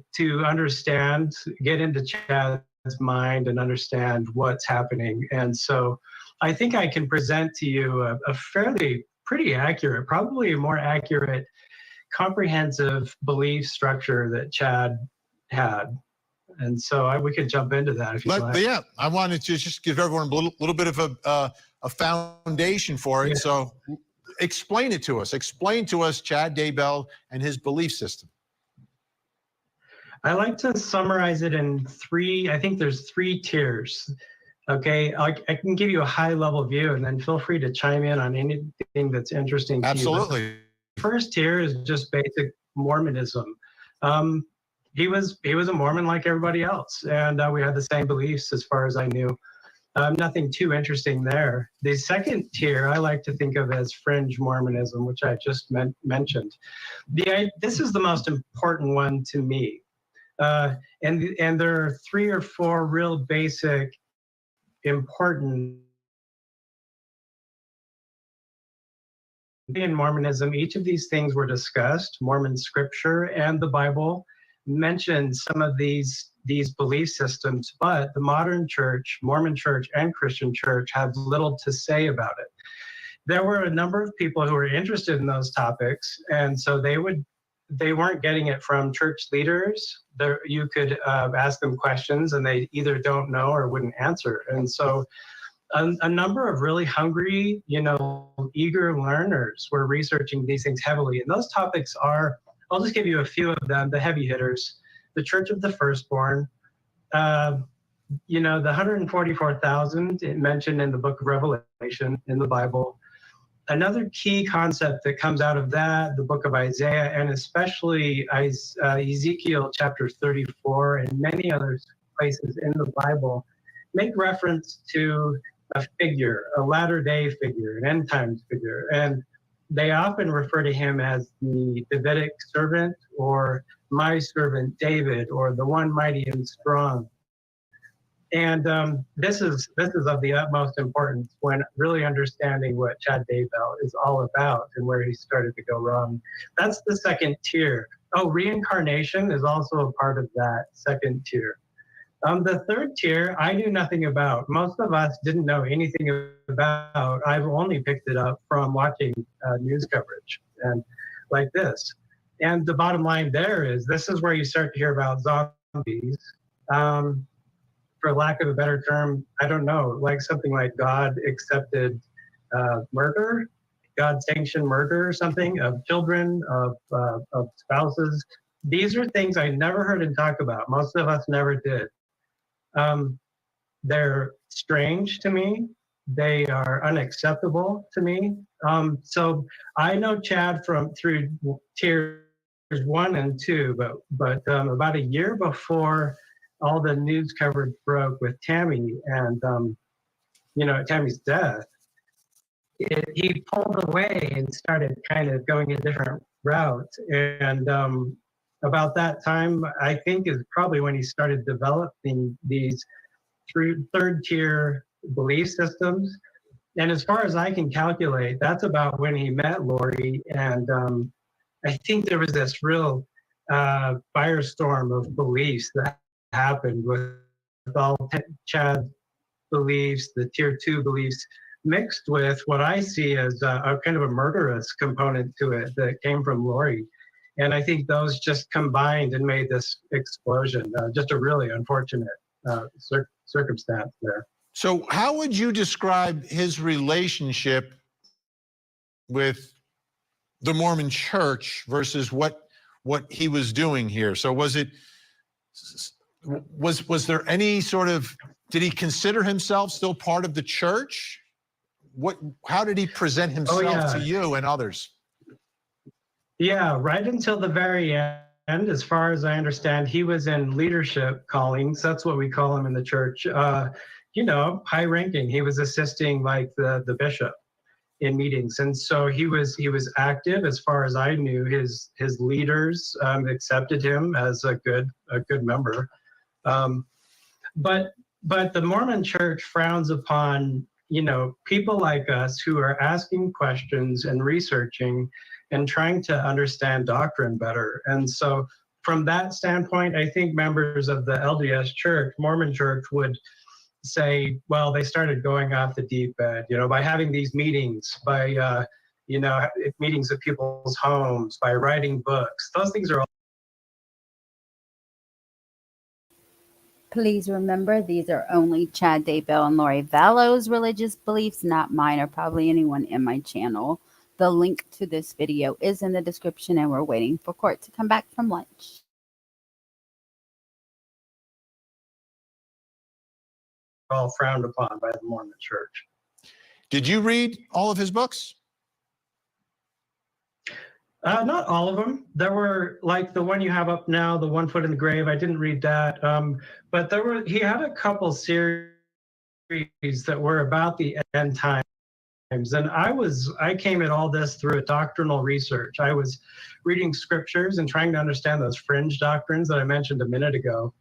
understand, get into Chad's mind and understand what's happening. And so I think I can present to you a pretty accurate, probably a more accurate, comprehensive belief structure that Chad had. And so we could jump into that if you'd like. But yeah, I wanted to just give everyone a little bit of a foundation for it. Yeah. So explain it to us. Explain to us Chad Daybell and his belief system. I like to summarize it in I think there's 3 tiers. Okay, I can give you a high level view and then feel free to chime in on anything that's interesting to you. Absolutely. First tier is just basic Mormonism. He was a Mormon like everybody else, and we had the same beliefs as far as I knew. Nothing too interesting there. The second tier I like to think of as fringe Mormonism, which I just mentioned. This is the most important one to me. And there are 3 or 4 real basic important in Mormonism. Each of these things were discussed. Mormon scripture and the Bible mention some of these belief systems, but the modern church, Mormon church and Christian church, have little to say about it. There were a number of people who were interested in those topics, and so they weren't getting it from church leaders. You could ask them questions and they either don't know or wouldn't answer. And so a number of really hungry, eager learners were researching these things heavily. And those topics are, I'll just give you a few of them, the heavy hitters: the Church of the Firstborn, the 144,000 mentioned in the book of Revelation in the Bible. Another key concept that comes out of that, the book of Isaiah, and especially Ezekiel chapter 34 and many other places in the Bible, make reference to a figure, a latter-day figure, an end-times figure. And they often refer to him as the Davidic servant, or my servant David, or the one mighty and strong. And this is of the utmost importance when really understanding what Chad Daybell is all about and where he started to go wrong. That's the second tier. Oh, reincarnation is also a part of that second tier. The third tier, I knew nothing about. Most of us didn't know anything about. I've only picked it up from watching news coverage and like this. And the bottom line there is, this is where you start to hear about zombies. For lack of a better term, I don't know, like something like God accepted murder, God sanctioned murder or something of children, of spouses. These are things I never heard him talk about. Most of us never did. They're strange to me. They are unacceptable to me. So I know Chad through tiers 1 and 2, but about a year before all the news coverage broke with Tammy and, Tammy's death, he pulled away and started kind of going a different route. And about that time, I think, is probably when he started developing these third tier belief systems. And as far as I can calculate, that's about when he met Lori. And I think there was this real firestorm of beliefs that happened with all Chad's beliefs, the tier 2 beliefs, mixed with what I see as a kind of a murderous component to it that came from Lori. And I think those just combined and made this explosion. Just a really unfortunate circumstance there. So how would you describe his relationship with the Mormon Church versus what he was doing here? So was there any sort of, did he consider himself still part of the church? How did he present himself to you and others? Yeah, right until the very end, as far as I understand, he was in leadership callings. That's what we call him in the church. high ranking. He was assisting like the bishop in meetings. And so he was active. As far as I knew, his leaders accepted him as a good member. But the Mormon Church frowns upon, people like us who are asking questions and researching and trying to understand doctrine better. And so from that standpoint, I think members of the LDS Church, Mormon Church, would say, well, they started going off the deep end, by having these meetings, by, meetings at people's homes, by writing books. Those things are all. Please remember, these are only Chad Daybell and Lori Vallow's religious beliefs, not mine or probably anyone in my channel. The link to this video is in the description, and we're waiting for Court to come back from lunch. All frowned upon by the Mormon Church. Did you read all of his books? Not all of them. There were like the one you have up now, The 1 Foot in the Grave. I didn't read that. But he had a couple series that were about the end times. And I came at all this through a doctrinal research. I was reading scriptures and trying to understand those fringe doctrines that I mentioned a minute ago.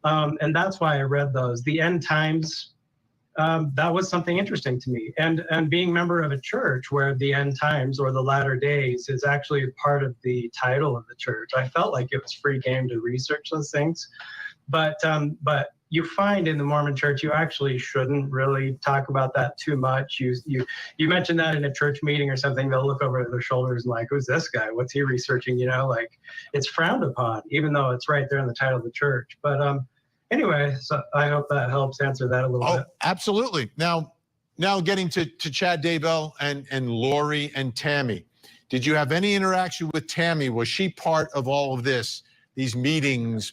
And that's why I read those. The end times, that was something interesting to me. And being a member of a church where the end times or the latter days is actually part of the title of the church, I felt like it was free game to research those things. But you find in the Mormon Church, you actually shouldn't really talk about that too much. You mention that in a church meeting or something, they'll look over their shoulders and like, who's this guy? What's he researching? Like it's frowned upon, even though it's right there in the title of the church. But anyway, so I hope that helps answer that a little bit. Absolutely. Now getting to Chad Daybell and Lori and Tammy. Did you have any interaction with Tammy? Was she part of all of these meetings,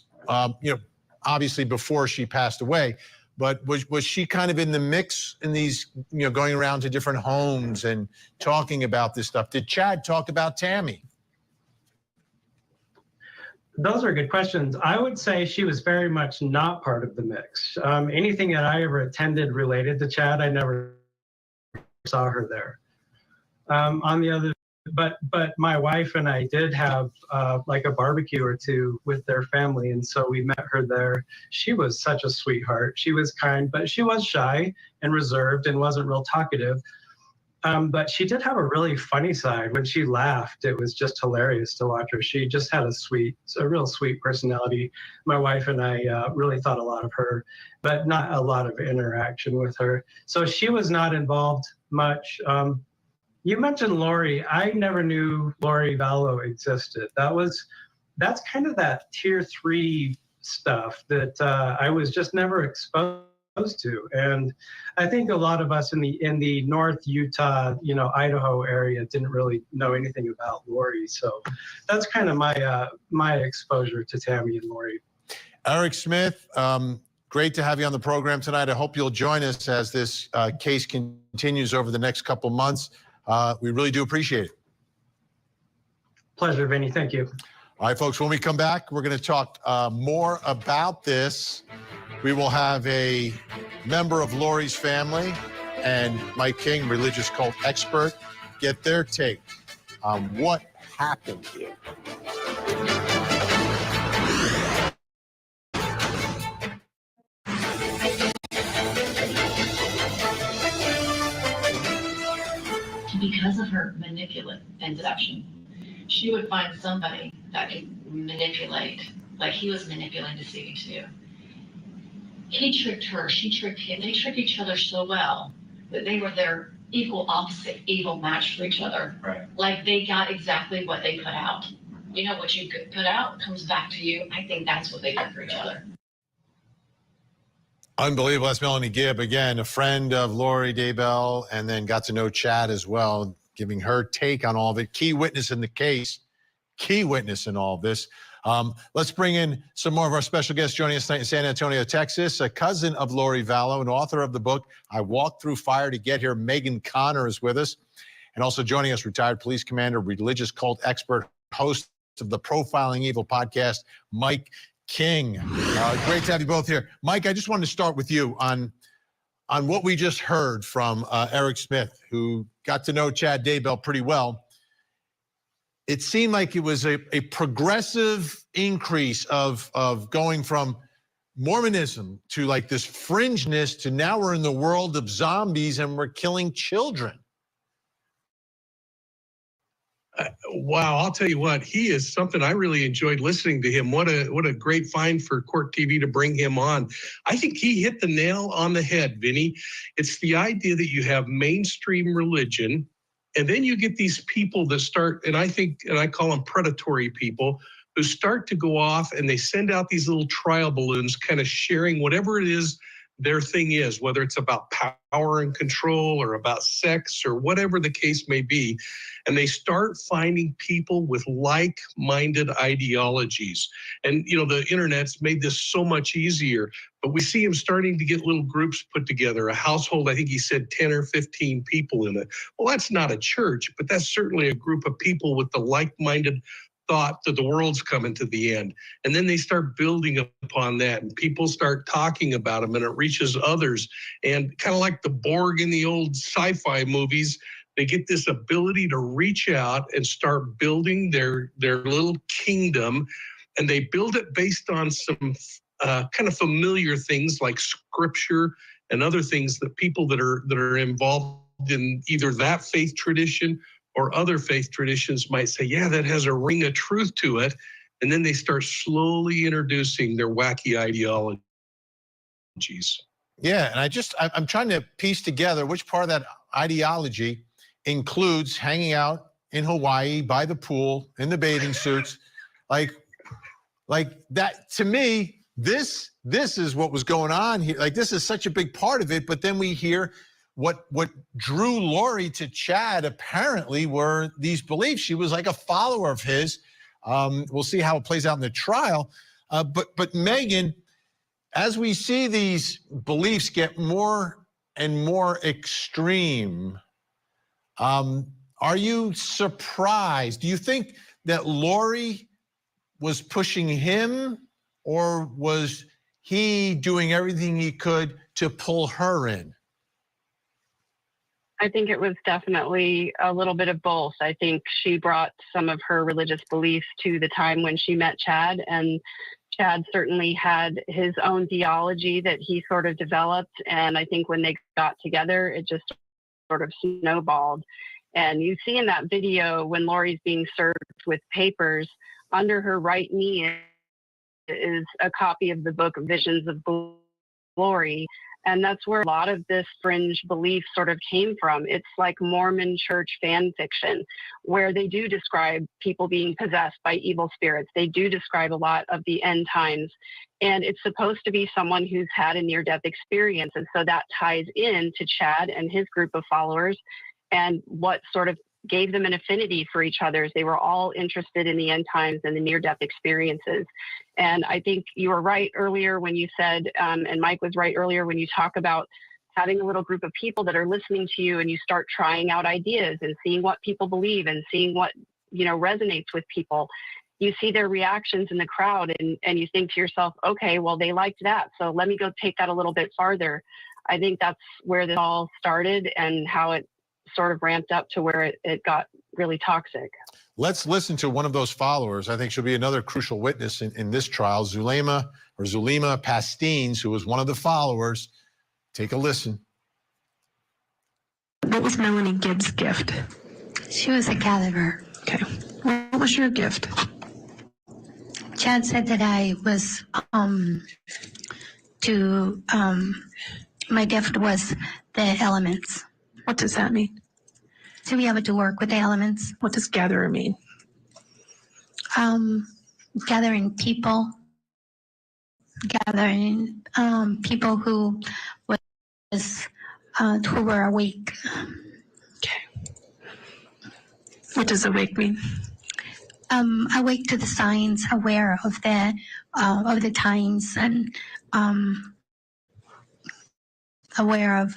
obviously before she passed away, but was she kind of in the mix in these, going around to different homes and talking about this stuff? Did Chad talk about Tammy? Those are good questions. I would say she was very much not part of the mix. Anything that I ever attended related to Chad, I never saw her there. But my wife and I did have like a barbecue or two with their family, and so we met her there. She was such a sweetheart. She was kind, but she was shy and reserved and wasn't real talkative. But she did have a really funny side. When she laughed, it was just hilarious to watch her. She just had a real sweet personality. My wife and I really thought a lot of her, but not a lot of interaction with her. So she was not involved much. You mentioned Lori. I never knew Lori Vallow existed. That's kind of that tier 3 stuff that I was just never exposed to. And I think a lot of us in the North Utah, Idaho area didn't really know anything about Lori. So that's kind of my exposure to Tammy and Lori. Eric Smith, great to have you on the program tonight. I hope you'll join us as this case continues over the next couple months. We really do appreciate it. Pleasure, Vinny. Thank you. All right, folks, when we come back, we're going to talk more about this. We will have a member of Lori's family and Mike King, religious cult expert, get their take on what happened here. Because of her manipulation and deception, she would find somebody that could manipulate, like he was manipulating, deceiving too. He tricked her, she tricked him. They tricked each other so well that they were their equal opposite, evil match for each other. Right. Like they got exactly what they put out. What you put out comes back to you. I think that's what they did for each other. Unbelievable. That's Melanie Gibb, again, a friend of Lori Daybell, and then got to know Chad as well, giving her take on all of it. Key witness in the case, key witness in all of this. Let's bring in some more of our special guests joining us tonight in San Antonio, Texas. A cousin of Lori Vallow and author of the book, I Walked Through Fire to Get Here, Megan Connor is with us. And also joining us, retired police commander, religious cult expert, host of the Profiling Evil podcast, Mike King. Great to have you both here. Mike, I just wanted to start with you on on what we just heard from Eric Smith, who got to know Chad Daybell pretty well, it seemed like it was a progressive increase of going from Mormonism to like this fringeness to now we're in the world of zombies and we're killing children. Wow, I'll tell you what, he is something. I really enjoyed listening to him. What a great find for Court TV to bring him on. I think he hit the nail on the head, Vinny. It's the idea that you have mainstream religion, and then you get these people that start, and I call them predatory people, who start to go off and they send out these little trial balloons, kind of sharing whatever it is their thing is, whether it's about power and control or about sex or whatever the case may be. And they start finding people with like-minded ideologies. And, you know, the internet's made this so much easier, but we see him starting to get little groups put together, a household, I think he said 10 or 15 people in it. Well, that's not a church, but that's certainly a group of people with the like-minded thought that the world's coming to the end. And then they start building upon that, and people start talking about them, and it reaches others. And kind of like the Borg in the old sci-fi movies, they get this ability to reach out and start building their little kingdom. And they build it based on some kind of familiar things like scripture and other things that people that are involved in either that faith tradition or other faith traditions might say, yeah, that has a ring of truth to it. And then they start slowly introducing their wacky ideologies. Yeah, and I'm trying to piece together which part of that ideology includes hanging out in Hawaii by the pool in the bathing suits. Like that, to me, this is what was going on here. Like, this is such a big part of it, but then we hear what drew Lori to Chad apparently were these beliefs. She was like a follower of his. We'll see how it plays out in the trial. But Megan, as we see these beliefs get more and more extreme, are you surprised? Do you think that Lori was pushing him, or was he doing everything he could to pull her in? I think it was definitely a little bit of both. I think she brought some of her religious beliefs to the time when she met Chad, and Chad certainly had his own theology that he sort of developed. And I think when they got together, it just sort of snowballed. And you see in that video when Lori's being served with papers, under her right knee is a copy of the book Visions of Glory. And that's where a lot of this fringe belief sort of came from. It's like Mormon church fan fiction, where they do describe people being possessed by evil spirits. They do describe a lot of the end times. And it's supposed to be someone who's had a near-death experience. And so that ties in to Chad and his group of followers, and what sort of gave them an affinity for each other. They were all interested in the end times and the near-death experiences. And I think you were right earlier when you said, and Mike was right earlier when you talk about having a little group of people that are listening to you, and you start trying out ideas and seeing what people believe and seeing what, you know, resonates with people. You see their reactions in the crowd, and you think to yourself, okay, well, they liked that, so let me go take that a little bit farther. I think that's where this all started and how it sort of ramped up to where it got really toxic. Let's listen to one of those followers. I think she'll be another crucial witness in this trial, Zulema Pastines, who was one of the followers. Take a listen. What was Melanie Gibbs' gift? She was a gatherer. Okay. What was your gift? Chad said that I was my gift was the elements. What does that mean? To be able to work with the elements. What does gatherer mean? Gathering people. Gathering people who were awake. Okay. What does awake mean? Awake to the signs, aware of the times, and aware of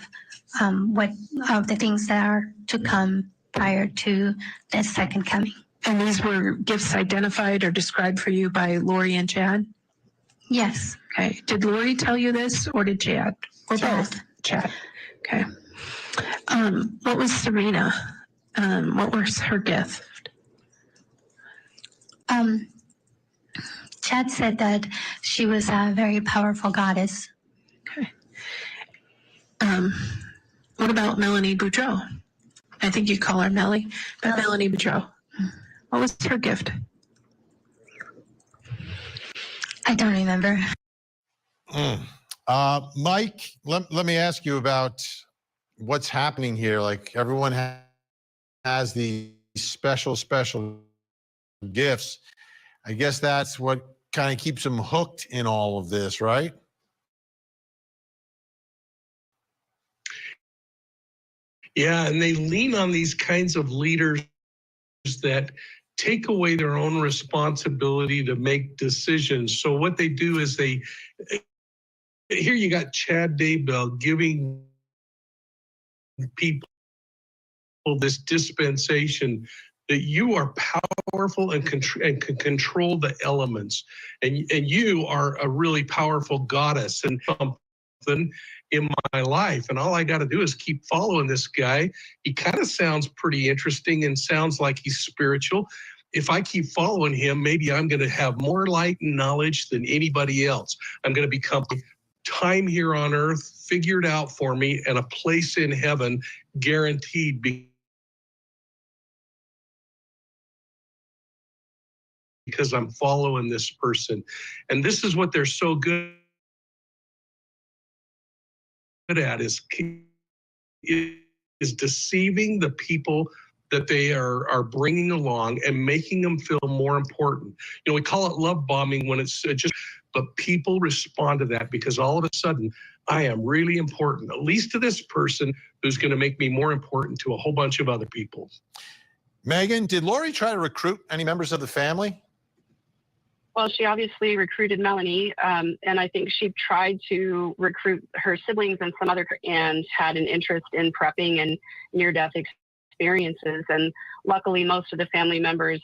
the things that are to come prior to the second coming. And these were gifts identified or described for you by Lori and Chad? Yes. Okay. Did Lori tell you this, or did Chad? Or Chad. both? Chad. Okay. What was Serena? What was her gift? Chad said that she was a very powerful goddess. Okay. What about Melanie Boudreau? I think you call her Melly, but Melanie Boudreau. What was her gift? I don't remember. Mike, let me ask you about what's happening here. Like everyone has these special gifts. I guess that's what kind of keeps them hooked in all of this, right? Yeah, and they lean on these kinds of leaders that take away their own responsibility to make decisions. So what they do is here you got Chad Daybell giving people this dispensation that you are powerful and can control the elements, and you are a really powerful goddess and something in my life, and all I got to do is keep following this guy. He kind of sounds pretty interesting and sounds like he's spiritual. If I keep following him, maybe I'm going to have more light and knowledge than anybody else. I'm going to become time here on earth figured out for me and a place in heaven guaranteed because I'm following this person. And this is what they're so good at is deceiving the people that they are bringing along and making them feel more important. You know, we call it love bombing when it's just, but people respond to that because all of a sudden I am really important, at least to this person who's going to make me more important to a whole bunch of other people. Megan, did Lori try to recruit any members of the family? Well, she obviously recruited Melanie, and I think she tried to recruit her siblings and some other, and had an interest in prepping and near-death experiences. And luckily, most of the family members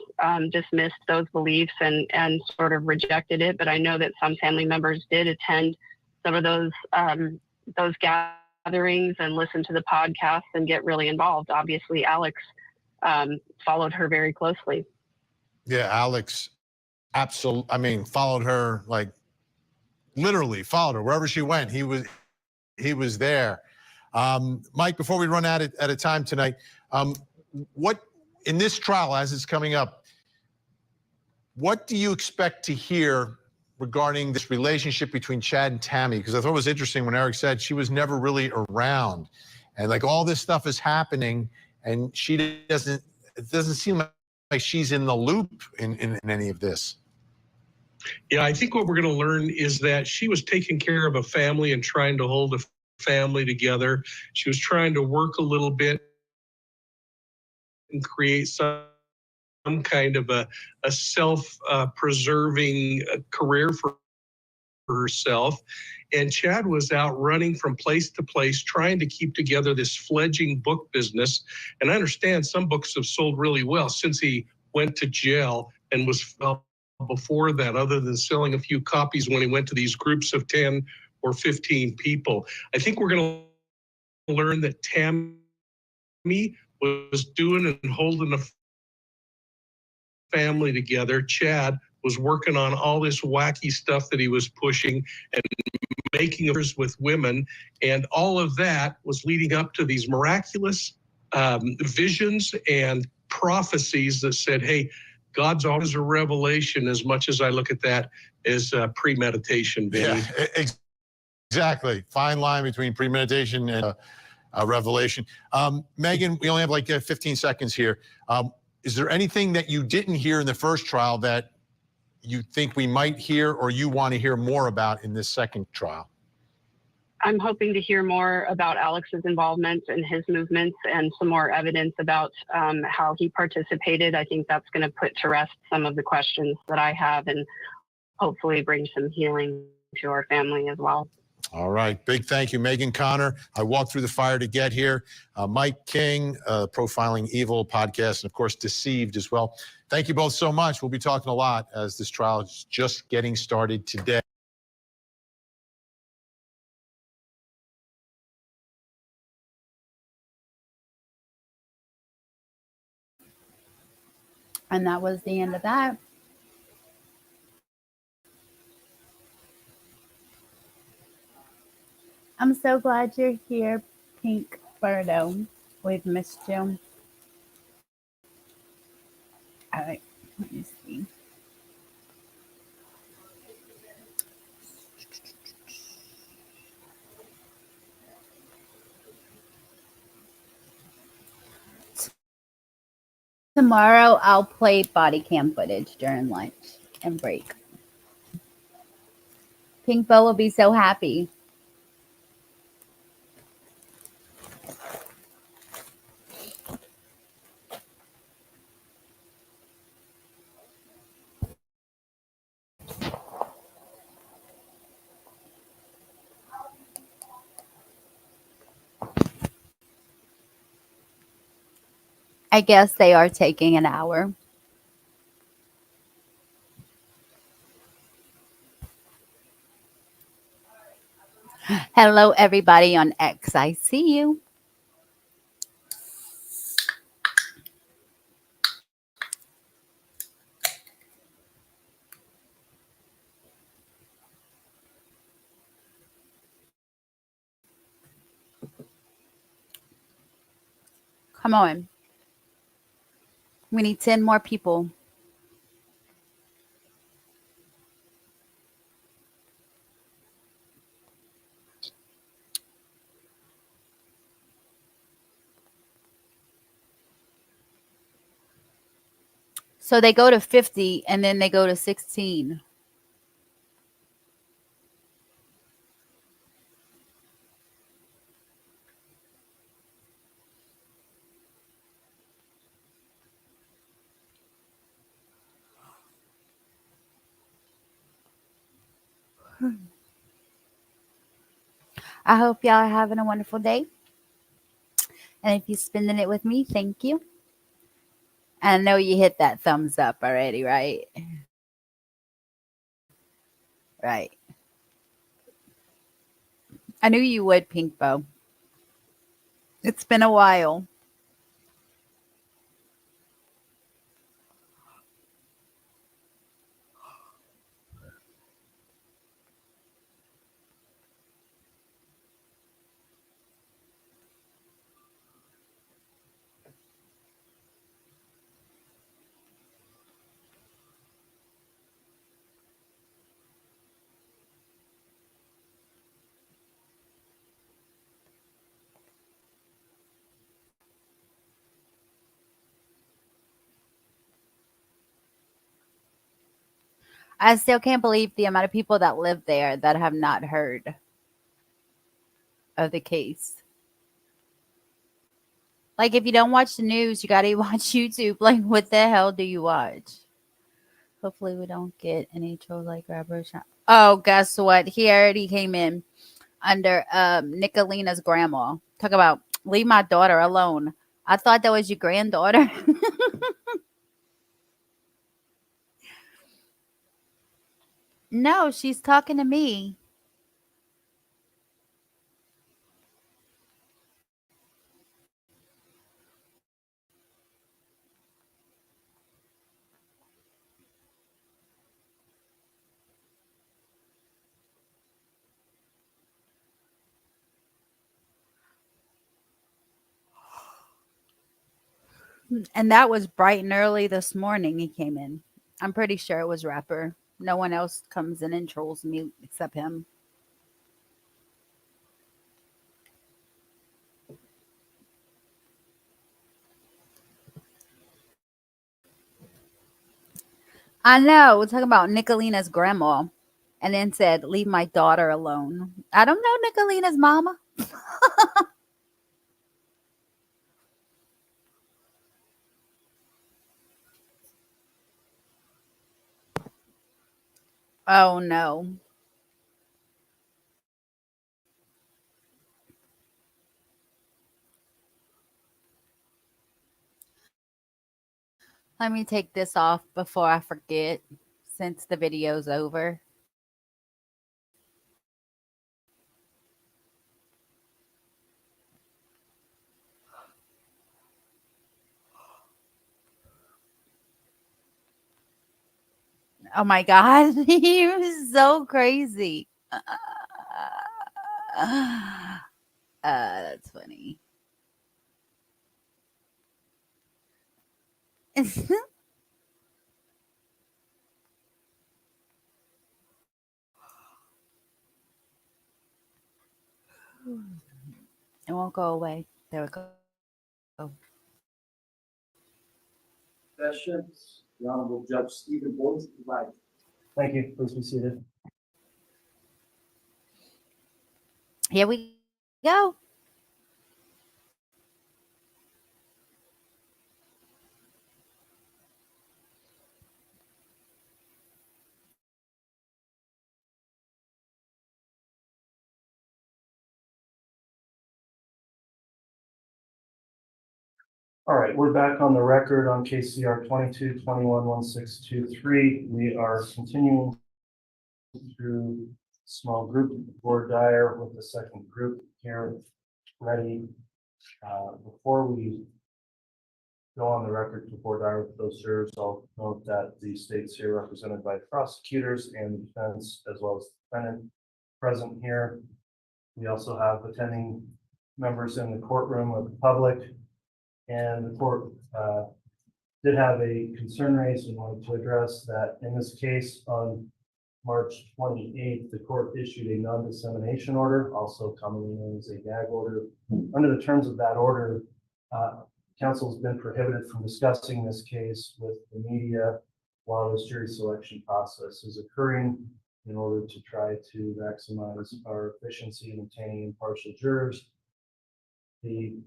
dismissed those beliefs and sort of rejected it. But I know that some family members did attend some of those gatherings and listen to the podcast and get really involved. Obviously, Alex followed her very closely. Yeah, Alex. Absolutely. I mean, followed her, like literally followed her wherever she went. He was there. Mike, before we run out of time tonight, what in this trial as it's coming up, what do you expect to hear regarding this relationship between Chad and Tammy? Because I thought it was interesting when Eric said she was never really around, and like all this stuff is happening, and it doesn't seem like she's in the loop in any of this. Yeah, I think what we're going to learn is that she was taking care of a family and trying to hold a family together. She was trying to work a little bit and create some kind of a self-preserving career for herself. And Chad was out running from place to place, trying to keep together this fledgling book business. And I understand some books have sold really well since he went to jail and was before that, other than selling a few copies when he went to these groups of 10 or 15 people. I think we're going to learn that Tammy was doing and holding a family together. Chad was working on all this wacky stuff that he was pushing and making affairs with women. And all of that was leading up to these miraculous visions and prophecies that said, hey, God's always a revelation as much as I look at that as premeditation, Vinny. Yeah, exactly. Fine line between premeditation and revelation. Megan, we only have like 15 seconds here. Is there anything that you didn't hear in the first trial that you think we might hear or you want to hear more about in this second trial? I'm hoping to hear more about Alex's involvement and his movements and some more evidence about how he participated. I think that's going to put to rest some of the questions that I have and hopefully bring some healing to our family as well. All right. Big thank you, Megan Connor. I walked through the fire to get here. Mike King, Profiling Evil podcast, and of course, Deceived as well. Thank you both so much. We'll be talking a lot as this trial is just getting started today. And that was the end of that. I'm so glad you're here, Pink Birdo. We've missed you. All right, let me see. Tomorrow I'll play body cam footage during lunch and break. Pink Bo will be so happy. I guess they are taking an hour. Hello, everybody on X. I see you. Come on. We need 10 more people. So they go to 50 and then they go to 16. I hope y'all are having a wonderful day. And if you're spending it with me, thank you. I know you hit that thumbs up already, right? Right. I knew you would, Pink Bow. It's been a while. I still can't believe the amount of people that live there that have not heard of the case. Like, if you don't watch the news, you gotta watch YouTube. Like, what the hell do you watch? Hopefully, we don't get any trolls like Robert. Oh, guess what? He already came in under Nicolina's grandma. Talk about leave my daughter alone. I thought that was your granddaughter. No, she's talking to me. And that was bright and early this morning he came in. I'm pretty sure it was Rapper. No one else comes in and trolls me except him. I know. We're talking about Nicolina's grandma. And then said, leave my daughter alone. I don't know Nicolina's mama. Oh, no. Let me take this off before I forget since the video's over. Oh my God. He was so crazy. That's funny. It won't go away. There we go. Questions? The Honorable Judge Stephen Boyce, right. Thank you. Please be seated. Here we go. All right, we're back on the record on KCR 22-21-1623. We are continuing through small group board Dyer with the second group here ready. Before we go on the record to board Dyer with those jurors, I'll note that the state's here represented by prosecutors and the defense as well as the defendant present here. We also have attending members in the courtroom of the public. And the court did have a concern raised and wanted to address that in this case on March 28th, the court issued a non-dissemination order, also commonly known as a gag order. Under the terms of that order, counsel has been prohibited from discussing this case with the media while this jury selection process is occurring in order to try to maximize our efficiency in obtaining impartial jurors. The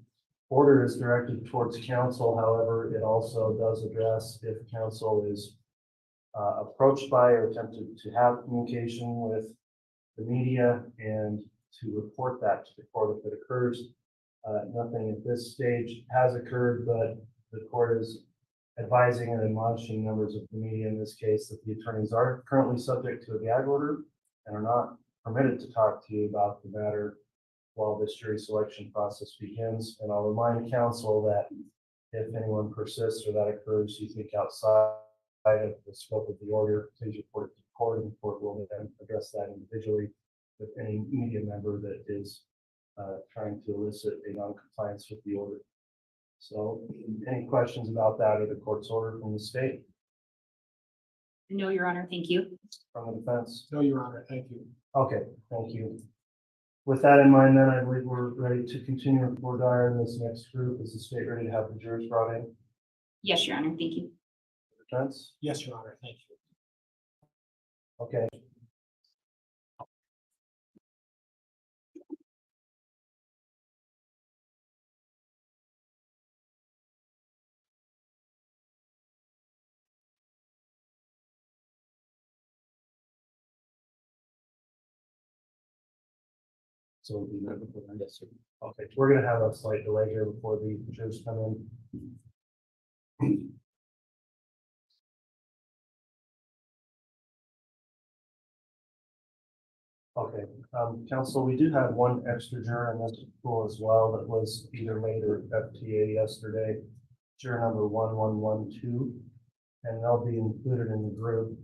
order is directed towards counsel. However, it also does address if counsel is approached by or attempted to have communication with the media and to report that to the court if it occurs. Nothing at this stage has occurred, but the court is advising and admonishing members of the media in this case that the attorneys are currently subject to a gag order and are not permitted to talk to you about the matter while this jury selection process begins. And I'll remind counsel that if anyone persists or that occurs, you think outside of the scope of the order, please report it to the court, and the court will then address that individually with any media member that is trying to elicit a non-compliance with the order. So any questions about that or the court's order from the state? No, Your Honor, thank you. From the defense? No, Your Honor, thank you. Okay, thank you. With that in mind, then I believe we're ready to continue with board Dyer in this next group. Is the state ready to have the jurors brought in? Yes, Your Honor, thank you. Defense? Yes, Your Honor, thank you. Okay. So we'll be there before then. Yes, sir. Okay, we're gonna have a slight delay here before the jurors come in. Okay, counsel, we do have one extra juror in this pool as well that was either late or FTA yesterday. Juror number 1112, and they'll be included in the group.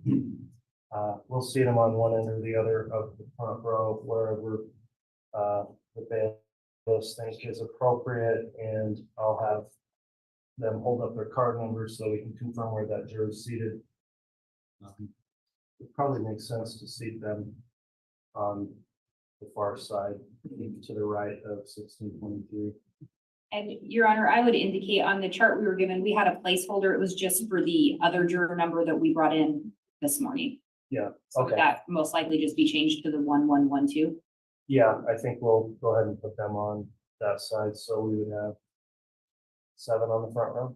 We'll see them on one end or the other of the front row, wherever the bailiffs think is appropriate, and I'll have them hold up their card numbers so we can confirm where that juror is seated. It probably makes sense to seat them on the far side to the right of 1623. And Your Honor, I would indicate on the chart we were given, we had a placeholder. It was just for the other juror number that we brought in this morning. Yeah, So okay. that most likely just be changed to the 1112. Yeah, I think we'll go ahead and put them on that side, so we would have 7 on the front row.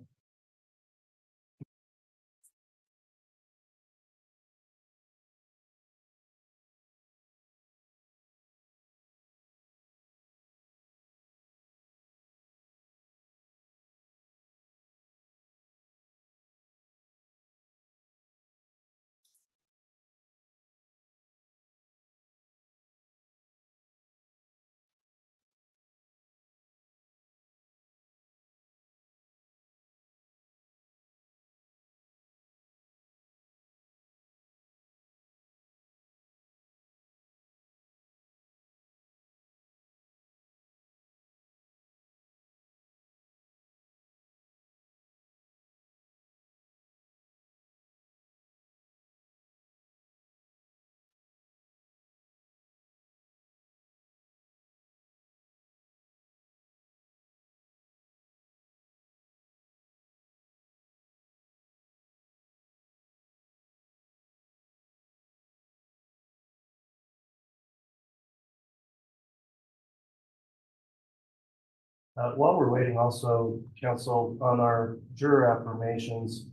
While we're waiting also, council, on our juror affirmations,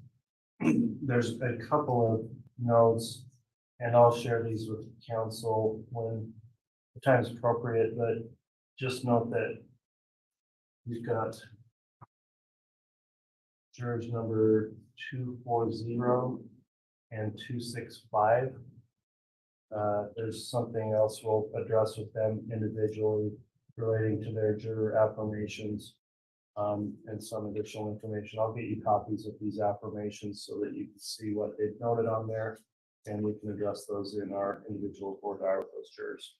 there's a couple of notes, and I'll share these with council when the time is appropriate, but just note that we've got jurors number 240 and 265. There's something else we'll address with them individually relating to their juror affirmations, and some additional information. I'll get you copies of these affirmations so that you can see what they've noted on there, and we can address those in our individual board hour with those jurors.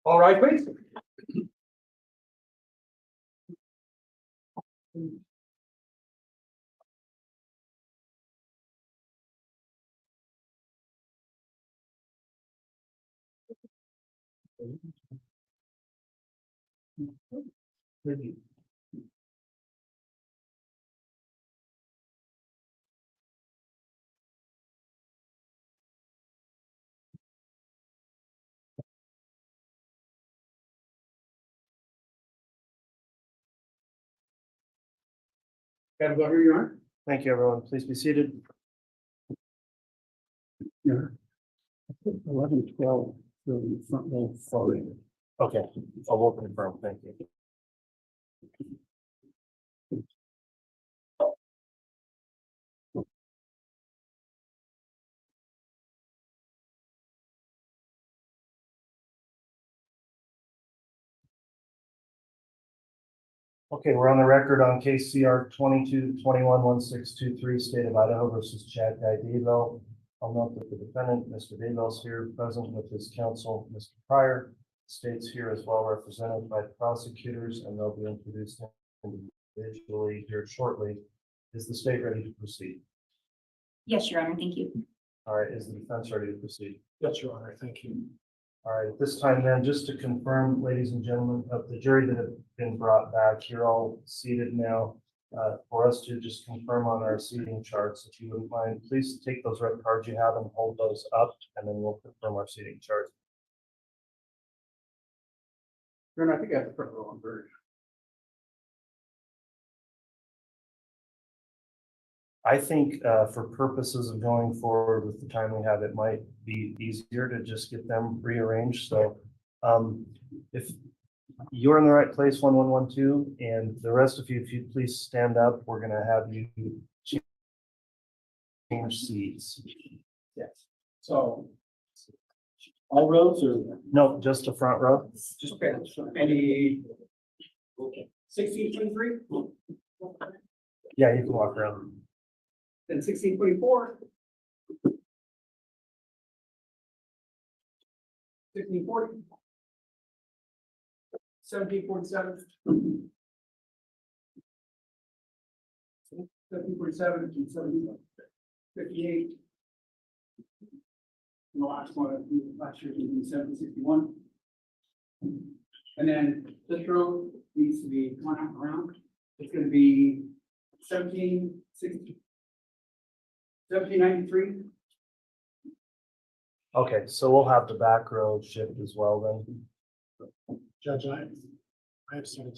All right, please. Daybell, here you are. Thank you, everyone. Please be seated. Yeah. 11, 12, the front row forward. Okay, I will confirm. Thank you. Okay, we're on the record on case CR 22-21-1623, State of Idaho versus Chad Guy Daybell. I'll note that the defendant, Mr. Daybell, is here present with his counsel, Mr. Pryor. State's here as well represented by the prosecutors, and they'll be introduced individually here shortly. Is the state ready to proceed? Yes, Your Honor, thank you. All right, is the defense ready to proceed? Yes, Your Honor, thank you. All right, at this time then, just to confirm, ladies and gentlemen, of the jury that have been brought back, you're all seated now. For us to just confirm on our seating charts, if you wouldn't mind, please take those red cards you have and hold those up, and then we'll confirm our seating charts. Your Honor, I think I have the front row on bird. I think for purposes of going forward with the time we have, it might be easier to just get them rearranged. So if you're in the right place, 1112, and the rest of you, if you please stand up, we're going to have you change seats. Yes. So All rows or? No, just the front row. Just okay. So any? Okay. 1623. Yeah, you can walk around. Then 1624. 1640. 1747. 1747 to 1758. And the last one, last year, 1761. And then this row needs to be one out around. It's going to be 1760. 1793. Okay, so we'll have the back row shift as well then. Judge, I have 17.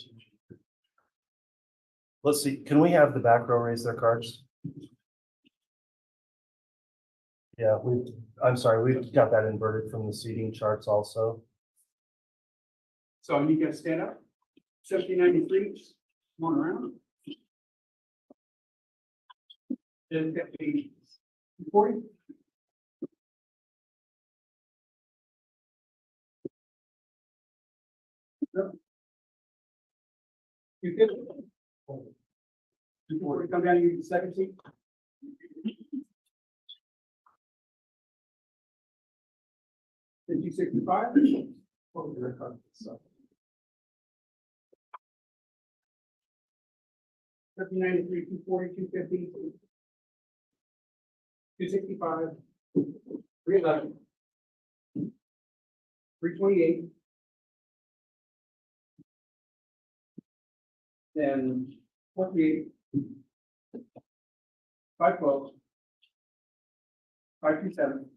Let's see, can we have the back row raise their cards? Yeah, I'm sorry, we've got that inverted from the seating charts also. So you got to stand up. 1793. Come on around. Then get the 40. You good? Before we come down, you second seat. Did you 65? 1393, 240, 250, 265, 311, 328. Then 48, 512, 527,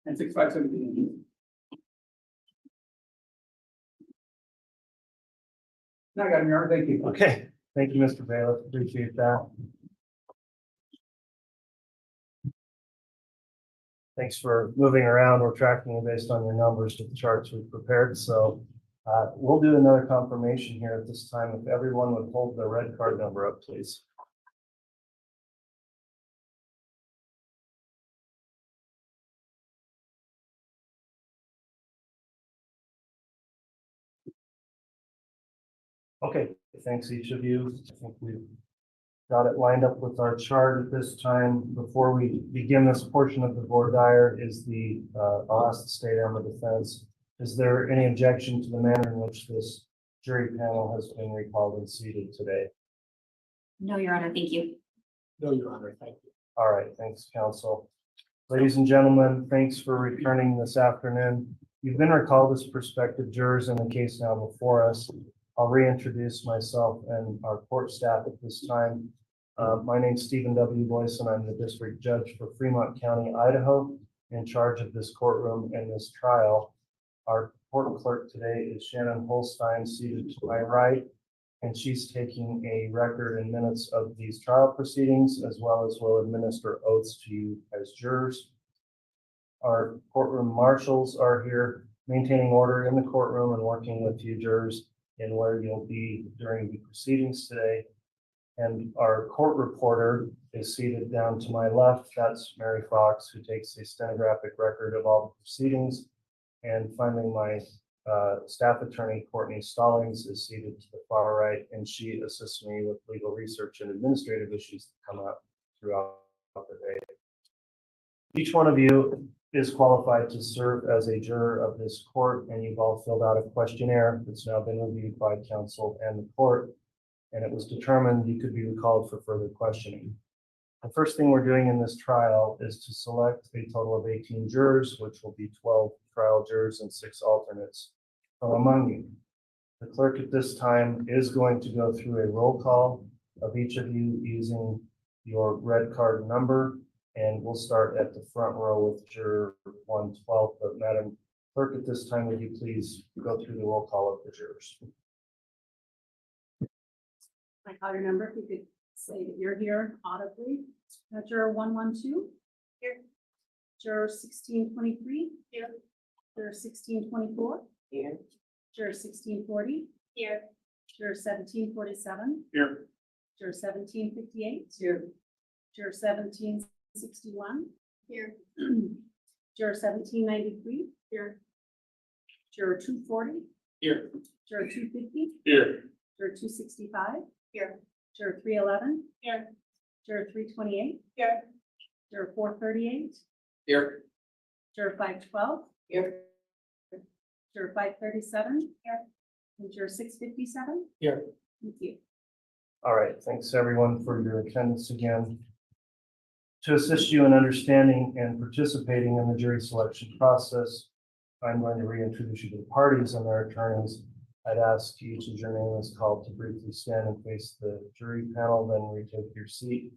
and 6517. Now I got him, Your Honor. Thank you. Okay, thank you, Mr. Bailiff, appreciate that. Thanks for moving around. We're tracking it based on your numbers with the charts we've prepared. So we'll do another confirmation here at this time. If everyone would hold the red card number up, please. Okay, thanks each of you. I think we've got it lined up with our chart at this time. Before we begin this portion of the voir dire is I'll ask the state and the defense. Is there any objection to the manner in which this jury panel has been recalled and seated today? No, Your Honor, thank you. No, Your Honor, thank you. All right, thanks, counsel. Ladies and gentlemen, thanks for returning this afternoon. You've been recalled as prospective jurors in the case now before us. I'll reintroduce myself and our court staff at this time. My name's Stephen W. Boyce, and I'm the district judge for Fremont County, Idaho, in charge of this courtroom and this trial. Our court clerk today is Shannon Holstein, seated to my right, and she's taking a record and minutes of these trial proceedings, as well as will administer oaths to you as jurors. Our courtroom marshals are here maintaining order in the courtroom and working with you jurors in where you'll be during the proceedings today. And our court reporter is seated down to my left. That's Mary Fox, who takes a stenographic record of all the proceedings. And finally, my staff attorney, Courtney Stallings, is seated to the far right, and she assists me with legal research and administrative issues that come up throughout the day. Each one of you is qualified to serve as a juror of this court, and you've all filled out a questionnaire that's now been reviewed by counsel and the court, and it was determined you could be recalled for further questioning. The first thing we're doing in this trial is to select a total of 18 jurors, which will be 12 trial jurors and 6 alternates from among you. The clerk at this time is going to go through a roll call of each of you using your red card number, and we'll start at the front row with juror 112. But Madam Clerk, at this time, would you please go through the roll call of the jurors? I call your number. If you could say that you're here audibly. Juror 112. Here. Juror 1623. Here. Juror 1624. Here. Juror 1640. Here. Juror 1747. Here. Juror 1758. Here. Juror 1761. Here. Juror 1793. Here. Juror 240. Here. Juror 250. Here. Juror 265. Here. Juror 311. Here. Juror 328. Here. Juror 438. Here. Juror 512. Here. Juror 537. Here. And juror 657. Here. Thank you. All right, thanks everyone for your attendance again. To assist you in understanding and participating in the jury selection process, I'm going to reintroduce you to the parties and their attorneys. I'd ask each as your name is called to briefly stand and face the jury panel, then retake your seat.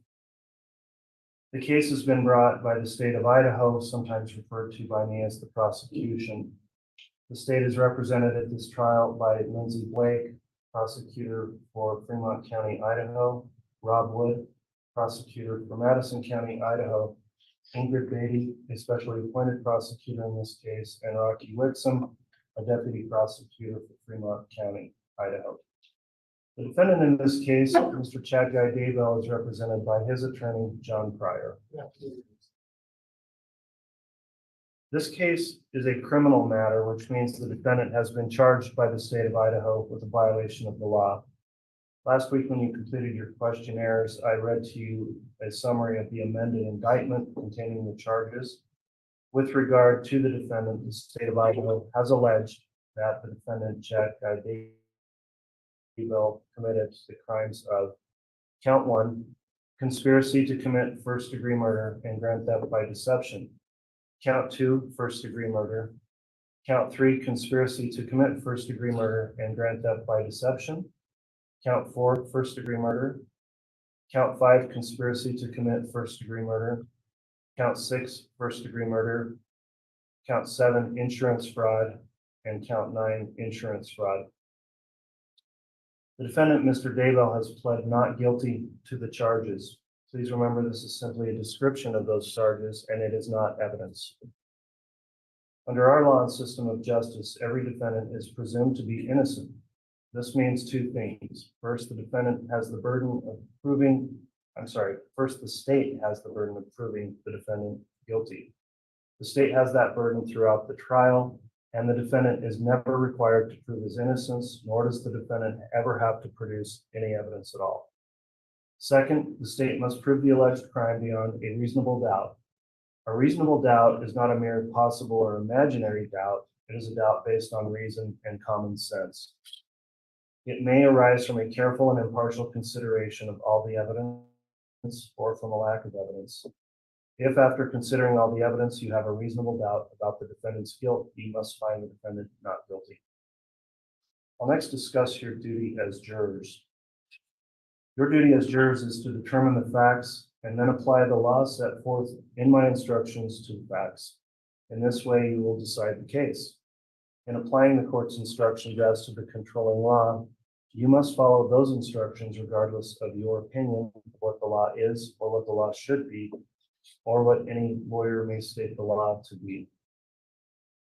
The case has been brought by the state of Idaho, sometimes referred to by me as the prosecution. The state is represented at this trial by Lindsay Blake, prosecutor for Fremont County, Idaho, Rob Wood, prosecutor for Madison County, Idaho, Ingrid Beatty, a specially appointed prosecutor in this case, and Rocky Whitsom, a deputy prosecutor for Fremont County, Idaho. The defendant in this case, Mr. Chad Guy Daybell, is represented by his attorney, John Pryor. This case is a criminal matter, which means the defendant has been charged by the state of Idaho with a violation of the law. Last week, when you completed your questionnaires, I read to you a summary of the amended indictment containing the charges. With regard to the defendant, the state of Idaho has alleged that the defendant, Chad Guy Daybell, committed the crimes of count 1, conspiracy to commit first-degree murder and grand theft by deception. Count 2, first-degree murder. Count 3, conspiracy to commit first-degree murder and grand theft by deception. Count 4, first-degree murder. Count 5, conspiracy to commit first-degree murder. Count 6, first-degree murder. Count 7, insurance fraud. And count 9, insurance fraud. The defendant, Mr. Daybell, has pled not guilty to the charges. Please remember this is simply a description of those charges and it is not evidence. Under our law and system of justice, every defendant is presumed to be innocent. This means two things. First, the defendant has the burden of proving, first the state has the burden of proving the defendant guilty. The state has that burden throughout the trial, and the defendant is never required to prove his innocence, nor does the defendant ever have to produce any evidence at all. Second, the state must prove the alleged crime beyond a reasonable doubt. A reasonable doubt is not a mere possible or imaginary doubt. It is a doubt based on reason and common sense. It may arise from a careful and impartial consideration of all the evidence or from a lack of evidence. If after considering all the evidence you have a reasonable doubt about the defendant's guilt, you must find the defendant not guilty. I'll next discuss your duty as jurors. Your duty as jurors is to determine the facts and then apply the law set forth in my instructions to the facts. In this way, you will decide the case. In applying the court's instructions as to the controlling law, you must follow those instructions regardless of your opinion of what the law is or what the law should be, or what any lawyer may state the law to be.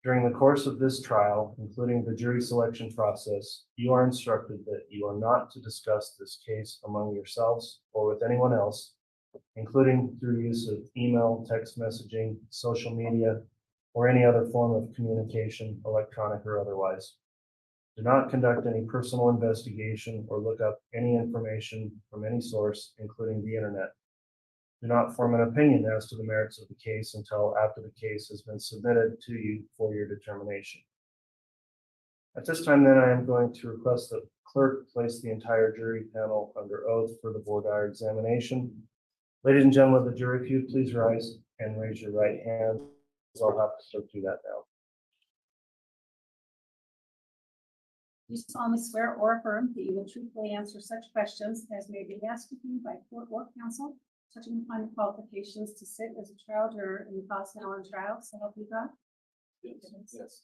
During the course of this trial, including the jury selection process, you are instructed that you are not to discuss this case among yourselves or with anyone else, including through use of email, text messaging, social media, or any other form of communication, electronic or otherwise. Do not conduct any personal investigation or look up any information from any source, including the internet. Do not form an opinion as to the merits of the case until after the case has been submitted to you for your determination. At this time, then, I am going to request that the clerk place the entire jury panel under oath for the voir dire examination. Ladies and gentlemen of the jury, if you please rise and raise your right hand. I'll have to clerk do that now. You solemnly swear or affirm that you will truthfully answer such questions as may be asked of you by court or counsel, touching upon the qualifications to sit as a trial juror in the Boston Allen trial, so help you God? Yes.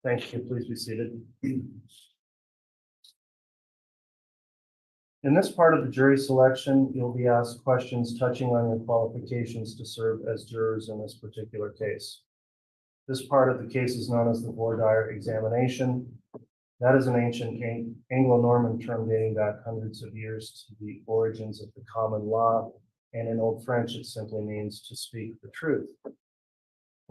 Thank you. Please be seated. In this part of the jury selection, you'll be asked questions touching on your qualifications to serve as jurors in this particular case. This part of the case is known as the voir dire examination. That is an ancient Anglo-Norman term dating back hundreds of years to the origins of the common law, and in Old French it simply means to speak the truth.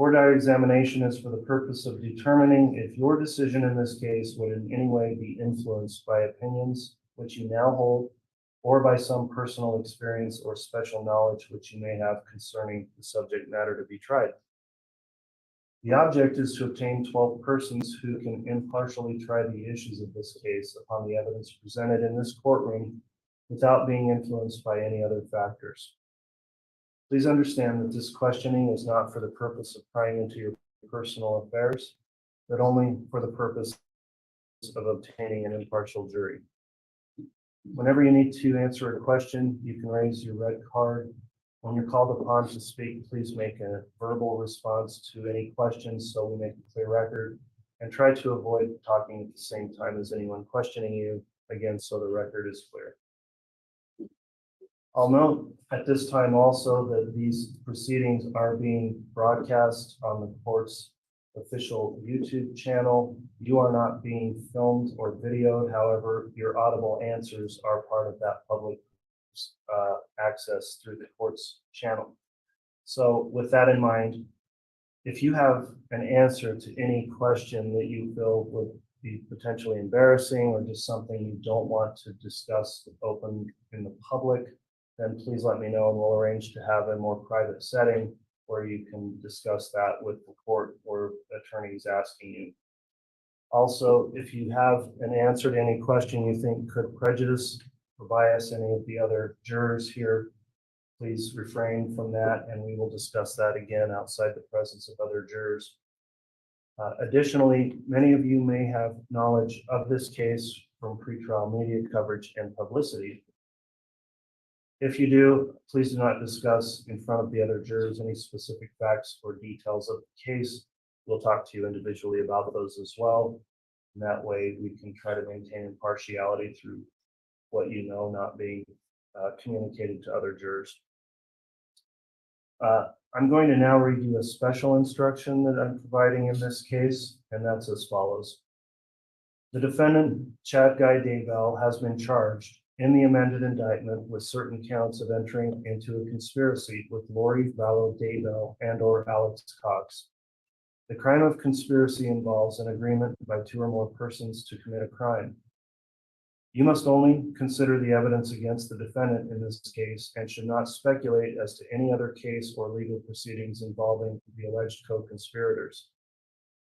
Board diary examination is for the purpose of determining if your decision in this case would in any way be influenced by opinions which you now hold, or by some personal experience or special knowledge which you may have concerning the subject matter to be tried. The object is to obtain 12 persons who can impartially try the issues of this case upon the evidence presented in this courtroom without being influenced by any other factors. Please understand that this questioning is not for the purpose of prying into your personal affairs, but only for the purpose of obtaining an impartial jury. Whenever you need to answer a question, you can raise your red card. When you're called upon to speak, please make a verbal response to any questions so we make a clear record, and try to avoid talking at the same time as anyone questioning you, again, so the record is clear. I'll note at this time also that these proceedings are being broadcast on the court's official YouTube channel. You are not being filmed or videoed. However, your audible answers are part of that public access through the court's channel. So with that in mind, if you have an answer to any question that you feel would be potentially embarrassing or just something you don't want to discuss open in the public, then please let me know and we'll arrange to have a more private setting where you can discuss that with the court or attorneys asking you. Also, if you have an answer to any question you think could prejudice or bias any of the other jurors here, please refrain from that and we will discuss that again outside the presence of other jurors. Additionally, many of you may have knowledge of this case from pretrial media coverage and publicity. If you do, please do not discuss in front of the other jurors any specific facts or details of the case. We'll talk to you individually about those as well. And that way we can try to maintain impartiality through what you know not being communicated to other jurors. I'm going to now read you a special instruction that I'm providing in this case, and that's as follows. The defendant, Chad Guy Daybell, has been charged in the amended indictment with certain counts of entering into a conspiracy with Lori Vallow Daybell and or Alex Cox. The crime of conspiracy involves an agreement by two or more persons to commit a crime. You must only consider the evidence against the defendant in this case and should not speculate as to any other case or legal proceedings involving the alleged co-conspirators.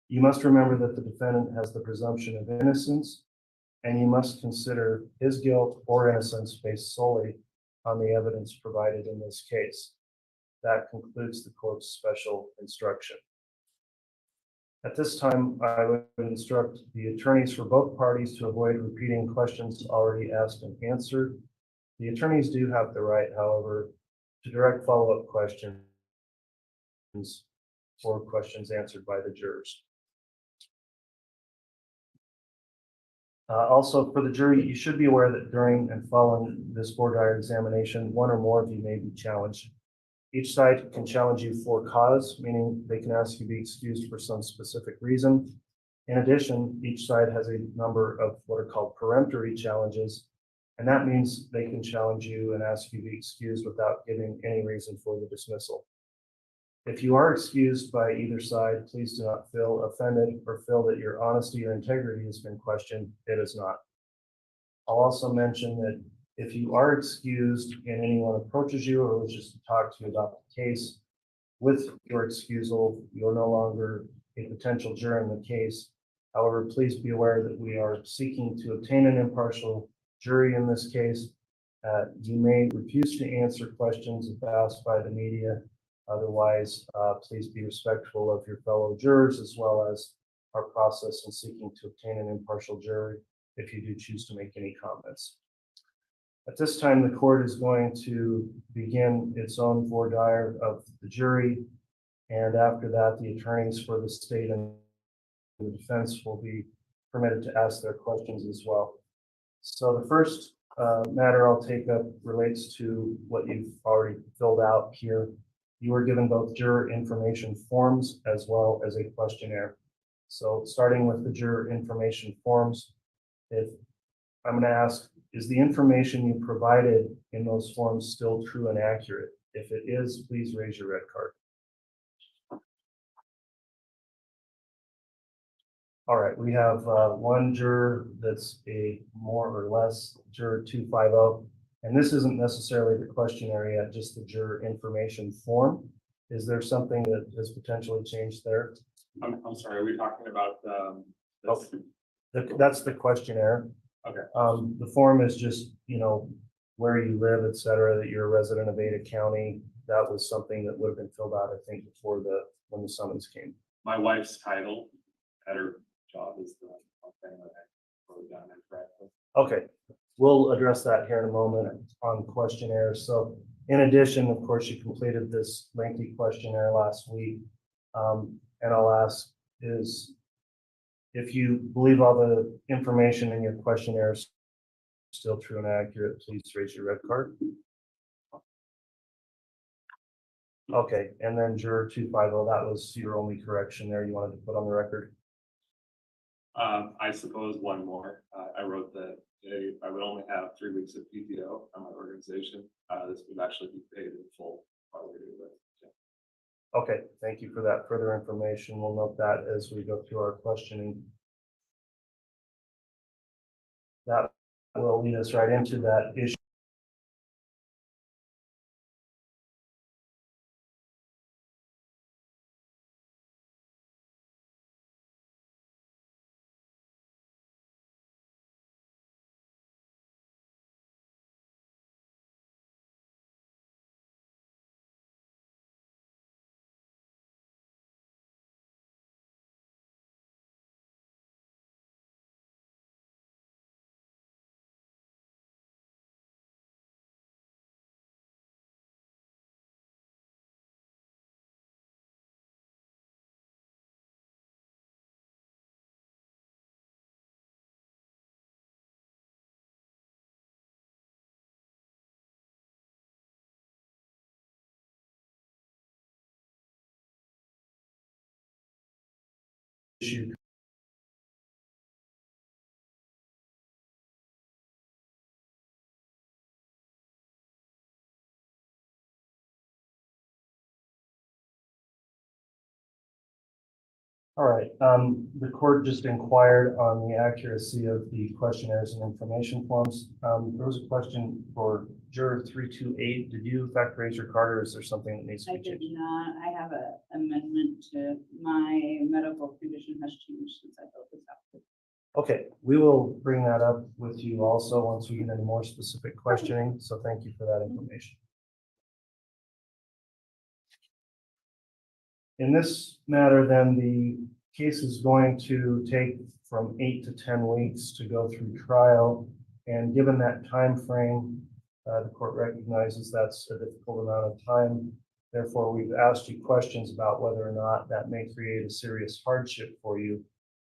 You must remember that the defendant has the presumption of innocence, and you must consider his guilt or innocence based solely on the evidence provided in this case. That concludes the court's special instruction. At this time, I would instruct the attorneys for both parties to avoid repeating questions already asked and answered. The attorneys do have the right, however, to direct follow-up questions or questions answered by the jurors. Also, for the jury, you should be aware that during and following this board diary examination, one or more of you may be challenged. Each side can challenge you for cause, meaning they can ask you to be excused for some specific reason. In addition, each side has a number of what are called peremptory challenges, and that means they can challenge you and ask you to be excused without giving any reason for the dismissal. If you are excused by either side, please do not feel offended or feel that your honesty or integrity has been questioned. It is not. I'll also mention that if you are excused and anyone approaches you or wishes to talk to you about the case, with your excusal, you're no longer a potential juror in the case. However, please be aware that we are seeking to obtain an impartial jury in this case. You may refuse to answer questions if asked by the media. Otherwise, please be respectful of your fellow jurors as well as our process in seeking to obtain an impartial jury if you do choose to make any comments. At this time, the court is going to begin its own voir dire of the jury, and after that, the attorneys for the state and the defense will be permitted to ask their questions as well. So the first matter I'll take up relates to what you've already filled out here. You were given both juror information forms as well as a questionnaire. So starting with the juror information forms, if I'm going to ask, is the information you provided in those forms still true and accurate? If it is, please raise your red card. All right, we have one juror that's a more or less juror 250. And this isn't necessarily the questionnaire yet, just the juror information form. Is there something that has potentially changed there? I'm sorry, are we talking about, That's the questionnaire. Okay. The form is just, where you live, et cetera, that you're a resident of Ada County. That was something that would have been filled out, I think, before when the summons came. My wife's title at her job is the one thing that I wrote down incorrectly. Okay, we'll address that here in a moment on questionnaires. So in addition, of course, you completed this lengthy questionnaire last week. And I'll ask is, if you believe all the information in your questionnaire is still true and accurate, please raise your red card. Okay, and then juror 250, that was your only correction there you wanted to put on the record? I suppose one more. I wrote that I would only have 3 weeks of PTO on my organization. This would actually be paid in full. Okay, thank you for that further information. We'll note that as we go through our questioning. That will lead us right into that issue. All right, the court just inquired on the accuracy of the questionnaires and information forms. There was a question for juror 328. Did you in fact raise your card, or is there something that needs to be changed? I did not. I have an amendment to my medical condition has changed since I filled this out. Okay, we will bring that up with you also once we get into more specific questioning. So thank you for that information. In this matter, then, the case is going to take from 8 to 10 weeks to go through trial. And given that time frame, the court recognizes that's a difficult amount of time. Therefore, we've asked you questions about whether or not that may create a serious hardship for you.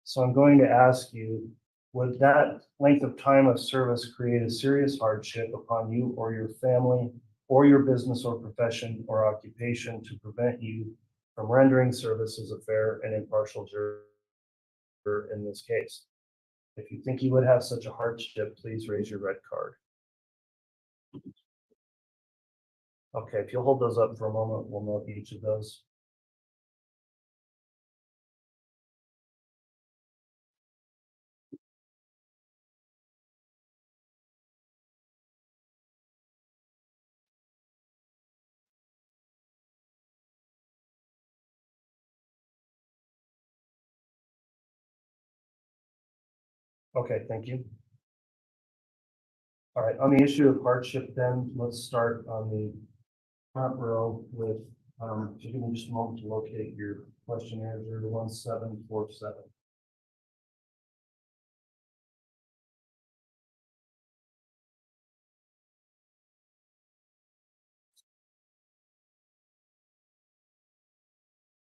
So I'm going to ask you, would that length of time of service create a serious hardship upon you or your family or your business or profession or occupation to prevent you from rendering service as a fair and impartial juror in this case? If you think you would have such a hardship, please raise your red card. Okay, if you'll hold those up for a moment, we'll note each of those. Okay, thank you. All right, on the issue of hardship then, let's start on the front row with, if you give me just a moment to locate your questionnaire, 01747.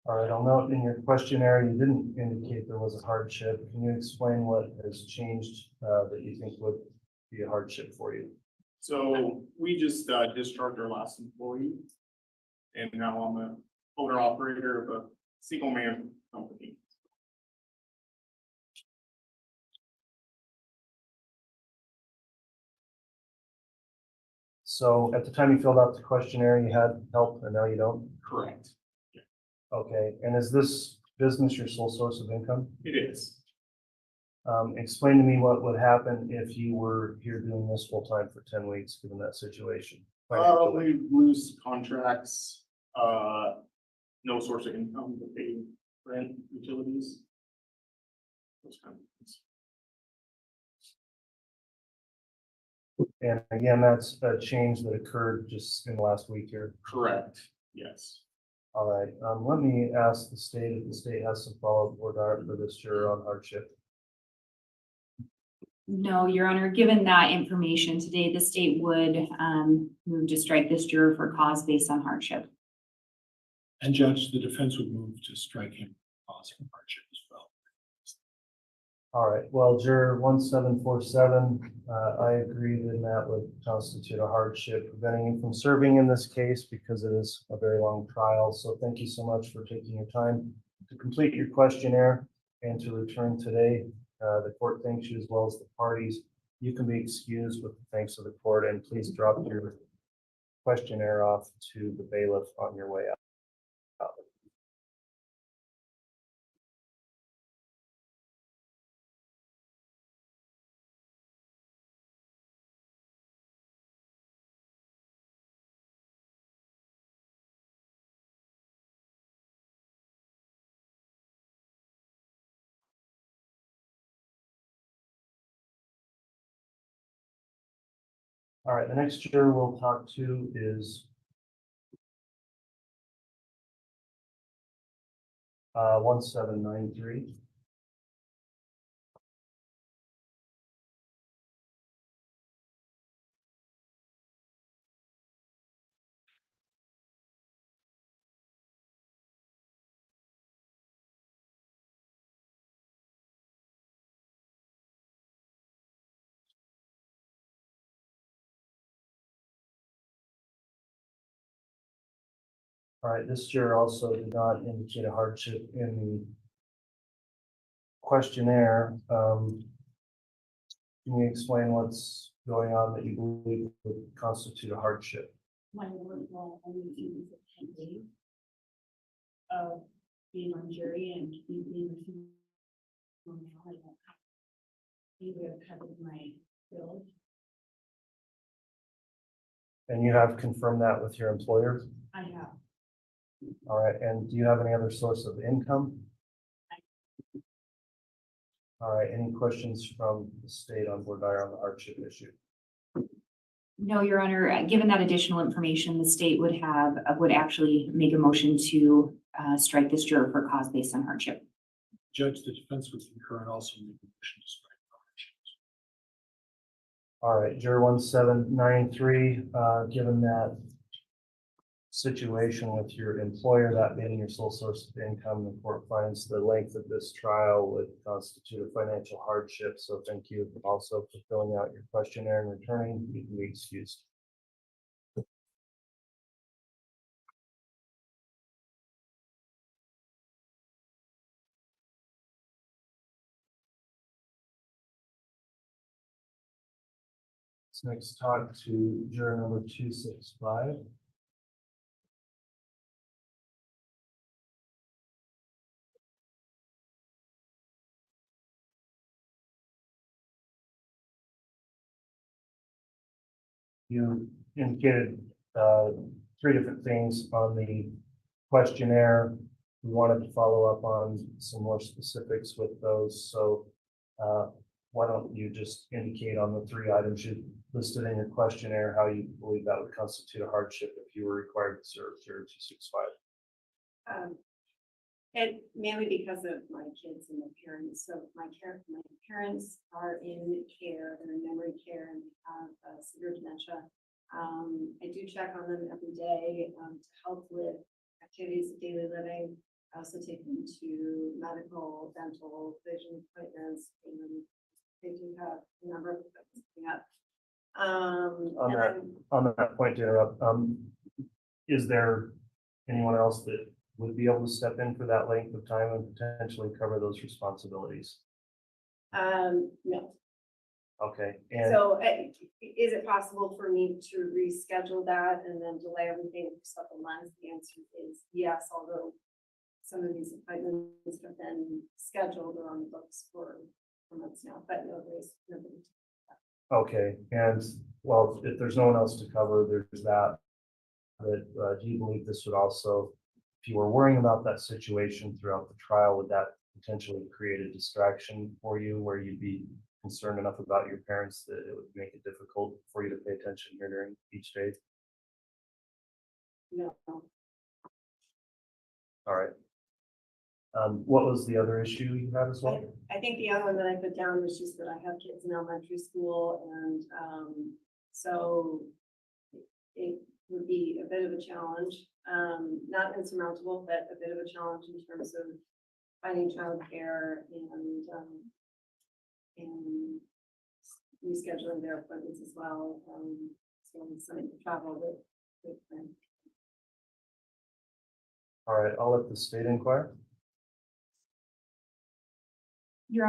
All right, I'll note in your questionnaire, you didn't indicate there was a hardship. Can you explain what has changed that you think would be a hardship for you? So we just discharged our last employee, and now I'm an owner operator of a single man company. So at the time you filled out the questionnaire, you had help and now you don't? Correct. Okay, and is this business your sole source of income? It is. Explain to me what would happen if you were here doing this full time for 10 weeks, given that situation. We lose contracts, no source of income to pay rent, utilities. Those kind of things. And again, that's a change that occurred just in the last week here. Correct, yes. All right, let me ask the state if the state has some follow-up for this juror on hardship. No, Your Honor, given that information today, the state would move to strike this juror for cause based on hardship. And Judge, the defense would move to strike him for cause for hardship as well. All right, well, juror 1747, I agree that would constitute a hardship preventing him from serving in this case because it is a very long trial. So thank you so much for taking your time to complete your questionnaire and to return today. The court thanks you as well as the parties. You can be excused with the thanks of the court, and please drop your questionnaire off to the bailiff on your way out. All right, the next juror we'll talk to is 1793. All right, this juror also did not indicate a hardship in the questionnaire. Can you explain what's going on that you believe would constitute a hardship? My work will only be 10 days of being on jury and being I don't have either covered my bills. And you have confirmed that with your employer? I have. All right, and do you have any other source of income? All right, any questions from the state on board on the hardship issue? No, Your Honor, given that additional information, the state would actually make a motion to strike this juror for cause based on hardship. Judge, the defense would concur and also make a motion to strike for hardship. All right, juror 1793, given that situation with your employer, that being your sole source of income, the court finds the length of this trial would constitute a financial hardship. So thank you also for filling out your questionnaire and returning. You can be excused. Let's next talk to juror number 265. You indicated three different things on the questionnaire. We wanted to follow up on some more specifics with those. So why don't you just indicate on the three items you listed in your questionnaire how you believe that would constitute a hardship if you were required to serve 0265? And mainly because of my kids and their parents. So my parents are in care, they're in memory care and have severe dementia. I do check on them every day to help with activities of daily living. I also take them to medical, dental, vision appointments. And they do have a number of appointments coming up. On that point to interrupt, is there anyone else that would be able to step in for that length of time and potentially cover those responsibilities? No. Okay. And So is it possible for me to reschedule that and then delay everything for several months? The answer is yes, although some of these appointments have been scheduled or on the books for for months now, but nobody's. Okay, and well, if there's no one else to cover, there's that. But do you believe this would also, if you were worrying about that situation throughout the trial, would that potentially create a distraction for you where you'd be concerned enough about your parents that it would make it difficult for you to pay attention here during each day? No. All right. What was the other issue you had as well? I think the other one that I put down was just that I have kids in elementary school and, so it would be a bit of a challenge, not insurmountable, but a bit of a challenge in terms of finding childcare and rescheduling their appointments as well. So something to travel with them. All right, I'll let the state inquire. Your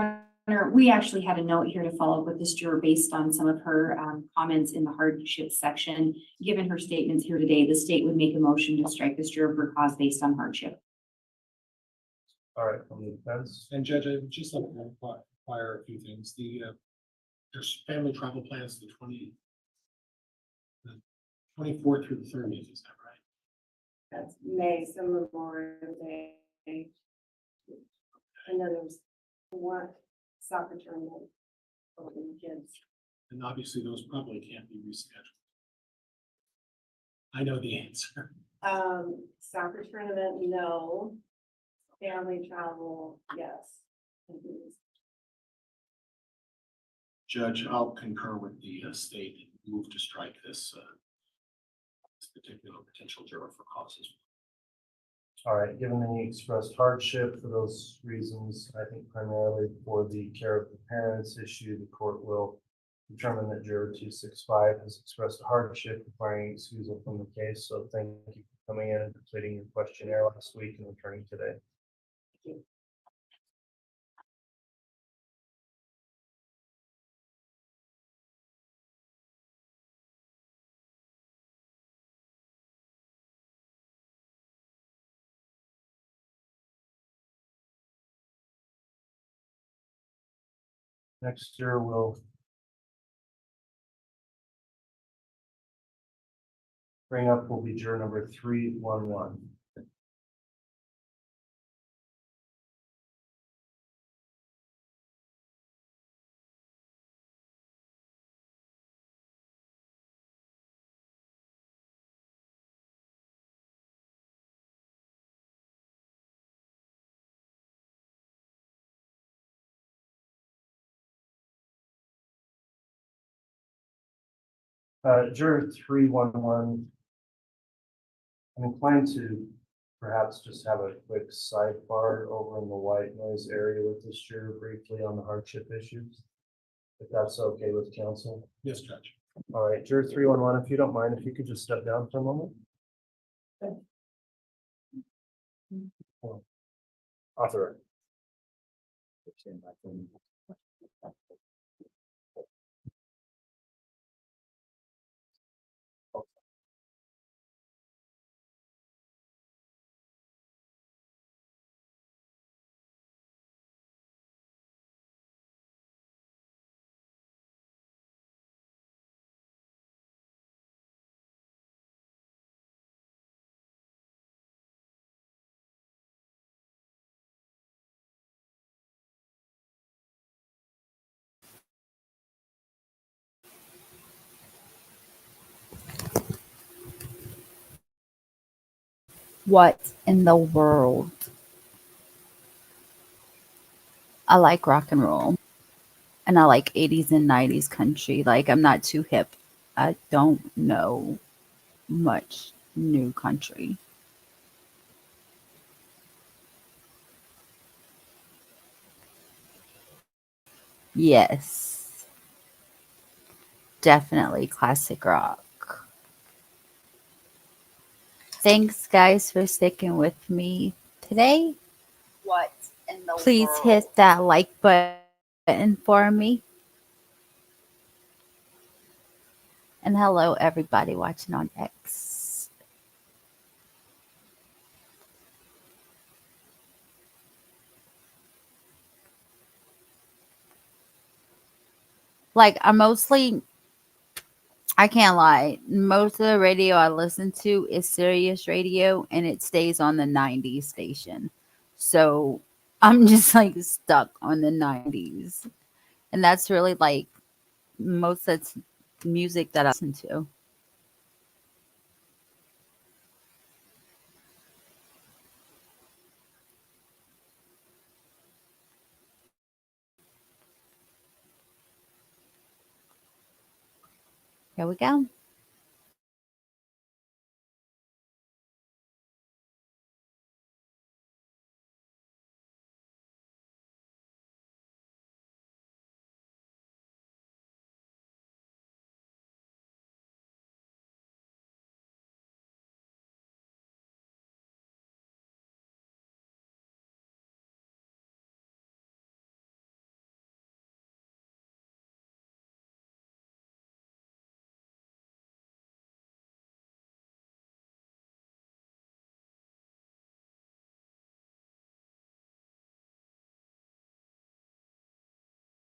Honor, we actually had a note here to follow up with this juror based on some of her comments in the hardship section. Given her statements here today, the state would make a motion to strike this juror for cause based on hardship. All right, from the defense. And Judge, I would just like to inquire a few things. There's family travel plans, the 24th through the 30th, is that right? That's May, some Memorial Day. And then there's one soccer tournament for the kids. And obviously those probably can't be rescheduled. I know the answer. Soccer tournament, no. Family travel, yes. Judge, I'll concur with the state and move to strike this particular potential juror for causes. All right, given the expressed hardship for those reasons, I think primarily for the care of the parents issue, the court will determine that juror 265 has expressed a hardship requiring excusal from the case. So thank you for coming in and completing your questionnaire last week and returning today. Thank you. Next juror will bring up will be juror number 311. Juror 311, I'm inclined to perhaps just have a quick sidebar over in the white noise area with this juror briefly on the hardship issues. If that's okay with counsel. Yes, Judge. All right, juror 311, if you don't mind, if you could just step down for a moment. Author. What in the world? I like rock and roll. And I like 80s and 90s country. Like, I'm not too hip. I don't know much new country. Yes. Definitely classic rock. Thanks, guys, for sticking with me today. What in the Please world? hit that like button for me. And hello, everybody watching on X. Like I can't lie. Most of the radio I listen to is Sirius radio and it stays on the 90s station. So I'm just like stuck on the 90s. And that's really like most that's music that I listen to. Here we go.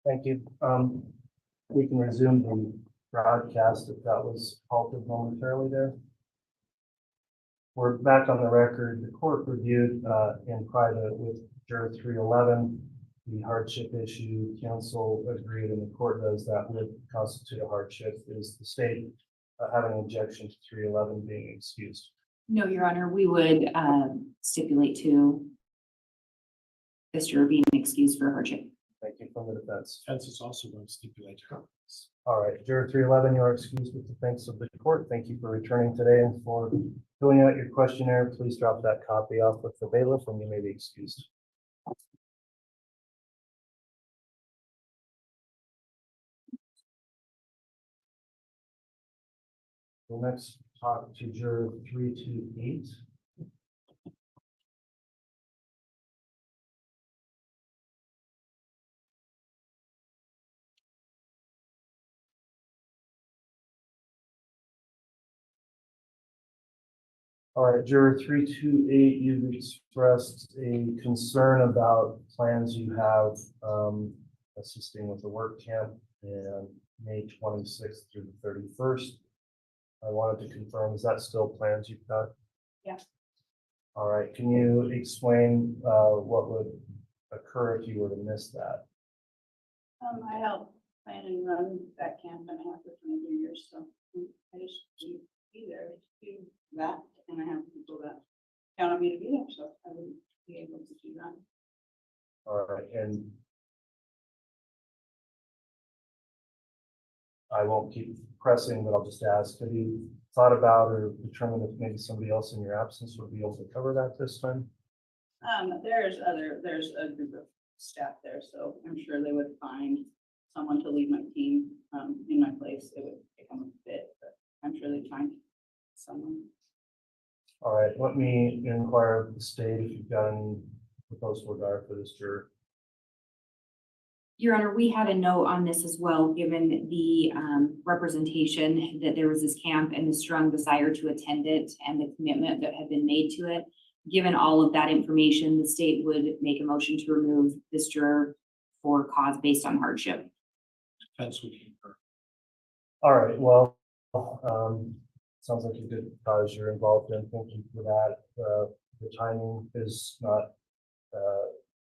Thank you. We can resume the broadcast if that was halted momentarily there. We're back on the record. The court reviewed in private with juror 311, the hardship issue. Counsel agreed, and the court does that would constitute a hardship. Is the state having an objection to 311 being excused? No, Your Honor, we would stipulate to this juror being excused for hardship. Thank you. From the defense. Defense is also going to stipulate to comments. All right, juror 311, you are excused with the thanks of the court. Thank you for returning today and for filling out your questionnaire. Please drop that copy off with the bailiff and you may be excused. We'll next talk to juror 328. All right, juror 328, you've expressed a concern about plans you have assisting with the work camp and May 26th through the 31st. I wanted to confirm, is that still plans you've got? Yeah. All right, can you explain what would occur if you were to miss that? I helped plan and run that camp and I have for 23 years, so I just need to be there to do that, and I have people that count on me to be there, so I wouldn't be able to do that. All right, and I won't keep pressing, but I'll just ask, have you thought about or determined if maybe somebody else in your absence would be able to cover that this time? There's a group of staff there, so I'm sure they would find someone to lead my team, in my place. It would become a fit, but I'm sure they'd find someone. All right, let me inquire of the state if you've got any proposed regard for this juror. Your Honor, we had a note on this as well, given the representation that there was this camp and the strong desire to attend it and the commitment that had been made to it. Given all of that information, the state would make a motion to remove this juror for cause based on hardship. Defense would concur. All right, well, sounds like a good cause you're involved in. Thank you for that. The timing is not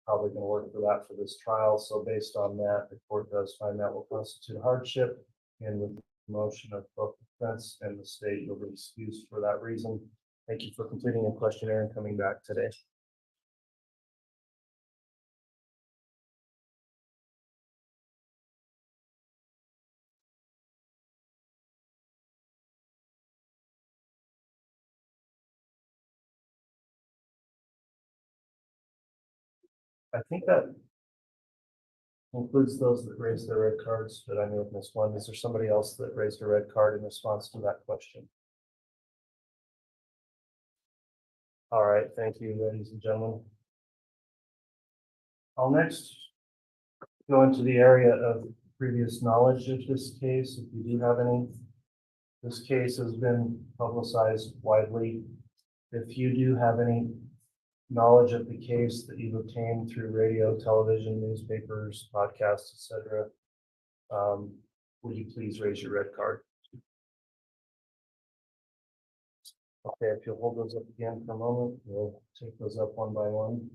probably going to work for that for this trial. So based on that, the court does find that will constitute hardship, and with the motion of both the defense and the state, you'll be excused for that reason. Thank you for completing your questionnaire and coming back today. I think that includes those that raised their red cards, but I know of missed one. Is there somebody else that raised a red card in response to that question? All right, thank you, ladies and gentlemen. I'll next go into the area of previous knowledge of this case, if you do have any. This case has been publicized widely. If you do have any knowledge of the case that you've obtained through radio, television, newspapers, podcasts, etc., Will you please raise your red card? Okay, if you'll hold those up again for a moment, we'll take those up one by one.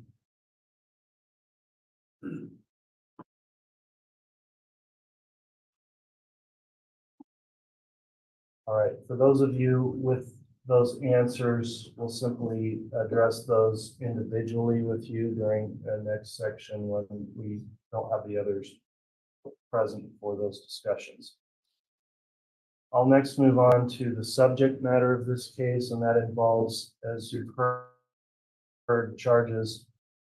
All right, for those of you with those answers, we'll simply address those individually with you during the next section when we don't have the others present for those discussions. I'll next move on to the subject matter of this case, and that involves, as you've heard, charges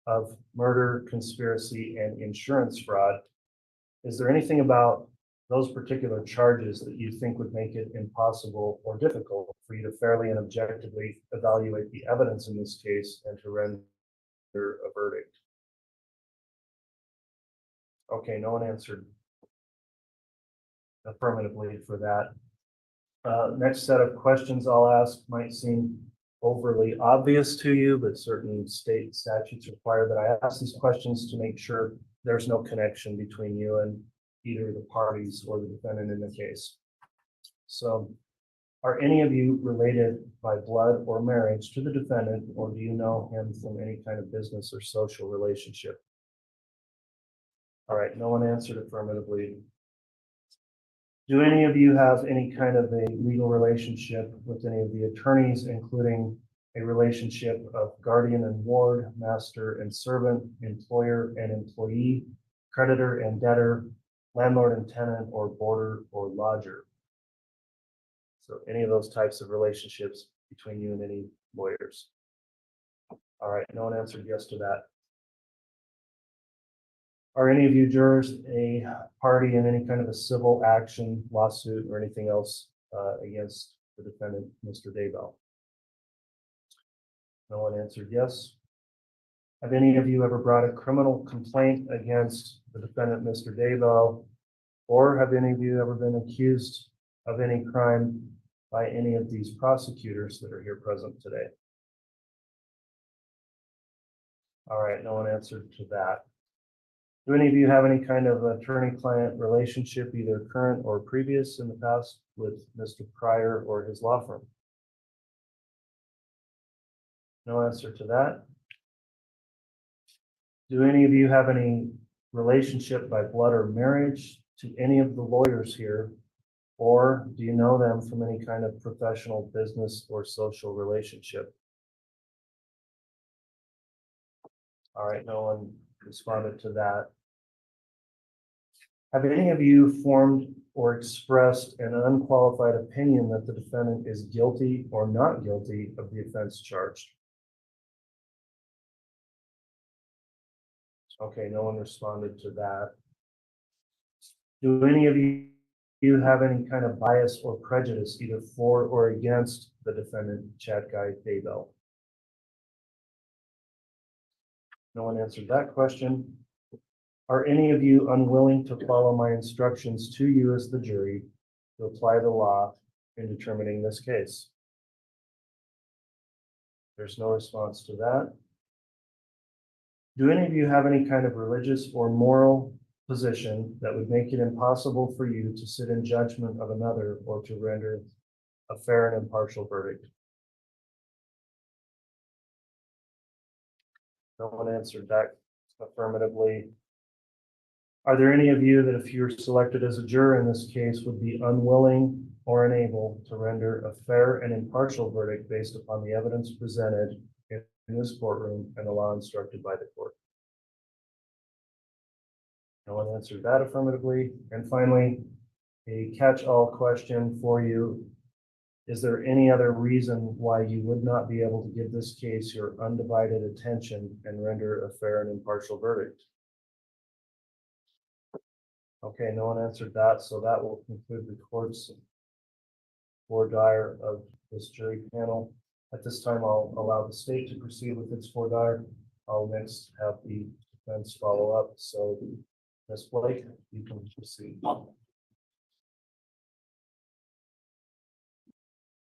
of murder, conspiracy, and insurance fraud. Is there anything about those particular charges that you think would make it impossible or difficult for you to fairly and objectively evaluate the evidence in this case and to render a verdict? Okay, no one answered affirmatively for that. Next set of questions I'll ask might seem overly obvious to you, but certain state statutes require that I ask these questions to make sure there's no connection between you and either the parties or the defendant in the case. So, are any of you related by blood or marriage to the defendant, or do you know him from any kind of business or social relationship? All right, no one answered affirmatively. Do any of you have any kind of a legal relationship with any of the attorneys, including a relationship of guardian and ward, master and servant, employer and employee, creditor and debtor, landlord and tenant, or boarder or lodger? So any of those types of relationships between you and any lawyers? All right, no one answered yes to that. Are any of you jurors a party in any kind of a civil action, lawsuit, or anything else against the defendant, Mr. Daybell? No one answered yes. Have any of you ever brought a criminal complaint against the defendant, Mr. Daybell, or have any of you ever been accused of any crime by any of these prosecutors that are here present today? All right, no one answered to that. Do any of you have any kind of attorney-client relationship, either current or previous in the past, with Mr. Pryor or his law firm? No answer to that. Do any of you have any relationship by blood or marriage to any of the lawyers here, or do you know them from any kind of professional, business, or social relationship? All right, no one responded to that. Have any of you formed or expressed an unqualified opinion that the defendant is guilty or not guilty of the offense charged? Okay, no one responded to that. Do any of you have any kind of bias or prejudice, either for or against the defendant, Chad Guy Daybell? No one answered that question. Are any of you unwilling to follow my instructions to you as the jury to apply the law in determining this case? There's no response to that. Do any of you have any kind of religious or moral position that would make it impossible for you to sit in judgment of another or to render a fair and impartial verdict? No one answered that affirmatively. Are there any of you that, if you're selected as a juror in this case, would be unwilling or unable to render a fair and impartial verdict based upon the evidence presented in this courtroom and the law instructed by the court? No one answered that affirmatively. And finally, a catch-all question for you. Is there any other reason why you would not be able to give this case your undivided attention and render a fair and impartial verdict? Okay, no one answered that, so that will conclude the court's voir dire of this jury panel. At this time, I'll allow the state to proceed with its voir dire. I'll next have the defense follow up. So, Ms. Blake, you can proceed.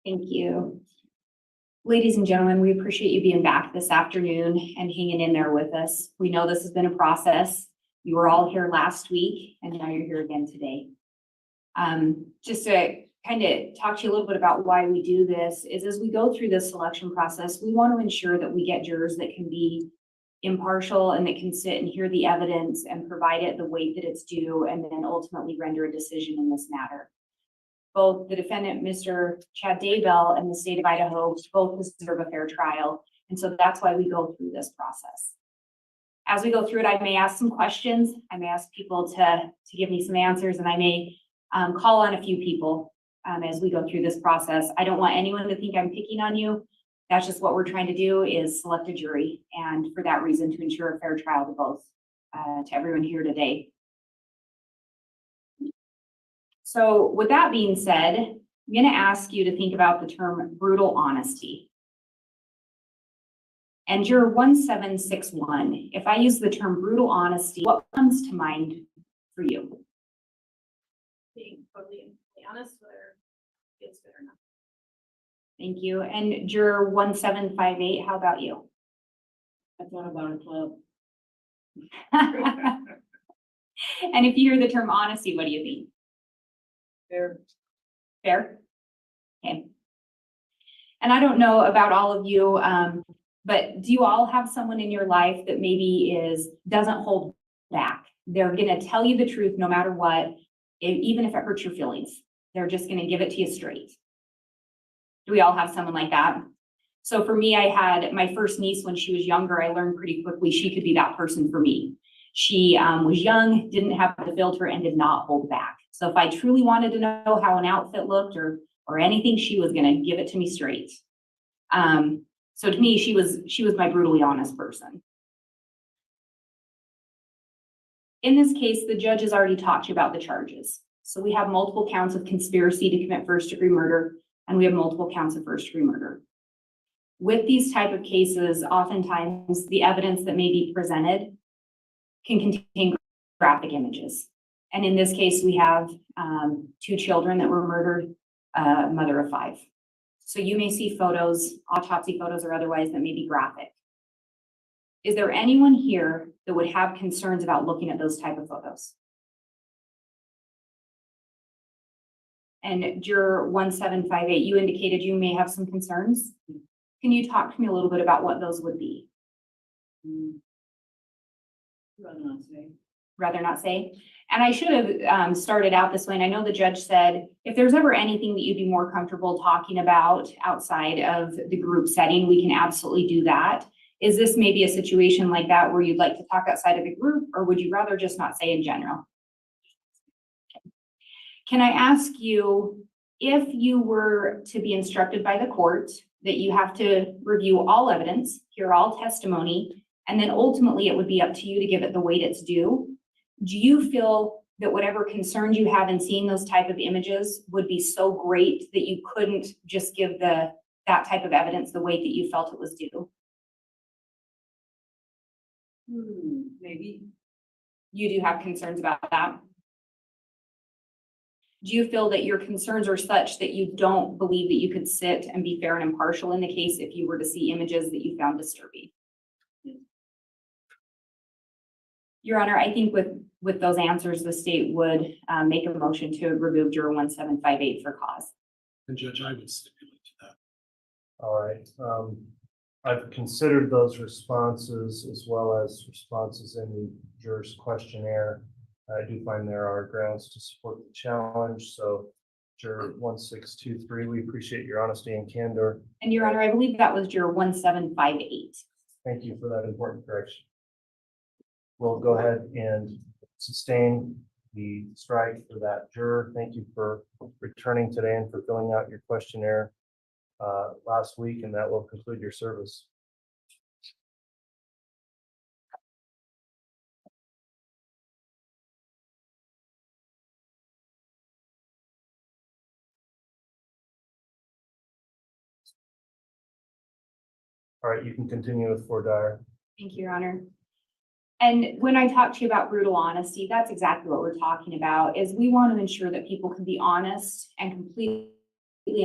Thank you. Ladies and gentlemen, we appreciate you being back this afternoon and hanging in there with us. We know this has been a process. You were all here last week, and now you're here again today. Just to kind of talk to you a little bit about why we do this is as we go through this selection process, we want to ensure that we get jurors that can be impartial and that can sit and hear the evidence and provide it the weight that it's due, and then ultimately render a decision in this matter. Both the defendant, Mr. Chad Daybell, and the state of Idaho both deserve a fair trial. And so that's why we go through this process. As we go through it, I may ask some questions. I may ask people to give me some answers, and I may call on a few people as we go through this process. I don't want anyone to think I'm picking on you. That's just what we're trying to do, is select a jury. And for that reason, to ensure a fair trial to both, to everyone here today. So with that being said, I'm going to ask you to think about the term brutal honesty. And juror 1761, if I use the term brutal honesty, what comes to mind for you? Being totally honest, whether it's good or not. Thank you. And juror 1758, how about you? I thought about a club. And if you hear the term honesty, what do you think? Fair. Fair? Okay. And I don't know about all of you, but do you all have someone in your life that maybe doesn't hold back? They're going to tell you the truth no matter what, even if it hurts your feelings. They're just going to give it to you straight. Do we all have someone like that? So for me, I had my first niece when she was younger. I learned pretty quickly she could be that person for me. She was young, didn't have the filter, and did not hold back. So if I truly wanted to know how an outfit looked or anything, she was going to give it to me straight. So to me, she was my brutally honest person. In this case, the judge has already talked to you about the charges. So we have multiple counts of conspiracy to commit first-degree murder, and we have multiple counts of first-degree murder. With these type of cases, oftentimes the evidence that may be presented can contain graphic images. And in this case, we have 2 children that were murdered, a mother of 5. So you may see photos, autopsy photos or otherwise, that may be graphic. Is there anyone here that would have concerns about looking at those type of photos? And juror 1758, you indicated you may have some concerns. Can you talk to me a little bit about what those would be? Rather not say. Rather not say? And I should have started out this way. And I know the judge said, if there's ever anything that you'd be more comfortable talking about outside of the group setting, we can absolutely do that. Is this maybe a situation like that where you'd like to talk outside of the group, or would you rather just not say in general? Can I ask you, if you were to be instructed by the court that you have to review all evidence, hear all testimony, and then ultimately it would be up to you to give it the weight it's due, do you feel that whatever concerns you have in seeing those type of images would be so great that you couldn't just give that type of evidence the weight that you felt it was due? Maybe. You do have concerns about that? Do you feel that your concerns are such that you don't believe that you could sit and be fair and impartial in the case if you were to see images that you found disturbing? Your Honor, I think with those answers, the state would make a motion to remove juror 1758 for cause. And Judge, I would stipulate to that. All right. I've considered those responses as well as responses in the juror's questionnaire. I do find there are grounds to support the challenge. So juror 1623, we appreciate your honesty and candor. And Your Honor, I believe that was juror 1758. Thank you for that important correction. We'll go ahead and sustain the strike for that juror. Thank you for returning today and for filling out your questionnaire last week, and that will conclude your service. All right, you can continue with Fort Dyer. Thank you, Your Honor. And when I talk to you about brutal honesty, that's exactly what we're talking about, is we want to ensure that people can be honest and completely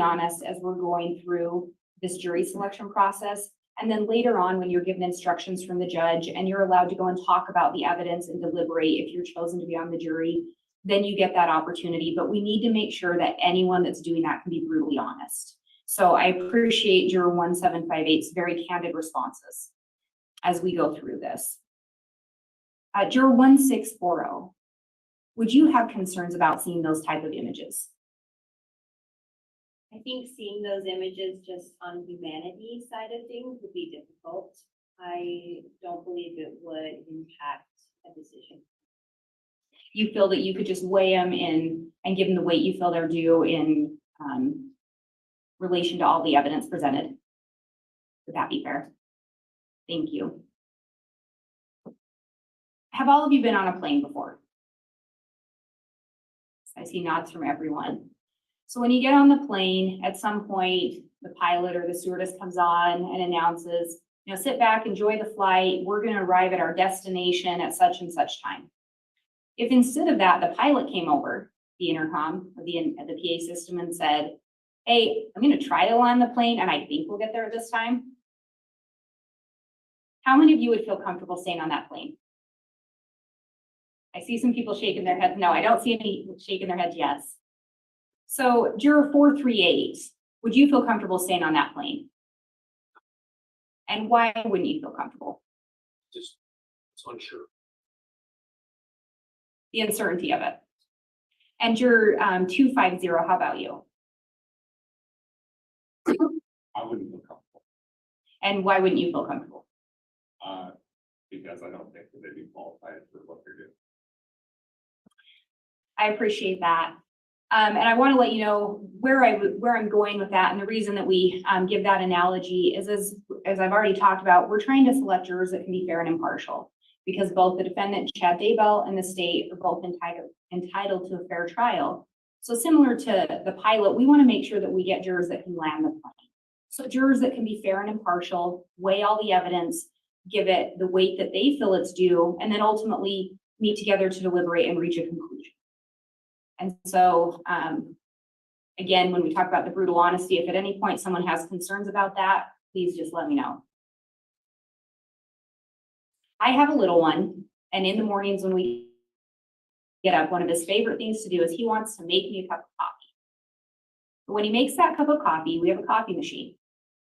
honest as we're going through this jury selection process. And then later on, when you're given instructions from the judge and you're allowed to go and talk about the evidence and deliberate if you're chosen to be on the jury, then you get that opportunity. But we need to make sure that anyone that's doing that can be brutally honest. So I appreciate Juror 1758's very candid responses as we go through this. Juror 1640, would you have concerns about seeing those type of images? I think seeing those images just on humanity side of things would be difficult. I don't believe it would impact a decision. You feel that you could just weigh them in and give them the weight you feel they're due in relation to all the evidence presented? Would that be fair? Thank you. Have all of you been on a plane before? I see nods from everyone. So when you get on the plane, at some point, the pilot or the stewardess comes on and announces, you know, sit back, enjoy the flight. We're going to arrive at our destination at such and such time. If instead of that, the pilot came over the intercom or the PA system and said, hey, I'm going to try to land the plane and I think we'll get there at this time. How many of you would feel comfortable staying on that plane? I see some people shaking their heads. No, I don't see any shaking their heads. Yes. So Juror 438, would you feel comfortable staying on that plane? And why wouldn't you feel comfortable? Just, it's unsure. The uncertainty of it. And Juror 250, how about you? I wouldn't feel comfortable. And why wouldn't you feel comfortable? Because I don't think that they'd be qualified for what they're doing. I appreciate that. And I want to let you know where I'm going with that. And the reason that we give that analogy is, as I've already talked about, we're trying to select jurors that can be fair and impartial, because both the defendant, Chad Daybell, and the state are both entitled to a fair trial. So similar to the pilot, we want to make sure that we get jurors that can land the plane. So jurors that can be fair and impartial, weigh all the evidence, give it the weight that they feel it's due, and then ultimately meet together to deliberate and reach a conclusion. And so, again, when we talk about the brutal honesty, if at any point someone has concerns about that, please just let me know. I have a little one, and in the mornings when we get up, one of his favorite things to do is he wants to make me a cup of coffee. But when he makes that cup of coffee, we have a coffee machine,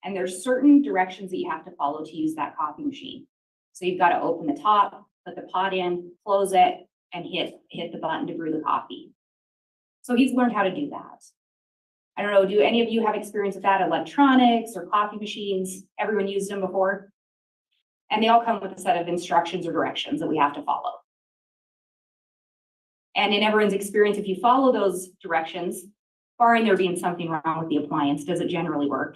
and there's certain directions that you have to follow to use that coffee machine. So you've got to open the top, put the pot in, close it, and hit the button to brew the coffee. So he's learned how to do that. I don't know, do any of you have experience with that? Electronics or coffee machines? Everyone used them before? And they all come with a set of instructions or directions that we have to follow. And in everyone's experience, if you follow those directions, barring there being something wrong with the appliance, does it generally work?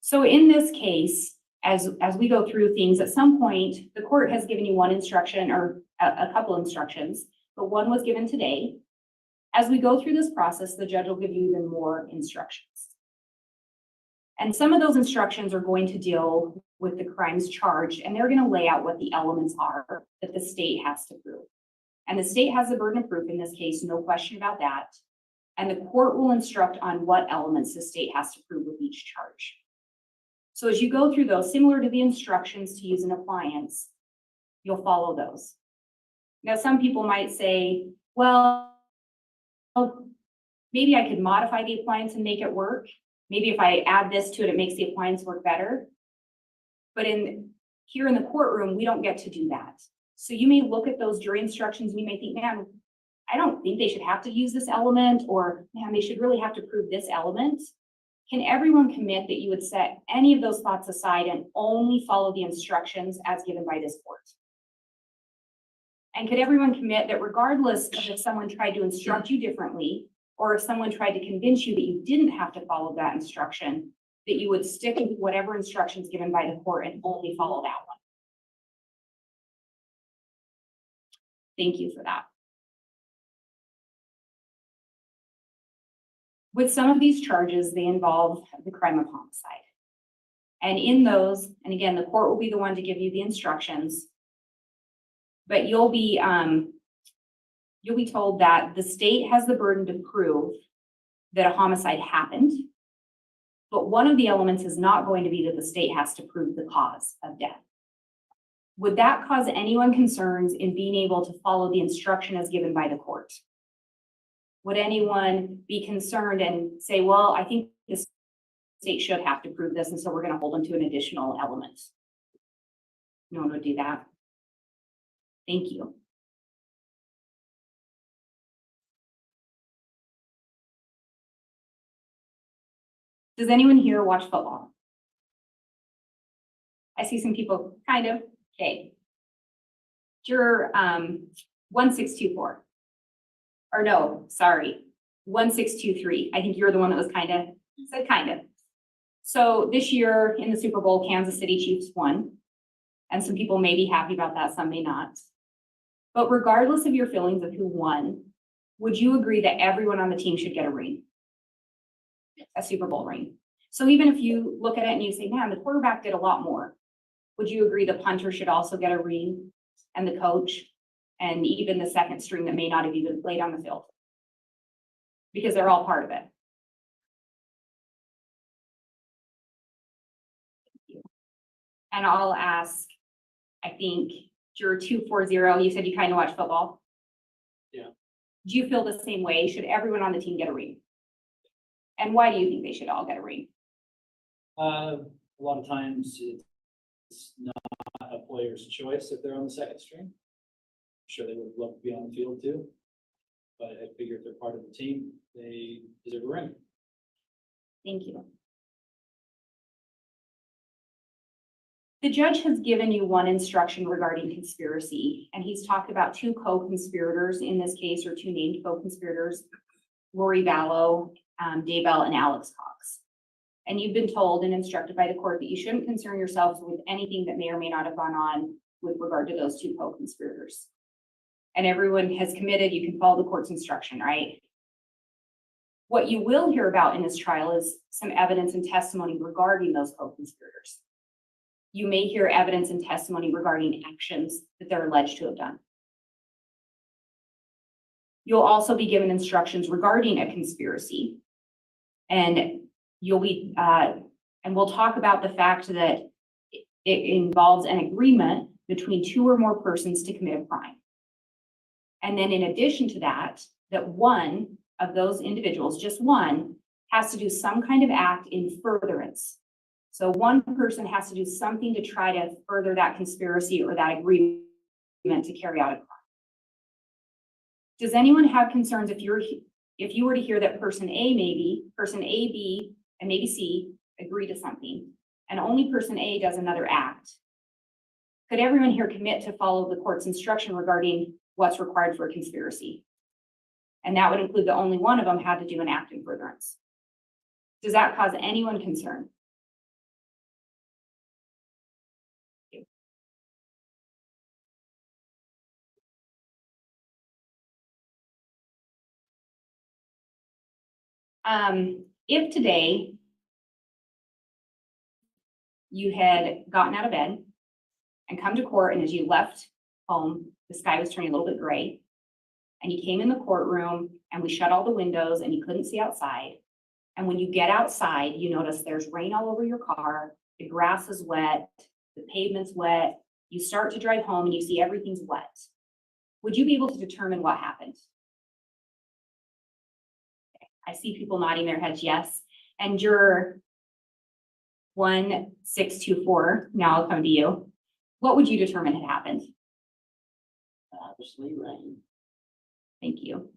So in this case, as we go through things, at some point, the court has given you one instruction or a couple instructions, but one was given today. As we go through this process, the judge will give you even more instructions. And some of those instructions are going to deal with the crimes charged, and they're going to lay out what the elements are that the state has to prove. And the state has the burden of proof in this case, no question about that. And the court will instruct on what elements the state has to prove with each charge. So as you go through those, similar to the instructions to use an appliance, you'll follow those. Now, some people might say, well, maybe I could modify the appliance and make it work. Maybe if I add this to it, it makes the appliance work better. But here in the courtroom, we don't get to do that. So you may look at those jury instructions and you may think, man, I don't think they should have to use this element, or man, they should really have to prove this element. Can everyone commit that you would set any of those thoughts aside and only follow the instructions as given by this court? And could everyone commit that regardless of if someone tried to instruct you differently, or if someone tried to convince you that you didn't have to follow that instruction, that you would stick with whatever instructions given by the court and only follow that one? Thank you for that. With some of these charges, they involve the crime of homicide. And in those, and again, the court will be the one to give you the instructions, but you'll be told that the state has the burden to prove that a homicide happened, but one of the elements is not going to be that the state has to prove the cause of death. would that cause anyone concerns in being able to follow the instruction as given by the court? Would anyone be concerned and say, well, I think the state should have to prove this, and so we're going to hold them to an additional element? No one would do that. Thank you. Does anyone here watch football? I see some people kind of. Okay. Juror 1624. Or no, sorry, 1623. I think you're the one that was kind of, said kind of. So this year in the Super Bowl, Kansas City Chiefs won. And some people may be happy about that, some may not. But regardless of your feelings of who won, would you agree that everyone on the team should get a ring? A Super Bowl ring. So even if you look at it and you say, man, the quarterback did a lot more, would you agree the punter should also get a ring, and the coach, and even the second string that may not have even played on the field? Because they're all part of it. And I'll ask, I think, juror 240, you said you kind of watch football. Yeah. Do you feel the same way? Should everyone on the team get a ring? And why do you think they should all get a ring? A lot of times it's not a player's choice if they're on the second string. I'm sure they would love to be on the field too, but I figure if they're part of the team, they deserve a ring. Thank you. The judge has given you one instruction regarding conspiracy, and he's talked about two co-conspirators in this case, or two named co-conspirators, Rory Vallow, Daybell, and Alex Cox. And you've been told and instructed by the court that you shouldn't concern yourselves with anything that may or may not have gone on with regard to those two co-conspirators. And everyone has committed, you can follow the court's instruction, right? What you will hear about in this trial is some evidence and testimony regarding those co-conspirators. You may hear evidence and testimony regarding actions that they're alleged to have done. You'll also be given instructions regarding a conspiracy, and you'll be, and we'll talk about the fact that it involves an agreement between two or more persons to commit a crime. And then in addition to that, that one of those individuals, just one, has to do some kind of act in furtherance. So one person has to do something to try to further that conspiracy or that agreement to carry out a crime. Does anyone have concerns if you were to hear that person A, maybe, person A, B, and maybe C agree to something, and only person A does another act? Could everyone here commit to follow the court's instruction regarding what's required for a conspiracy? And that would include that only one of them had to do an act in furtherance. Does that cause anyone concern? If today you had gotten out of bed and come to court, and as you left home, the sky was turning a little bit gray, and you came in the courtroom and we shut all the windows and you couldn't see outside. And when you get outside, you notice there's rain all over your car, the grass is wet, the pavement's wet, you start to drive home and you see everything's wet. Would you be able to determine what happened? I see people nodding their heads yes. And juror 1624, now I'll come to you. What would you determine had happened? Obviously rain. Thank you.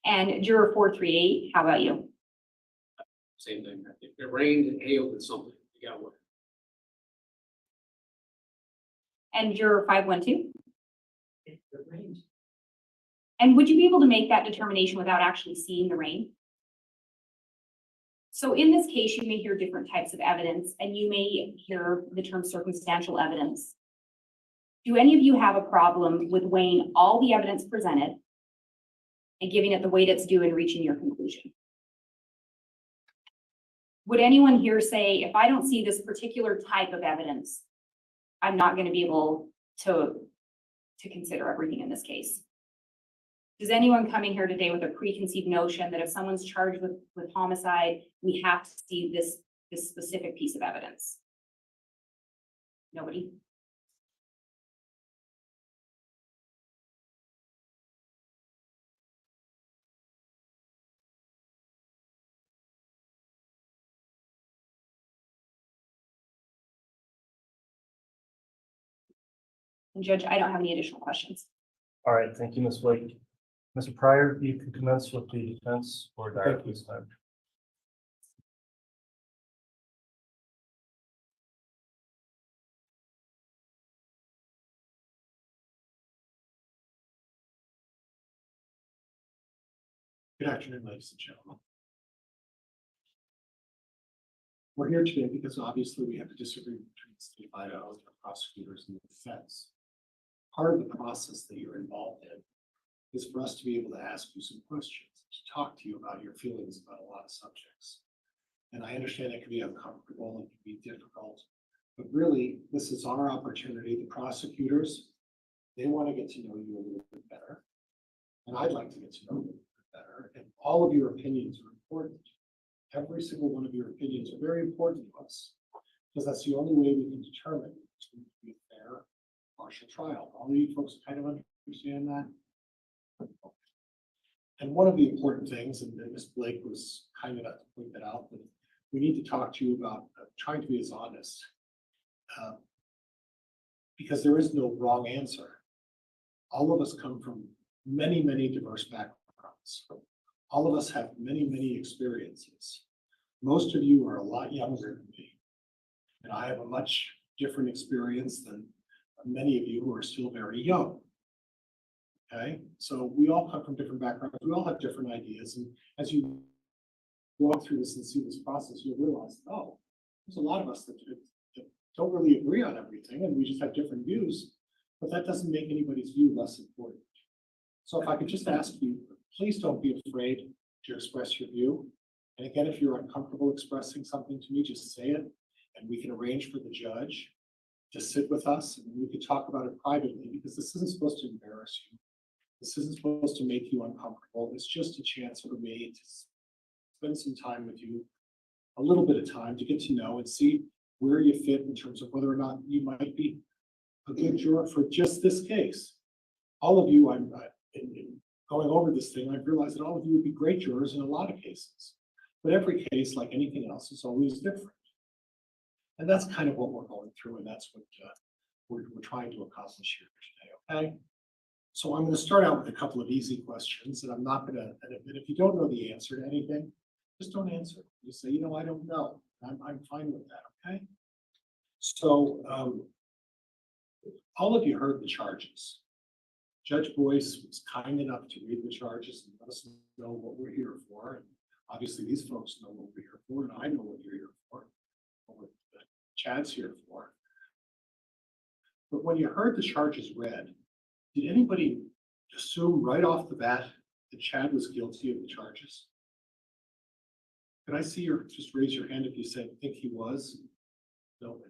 And juror 438, how about you? Same thing. If it rained and hailed or something, you got one. And juror 512? It rained. And would you be able to make that determination without actually seeing the rain? So in this case, you may hear different types of evidence, and you may hear the term circumstantial evidence. Do any of you have a problem with weighing all the evidence presented and giving it the weight it's due and reaching your conclusion? Would anyone here say, if I don't see this particular type of evidence, I'm not going to be able to consider everything in this case? Does anyone coming here today with a preconceived notion that if someone's charged with homicide, we have to see this specific piece of evidence? Nobody? And Judge, I don't have any additional questions. All right, thank you, Ms. Blake. Mr. Pryor, you can commence with the defense or Dyer this time. Good afternoon, ladies and gentlemen. We're here today because obviously we have a disagreement between the state of Idaho, the prosecutors, and the defense. Part of the process that you're involved in is for us to be able to ask you some questions, to talk to you about your feelings about a lot of subjects. And I understand it can be uncomfortable, it can be difficult, but really, this is our opportunity. The prosecutors, they want to get to know you a little bit better. And I'd like to get to know you a little bit better. And all of your opinions are important. Every single one of your opinions are very important to us, because that's the only way we can determine it's going to be a fair, partial trial. All of you folks kind of understand that. And one of the important things, and Ms. Blake was kind enough to point that out, that we need to talk to you about trying to be as honest, because there is no wrong answer. All of us come from many, many diverse backgrounds. All of us have many, many experiences. Most of you are a lot younger than me, and I have a much different experience than many of you who are still very young. Okay, so we all come from different backgrounds. We all have different ideas, and as you walk through this and see this process, you'll realize, oh, there's a lot of us that don't really agree on everything, and we just have different views. But that doesn't make anybody's view less important. So if I could just ask you, please don't be afraid to express your view. And again, if you're uncomfortable expressing something to me, just say it, and we can arrange for the judge to sit with us, and we could talk about it privately, because this isn't supposed to embarrass you. This isn't supposed to make you uncomfortable. It's just a chance for me to spend some time with you, a little bit of time to get to know and see where you fit in terms of whether or not you might be a good juror for just this case. All of you, in going over this thing, I've realized that all of you would be great jurors in a lot of cases. But every case, like anything else, is always different. And that's kind of what we're going through, and that's what we're trying to accomplish here today, okay? So I'm going to start out with a couple of easy questions, and I'm not going to, and if you don't know the answer to anything, just don't answer. Just say, I don't know. I'm fine with that, okay? So all of you heard the charges. Judge Boyce was kind enough to read the charges and let us know what we're here for. And obviously, these folks know what we're here for, and I know what you're here for, what Chad's here for. But when you heard the charges read, did anybody assume right off the bat that Chad was guilty of the charges? Can I see you just raise your hand if you think he was? Nobody.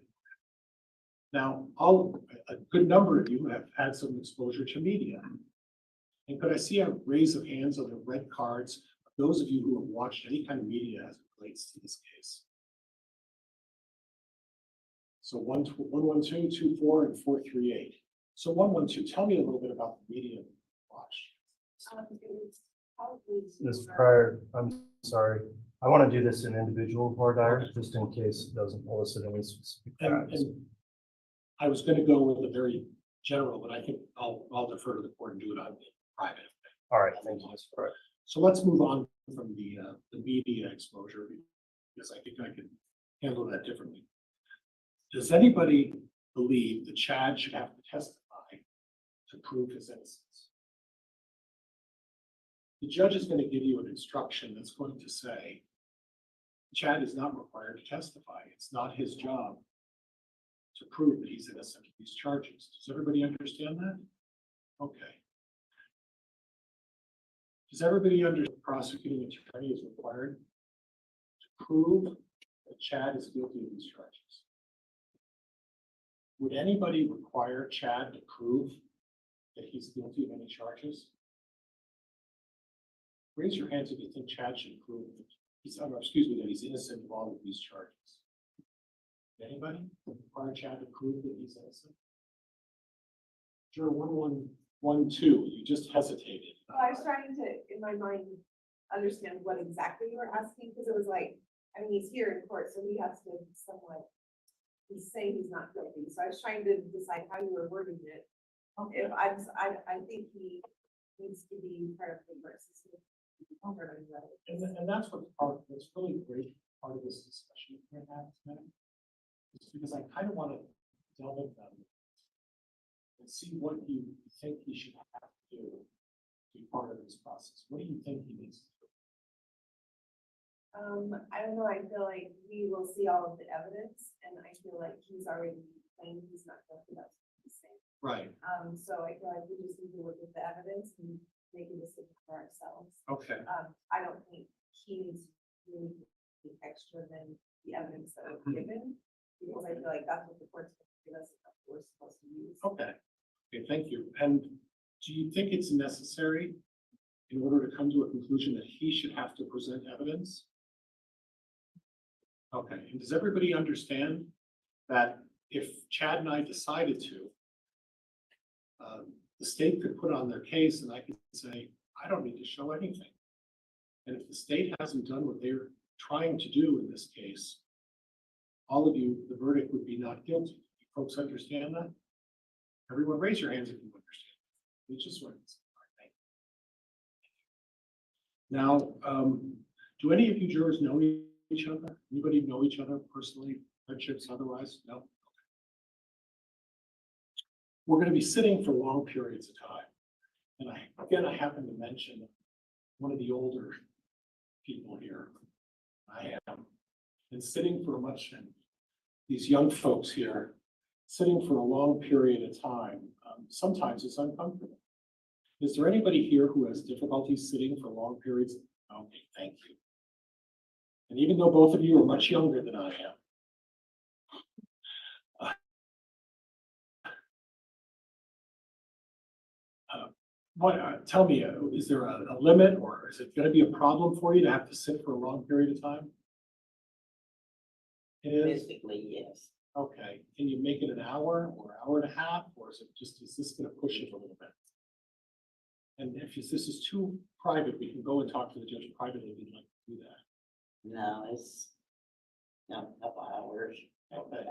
Now, a good number of you have had some exposure to media. And could I see a raise of hands on the red cards of those of you who have watched any kind of media as it relates to this case? So 112, 24, and 438. So 112, tell me a little bit about the media you watched. Ms. Pryor, I'm sorry. I want to do this in individual for Dyer, just in case it doesn't elicit any specific. And I was going to go with a very general, but I think I'll defer to the court and do it on private. All right, thank you, Ms. Pryor. So let's move on from the media exposure, because I think I can handle that differently. Does anybody believe that Chad should have to testify to prove his innocence? The judge is going to give you an instruction that's going to say, Chad is not required to testify. It's not his job to prove that he's innocent of these charges. Does everybody understand that? Okay. Does everybody understand the prosecuting attorney is required to prove that Chad is guilty of these charges? Would anybody require Chad to prove that he's guilty of any charges? Raise your hands if you think Chad should prove that he's innocent of all of these charges. Anybody require Chad to prove that he's innocent? Juror 1112, you just hesitated. Well, I was trying to, in my mind, understand what exactly you were asking, because it was like, he's here in court, so he has to somewhat say he's not guilty. So I was trying to decide how you were wording it. If I think he needs to be part of the versus. And that's what's part, that's really great part of this discussion we're having tonight. It's because I kind of want to delve into them and see what you think he should have to do to be part of this process. What do you think he needs to do? I don't know, I feel like we will see all of the evidence, and I feel like he's already claimed he's not guilty, that's what he's saying. Right. So I feel like we just need to look at the evidence and make a decision for ourselves. Okay. I don't think he needs to do anything extra than the evidence that was given, because I feel like that's what the court's going to give us, and that's what we're supposed to use. Okay. Okay, thank you. And do you think it's necessary in order to come to a conclusion that he should have to present evidence? Okay, and does everybody understand that if Chad and I decided to, the state could put on their case and I could say, I don't need to show anything. And if the state hasn't done what they're trying to do in this case, all of you, the verdict would be not guilty. You folks understand that? Everyone raise your hands if you understand. We just want to. Now, do any of you jurors know each other? Anybody know each other personally, friendships otherwise? No? We're going to be sitting for long periods of time. And I happen to mention one of the older people here. I am. And sitting for these young folks here, sitting for a long period of time, sometimes it's uncomfortable. Is there anybody here who has difficulty sitting for long periods? Okay, thank you. And even though both of you are much younger than I am, tell me, is there a limit, or is it going to be a problem for you to have to sit for a long period of time? It is? Basically, yes. Okay, can you make it an hour or hour and a half, or is this going to push it a little bit? And if this is too private, we can go and talk to the judge privately if you'd like to do that. No, it's a couple hours. Okay.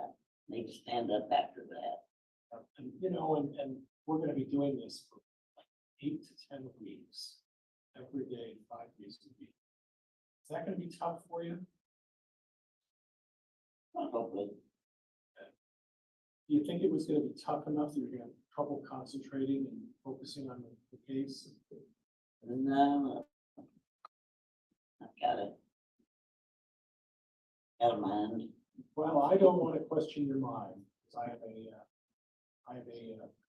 Need to stand up after that. And, you know, and we're going to be doing this for 8 to 10 weeks, every day, 5 days a week. Is that going to be tough for you? Hopefully. Do you think it was going to be tough enough that you're going to have trouble concentrating and focusing on the case? No, I've got it. Got a mind. Well, I don't want to question your mind, because I have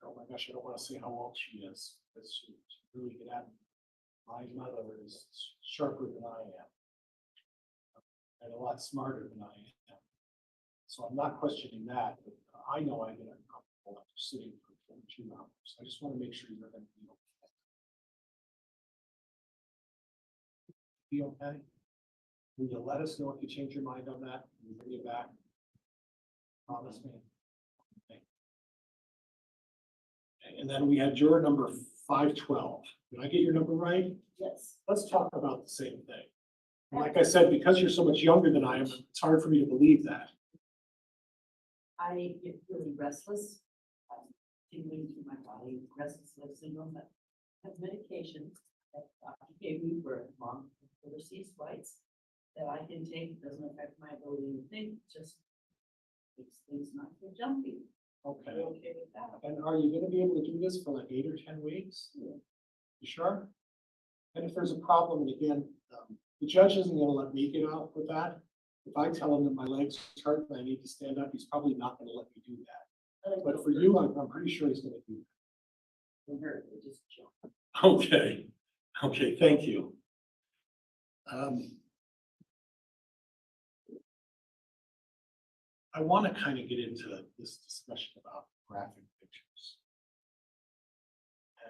oh my gosh, I don't want to say how old she is, because she really good at it. My mother is sharper than I am, and a lot smarter than I am. So I'm not questioning that, but I know I get uncomfortable after sitting for 2 hours. I just want to make sure you're going to be okay. Will you let us know if you change your mind on that? We'll bring you back. Promise me. Okay. And then we had juror number 512. Did I get your number right? Yes. Let's talk about the same thing. And like I said, because you're so much younger than I am, it's hard for me to believe that. I get really restless, tingling through my body, restless leg syndrome, but I have medication that doctor gave me for long overseas flights that I can take. Doesn't affect my ability to think, just makes things not so jumpy. Okay. You're okay with that? And are you going to be able to do this for like 8 or 10 weeks? Yeah. You sure? And if there's a problem, and again, the judge isn't going to let me get out with that. If I tell him that my legs hurt and I need to stand up, he's probably not going to let me do that. But for you, I'm pretty sure he's going to do that. Don't hurt, they just jump. Okay. Okay, thank you. I want to kind of get into this discussion about graphic pictures.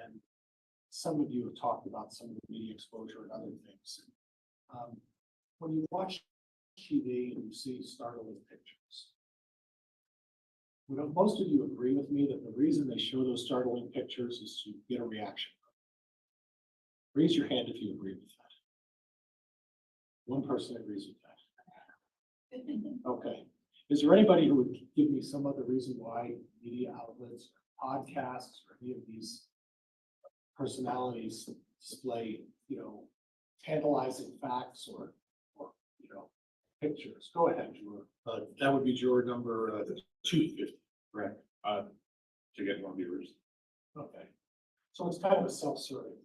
And some of you have talked about some of the media exposure and other things. When you watch TV and you see startling pictures, would most of you agree with me that the reason they show those startling pictures is to get a reaction? Raise your hand if you agree with that. One person agrees with that. Okay. Is there anybody who would give me some other reason why media outlets podcasts or any of these personalities display, tantalizing facts or, pictures. Go ahead, Juror. That would be juror number 250. Correct. To get more viewers. Okay. So it's kind of a self-serving.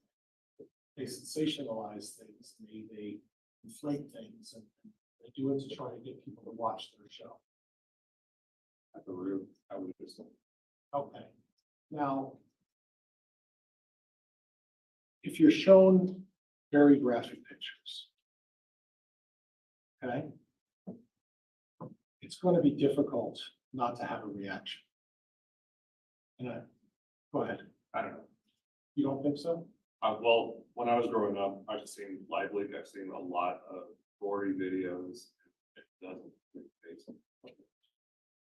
They sensationalize things, they inflate things, and they do it to try to get people to watch their show. At the root, I would just. Okay. Now, if you're shown very graphic pictures, okay, it's going to be difficult not to have a reaction. And go ahead. I don't know. You don't think so? Well, when I was growing up, I've seen Live Leak, I've seen a lot of gory videos. It doesn't make sense.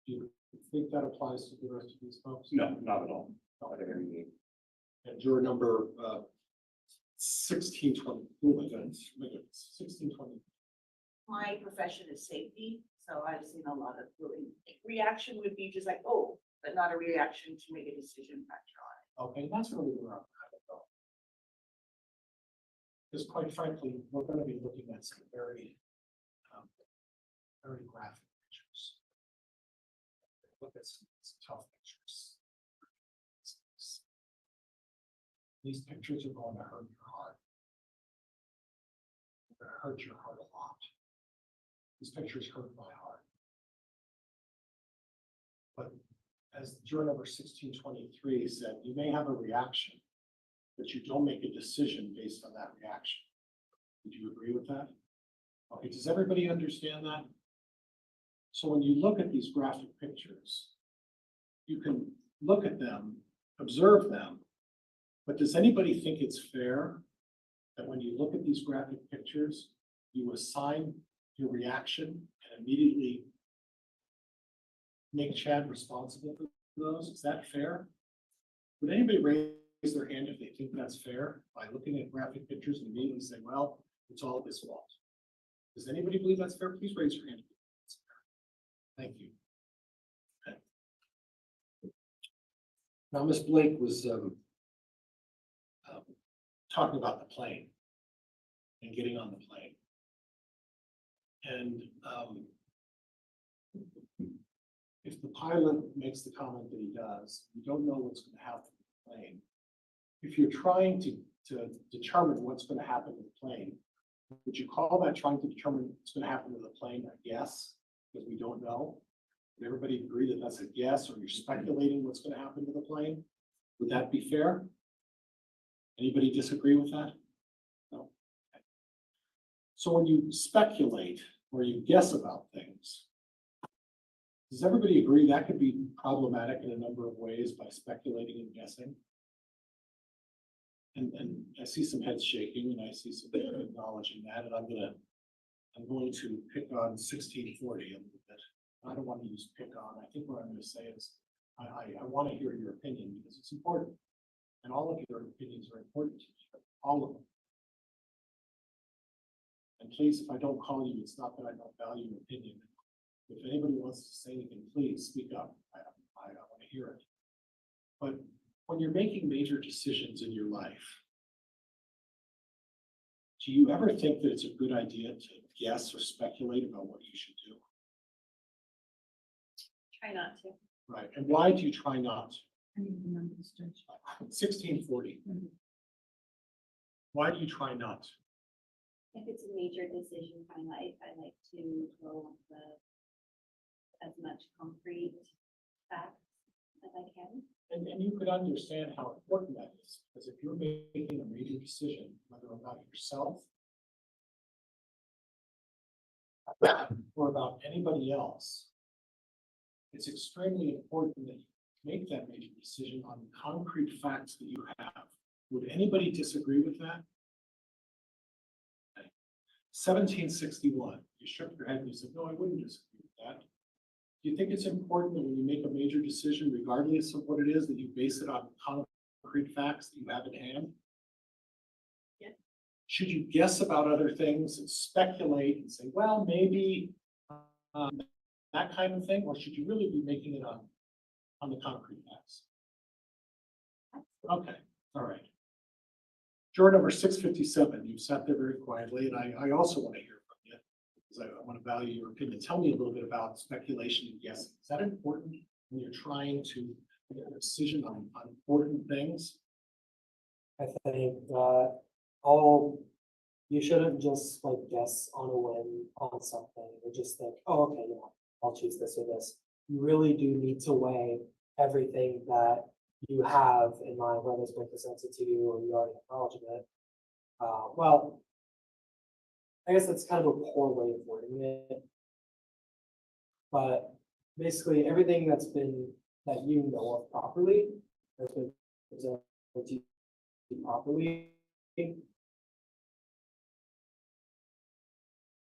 Do you think that applies to the rest of these folks? No, not at all. I think I'm unique. And juror number 1620. Oh my goodness, 1620. My profession is safety, so I've seen a lot of really, reaction would be just like, oh, but not a reaction to make a decision factor on it. Okay, that's really where I'm kind of going. Because quite frankly, we're going to be looking at some very, very graphic pictures. Look at some tough pictures. These pictures are going to hurt your heart. They're going to hurt your heart a lot. These pictures hurt my heart. But as juror number 1623 said, you may have a reaction, but you don't make a decision based on that reaction. Would you agree with that? Okay, does everybody understand that? So when you look at these graphic pictures, you can look at them, observe them, but does anybody think it's fair that when you look at these graphic pictures, you assign your reaction and immediately make Chad responsible for those? Is that fair? Would anybody raise their hand if they think that's fair by looking at graphic pictures and immediately say, well, it's all his fault? Does anybody believe that's fair? Please raise your hand. Thank you. Okay. Now, Ms. Blake was talking about the plane and getting on the plane. And if the pilot makes the comment that he does, you don't know what's going to happen to the plane. If you're trying to determine what's going to happen to the plane, would you call that trying to determine what's going to happen to the plane a guess? Because we don't know. Would everybody agree that that's a guess, or you're speculating what's going to happen to the plane? Would that be fair? Anybody disagree with that? No. Okay. So when you speculate or you guess about things, does everybody agree that could be problematic in a number of ways by speculating and guessing? And I see some heads shaking, and I see some people acknowledging that, and I'm going to pick on 1640 a little bit. I don't want to use pick on. I think what I'm going to say is I want to hear your opinion because it's important. And all of your opinions are important to me, all of them. And please, if I don't call you, it's not that I don't value your opinion. If anybody wants to say anything, please speak up. I want to hear it. But when you're making major decisions in your life, do you ever think that it's a good idea to guess or speculate about what you should do? Try not to. Right. And why do you try not to? 1640. Why do you try not to? If it's a major decision in my life, I like to go with as much concrete facts as I can. And you could understand how important that is, because if you're making a major decision, whether about yourself or about anybody else, it's extremely important that you make that major decision on concrete facts that you have. Would anybody disagree with that? Okay. 1761, you shook your head and you said, no, I wouldn't disagree with that. Do you think it's important that when you make a major decision, regardless of what it is, that you base it on concrete facts that you have in hand? Yeah. Should you guess about other things and speculate and say, well, maybe that kind of thing, or should you really be making it on the concrete facts? Okay, all right. Juror number 657, you sat there very quietly, and I also want to hear from you, because I want to value your opinion. Tell me a little bit about speculation and guessing. Is that important when you're trying to make a decision on important things? I think you shouldn't just like guess on a whim on something or just think, oh, okay, yeah, I'll choose this or this. You really do need to weigh everything that you have in mind, whether it's been presented to you or you already have knowledge of it. Well, I guess that's kind of a poor way of wording it. But basically everything that you know of properly, has been presented to you properly,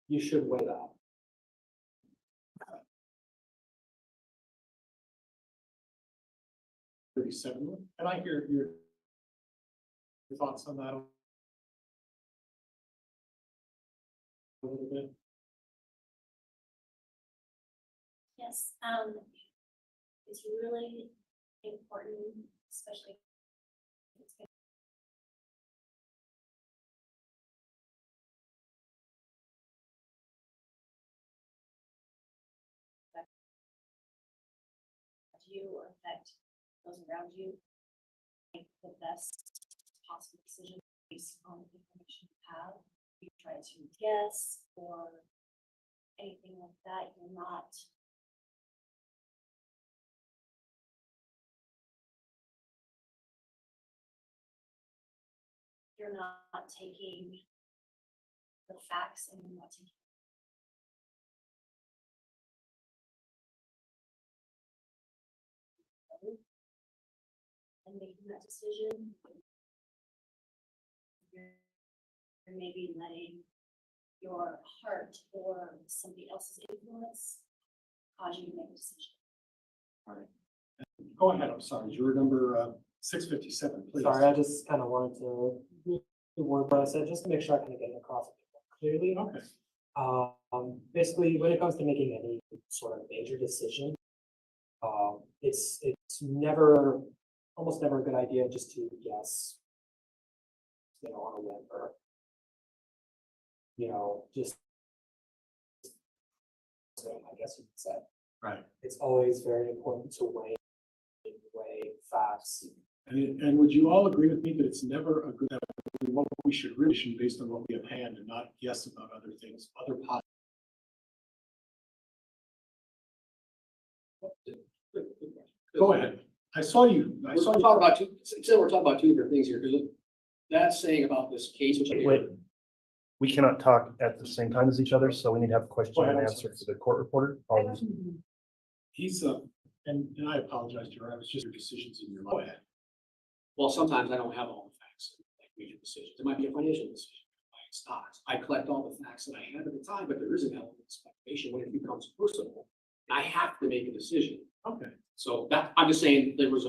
you should weigh that. 37. Can I hear your thoughts on that a little bit? Yes, it's really important, especially if it's gonna affect you or affect those around you. Make the best possible decision based on the information you have. You try to guess or anything like that, you're not taking the facts and you're not taking and making that decision. You're maybe letting your heart or somebody else's influence cause you to make a decision. All right. Go ahead, I'm sorry, juror number 657, please. Sorry, I just kind of wanted to reword what I said, just to make sure I kind of get it across clearly. Okay. Basically, when it comes to making any sort of major decision, it's almost never a good idea just to guess, on a whim or, just, I guess you could say. Right. It's always very important to weigh facts. And would you all agree with me that it's never a good, that what we should really do based on what we have hand and not guess about other things, other possible. Go ahead. I saw you. We're talking about two different things here, because that's saying about this case, which Wait, we cannot talk at the same time as each other, so we need to have a question and answer for the court reporter. Apologies. He's and I apologize, Juror. I was just your decisions in your mind. Go ahead. Well, sometimes I don't have all the facts, like major decisions. It might be a financial decision, buying stocks. I collect all the facts that I had at the time, but there is an element of speculation when it becomes personal. I have to make a decision. Okay. So that, I'm just saying, there was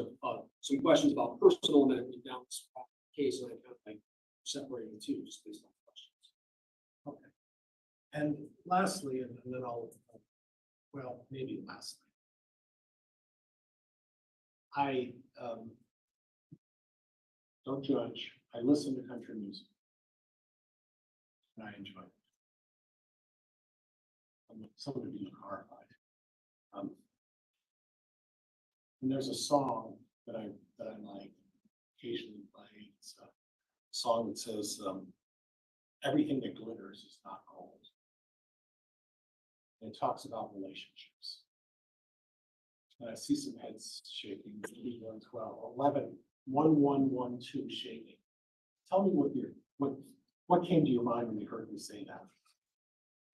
some questions about personal, and then it went down this case, and I kind of like separated the two just based on questions. Okay. And lastly, and then I'll, well, maybe lastly. I don't judge. I listen to country music. And I enjoy it. Some of you are horrified. And there's a song that I like occasionally play. It's a song that says, everything that glitters is not gold. And it talks about relationships. And I see some heads shaking, 112, 11, 1112 shaking. Tell me what came to your mind when you heard me say that?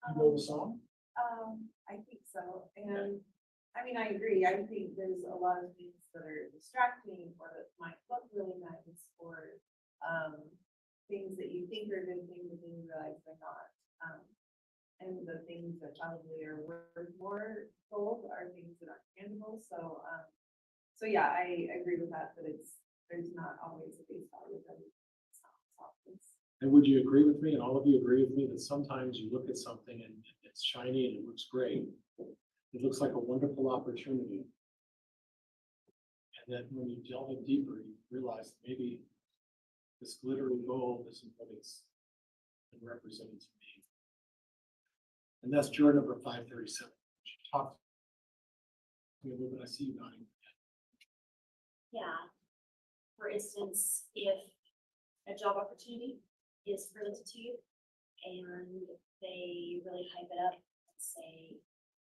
You know the song? I think so, and I mean, I agree, I think there's a lot of things that are distracting or that might look really nice or things that you think are good things and then you realize they're not. And the things that probably are worth more gold are things that aren't tangible, so yeah, I agree with that, there's not always a base value of everything. And would you agree with me, and all of you agree with me, that sometimes you look at something and it's shiny and it looks great. It looks like a wonderful opportunity. And then when you delve in deeper, you realize that maybe this glittering gold isn't what it's been represented to me. And that's juror number 537. She talked to me a little bit. I see you nodding. Yeah. For instance, if a job opportunity is presented to you and they really hype it up and say,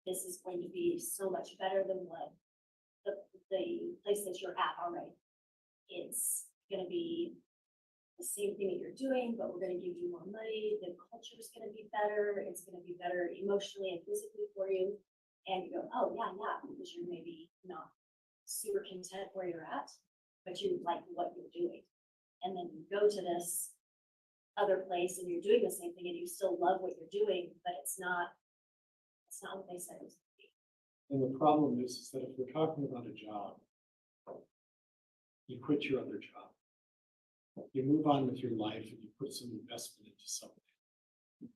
this is going to be so much better than what the place that you're at already. It's gonna be the same thing that you're doing, but we're gonna give you more money, the culture is gonna be better, it's gonna be better emotionally and physically for you. And you go, oh, yeah, because you're maybe not super content where you're at, but you like what you're doing. And then you go to this other place and you're doing the same thing and you still love what you're doing, but it's not what they said it was. And the problem is that if we're talking about a job, you quit your other job. You move on with your life and you put some investment into something.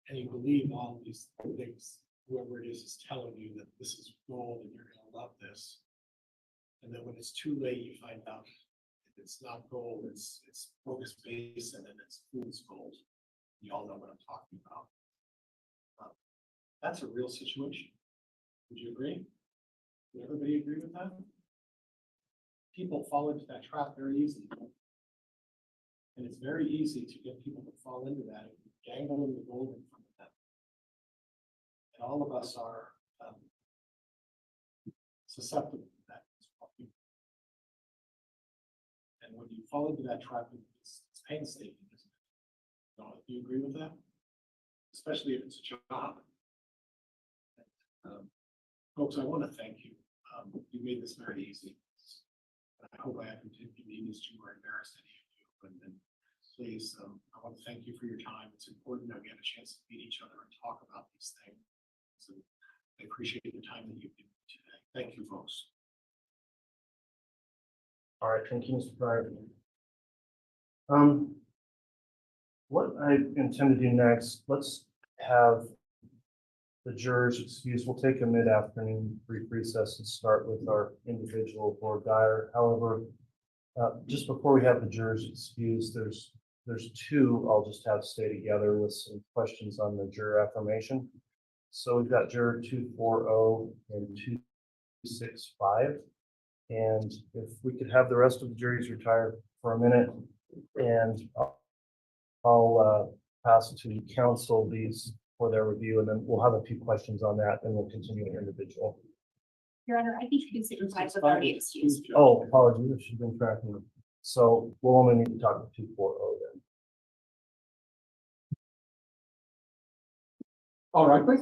And you believe all these things, whoever it is telling you that this is gold and you're gonna love this. And then when it's too late, you find out it's not gold, it's focus base, and then it's fool's gold. You all know what I'm talking about. That's a real situation. Would you agree? Would everybody agree with that? People fall into that trap very easily. And it's very easy to get people to fall into that and dangle them the gold in front of them. And all of us are susceptible to that. And when you fall into that trap, it's painstaking, isn't it? Do you agree with that? Especially if it's a job. Folks, I want to thank you. You made this very easy. I hope I haven't inconvenienced you or embarrassed any of you. And please, I want to thank you for your time. It's important that we get a chance to meet each other and talk about these things. So I appreciate the time that you've given me today. Thank you, folks. All right, thank you, Mr. Pryor. What I intend to do next, let's have the jurors excused. We'll take a mid-afternoon brief recess and start with our individual board diary. However, just before we have the jurors excused, there's two I'll just have stay together with some questions on the juror affirmation. So we've got juror 240 and 265. And if we could have the rest of the juries retire for a minute, and I'll pass to counsel these for their review, and then we'll have a few questions on that, and we'll continue in individual. Your Honor, I think you can signify with already excused. Oh, apologies, she's been tracking them. So we'll only need to talk to 240 then. All right, great.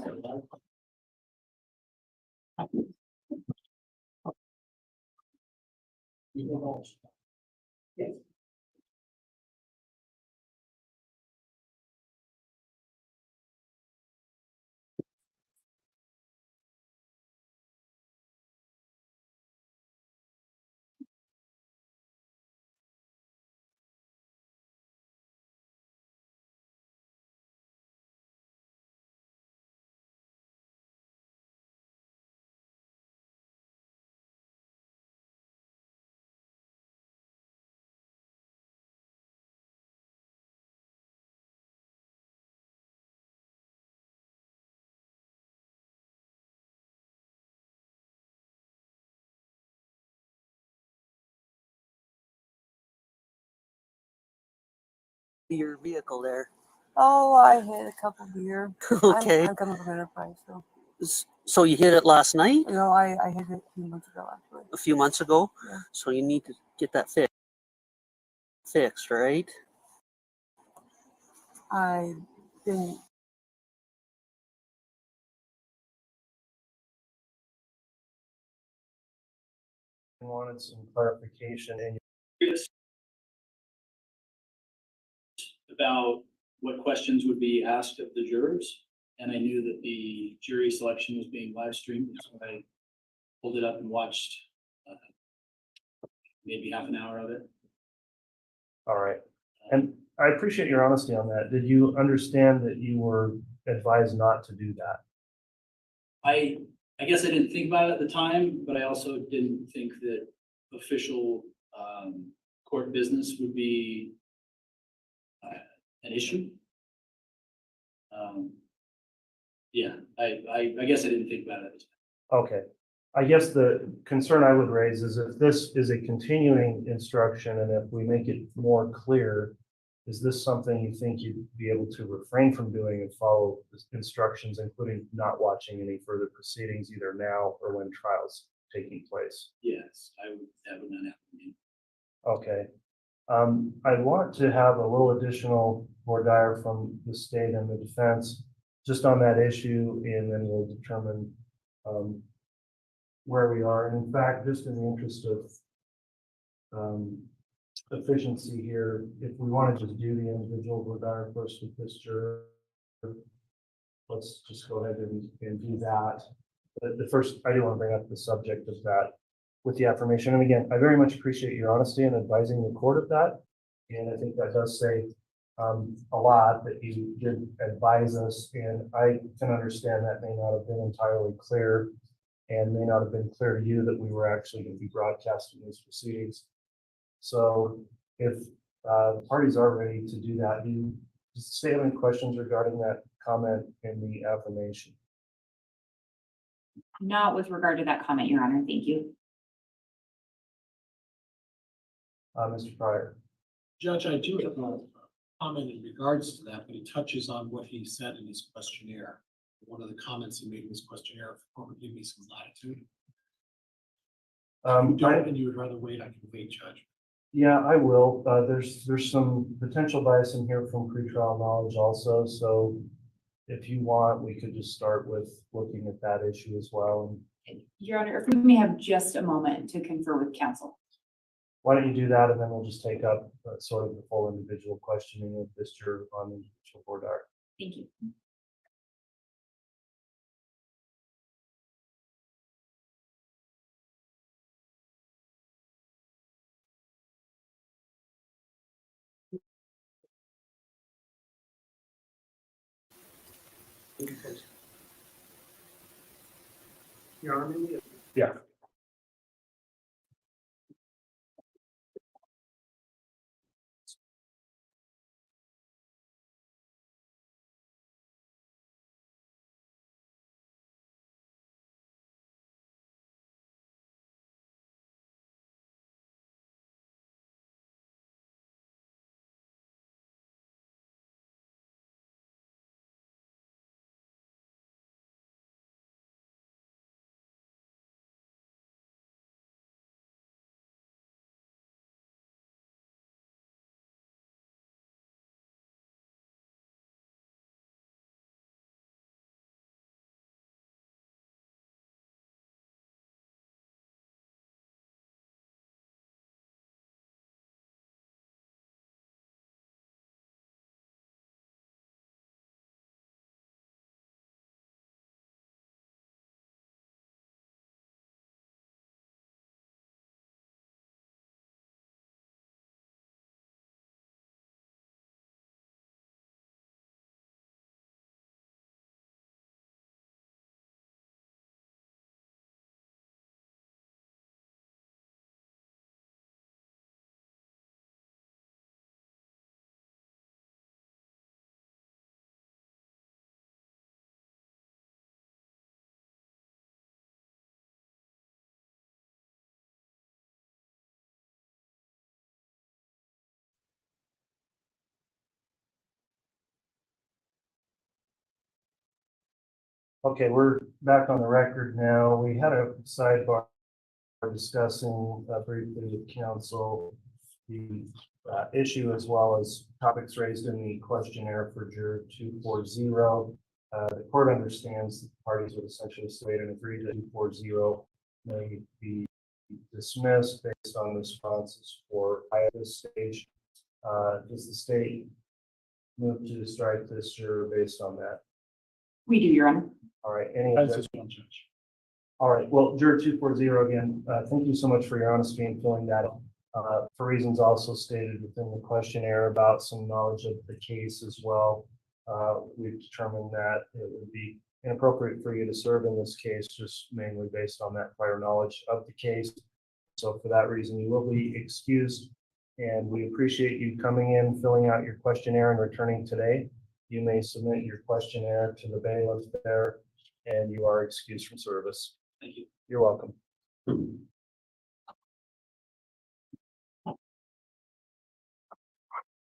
Yes. Your vehicle there. Oh, I hit a couple deer. Okay. I'm coming from Enterprise, so. So you hit it last night? You know, I hit it a few months ago, actually. A few months ago? Yeah. So you need to get that fixed, right? I didn't. I wanted some clarification in about what questions would be asked of the jurors. And I knew that the jury selection was being live streamed, so I pulled it up and watched maybe half an hour of it. All right. And I appreciate your honesty on that. Did you understand that you were advised not to do that? I I guess I didn't think about it at the time, but I also didn't think that official court business would be an issue. Yeah, I guess I didn't think about it. Okay. I guess the concern I would raise is if this is a continuing instruction and if we make it more clear, is this something you think you'd be able to refrain from doing and follow the instructions, including not watching any further proceedings either now or when trials taking place? Yes, that would not happen. Okay. I want to have a little additional voir dire from the state and the defense just on that issue, and then we'll determine where we are. And in fact, just in the interest of efficiency here, if we want to just do the individual voir dire first with this juror, let's just go ahead and do that. But the first, I do want to bring up the subject of that with the affirmation. And again, I very much appreciate your honesty in advising the court of that. And I think that does say a lot that you did advise us. And I can understand that may not have been entirely clear and may not have been clear to you that we were actually going to be broadcasting these proceedings. So if the parties are ready to do that, does the state have any questions regarding that comment in the affirmation? Not with regard to that comment, Your Honor. Thank you. Mr. Pryor. Judge, I do have a comment in regards to that, but it touches on what he said in his questionnaire. One of the comments he made in his questionnaire, give me some latitude. And you would rather wait, I can wait, Judge. Yeah, I will. There's some potential bias in here from pretrial knowledge also. So if you want, we could just start with looking at that issue as well. Your Honor, if we may have just a moment to confer with counsel. Why don't you do that, and then we'll just take up sort of the full individual questioning of this juror on the individual voir dire. Thank you. Your Honor, yeah. Okay, we're back on the record now. We had a sidebar discussing briefly with counsel the issue as well as topics raised in the questionnaire for juror 240. The court understands that the parties would essentially state and agree that 240 may be dismissed based on responses for at this stage. Does the state move to strike this juror based on that? We do, Your Honor. All right. Any objection? All right. Well, juror 240 again, thank you so much for your honesty in filling that out. For reasons also stated within the questionnaire about some knowledge of the case as well, we've determined that it would be inappropriate for you to serve in this case, just mainly based on that prior knowledge of the case. So for that reason, you will be excused, and we appreciate you coming in, filling out your questionnaire and returning today. You may submit your questionnaire to the bailiff there, and you are excused from service. Thank you. You're welcome.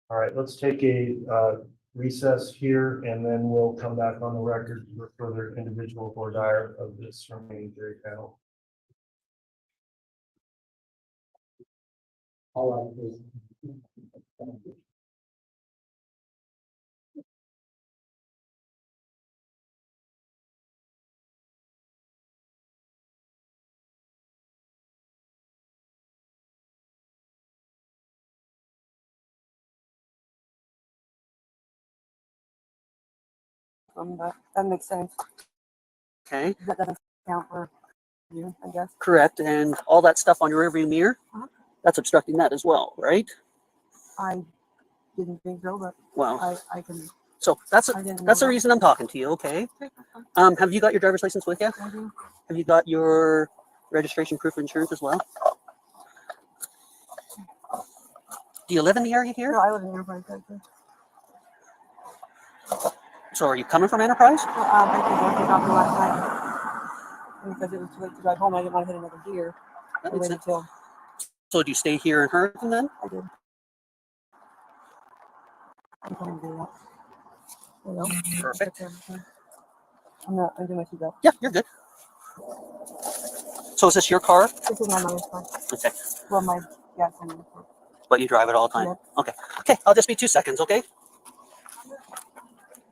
All right, let's take a recess here, and then we'll come back on the record for further individual voir dire of this remaining jury panel. All right, please. That makes sense. Okay, That doesn't count for you, I guess. correct. And all that stuff on your rearview mirror, Uh-huh. that's obstructing that as well, right? I didn't think so, but Well, I can. so that's I didn't know the that. reason I'm talking to you, okay? Have you got your driver's license with you? I do. Have you got your registration proof of insurance as well? Do you live in the area here? No, I live in Enterprise. So are you coming from Enterprise? I did work the doctor last night. And because it was too late to drive home, I didn't want to hit another gear. That I makes waited sense. till So do you stay here in Hurricane then? I did. I'm going to do that. You know? Perfect. I'm doing my seatbelt. Yeah, you're good. So is this your car? This is my mother's car. Okay. Well, my dad's in the car. But you drive it all the time? Yep. Okay. Okay, I'll just be 2 seconds, okay?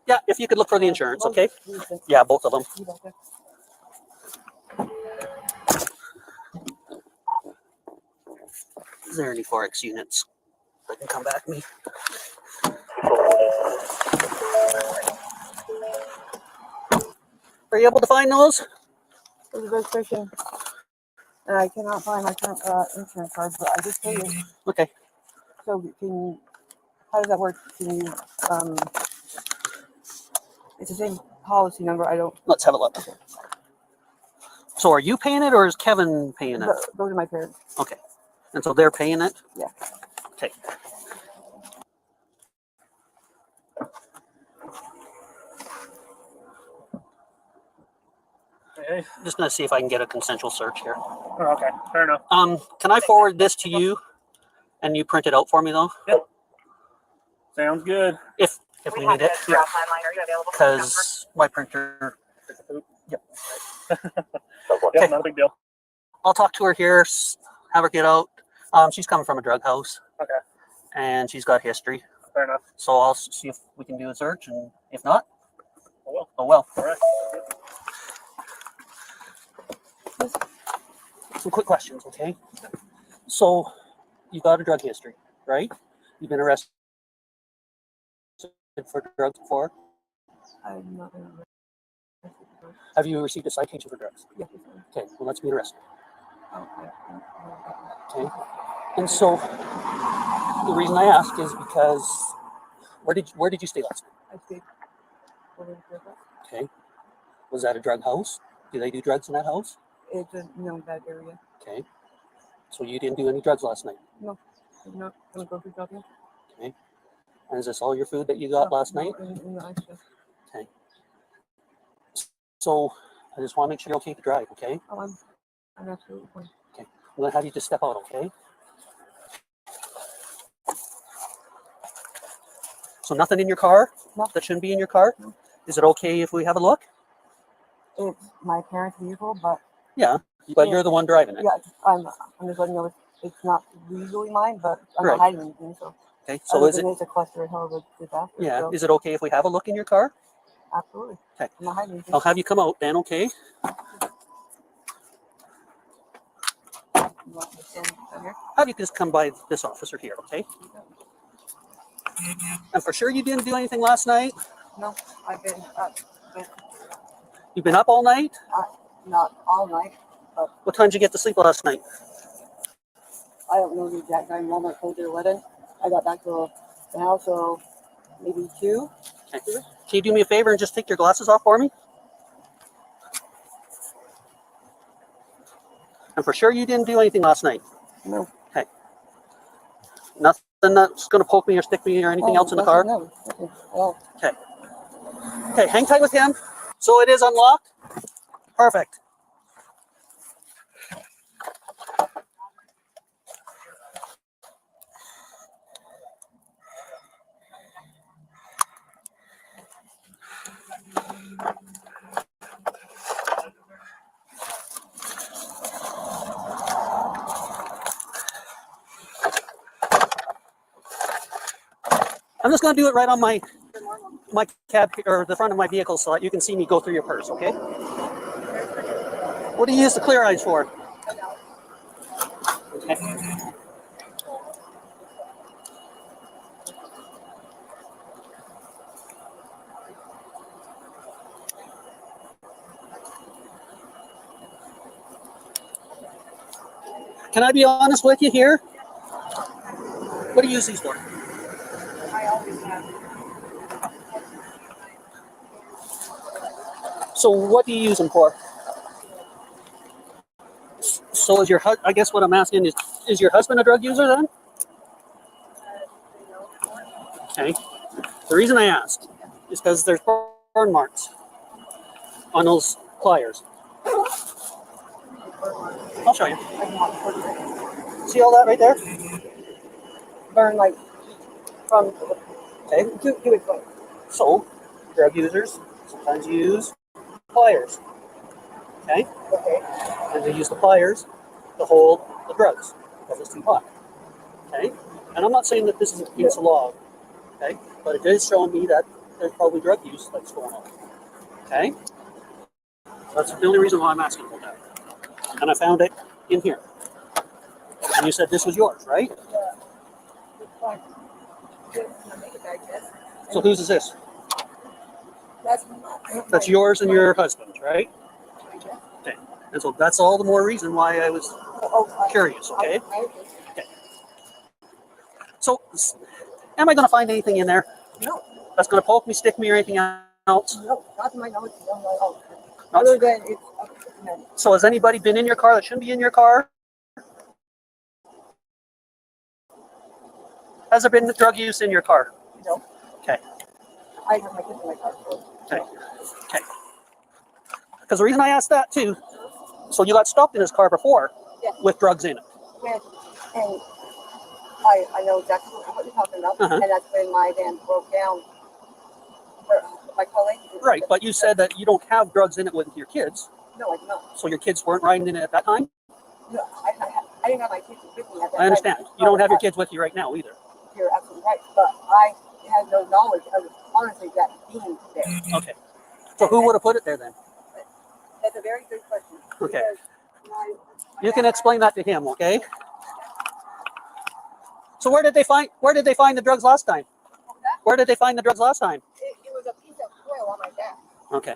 Yeah, if you could look for the insurance, okay? Yeah, both of them. Is there any Forex units that can come back to me? Are you able to find those? There's a registration. And I cannot find my current insurance card, but I just paid it. Okay. So how does that work? Can you, it's the same policy number. I don't. Let's have a look. Okay. So are you paying it or is Kevin paying it? Those are my parents. Okay. And so they're paying it? Yeah. Okay. Okay. Just gonna see if I can get a consensual search here. Oh, okay, fair enough. Can I forward this to you and you print it out for me though? Yep. Sounds good. If we need it. Because my printer. Yep. Yeah, not a big deal. I'll talk to her here, have her get out. She's coming from a drug house. Okay. And she's got history. Fair enough. So I'll see if we can do a search, and if not, Oh well. oh well. All right. Some quick questions, okay? So you got a drug history, right? You've been arrested for drugs before? I'm not going to. Have you received a citation for drugs? Yes. Okay, well, let's meet arrested. Okay. Okay. And so the reason I ask is because where did you stay last night? I stayed over in Fairfax. Okay. Was that a drug house? Do they do drugs in that house? It's a known bad area. Okay. So you didn't do any drugs last night? No, I'm not going to go through shopping. Okay. And is this all your food that you got last night? In the ice chest. Okay. So I just want to make sure you're okay to drive, okay? Oh, I'm absolutely fine. Okay. I'm going to have you just step out, okay? So nothing in your car? No. That shouldn't be in your car? No. Is it okay if we have a look? It's my parents' vehicle, but Yeah, but you're the one driving it. yeah, I'm just letting you know it's not legally mine, but I'm Right. not hiding anything. So Okay. So other is it? than it's a cluster of hell of a disaster. Yeah. So Is it okay if we have a look in your car? absolutely. Okay. I'm not hiding anything. I'll have you come out then, okay? You want me to stand down here? Have you just come by this officer here, okay? And for sure you didn't do anything last night? No, I've been up, but You've been up all night? not all night. But What time did you get to sleep last night? I don't know the exact time. Walmart closed at 11. I got back to the house, so maybe 2. Okay. Can you do me a favor and just take your glasses off for me? And for sure you didn't do anything last night? No. Okay. Nothing that's gonna poke me or stick me or anything else in the car? No. Okay. Well, Okay. Okay, hang tight with him. So it is unlocked? Perfect. I'm just going to do it right on my cab or the front of my vehicle so that you can see me go through your purse, okay? What do you use the clear eyes for? Okay. Can I be honest with you here? What do you use these for? I always have. So what do you use them for? So is your I guess what I'm asking is your husband a drug user then? Okay. The reason I asked is because there's burn marks on those pliers. I'll show you. See all that right there? burn like from. Okay. Give it going. So drug users sometimes use pliers. Okay? Okay. And they use the pliers to hold the drugs because it's too hot. Okay? And I'm not saying that this is against the law, okay? But it is showing me that there's probably drug use that's going on. Okay? That's the only reason why I'm asking about that. And I found it in here. And you said this was yours, right? So whose is this? That's yours and your husband's, right? Okay. And so that's all the more reason why I was curious, okay? Okay. So, am I going to find anything in there? No. That's going to poke me, stick me, or anything else? No, not to my knowledge. No. Other than it's up to the men. So has anybody been in your car that shouldn't be in your car? Has there been drug use in your car? No. Okay. I have my kids in my car. So. Okay. Okay. Because the reason I asked that too, so you got stopped in his car before with drugs in it. Yes. And I know exactly what you're talking about. And that's when my van broke down. My colleague. Right, but you said that you don't have drugs in it with your kids. No, I do not. So your kids weren't riding in it at that time? No, I didn't have my kids with me at that time. I understand. You don't have your kids with you right now either. You're absolutely right. But I had no knowledge of honestly that being there. Okay. So who would have put it there then? That's a very good question. Okay. You can explain that to him, okay? So where did they find the drugs last time? Where did they find the drugs last time? It was a piece of foil on my back. Okay.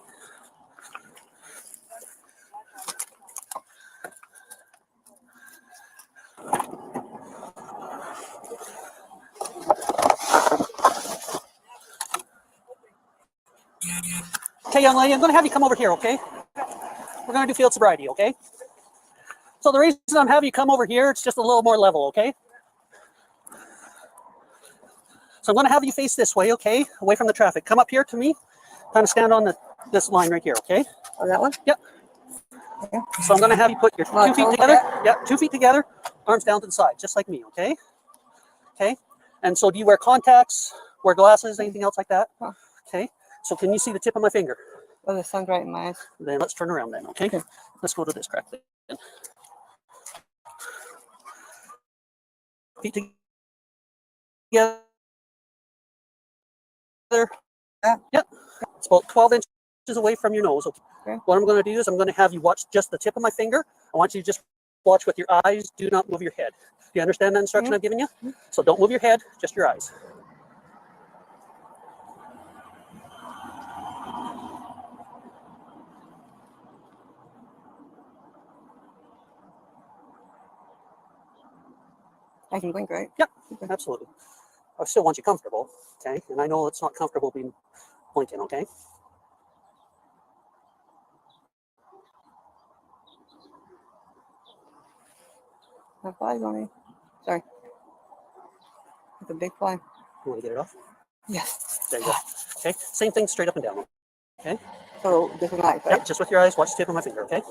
Okay, young lady, I'm going to have you come over here, okay? We're going to do field sobriety, okay? So the reason I'm having you come over here, it's just a little more level, okay? So I'm going to have you face this way, okay? Away from the traffic. Come up here to me. Kind of stand on this line right here, okay? On that one? Yep. Okay. So I'm going to have you put your 2 feet together. Yeah, 2 feet together, arms down to the side, just like me, okay? Okay. And so do you wear contacts, wear glasses, anything else like that? Okay. So can you see the tip of my finger? Oh, the sun's right in my eyes. Then let's turn around then, okay? Let's go to this crack then. Feet together. Yep. It's about 12 inches away from your nose. Okay. What I'm going to do is I'm going to have you watch just the tip of my finger. I want you to just watch with your eyes. Do not move your head. Do you understand that instruction I've given you? So don't move your head, just your eyes. I can blink, right? Yep, absolutely. I still want you comfortable, okay? And I know it's not comfortable being blinking, okay? That fly's on me. Sorry. It's a big fly. You want to get it off? Yes. There you go. Okay, same thing straight up and down. Okay? So this is nice, right? Yep, just with your eyes, watch the tip of my finger, okay?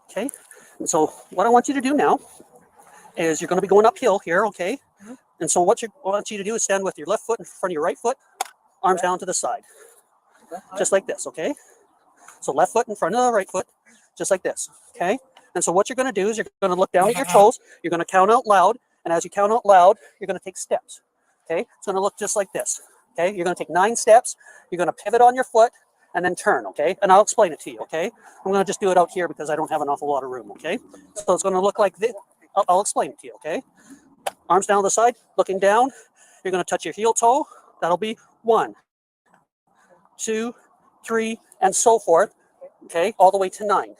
Okay, and so what I want you to do now is you're going to be going uphill here, okay? And so what I want you to do is stand with your left foot in front of your right foot, arms down to the side, just like this, okay? So left foot in front of the right foot, just like this, okay? And so what you're going to do is you're going to look down at your toes, you're going to count out loud, and as you count out loud, you're going to take steps, okay? It's going to look just like this, okay? You're going to take 9 steps, you're going to pivot on your foot, and then turn, okay? And I'll explain it to you, okay? I'm going to just do it out here because I don't have an awful lot of room, okay? So it's going to look like this. I'll explain it to you, okay? Arms down to the side, looking down. You're going to touch your heel toe. That'll be 1, 2, 3, and so forth, okay? All the way to 9.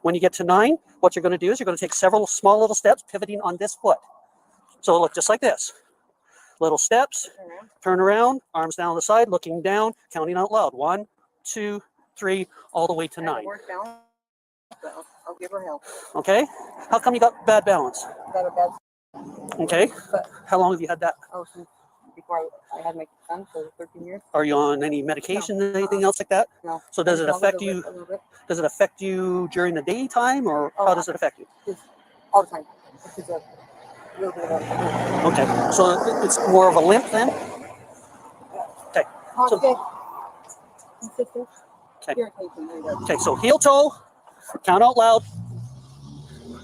When you get to 9, what you're going to do is you're going to take several small little steps pivoting on this foot. So it'll look just like this. Little steps, turn around, arms down to the side, looking down, counting out loud. 1, 2, 3, all the way to 9. I'll give her help. Okay? How come you got bad balance? Got a bad. Okay. How long have you had that? Oh, since before I had my son, so 13 years. Are you on any medication or anything else like that? No. So does it A affect little you? bit, a little bit. Does it affect you during the daytime, or how does it affect you? All the time. It's just a little bit of a. Okay. So it's more of a limp then? Okay. Constant. Consistent. Okay. Irritation. There you go. Okay. So heel toe, count out loud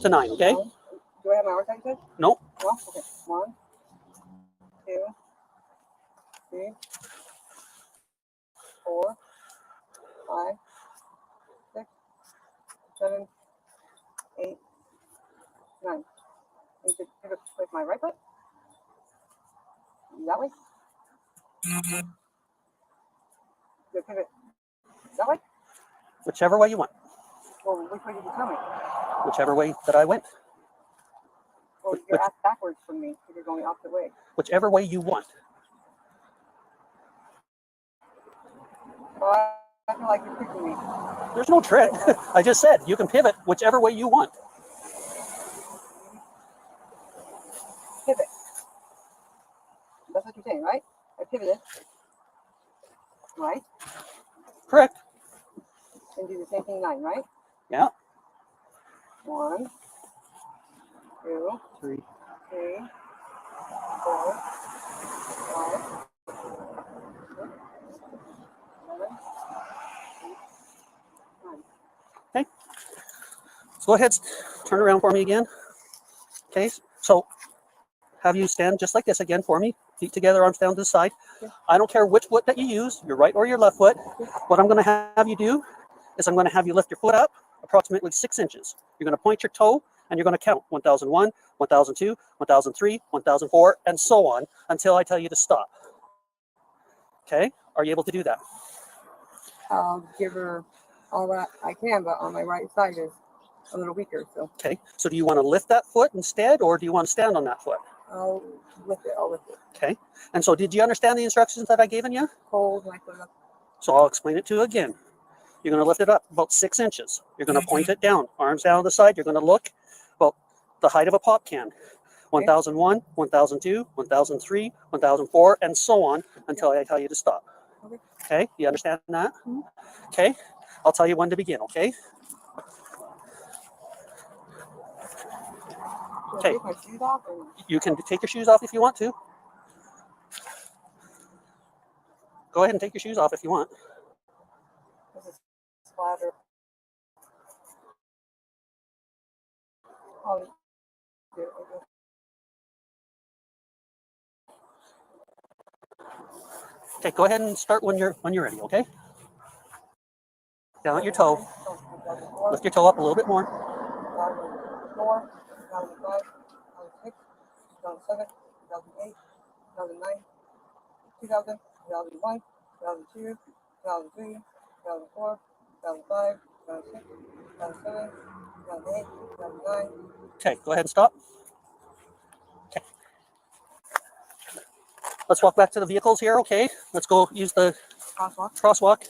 to 9. Okay. Do I have my hours like that? No. No? Okay. 1, 2, 3, 4, 5, 6, 7, 8, 9. I need to pivot with my right foot. That way. Good pivot. That way. Whichever way you want. Well, which way did you tell me? Whichever way that I went. Well, you're asked backwards from me because you're going the opposite way. Whichever way you want. Well, I feel like you're tricking me. There's no trick. I just said you can pivot whichever way you want. Pivot. That's what you're saying, right? I pivoted. Right? Correct. And do the same thing 9, right? Yeah. 1, 2, 3, 4, 5, 7, 8, 9. Okay. So go ahead, turn around for me again. Okay. So have you stand just like this again for me. Feet together, arms down to the side. I don't care which foot that you use, your right or your left foot. What I'm going to have you do is I'm going to have you lift your foot up approximately 6 inches. You're going to point your toe and you're going to count 1001, 1002, 1003, 1004, and so on until I tell you to stop. Okay? Are you able to do that? I'll give her all that I can, but on my right side is a little weaker, so Okay. So do you want to lift that foot instead, or do you want to stand on that foot? I'll lift it. I'll lift it. Okay. And so did you understand the instructions that I given you? Hold my foot up. So I'll explain it to you again. You're going to lift it up about 6 inches. You're going to point it down, arms down to the side. You're going to look about the height of a pop can. 1001, 1002, 1003, 1004, and so on until I tell you to stop. Okay, you understand that? Okay, I'll tell you when to begin, okay? Okay, Take my shoes off or you can take your shoes off if you want to. Go ahead and take your shoes off if you want. this is splatter. Oh, do it like this. Okay, go ahead and start when you're ready, okay? Down at your toe. Lift your toe up a little bit more. 2004, 2005, 2006, 2007, 2008, 2009, 2000, 2001, 2002, 2003, 2004, 2005, 2006, 2007, 2008, 2009. Okay, go ahead and stop. Okay. Let's walk back to the vehicles here, okay? Let's go use the Crosswalk. crosswalk.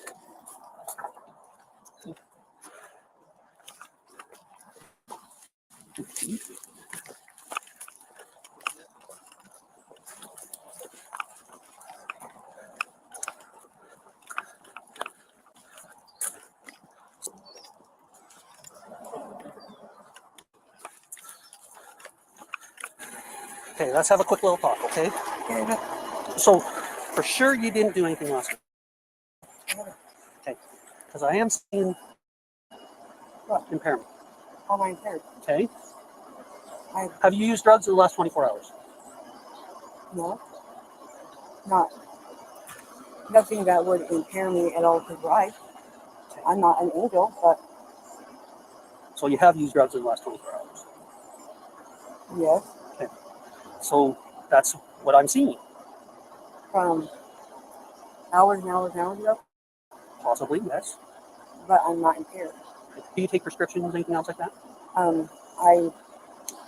Okay, let's have a quick little talk, okay? So, for sure you didn't do anything last week. Okay, because I am seeing impairment. How am I impaired? Okay. Have you used drugs in the last 24 hours? No, not nothing that would impair me at all to drive. I'm not an angel, but So you have used drugs in the last 24 hours. yes, Okay. So that's what I'm seeing. from hours and hours and hours ago. Possibly, yes. But I'm not impaired. Do you take prescriptions, anything else like that? I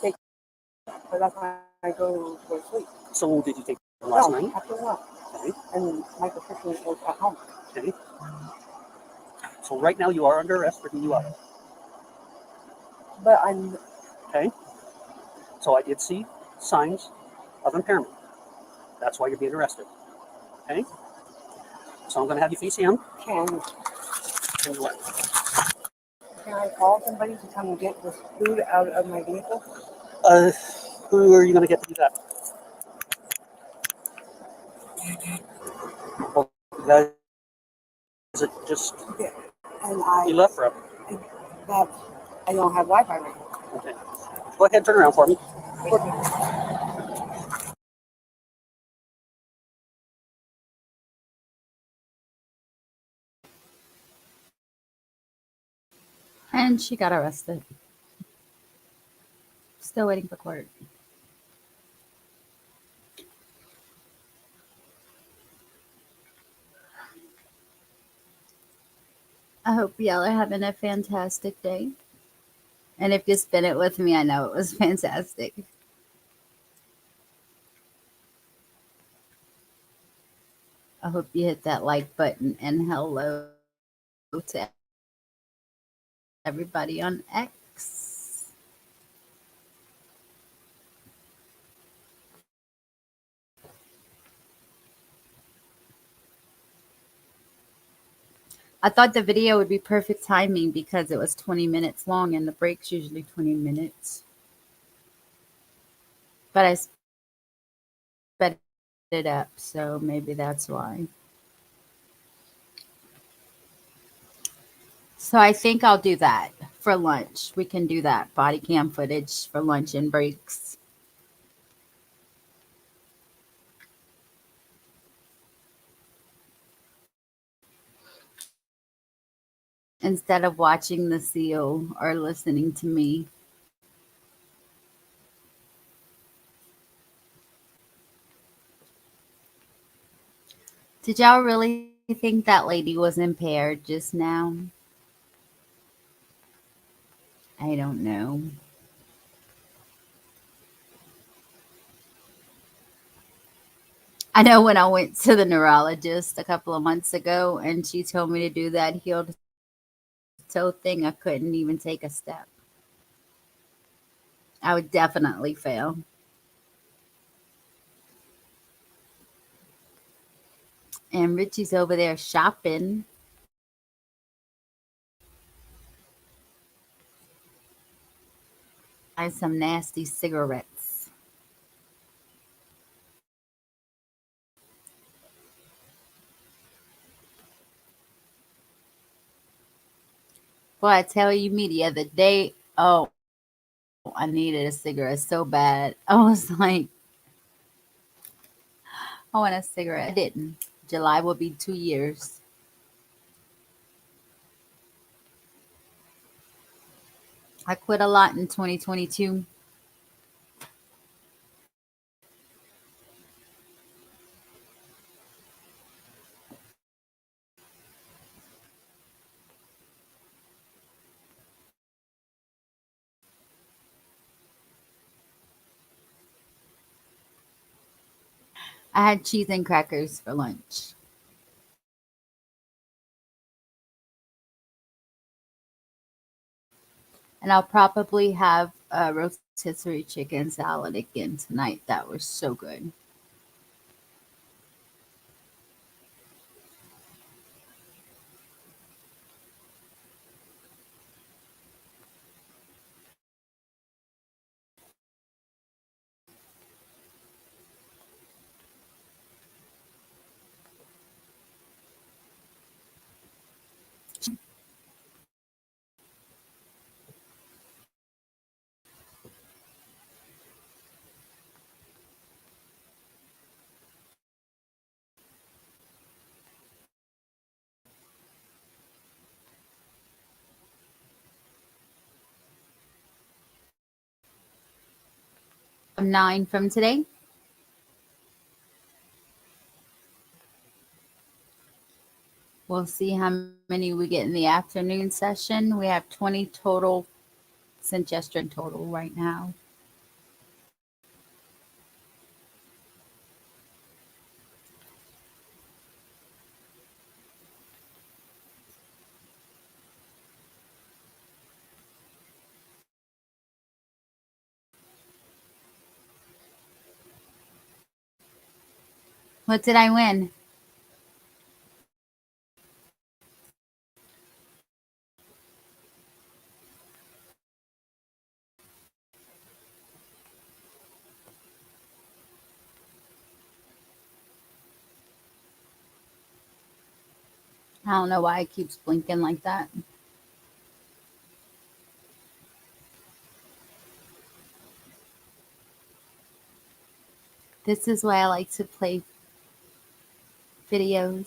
take, but that's when I go to sleep. So did you take them last No, night? absolutely not. Okay. And my prescription is at home. Okay. So right now you are under arrest for DUI. But I'm Okay. So I did see signs of impairment. That's why you're being arrested. Okay. So I'm going to have you face him. can And what? can I call somebody to come and get this food out of my vehicle? Who are you going to get to do that? Well, that is it just Yeah. And I you left from? that I don't have Wi-Fi right now. Okay. Go ahead, turn around for me. And she got arrested. Still waiting for court. I hope y'all are having a fantastic day. And if you spent it with me, I know it was fantastic. I hope you hit that like button and hello to everybody on X. I thought the video would be perfect timing because it was 20 minutes long and the break's usually 20 minutes. But I sped it up, so maybe that's why. So I think I'll do that for lunch. We can do that body cam footage for lunch and breaks. Instead of watching the seal or listening to me. Did y'all really think that lady was impaired just now? I don't know. I know when I went to the neurologist a couple of months ago and she told me to do that healed toe thing, I couldn't even take a step. I would definitely fail. And Richie's over there shopping. Buy some nasty cigarettes. Boy, I tell you me the other day, oh, I needed a cigarette so bad. I was like, I want a cigarette. I didn't. July will be 2 years. I quit a lot in 2022. I had cheese and crackers for lunch. And I'll probably have rotisserie chicken salad again tonight. That was so good. Nine from today. We'll see how many we get in the afternoon session. We have 20 total suggestion total right now. What did I win? I don't know why it keeps blinking like that. This is why I like to play videos.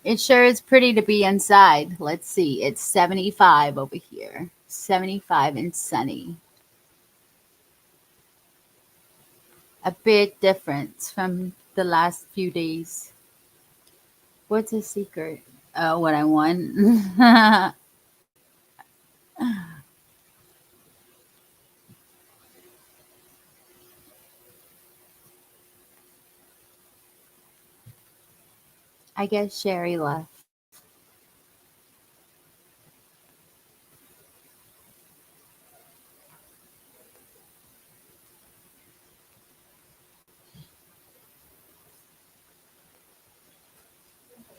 It sure is pretty to be inside. Let's see. It's 75 over here. 75 and sunny. A big difference from the last few days. What's a secret? Oh, what I won. I guess Sherry left.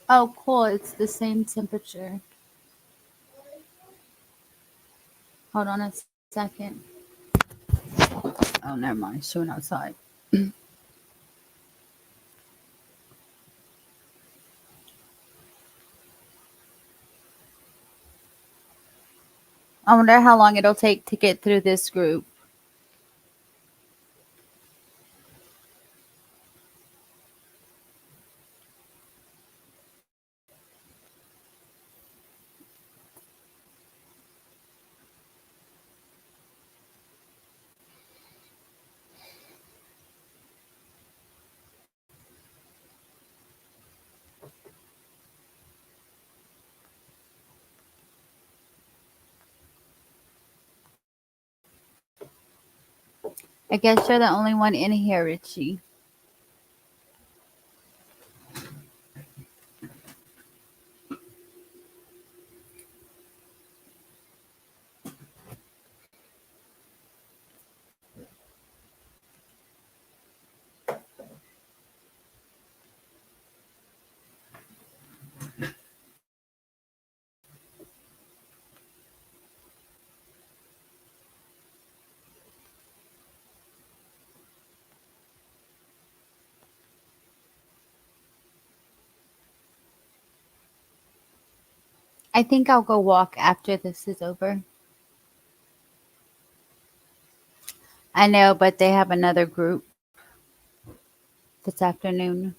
Oh, cool. It's the same temperature. Hold on a second. Oh, never mind. Showing outside. I wonder how long it'll take to get through this group. I guess you're the only one in here, Richie. I think I'll go walk after this is over. I know, but they have another group this afternoon.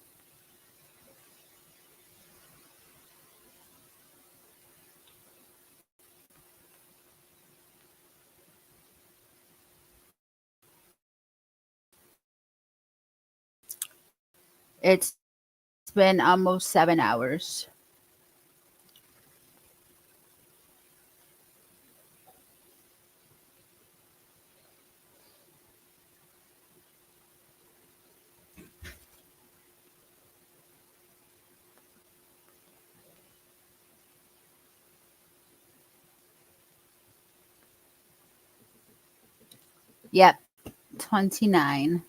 It's been almost 7 hours. Yep, 29.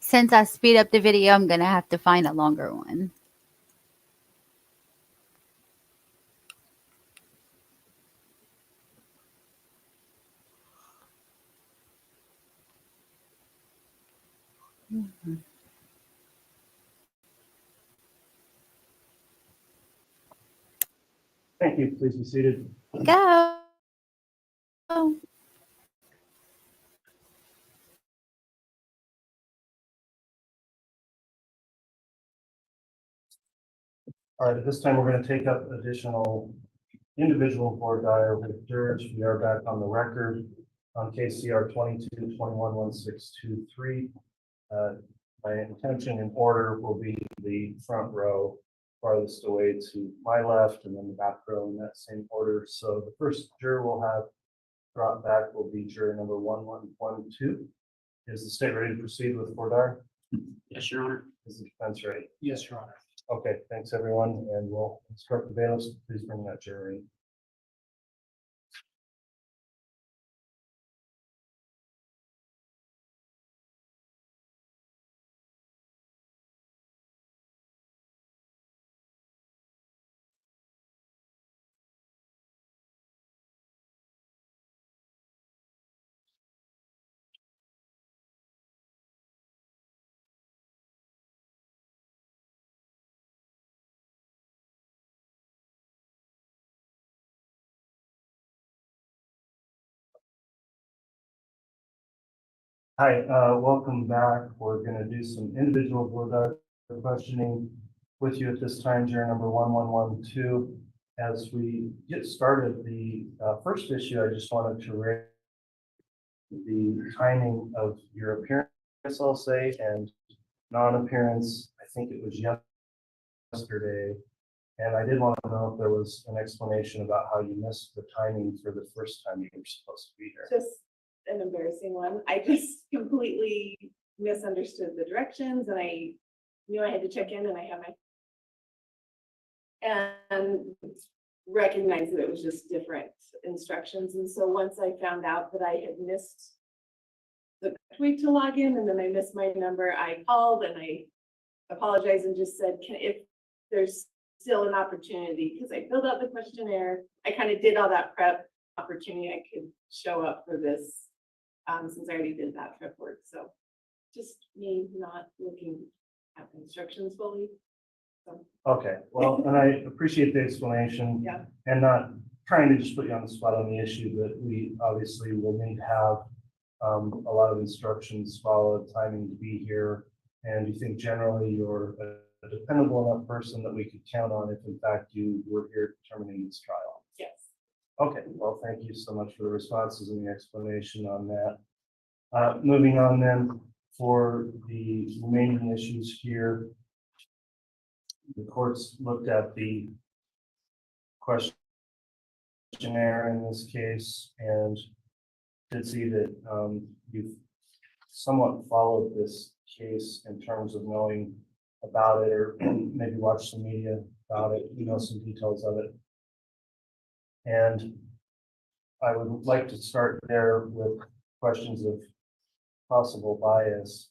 Since I speed up the video, I'm going to have to find a longer one. Thank you. Please be seated. Go. All right, at this time, we're going to take up additional individual voir dire with jurors. We are back on the record on KCR 22-21-1623. My intention and order will be the front row farthest away to my left, and then the back row in that same order. So the first juror we'll have brought back will be juror number 1112. Is the state ready to proceed with voir dire? Yes, Your Honor. Is the defense ready? Yes, Your Honor. Okay, thanks everyone, and we'll instruct the bailiffs to please bring that juror in. Hi, welcome back. We're going to do some individual voir dire questioning with you at this time, juror number 1112. As we get started, the first issue, I just wanted to raise the timing of your appearance, I'll say, and non-appearance. I think it was yesterday. And I did want to know if there was an explanation about how you missed the timing for the first time you were supposed to be here. Just an embarrassing one. I just completely misunderstood the directions and I knew I had to check in and I had and recognized that it was just different instructions. And so once I found out that I had missed the week to log in and then I missed my number, I called and I apologized and just said, if there's still an opportunity, because I filled out the questionnaire, I kind of did all that prep opportunity, I could show up for this. Since I already did that prep work, so just me not looking at the instructions fully. So. Okay, well, and I appreciate the explanation. Yeah. And not trying to just put you on the spot on the issue, but we obviously will need to have a lot of instructions followed, timing to be here. And you think generally you're a dependable enough person that we could count on if in fact you were here determining this trial? Yes. Okay, well, thank you so much for the responses and the explanation on that. Moving on then, for the remaining issues here, the courts looked at the questionnaire in this case and did see that you've somewhat followed this case in terms of knowing about it, or maybe watched some media about it, you know some details of it. And I would like to start there with questions of possible bias.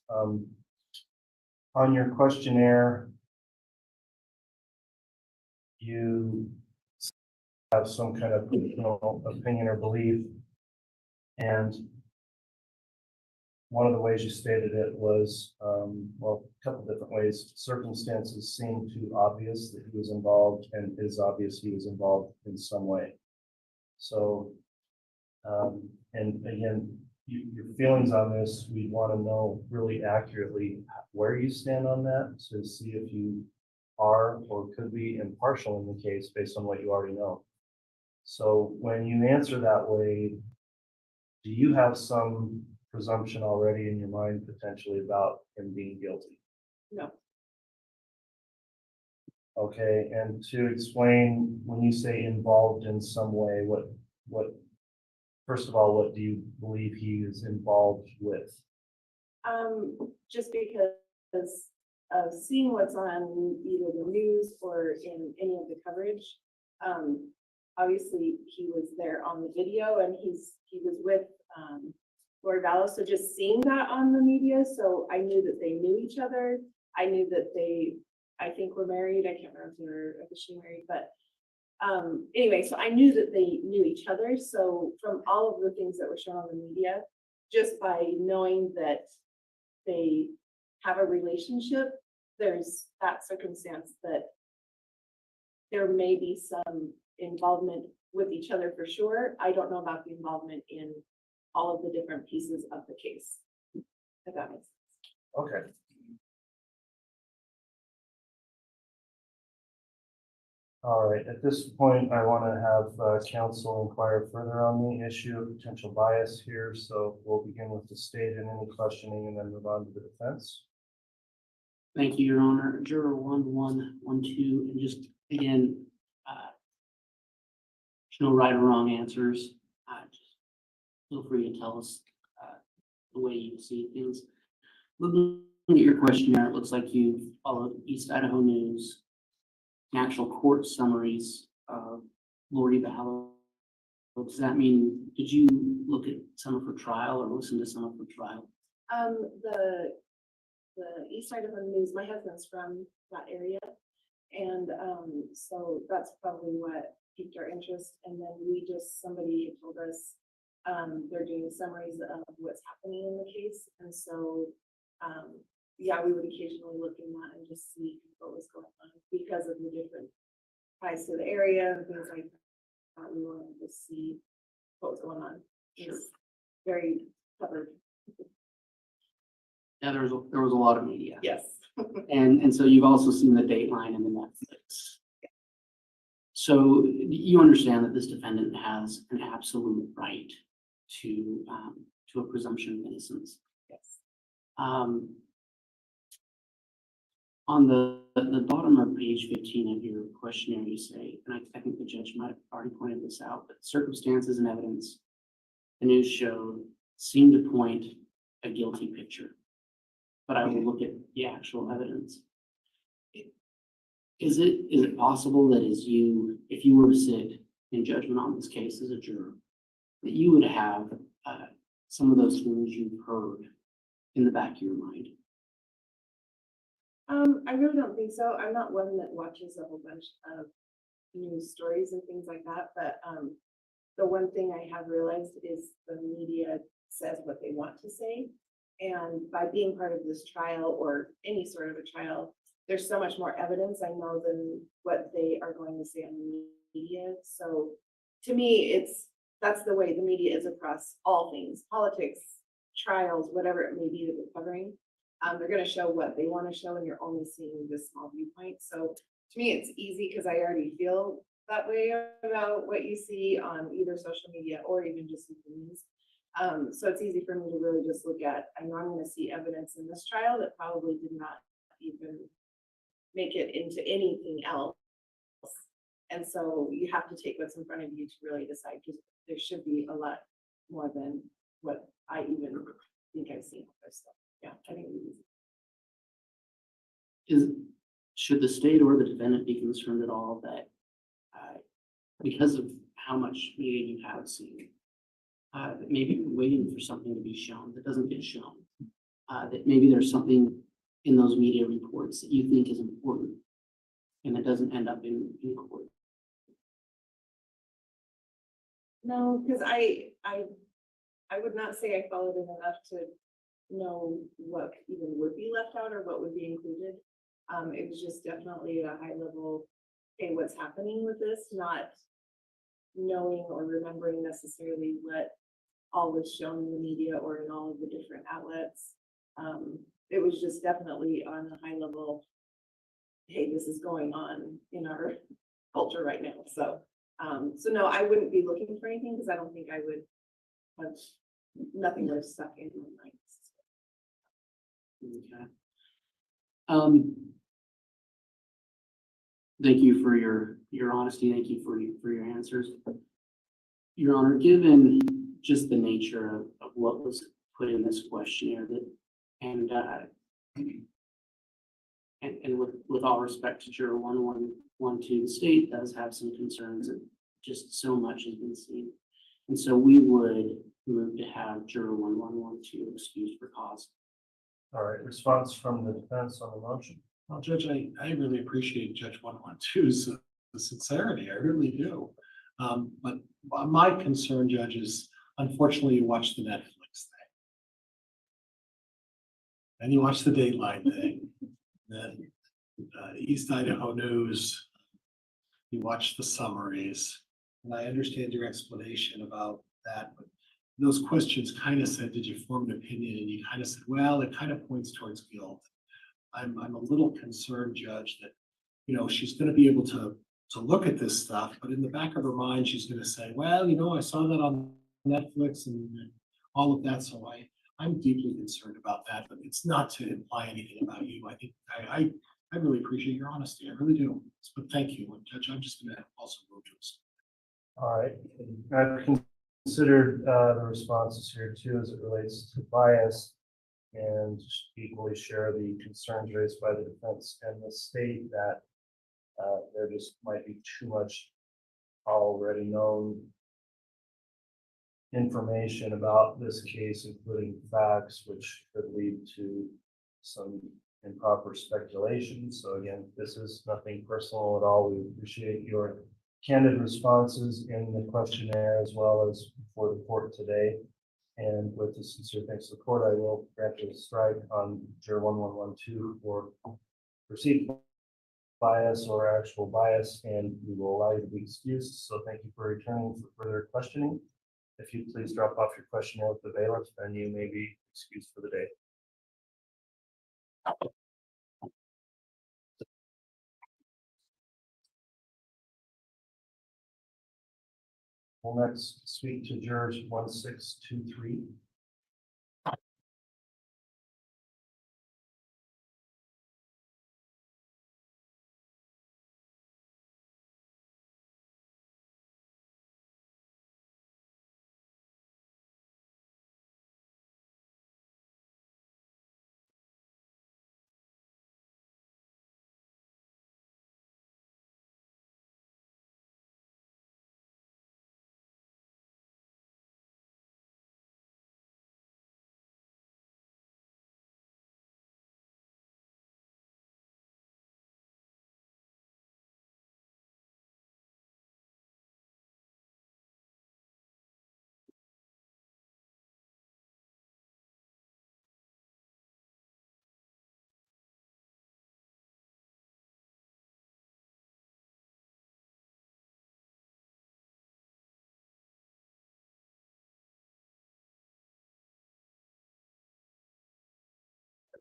On your questionnaire, you have some kind of personal opinion or belief, and one of the ways you stated it was, well, a couple different ways. Circumstances seemed too obvious that he was involved, and it is obvious he was involved in some way. So, and again, your feelings on this, we want to know really accurately where you stand on that, to see if you are or could be impartial in the case based on what you already know. So when you answer that way, do you have some presumption already in your mind potentially about him being guilty? No. Okay, and to explain, when you say involved in some way, first of all, what do you believe he is involved with? Just because of seeing what's on either the news or in any of the coverage. Obviously, he was there on the video and he was with, Lord Vallow, so just seeing that on the media, so I knew that they knew each other. I knew that they, I think, were married. I can't remember if they were officially married, but anyway, so I knew that they knew each other. So from all of the things that were shown on the media, just by knowing that they have a relationship, there's that circumstance that there may be some involvement with each other for sure. I don't know about the involvement in all of the different pieces of the case, if that makes sense. Okay. All right, at this point, I want to have counsel inquire further on the issue of potential bias here. So we'll begin with the state and any questioning and then move on to the defense. Thank you, Your Honor. Juror 1112, and just again, there's no right or wrong answers. Just feel free to tell us the way you see things. Looking at your questionnaire, it looks like you've followed East Idaho News, actual court summaries of Lori Vallow. Does that mean, did you look at some of her trial or listen to some of her trial? The East Idaho News, my husband's from that area. And so that's probably what piqued our interest. And then somebody told us they're doing summaries of what's happening in the case. And so, yeah, we would occasionally look in that and just see what was going on because of the different ties to the area and things like that. We wanted to see what was going on. Sure. It's very covered. Yeah, there was a lot of media. Yes. And so you've also seen the Dateline and the Netflix. So you understand that this defendant has an absolute right to a presumption of innocence. Yes. On the bottom of page 15 of your questionnaire, you say, and I think the judge might have already pointed this out, but circumstances and evidence the news showed seem to point a guilty picture. But I will look at the actual evidence. Is it possible that if you were to sit in judgment on this case as a juror, that you would have some of those things you've heard in the back of your mind? I really don't think so. I'm not one that watches a whole bunch of news stories and things like that, but the one thing I have realized is the media says what they want to say. And by being part of this trial or any sort of a trial, there's so much more evidence I know than what they are going to say on the media. So to me, that's the way the media is across all things, politics, trials, whatever it may be that we're covering. They're going to show what they want to show, and you're only seeing this small viewpoint. So to me, it's easy because I already feel that way about what you see on either social media or even just in the news. So it's easy for me to really just look at, I know I'm going to see evidence in this trial that probably did not even make it into anything else. And so you have to take what's in front of you to really decide, because there should be a lot more than what I even think I've seen. So yeah, I think Should the state or the defendant be concerned at all that because of how much media you have seen, that maybe you're waiting for something to be shown that doesn't get shown, that maybe there's something in those media reports that you think is important and it doesn't end up in court? No, because I would not say I followed it enough to know what even would be left out or what would be included. It was just definitely a high level, hey, what's happening with this, not knowing or remembering necessarily what all was shown in the media or in all of the different outlets. It was just definitely on a high level, hey, this is going on in our culture right now. So no, I wouldn't be looking for anything because I don't think I would have, nothing would have stuck in my mind. Okay. Thank you for your honesty. Thank you for your answers. Your Honor, given just the nature of what was put in this questionnaire that, and with all respect to juror 1112, the state does have some concerns that just so much has been seen. And so we would move to have juror 1112 excused for cause. All right, response from the defense on the motion. Well, Judge, I really appreciate Judge 112's sincerity. I really do. But my concern, Judge, is unfortunately you watch the Netflix thing. And you watch the Dateline thing. Then East Idaho News. You watch the summaries. And I understand your explanation about that, but those questions kind of said, did you form an opinion? And you kind of said, well, it kind of points towards guilt. I'm a little concerned, Judge, that, you know, she's going to be able to look at this stuff, but in the back of her mind, she's going to say, well, you know, I saw that on Netflix and all of that. So I'm deeply concerned about that, but it's not to imply anything about you. I think I really appreciate your honesty. I really do. But thank you. And Judge, I'm just going to also move to this. All right, I've considered the responses here too as it relates to bias and equally share the concerns raised by the defense and the state that there just might be too much already known information about this case, including facts, which could lead to some improper speculation. So again, this is nothing personal at all. We appreciate your candid responses in the questionnaire as well as before the court today. And with the sincere thanks to the court, I will grant a strike on juror 1112 for perceived bias or actual bias, and we will allow you to be excused. So thank you for returning for further questioning. If you please drop off your questionnaire with the bailiff, then you may be excused for the day. We'll next speak to jurors 1623.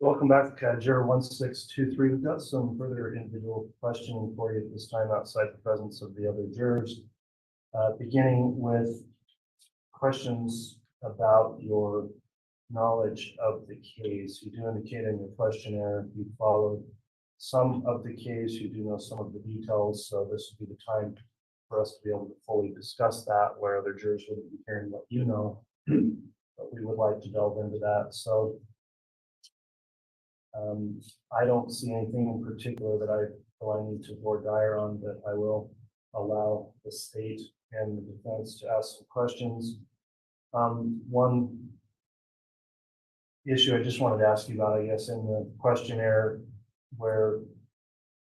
Welcome back, juror 1623. We've got some further individual questioning for you at this time outside the presence of the other jurors. Beginning with questions about your knowledge of the case. You do indicate in your questionnaire you followed some of the case, you do know some of the details, so this would be the time for us to be able to fully discuss that, where other jurors wouldn't be hearing what you know, but we would like to delve into that. So I don't see anything in particular that I feel I need to board dire on, but I will allow the state and the defense to ask some questions. One issue I just wanted to ask you about, I guess, in the questionnaire where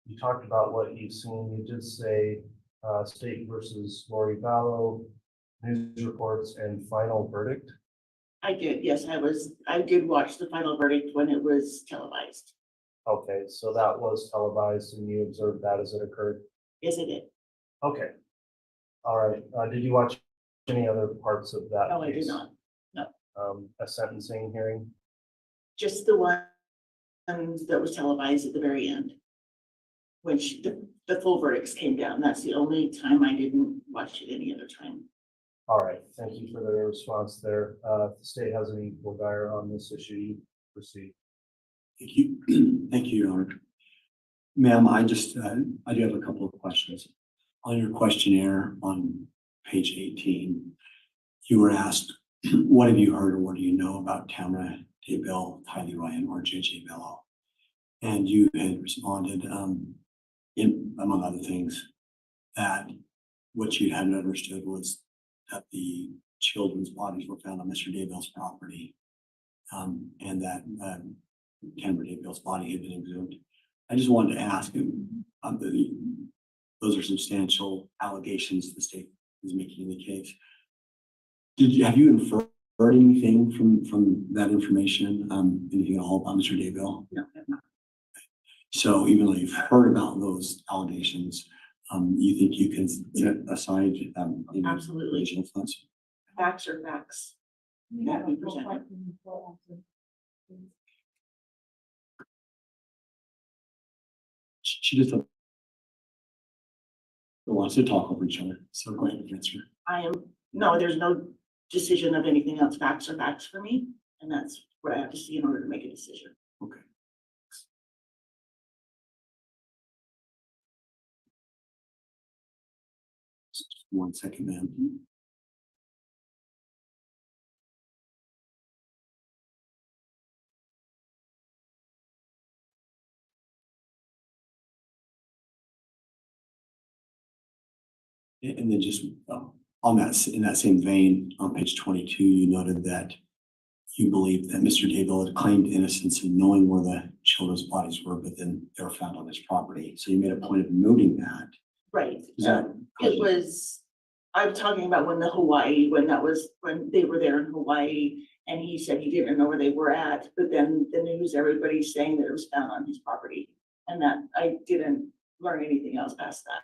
you talked about what you've seen, you did say state versus Lori Vallow, news reports, and final verdict. I did, yes, I did watch the final verdict when it was televised. Okay, so that was televised and you observed that as it occurred? Yes, I did. Okay. All right. Did you watch any other parts of that? No, I case? did not. No. A sentencing hearing? Just the one that was televised at the very end. When the full verdicts came down. That's the only time I didn't watch it any other time. All right. Thank you for the response there. If the state has any equal dire on this issue, you proceed. Thank you. Thank you, Your Honor. Ma'am, I just, I do have a couple of questions. On your questionnaire on page 18, you were asked, what have you heard or what do you know about Tamara Daybell, Kylie Ryan, or JJ Bello? And you had responded, among other things, that what you hadn't understood was that the children's bodies were found on Mr. Daybell's property, and that Tamara Daybell's body had been exhumed. I just wanted to ask him, those are substantial allegations the state is making in the case. Have you inferred anything from that information, anything at all about Mr. Daybell? No, I'm not. So even though you've heard about those allegations, you think you can set aside, Absolutely. influence? Facts are facts. Yeah, 100%. She just wants to talk over each other. So go ahead and answer. No, there's no decision of anything else. Facts are facts for me. And that's what I have to see in order to make a decision. Okay. Just 1 second, ma'am. And then just on that, in that same vein, on page 22, you noted that you believe that Mr. Daybell had claimed innocence in knowing where the children's bodies were, but then they were found on his property. So you made a point of noting that. Right. Is that It was, I'm talking about when they were there in Hawaii, and he said he didn't know where they were at, but then the news, everybody's saying that it was found on his property. And that I didn't learn anything else past that.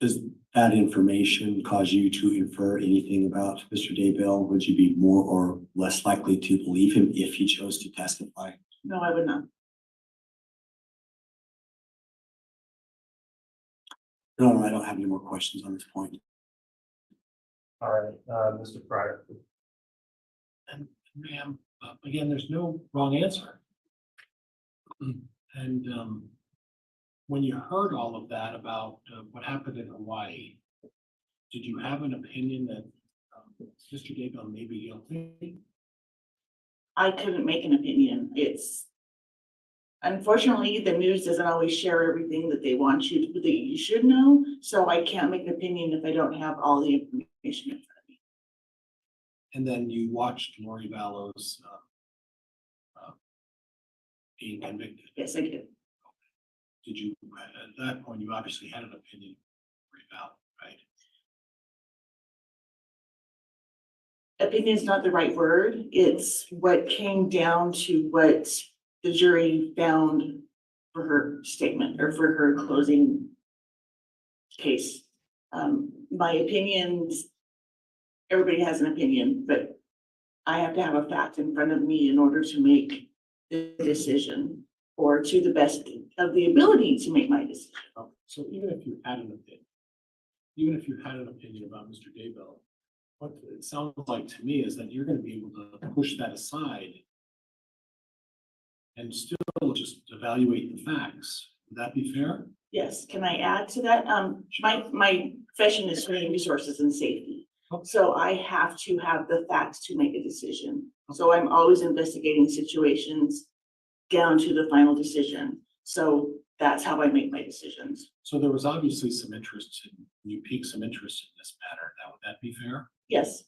Does that information cause you to infer anything about Mr. Daybell? Would you be more or less likely to believe him if he chose to testify? No, I would not. No, I don't have any more questions on this point. All right, Mr. Fryer. And ma'am, again, there's no wrong answer. And when you heard all of that about what happened in Hawaii, did you have an opinion that Mr. Daybell may be guilty? I couldn't make an opinion. It's unfortunately the news doesn't always share everything that they want you to, that you should know. So I can't make an opinion if I don't have all the information in front of me. And then you watched Lori Vallow's being convicted. Yes, I did. Did you, at that point, you obviously had an opinion about, right? Opinion is not the right word. It's what came down to what the jury found for her statement or for her closing case. My opinions, everybody has an opinion, but I have to have a fact in front of me in order to make the decision, or to the best of the ability to make my decision. So even if you had an opinion about Mr. Daybell, what it sounds like to me is that you're going to be able to push that aside and still just evaluate the facts. Would that be fair? Yes, can I add to that? My profession is human resources and safety. So I have to have the facts to make a decision. So I'm always investigating situations down to the final decision. So that's how I make my decisions. So there was obviously some interest you piqued some interest in this matter. Now, would that be fair? Yes.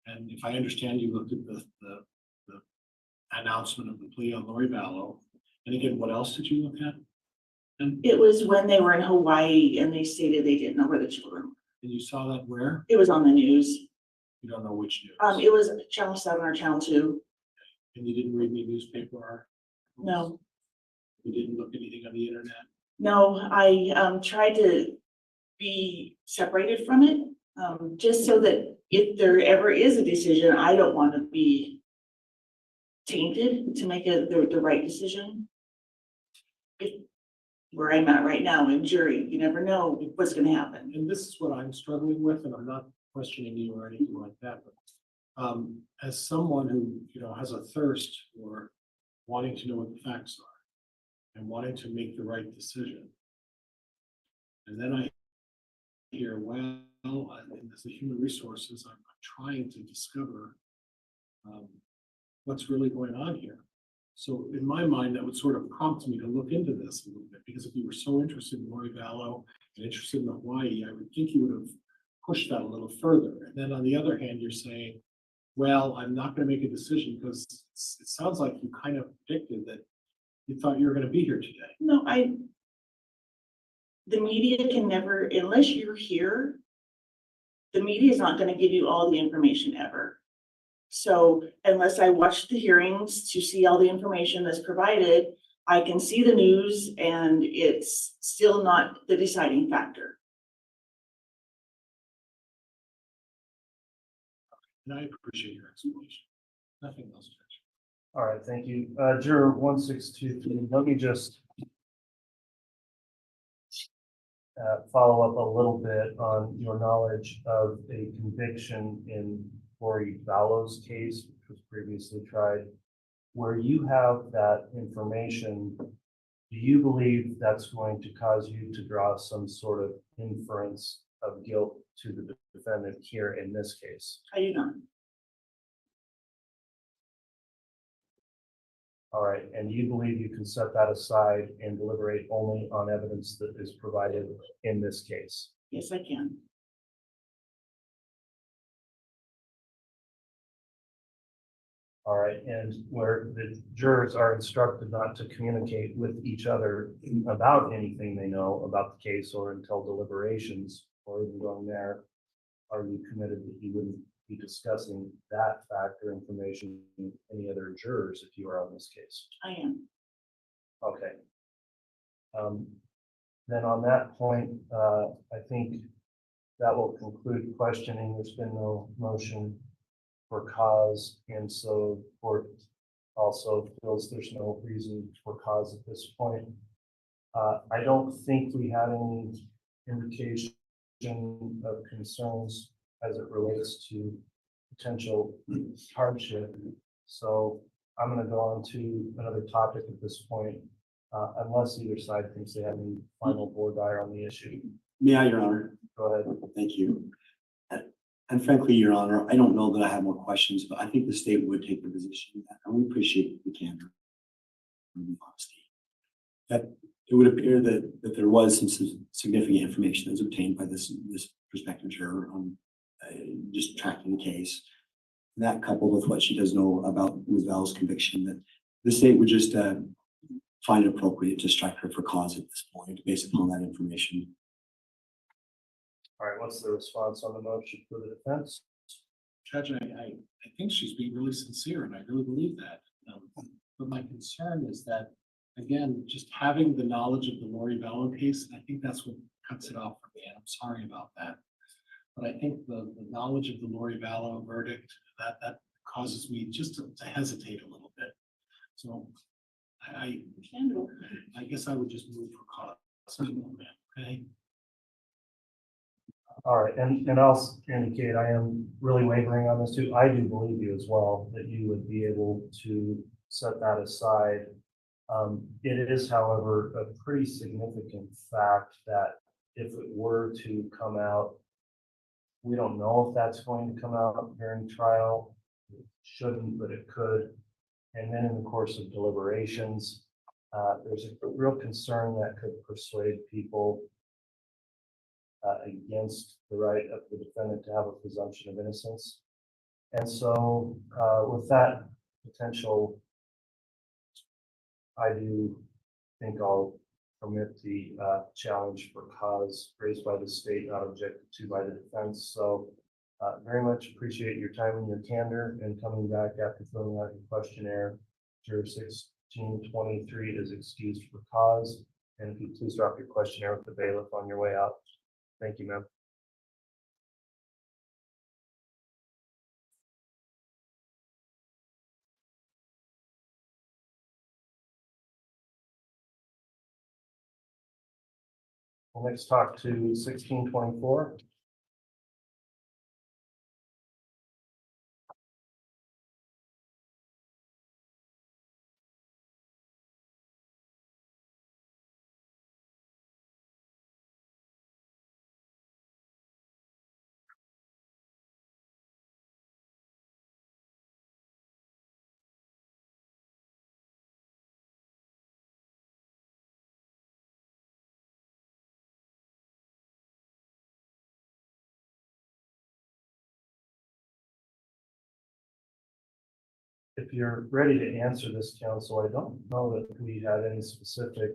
And if I understand, you looked at the announcement of the plea on Lori Vallow. And again, what else did you look at? It was when they were in Hawaii and they stated they didn't know where the children were. And you saw that where? It was on the news. You don't know which news? It was Channel 7 or Channel 2. And you didn't read any newspaper? No. You didn't look anything on the internet? No, I tried to be separated from it, just so that if there ever is a decision, I don't want to be tainted to make the right decision. Where I'm at right now in jury, you never know what's going to happen. And this is what I'm struggling with, and I'm not questioning you or anything like that, but as someone who, has a thirst for wanting to know what the facts are, and wanting to make the right decision. And then I hear, well, as a human resources, I'm trying to discover what's really going on here. So in my mind, that would sort of prompt me to look into this a little bit, because if you were so interested in Lori Vallow and interested in Hawaii, I would think you would have pushed that a little further. And then on the other hand, you're saying, well, I'm not going to make a decision because it sounds like you kind of predicted that you thought you were going to be here today. No, the media can never, unless you're here, the media is not going to give you all the information ever. So unless I watch the hearings to see all the information that's provided, I can see the news and it's still not the deciding factor. And I appreciate your explanation. Nothing else, Judge. All right, thank you. Juror 1623, let me just follow up a little bit on your knowledge of a conviction in Lori Vallow's case, which was previously tried. Where you have that information, do you believe that's going to cause you to draw some sort of inference of guilt to the defendant here in this case? I do not. All right, and you believe you can set that aside and deliberate only on evidence that is provided in this case? Yes, I can. All right, and where the jurors are instructed not to communicate with each other about anything they know about the case or until deliberations or even going there, are you committed that you wouldn't be discussing that fact or information with any other jurors if you are on this case? I am. Okay. Then on that point, I think that will conclude questioning. There's been no motion for cause, and so the court also feels there's no reason for cause at this point. I don't think we had any indication of concerns as it relates to potential hardship. So I'm going to go on to another topic at this point, unless either side thinks they have any final board dire on the issue. May I, Your Honor? Go ahead. Thank you. And frankly, Your Honor, I don't know that I have more questions, but I think the state would take the position that, and we appreciate the candor and the honesty, that it would appear that there was some significant information that was obtained by this prospective juror on just tracking the case. That coupled with what she does know about Ms. Bell's conviction, that the state would just find it appropriate to strike her for cause at this point based upon that information. All right, what's the response on the motion for the defense? Judge, I think she's being really sincere, and I really believe that. But my concern is that, again, just having the knowledge of the Lori Vallow case, I think that's what cuts it off for me, and I'm sorry about that. But I think the knowledge of the Lori Vallow verdict, that causes me just to hesitate a little bit. So I guess I would just move for cause. Okay. All right, and I'll indicate I am really wavering on this too. I do believe you as well, that you would be able to set that aside. It is, however, a pretty significant fact that if it were to come out, we don't know if that's going to come out during trial. It shouldn't, but it could. And then in the course of deliberations, there's a real concern that could persuade people against the right of the defendant to have a presumption of innocence. And so with that potential, I do think I'll permit the challenge for cause raised by the state, not objected to by the defense. So very much appreciate your time and your candor and coming back after filling out your questionnaire. Juror 1623 is excused for cause. And if you please drop your questionnaire with the bailiff on your way out. Thank you, ma'am. We'll next talk to 1624. If you're ready to answer this, counsel, I don't know that we had any specific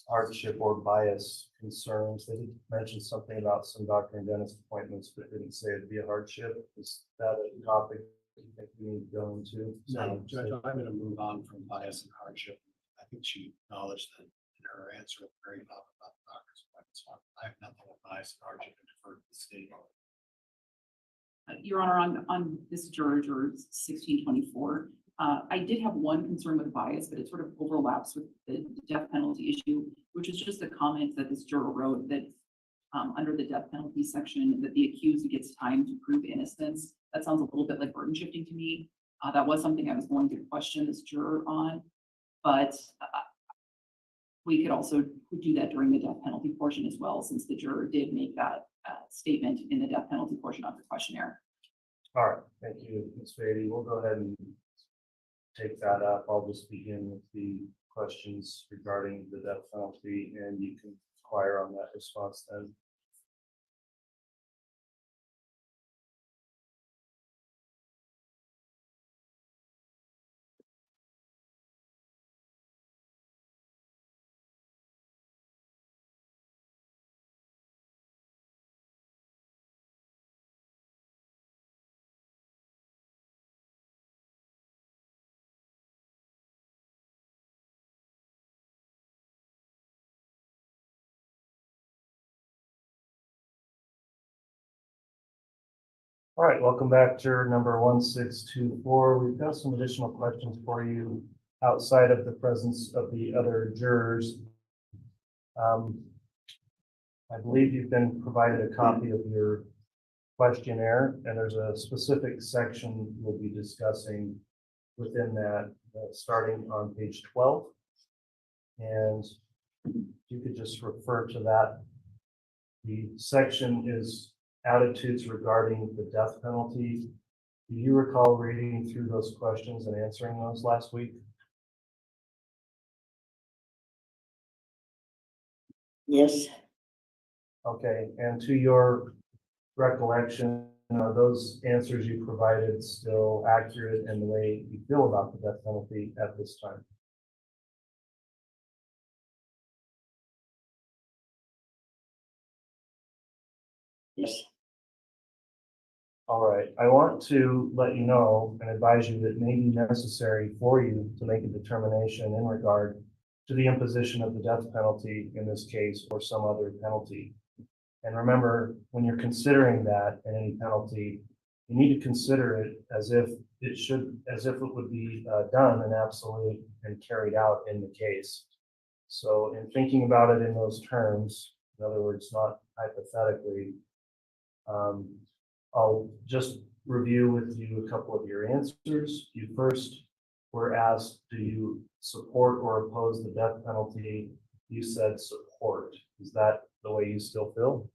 hardship or bias concerns. They did mention something about some doctor and dentist appointments, but didn't say it'd be a hardship. Is that a topic you think we need to go into? No, Judge, I'm gonna move on from bias and hardship. I think she acknowledged that in her answer at the very top about the doctor's appointments. So I have nothing with bias and hardship and defer to the state. Your Honor, on this juror 1624, I did have one concern with bias, but it sort of overlaps with the death penalty issue, which is just a comment that this juror wrote that under the death penalty section, that the accused gets time to prove innocence. That sounds a little bit like burden shifting to me. That was something I was going to question this juror on, but we could also do that during the death penalty portion as well, since the juror did make that statement in the death penalty portion of the questionnaire. All right, thank you, Ms. Beatty. We'll go ahead and take that up. I'll just begin with the questions regarding the death penalty, and you can inquire on that response then. All right, welcome back to number 1624. We've got some additional questions for you outside of the presence of the other jurors. I believe you've been provided a copy of your questionnaire, and there's a specific section we'll be discussing within that, starting on page 12. And you could just refer to that. The section is attitudes regarding the death penalty. Do you recall reading through those questions and answering those last week? Yes. Okay, and to your recollection, are those answers you provided still accurate in the way you feel about the death penalty at this time? Yes. All right, I want to let you know and advise you that it may be necessary for you to make a determination in regard to the imposition of the death penalty in this case or some other penalty. And remember, when you're considering that and any penalty, you need to consider it as if it would be done and absolute and carried out in the case. So in thinking about it in those terms, in other words, not hypothetically, I'll just review with you a couple of your answers. You first were asked, do you support or oppose the death penalty? You said support. Is that the way you still feel?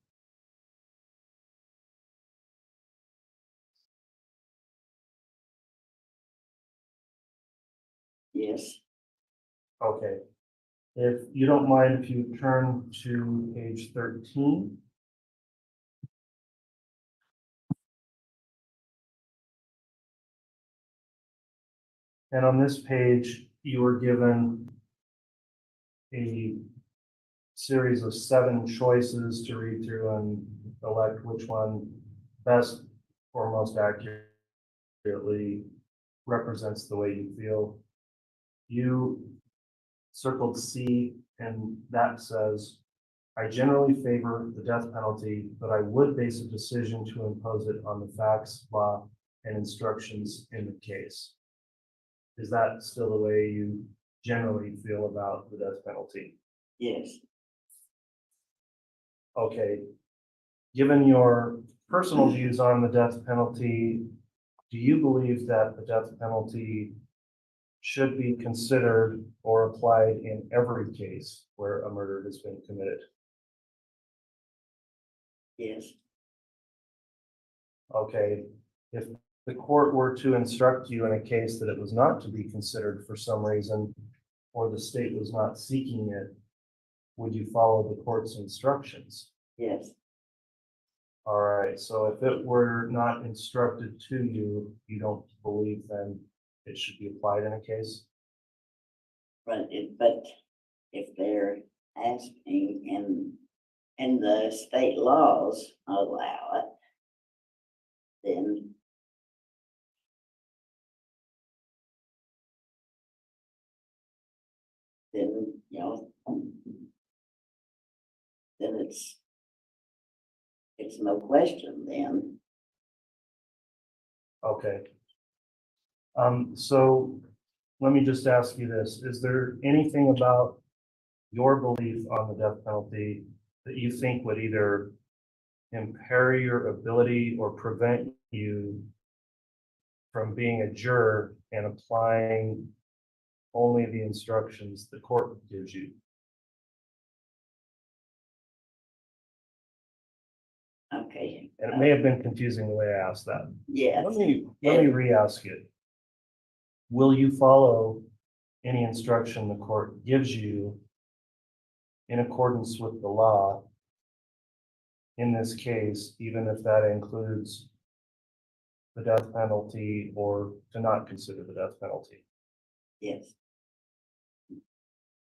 Yes. Okay. If you don't mind, if you turn to page 13. And on this page, you were given a series of 7 choices to read through and elect which one best or most accurately represents the way you feel. You circled C, and that says, I generally favor the death penalty, but I would base a decision to impose it on the facts, law, and instructions in the case. Is that still the way you generally feel about the death penalty? Yes. Okay. Given your personal views on the death penalty, do you believe that the death penalty should be considered or applied in every case where a murder has been committed? Yes. Okay. If the court were to instruct you in a case that it was not to be considered for some reason, or the state was not seeking it, would you follow the court's instructions? Yes. All right, so if it were not instructed to you, you don't believe then it should be applied in a case? But if they're asking and the state laws allow it, then you know, then it's no question then. Okay. So let me just ask you this. Is there anything about your belief on the death penalty that you think would either impair your ability or prevent you from being a juror and applying only the instructions the court gives you? Okay. And it may have been confusing the way I asked that. Yes. Let me re-ask it. Will you follow any instruction the court gives you in accordance with the law in this case, even if that includes the death penalty or to not consider the death penalty? Yes.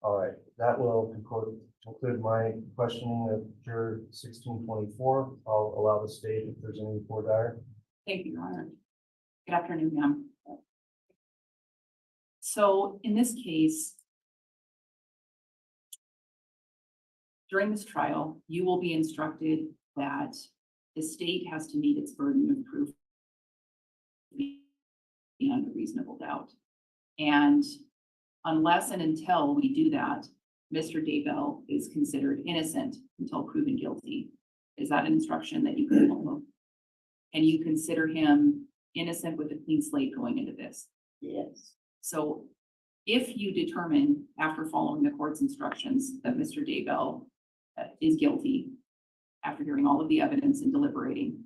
All right, that will conclude my questioning of juror 1624. I'll allow the state if there's any for dire. Thank you, Your Honor. Good afternoon, ma'am. So in this case, during this trial, you will be instructed that the state has to meet its burden of proof beyond a reasonable doubt. And unless and until we do that, Mr. Daybell is considered innocent until proven guilty. Is that an instruction that you can follow? And you consider him innocent with a clean slate going into this? Yes. So if you determine after following the court's instructions that Mr. Daybell is guilty after hearing all of the evidence and deliberating,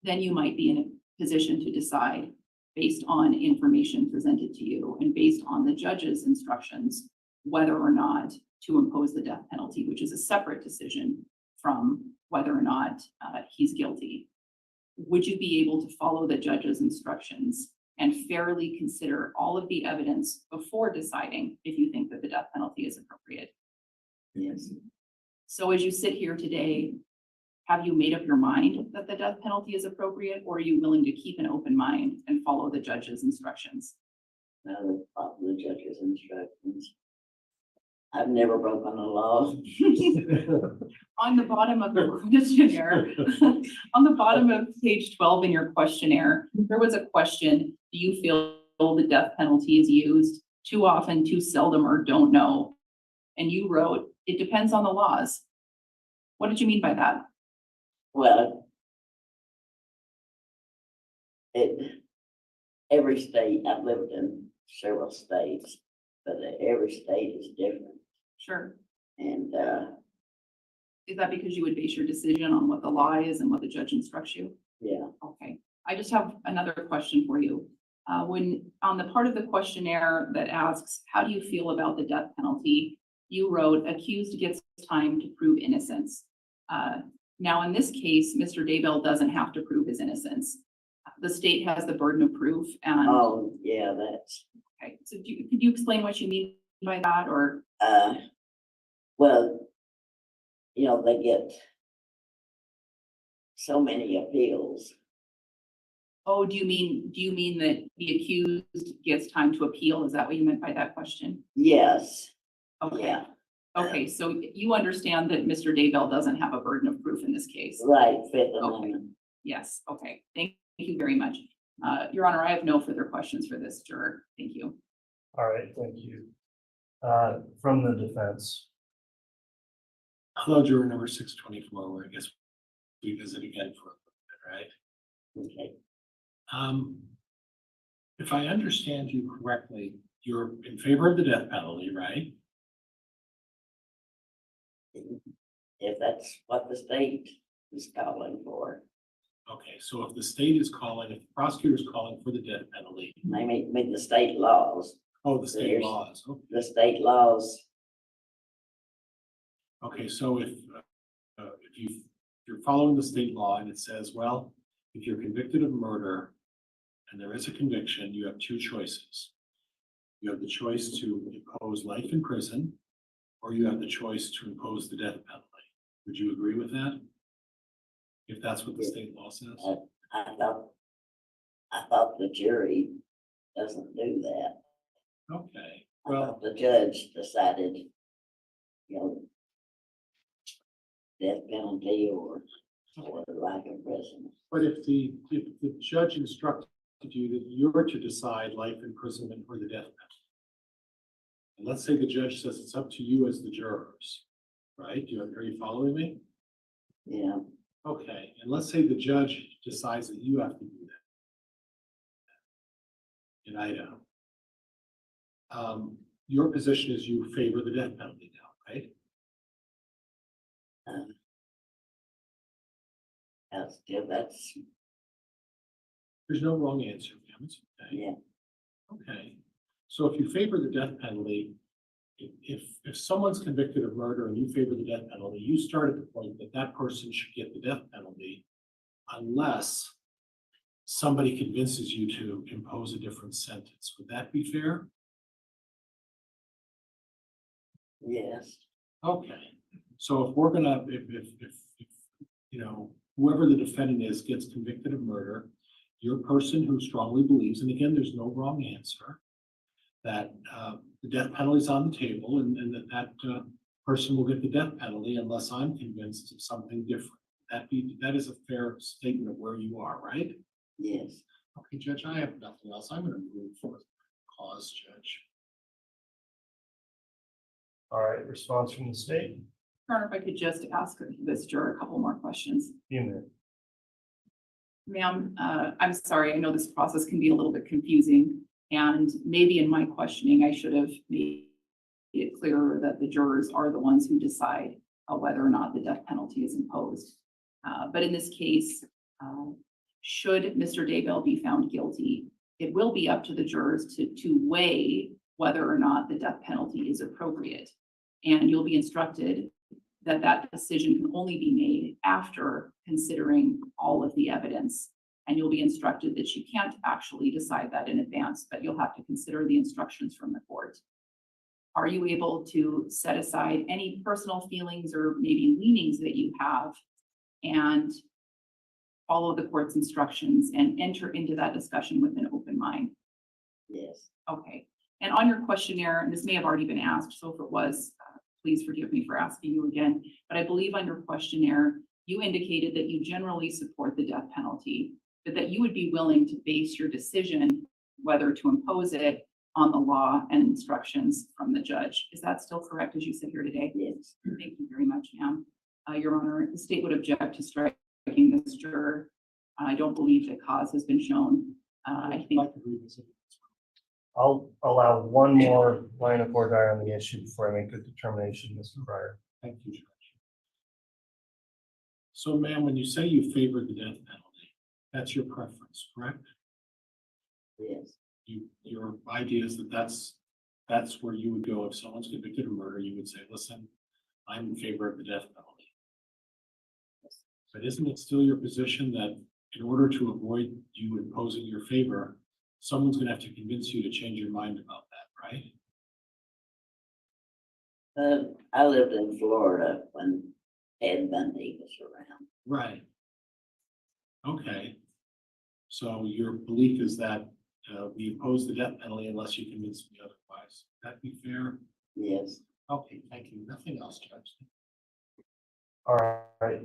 then you might be in a position to decide based on information presented to you and based on the judge's instructions, whether or not to impose the death penalty, which is a separate decision from whether or not he's guilty. Would you be able to follow the judge's instructions and fairly consider all of the evidence before deciding if you think that the death penalty is appropriate? Yes. So as you sit here today, have you made up your mind that the death penalty is appropriate, or are you willing to keep an open mind and follow the judge's instructions? No, follow the judge's instructions. I've never broken the law. On the bottom of the questionnaire, on the bottom of page 12 in your questionnaire, there was a question: do you feel the death penalty is used too often, too seldom, or don't know? And you wrote, it depends on the laws. What did you mean by that? Well, every state, I've lived in several states, but every state is different. Sure. And is that because you would base your decision on what the law is and what the judge instructs you? yeah. Okay. I just have another question for you. When on the part of the questionnaire that asks, how do you feel about the death penalty? You wrote, accused gets time to prove innocence. Now, in this case, Mr. Daybell doesn't have to prove his innocence. The state has the burden of proof. And oh, yeah, that's okay. So could you explain what you mean by that, or? Well, you know, they get so many appeals. Oh, do you mean that the accused gets time to appeal? Is that what you meant by that question? Yes. Okay. Yeah. Okay, so you understand that Mr. Daybell doesn't have a burden of proof in this case? Right, Fifth Amendment. Yes, okay. Thank you very much. Your Honor, I have no further questions for this juror. Thank you. All right, thank you. From the defense. Hello, juror number 624, where I guess we visit again for a little bit, right? Okay. If I understand you correctly, you're in favor of the death penalty, right? If that's what the state is calling for. Okay, so if the state is calling, if the prosecutor is calling for the death penalty. I mean the state laws. Oh, the state laws. Okay. The state laws. Okay, so if you you're following the state law and it says, well, if you're convicted of murder and there is a conviction, you have two choices. You have the choice to impose life in prison, or you have the choice to impose the death penalty. Would you agree with that? If that's what the state law says? I thought the jury doesn't do that. Okay, I well, thought the judge decided, you know, death penalty or life in prison. but if the judge instructed you that you're to decide life imprisonment or the death penalty, and let's say the judge says it's up to you as the jurors, right? Are you following me? Yeah. Okay, and let's say the judge decides that you have to do that in Idaho. Your position is you favor the death penalty now, right? That's There's no wrong answer, ma'am. It's okay. yeah. Okay, so if you favor the death penalty, if someone's convicted of murder and you favor the death penalty, you start at the point that that person should get the death penalty unless somebody convinces you to impose a different sentence. Would that be fair? Yes. Okay, so if we're gonna, if you know, whoever the defendant is gets convicted of murder, you're a person who strongly believes, and again, there's no wrong answer, that the death penalty is on the table and that person will get the death penalty unless I'm convinced of something different. That is a fair statement of where you are, right? Yes. Okay, Judge, I have nothing else. I'm gonna move for cause, Judge. All right, response from the state? Your Honor, if I could just ask this juror a couple more questions. You may. Ma'am, I'm sorry, I know this process can be a little bit confusing, and maybe in my questioning, I should have made it clearer that the jurors are the ones who decide whether or not the death penalty is imposed. But in this case, should Mr. Daybell be found guilty, it will be up to the jurors to weigh whether or not the death penalty is appropriate. And you'll be instructed that that decision can only be made after considering all of the evidence. And you'll be instructed that you can't actually decide that in advance, but you'll have to consider the instructions from the court. Are you able to set aside any personal feelings or maybe leanings that you have and follow the court's instructions and enter into that discussion with an open mind? Yes. Okay. And on your questionnaire, and this may have already been asked, so if it was, please forgive me for asking you again, but I believe on your questionnaire, you indicated that you generally support the death penalty, but that you would be willing to base your decision whether to impose it on the law and instructions from the judge. Is that still correct as you sit here today? Yes. Thank you very much, ma'am. Your Honor, the state would object to striking this juror. I don't believe that cause has been shown. I think. I'll allow one more line of order on the issue before I make a determination, Mr. Breyer. Thank you, Judge. So, ma'am, when you say you favor the death penalty, that's your preference, correct? Yes. Your idea is that that's where you would go if someone's convicted of murder. You would say, listen, I'm in favor of the death penalty. But isn't it still your position that in order to avoid you imposing your favor, someone's gonna have to convince you to change your mind about that, right? I lived in Florida when Ted Bundy was around. Right. Okay. So your belief is that we impose the death penalty unless you convince me otherwise. Would that be fair? Yes. Okay, thank you. Nothing else, Judge. All right.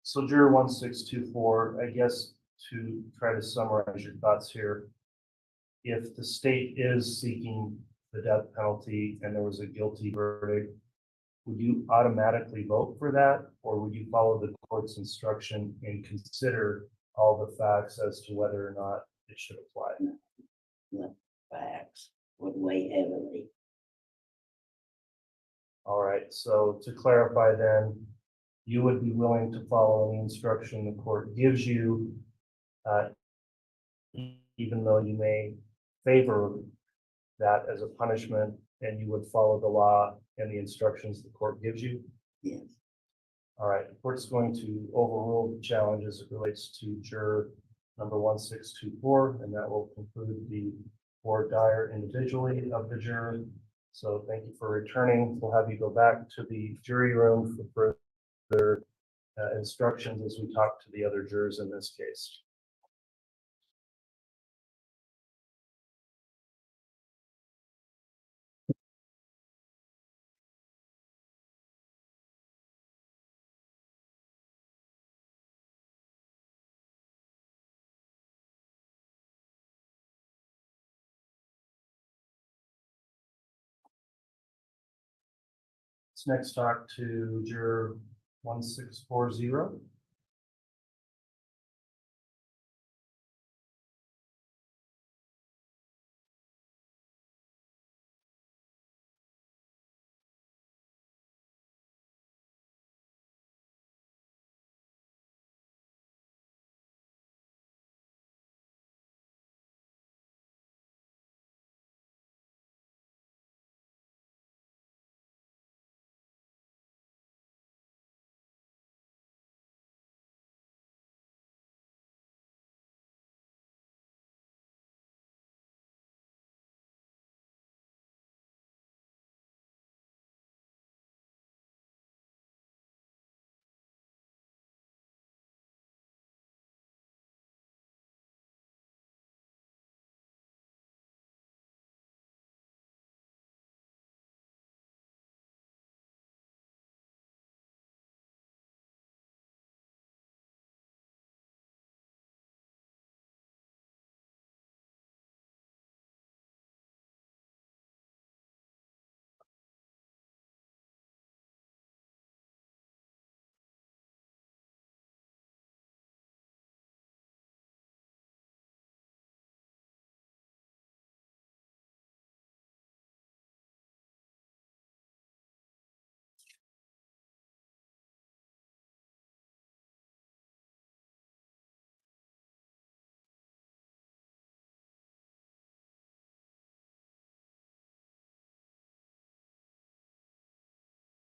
So juror 1624, I guess to try to summarize your thoughts here, if the state is seeking the death penalty and there was a guilty verdict, would you automatically vote for that, or would you follow the court's instruction and consider all the facts as to whether or not it should apply? The facts would weigh heavily. All right, so to clarify then, you would be willing to follow any instruction the court gives you, even though you may favor that as a punishment, and you would follow the law and the instructions the court gives you? Yes. All right, the court's going to overrule the challenge as it relates to juror number 1624, and that will conclude the voir dire individually of the juror. So thank you for returning. We'll have you go back to the jury room for further instructions as we talk to the other jurors in this case. Let's next talk to juror 1640.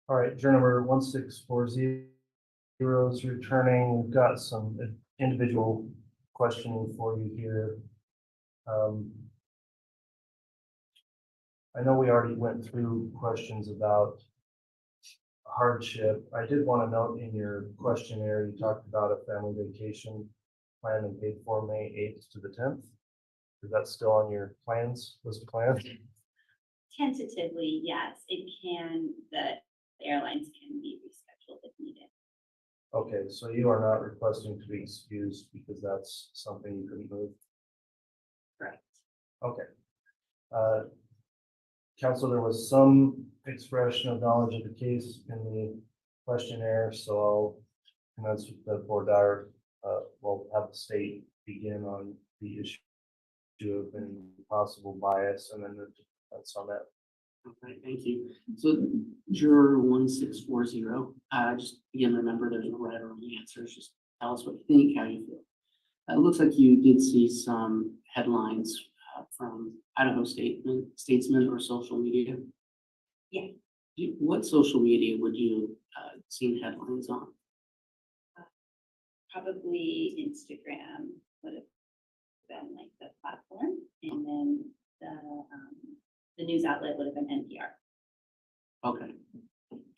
All right, juror number 1640 is returning. We've got some individual questioning for you here. I know we already went through questions about hardship. I did want to note in your questionnaire, you talked about a family vacation planned and paid for May 8th to the 10th. Is that still on your plans, list of plans? Tentatively, yes, it can, the airlines can be rescheduled if needed. Okay, so you are not requesting to be excused because that's something you couldn't move? Correct. Okay. Counsel, there was some expression of knowledge of the case in the questionnaire, so I'll commence with the board dire. We'll have the state begin on the issue of any possible bias and then the defense on that. Okay, thank you. So juror 1640, just again, remember there's no right or wrong answers. Just tell us what you think, how you feel. It looks like you did see some headlines from Idaho Statesman or social media. Yeah. What social media would you seen headlines on? Probably Instagram would have been like the platform, and then the news outlet would have been NPR. Okay.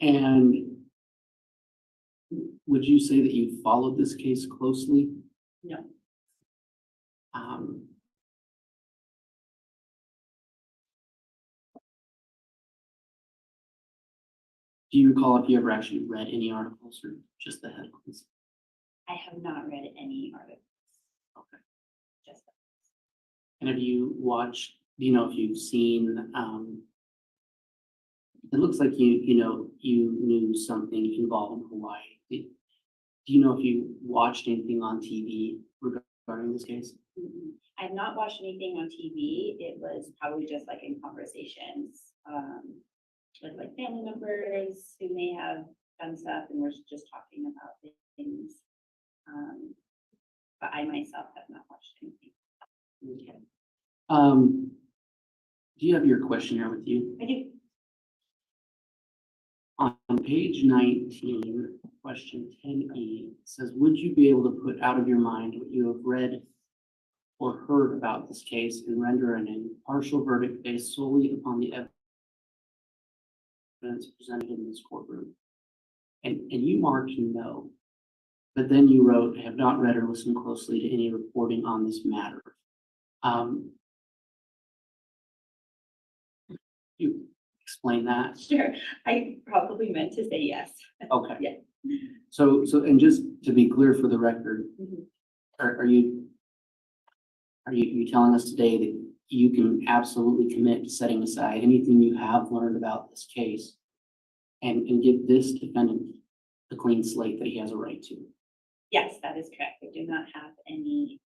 And would you say that you followed this case closely? No. Do you recall if you ever actually read any articles or just the headlines? I have not read any articles. Okay. Just And have you watched, do you know if you've seen, it looks like you knew something involving Hawaii. Do you know if you watched anything on TV regarding this case? I've not watched anything on TV. It was probably just like in conversations with like family members who may have done stuff, and we're just talking about things. But I myself have not watched anything. Okay. Do you have your questionnaire with you? I do. On page 19, question 10E says, would you be able to put out of your mind what you have read or heard about this case and render an impartial verdict based solely upon the evidence presented in this courtroom? And you marked no, but then you wrote, have not read or listened closely to any reporting on this matter. You explain that? Sure, I probably meant to say yes. Okay. Yeah. So, and just to be clear for the record, Mhm. are you telling us today that you can absolutely commit to setting aside anything you have learned about this case and give this defendant the clean slate that he has a right to? Yes, that is correct. I do not have any,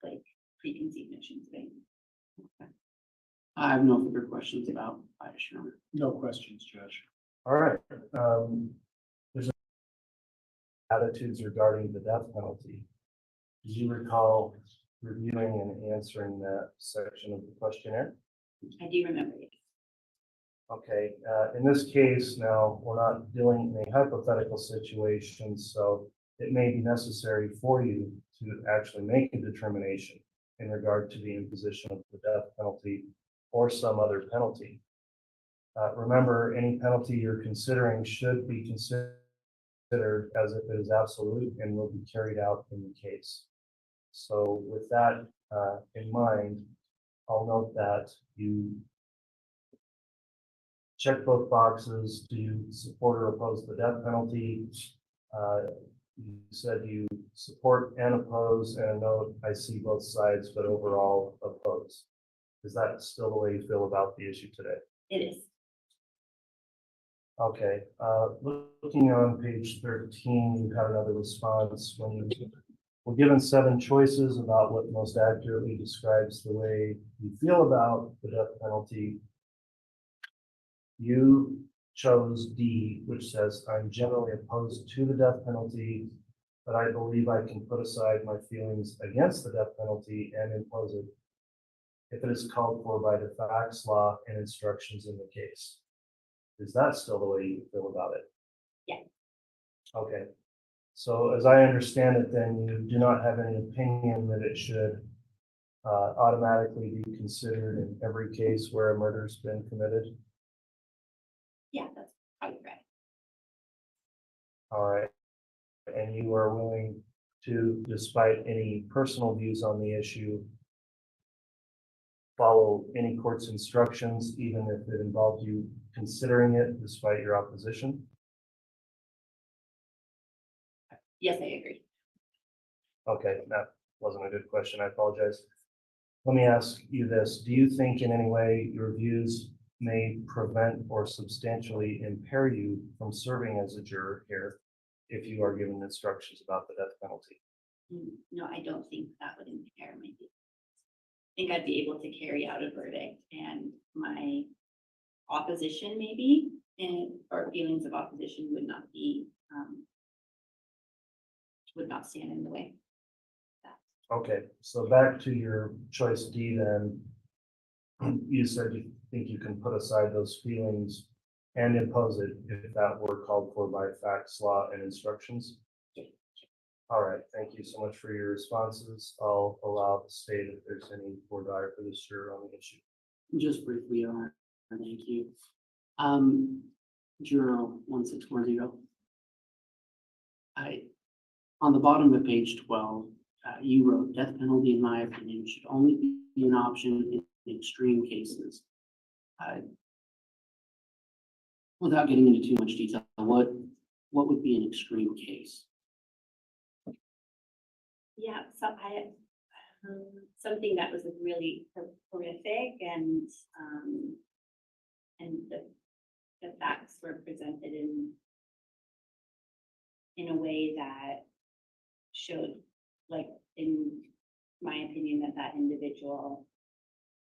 like preconceived notions of anything. Okay. I have no further questions about bias, Your Honor. No questions, Judge. All right, there's attitudes regarding the death penalty. Do you recall reviewing and answering that section of the questionnaire? I do remember it. Okay, in this case, now, we're not dealing in a hypothetical situation, so it may be necessary for you to actually make a determination in regard to the imposition of the death penalty or some other penalty. Remember, any penalty you're considering should be considered as if it is absolute and will be carried out in the case. So with that in mind, I'll note that you check both boxes. Do you support or oppose the death penalty? You said you support and oppose, and note I see both sides, but overall oppose. Is that still the way you feel about the issue today? It is. Okay, looking on page 13, you had another response when you were given 7 choices about what most accurately describes the way you feel about the death penalty. You chose D, which says, I'm generally opposed to the death penalty, but I believe I can put aside my feelings against the death penalty and impose it if it is called for by the facts, law, and instructions in the case. Is that still the way you feel about it? Yeah. Okay. So as I understand it, then you do not have any opinion that it should automatically be considered in every case where a murder's been committed? Yeah, that's probably right. All right. And you are willing to, despite any personal views on the issue, follow any court's instructions, even if it involved you considering it despite your opposition? Yes, I agree. Okay, that wasn't a good question. I apologize. Let me ask you this. Do you think in any way your views may prevent or substantially impair you from serving as a juror here if you are given instructions about the death penalty? No, I don't think that would impair my view. I think I'd be able to carry out a verdict, and my opposition maybe, or feelings of opposition would not be, would not stand in the way. Okay, so back to your choice D then. You said you think you can put aside those feelings and impose it if that were called for by facts, law, and instructions? All right, thank you so much for your responses. I'll allow the state if there's any more dire for this juror on the issue. Just briefly, Your Honor, thank you. Juror 1640. On the bottom of page 12, you wrote, death penalty, in my opinion, should only be an option in extreme cases. Without getting into too much detail, what would be an extreme case? Yeah, so something that was really horrific, and the facts were presented in a way that showed, like, in my opinion, that individual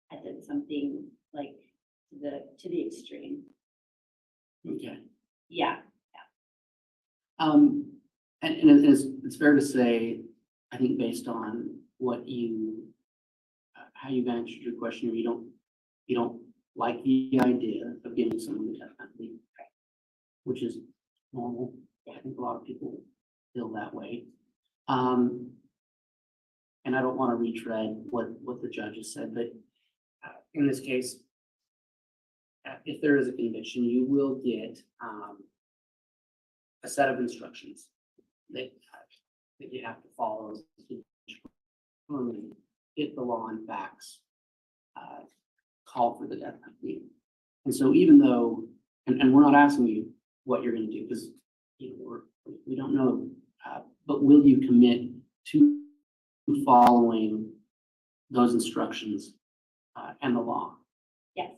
had done something like to the extreme. Okay. Yeah. And it's fair to say, I think based on what you, how you've answered your question, you don't like the idea of giving someone the death penalty, which is normal. I think a lot of people feel that way. And I don't want to retread what the judge has said, but in this case, if there is a conviction, you will get a set of instructions that you have to follow to determine if the law and facts call for the death penalty. And so even though, and we're not asking you what you're going to do because we don't know, but will you commit to following those instructions and the law? Yes.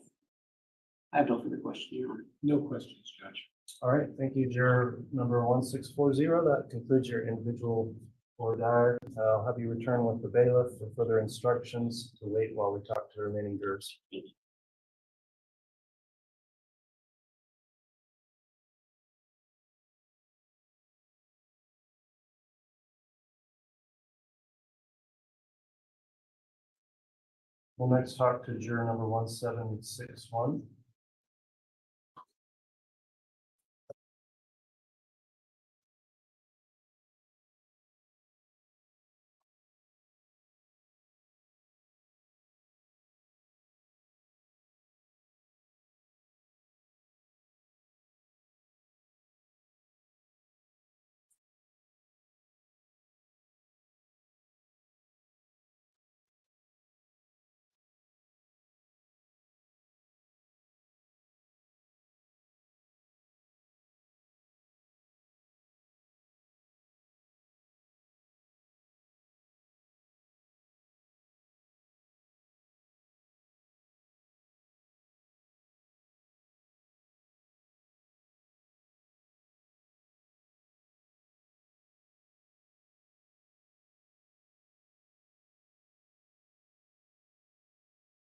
I have no further question, Your Honor. No questions, Judge. All right, thank you, juror number 1640. That concludes your individual voir dire. I'll have you return with the bailiff for further instructions to wait while we talk to the remaining jurors. We'll next talk to juror number 1761.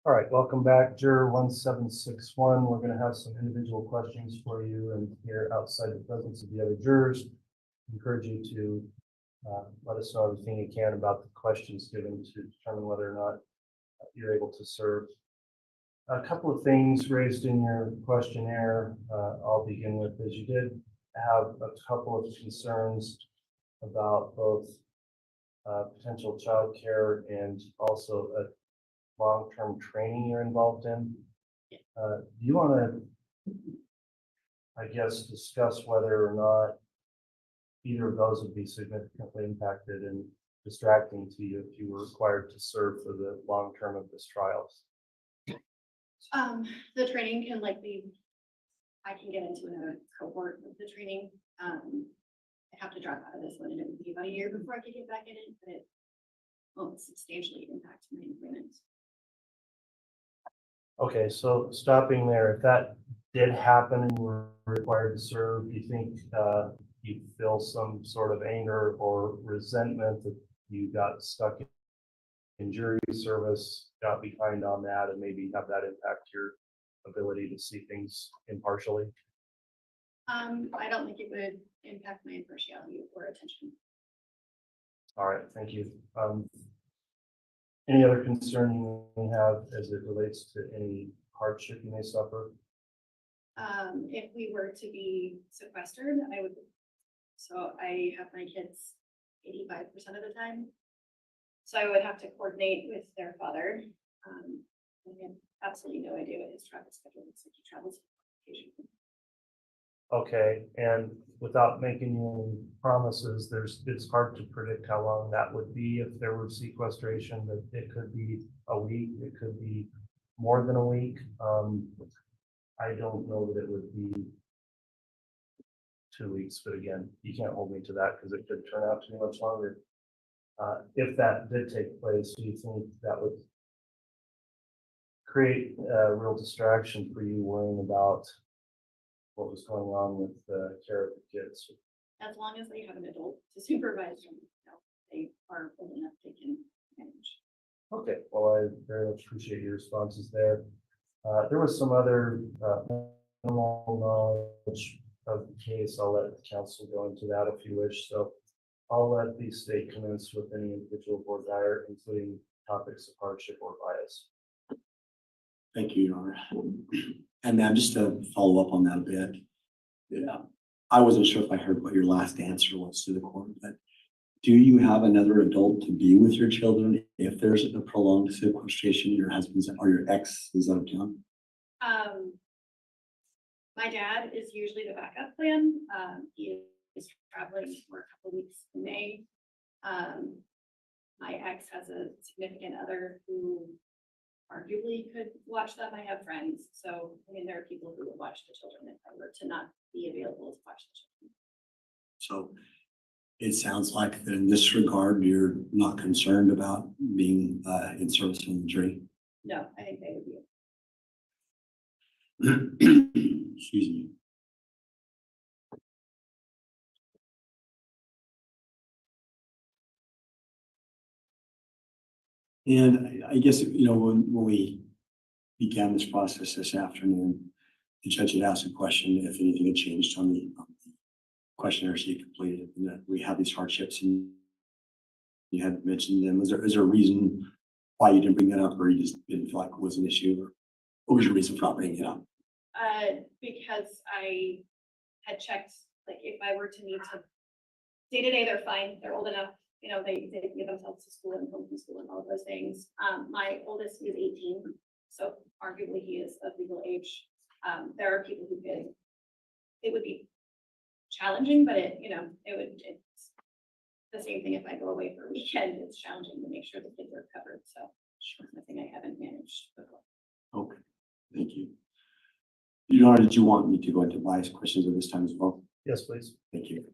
All right, welcome back, juror 1761. We're going to have some individual questions for you and here outside the presence of the other jurors. I encourage you to let us know everything you can about the questions given to determine whether or not you're able to serve. A couple of things raised in your questionnaire I'll begin with is you did have a couple of concerns about both potential child care and also a long-term training you're involved in. Do you want to, I guess, discuss whether or not either of those would be significantly impacted and distracting to you if you were required to serve for the long term of this trials? The training can likely, I can get into another cohort of the training. I have to drop out of this one and it would be about a year before I could get back in it, but it won't substantially impact my employment. Okay, so stopping there, if that did happen and you were required to serve, do you think you'd feel some sort of anger or resentment that you got stuck in jury service, got behind on that, and maybe have that impact your ability to see things impartially? I don't think it would impact my impartiality or attention. All right, thank you. Any other concern you may have as it relates to any hardship you may suffer? If we were to be sequestered, I would, so I have my kids 85% of the time. So I would have to coordinate with their father. I have absolutely no idea what his travel schedule looks like. He travels occasionally. Okay, and without making any promises, it's hard to predict how long that would be if there were sequestration, that it could be a week, it could be more than a week. I don't know that it would be 2 weeks, but again, you can't hold me to that because it could turn out to be much longer. If that did take place, do you think that would create a real distraction for you worrying about what was going on with the care of the kids? As long as they have an adult to supervise them, they are old enough they can manage. Okay, well, I very much appreciate your responses there. There was some other minimal knowledge of the case. I'll let the council go into that if you wish. So I'll let the state commence with any individual voir dire, including topics of hardship or bias. Thank you, Your Honor. And then just to follow up on that a bit, yeah, I wasn't sure if I heard what your last answer was to the court, but do you have another adult to be with your children if there's a prolonged sequestration, your husband's or your ex is out of town? My dad is usually the backup plan. He is traveling for a couple weeks in May. My ex has a significant other who arguably could watch them. I have friends, so I mean, there are people who would watch the children if I were to not be available to watch the children. So it sounds like that in this regard, you're not concerned about being in service in the jury. No, I think they would be. Excuse me. And I guess, you know, when we began this process this afternoon, the judge had asked a question if anything had changed on the questionnaire she completed, and that we have these hardships and you had mentioned them. Is there a reason why you didn't bring that up, or you just didn't feel like it was an issue, or what was your reason for not bringing it up? Because I had checked, like, if I were to need to, day to day, they're fine, they're old enough, you know, they can get themselves to school and home from school and all of those things. My oldest is 18, so arguably he is of legal age. There are people who could, it would be challenging, but it's the same thing if I go away for a weekend, it's challenging to make sure the kids are covered, so it's nothing I haven't managed before. Okay, thank you. Your Honor, did you want me to go into bias questions at this time as well? Yes, please. Thank you.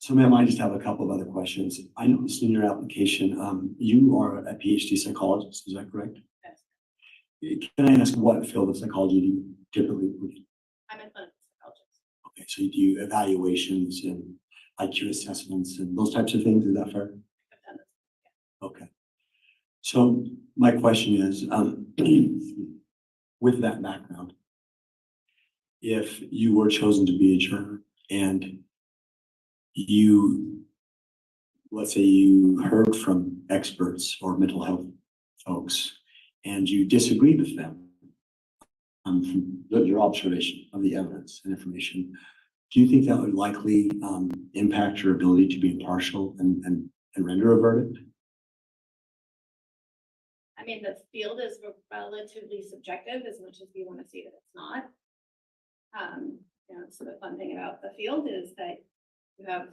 So ma'am, I just have a couple of other questions. I noticed in your application, you are a PhD psychologist, is that correct? Yes. Can I ask what field of psychology do you typically work in? I'm a clinical psychologist. Okay, so you do evaluations and IQ assessments and those types of things, is that fair? I've done this. Okay. So my question is, with that background, if you were chosen to be a juror and you, let's say you heard from experts or mental health folks and you disagreed with them, from your observation of the evidence and information, do you think that would likely impact your ability to be impartial and render a verdict? I mean, the field is relatively subjective as much as we want to say that it's not. So the fun thing about the field is that you have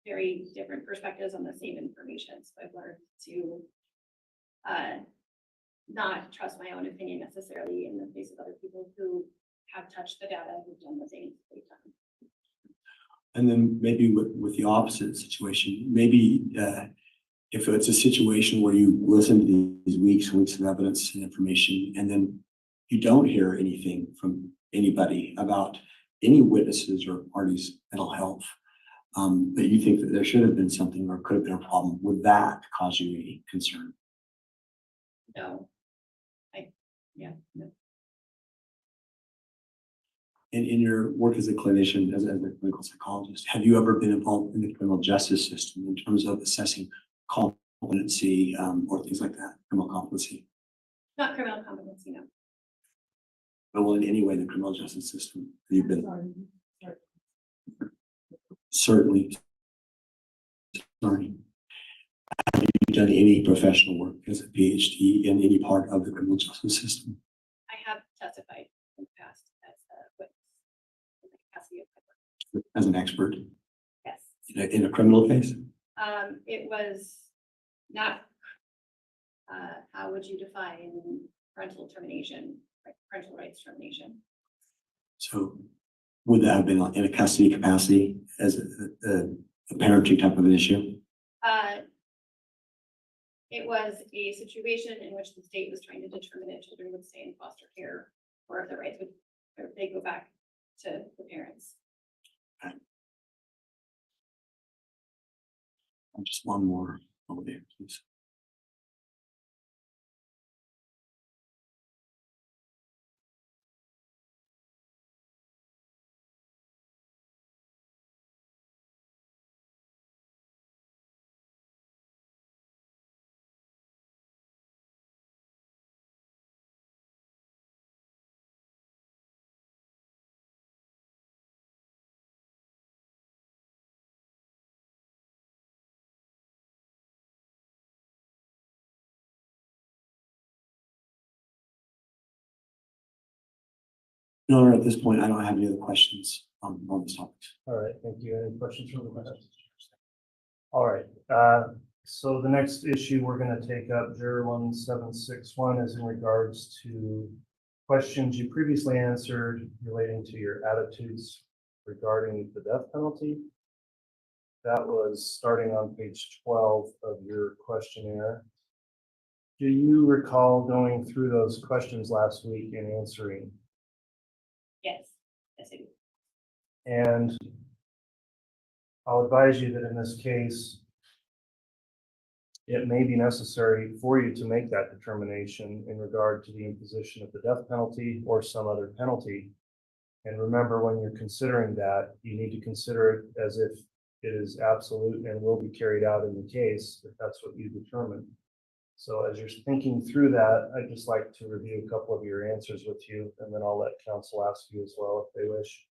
very different perspectives on the same information. So I've learned to not trust my own opinion necessarily in the face of other people who have touched the data, who've done the things they've done. And then maybe with the opposite situation, maybe if it's a situation where you listen to these weeks and weeks of evidence and information, and then you don't hear anything from anybody about any witnesses or parties' mental health, that you think that there should have been something or could have been a problem, would that cause you any concern? No. No. In your work as a clinician, as a clinical psychologist, have you ever been involved in the criminal justice system in terms of assessing competency or things like that, criminal competency? Not criminal competency, no. Well, in any way, the criminal justice system, have you been? Certainly. Sorry. Have you done any professional work as a PhD in any part of the criminal justice system? I have testified in the past as a witness in the capacity of my work. As an expert? Yes. In a criminal case? It was not, how would you define parental termination, parental rights termination? So would that have been in a custody capacity as a parenting type of an issue? It was a situation in which the state was trying to determine if children would stay in foster care or if the rights would, or if they go back to the parents. Okay. Just one more over there, please. Your Honor, at this point, I don't have any other questions on this topic. All right, thank you. Any questions from the board? All right, so the next issue we're gonna take up, juror 1761, is in regards to questions you previously answered relating to your attitudes regarding the death penalty. That was starting on page 12 of your questionnaire. Do you recall going through those questions last week and answering? Yes, yes, I do. And I'll advise you that in this case, it may be necessary for you to make that determination in regard to the imposition of the death penalty or some other penalty. And remember, when you're considering that, you need to consider it as if it is absolute and will be carried out in the case, if that's what you determine. So as you're thinking through that, I'd just like to review a couple of your answers with you, and then I'll let counsel ask you as well if they wish.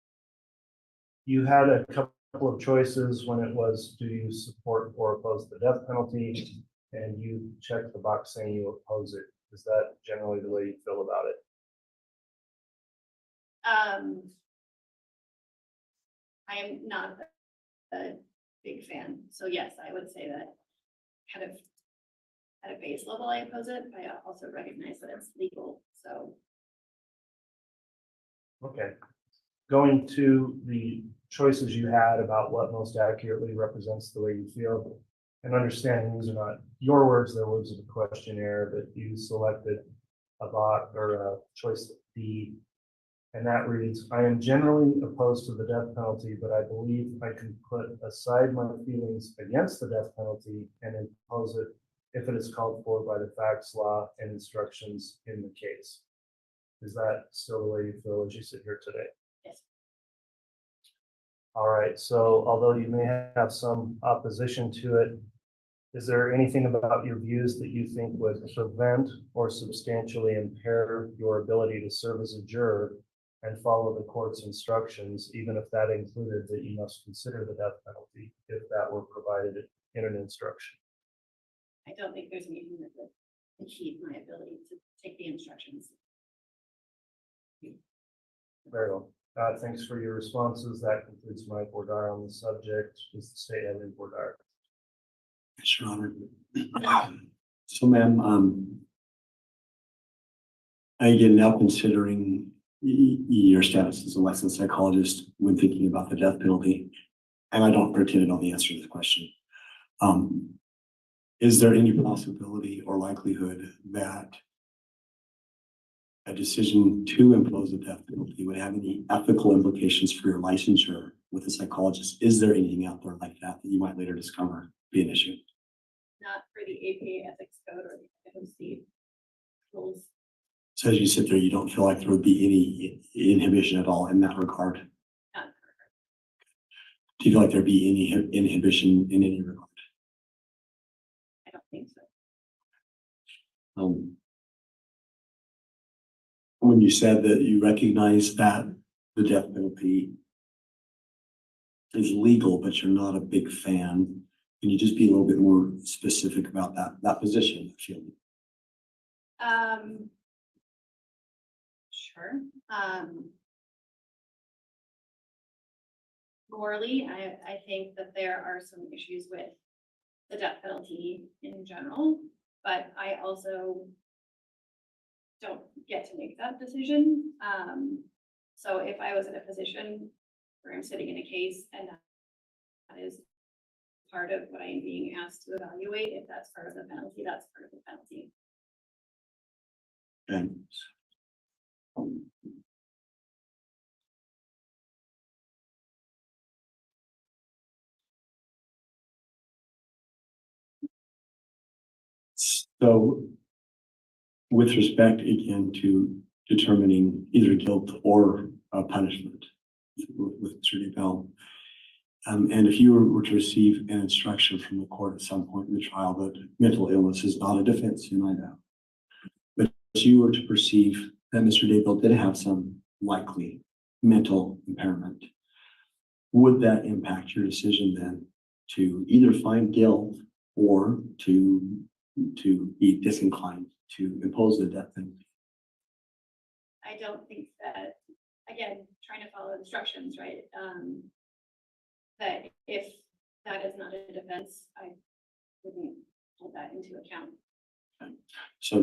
You had a couple of choices when it was, do you support or oppose the death penalty? And you checked the box saying you oppose it. Is that generally the way you feel about it? I am not a big fan, so yes, I would say that kind of at a base level, I oppose it, but I also recognize that it's legal, so. Okay. Going to the choices you had about what most accurately represents the way you feel, and understanding these are not your words, they're words of the questionnaire, but you selected a box or a choice B, and that reads, I am generally opposed to the death penalty, but I believe I can put aside my feelings against the death penalty and impose it if it is called for by the facts, law, and instructions in the case. Is that still the way you feel as you sit here today? Yes. All right, so although you may have some opposition to it, is there anything about your views that you think would prevent or substantially impair your ability to serve as a juror and follow the court's instructions, even if that included that you must consider the death penalty, if that were provided in an instruction? I don't think there's anything that would impede my ability to take the instructions. Very well. Thanks for your responses. That concludes my voir dire on the subject. Does the state have any voir dire? Yes, Your Honor. So, ma'am, again, now considering your status as a licensed psychologist when thinking about the death penalty, and I don't pretend to know the answer to this question, is there any possibility or likelihood that a decision to impose the death penalty would have any ethical implications for your licensure with a psychologist? Is there anything out there like that that you might later discover be an issue? Not for the APA ethics code or the FMC rules. So as you sit there, you don't feel like there would be any inhibition at all in that regard? Not Do you feel like there'd be any inhibition in any regard? I don't think so. When you said that you recognize that the death penalty is legal, but you're not a big fan, can you just be a little bit more specific about that position, that feeling? Sure. Morally, I think that there are some issues with the death penalty in general, but I also don't get to make that decision. So if I was in a position where I'm sitting in a case and that is part of what I am being asked to evaluate, if that's part of the penalty, that's part of the penalty. And so with respect again to determining either guilt or punishment with Mr. Daybell, and if you were to receive an instruction from the court at some point in the trial that mental illness is not a defense in IDA, but if you were to perceive that Mr. Daybell did have some likely mental impairment, would that impact your decision then to either find guilt or to be disinclined to impose the death penalty? I don't think that again, trying to follow instructions, right? That if that is not a defense, I wouldn't hold that into account. So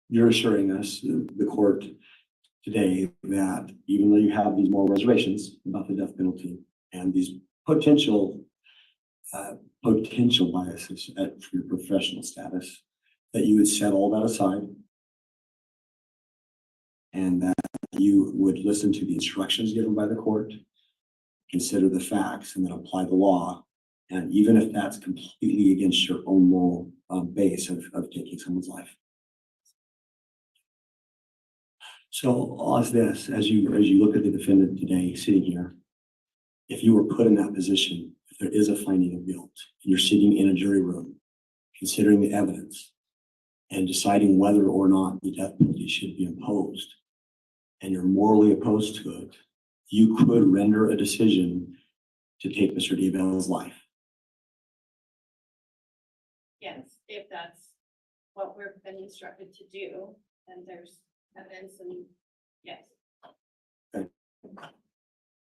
you're assuring us, the court today, that even though you have these moral reservations about the death penalty and these potential biases for your professional status, that you would set all that aside and that you would listen to the instructions given by the court, consider the facts, and then apply the law. And even if that's completely against your own moral base of taking someone's life. So I'll ask this, as you look at the defendant today sitting here, if you were put in that position, if there is a finding of guilt, and you're sitting in a jury room, considering the evidence and deciding whether or not the death penalty should be imposed, and you're morally opposed to it, you could render a decision to take Mr. Daybell's life. Yes, if that's what we've been instructed to do, and there's evidence, and yes. Okay.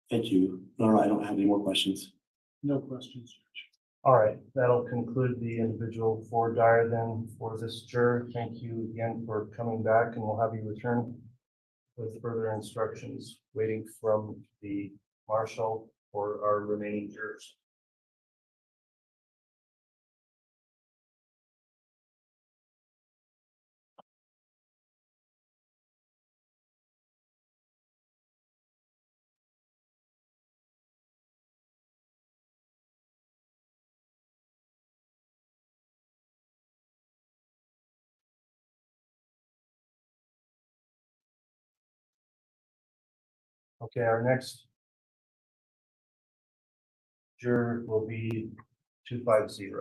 Thank you. Laura, I don't have any more questions. No questions, Judge. All right, that'll conclude the individual for Dyer then for this juror. Thank you again for coming back, and we'll have you return with further instructions waiting from the marshal for our remaining jurors. Okay, our next juror will be 250.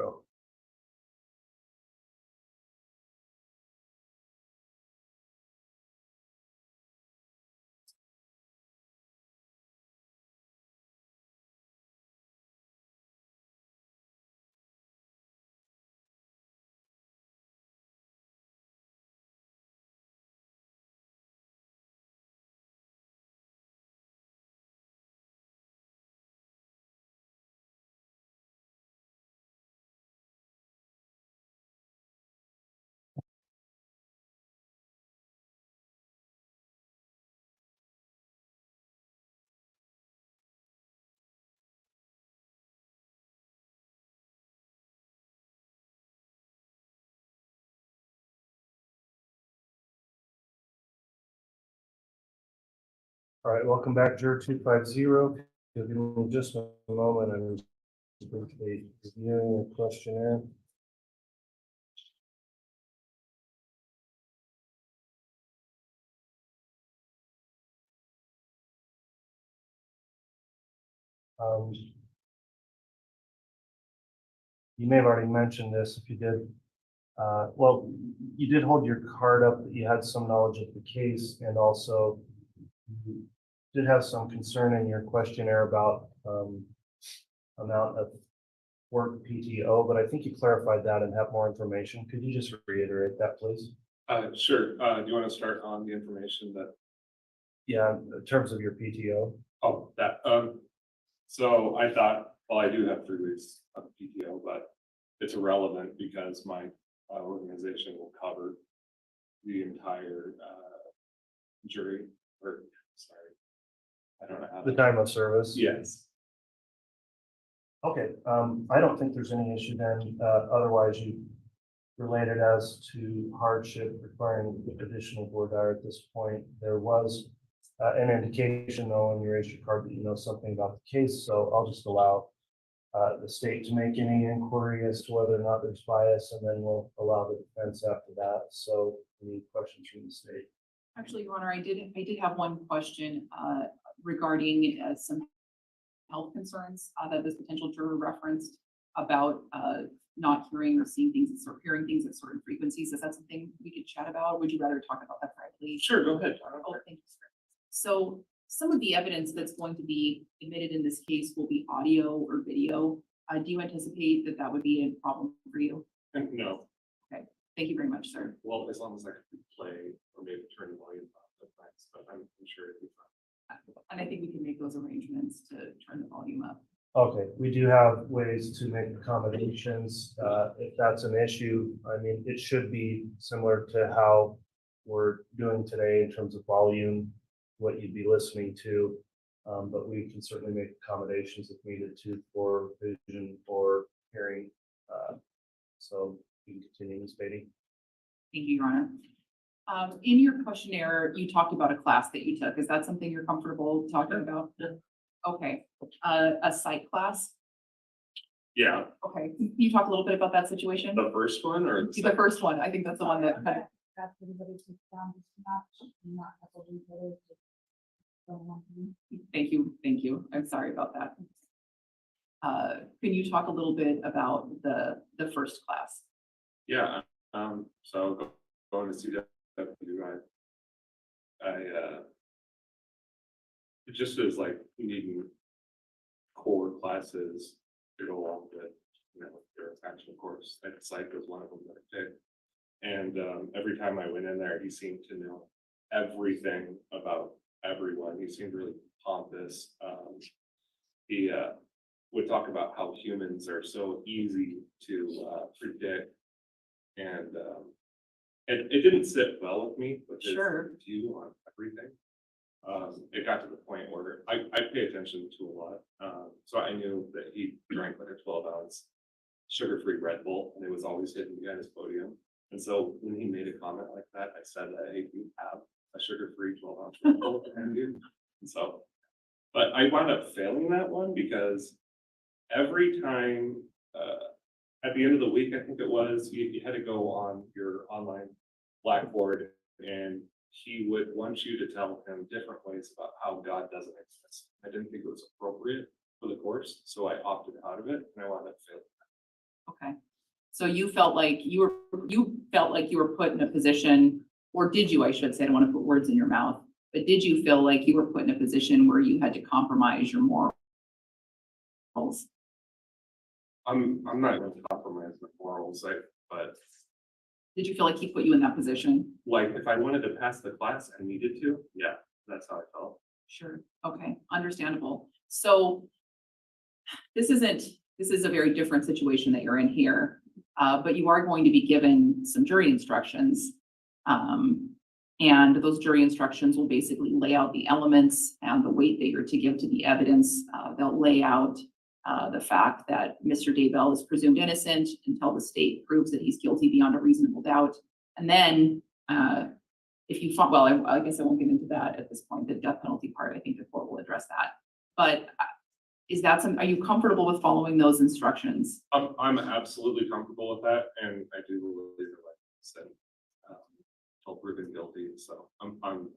All right, welcome back, juror 250. Give me just a moment. I'm just briefly reviewing the questionnaire. You may have already mentioned this. If you did, well, you did hold your card up that you had some knowledge of the case, and also you did have some concern in your questionnaire about amount of work PTO, but I think you clarified that and have more information. Could you just reiterate that, please? Sure. Do you want to start on the information that? Yeah, in terms of your PTO. Oh, that. So I thought, well, I do have 3 weeks of PTO, but it's irrelevant because my organization will cover the entire jury, or sorry, I don't know how. The time of service? Yes. Okay, I don't think there's any issue then. Otherwise, you related as to hardship requiring additional board hire at this point. There was an indication though on your issue card that you know something about the case, so I'll just allow the state to make any inquiry as to whether or not there's bias, and then we'll allow the defense after that. So any questions from the state? Actually, Your Honor, I did have one question regarding some health concerns that this potential juror referenced about not hearing or seeing things or hearing things at certain frequencies. Is that something we could chat about? Would you rather talk about that privately? Sure, go ahead. Oh, thank you, sir. So some of the evidence that's going to be admitted in this case will be audio or video. Do you anticipate that that would be a problem for you? No. Okay, thank you very much, sir. Well, as long as I can play or maybe turn the volume up, that's I'm sure it'd be fine. And I think we can make those arrangements to turn the volume up. Okay, we do have ways to make accommodations, if that's an issue. I mean, it should be similar to how we're doing today in terms of volume, what you'd be listening to. But we can certainly make accommodations if needed to for vision or hearing. So you can continue, Ms. Beatty. Thank you, Your Honor. In your questionnaire, you talked about a class that you took. Is that something you're comfortable talking about? Okay, a psych class? Yeah, Okay, can you talk a little bit about that situation? the first one or The first one, I think that's the one that kind of. Thank you. I'm sorry about that. Can you talk a little bit about the first class? Yeah, so going to CW, it just is like needing core classes to go along with, your actual course. Like psych was one of them that I did. And every time I went in there, he seemed to know everything about everyone. He seemed really pompous. He would talk about how humans are so easy to predict. And it didn't sit well with me with his view on everything. It got to the point where I pay attention to a lot. So I knew that he drank like a 12-ounce sugar-free Red Bull, and it was always hidden behind his podium. And so when he made a comment like that, I said that, hey, you have a sugar-free 12-ounce Red Bull behind you. And so, but I wound up failing that one because every time, at the end of the week, I think it was, you had to go on your online Blackboard, and he would want you to tell him different ways about how God doesn't exist. I didn't think it was appropriate for the course, so I opted out of it, and I wound up failing. Okay, so you felt like you were put in a position, or did you, I should say, I don't want to put words in your mouth, but did you feel like you were put in a position where you had to compromise your morals? I'm not going to compromise my morals, but Did you feel like he put you in that position? like if I wanted to pass the class and needed to, yeah, that's how I felt. Sure. Okay, understandable. So this is a very different situation that you're in here, but you are going to be given some jury instructions. And those jury instructions will basically lay out the elements and the weight that you're to give to the evidence. They'll lay out the fact that Mr. Daybell is presumed innocent until the state proves that he's guilty beyond a reasonable doubt. And then if you find, well, I guess I won't get into that at this point, the death penalty part, I think the court will address that. But is that are you comfortable with following those instructions? I'm absolutely comfortable with that, and I do believe that, like I said, until proven guilty, so I'm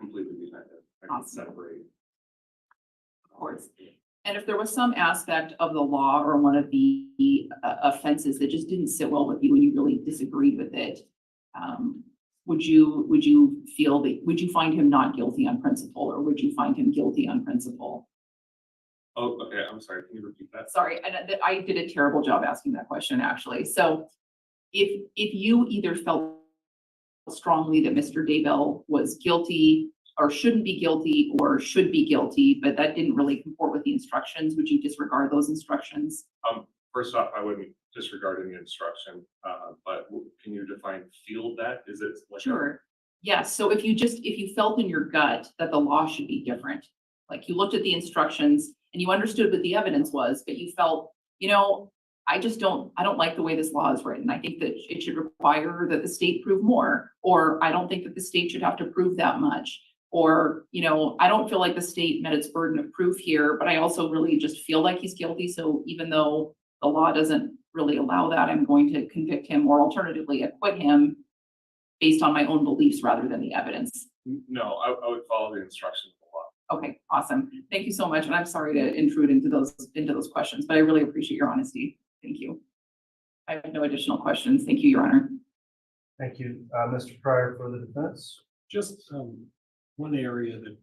completely behind it. I can separate. Of course. And if there was some aspect of the law or one of the offenses that just didn't sit well with you and you really disagreed with it, would you feel that, would you find him not guilty on principle, or would you find him guilty on principle? Oh, okay, I'm sorry, can you repeat that? Sorry, I did a terrible job asking that question, actually. So if you either felt strongly that Mr. Daybell was guilty or shouldn't be guilty or should be guilty, but that didn't really comport with the instructions, would you disregard those instructions? First off, I wouldn't disregard any instruction, but can you define field that? Is it like Sure. Yes. So if you felt in your gut that the law should be different, like you looked at the instructions and you understood what the evidence was, but you felt, I don't like the way this law is written. I think that it should require that the state prove more, or I don't think that the state should have to prove that much. Or, I don't feel like the state met its burden of proof here, but I also really just feel like he's guilty. So even though the law doesn't really allow that, I'm going to convict him or alternatively acquit him based on my own beliefs rather than the evidence. No, I would follow the instructions of the law. Okay, awesome. Thank you so much. And I'm sorry to intrude into those questions, but I really appreciate your honesty. Thank you. I have no additional questions. Thank you, Your Honor. Thank you. Mr. Pryor for the defense. Just one area that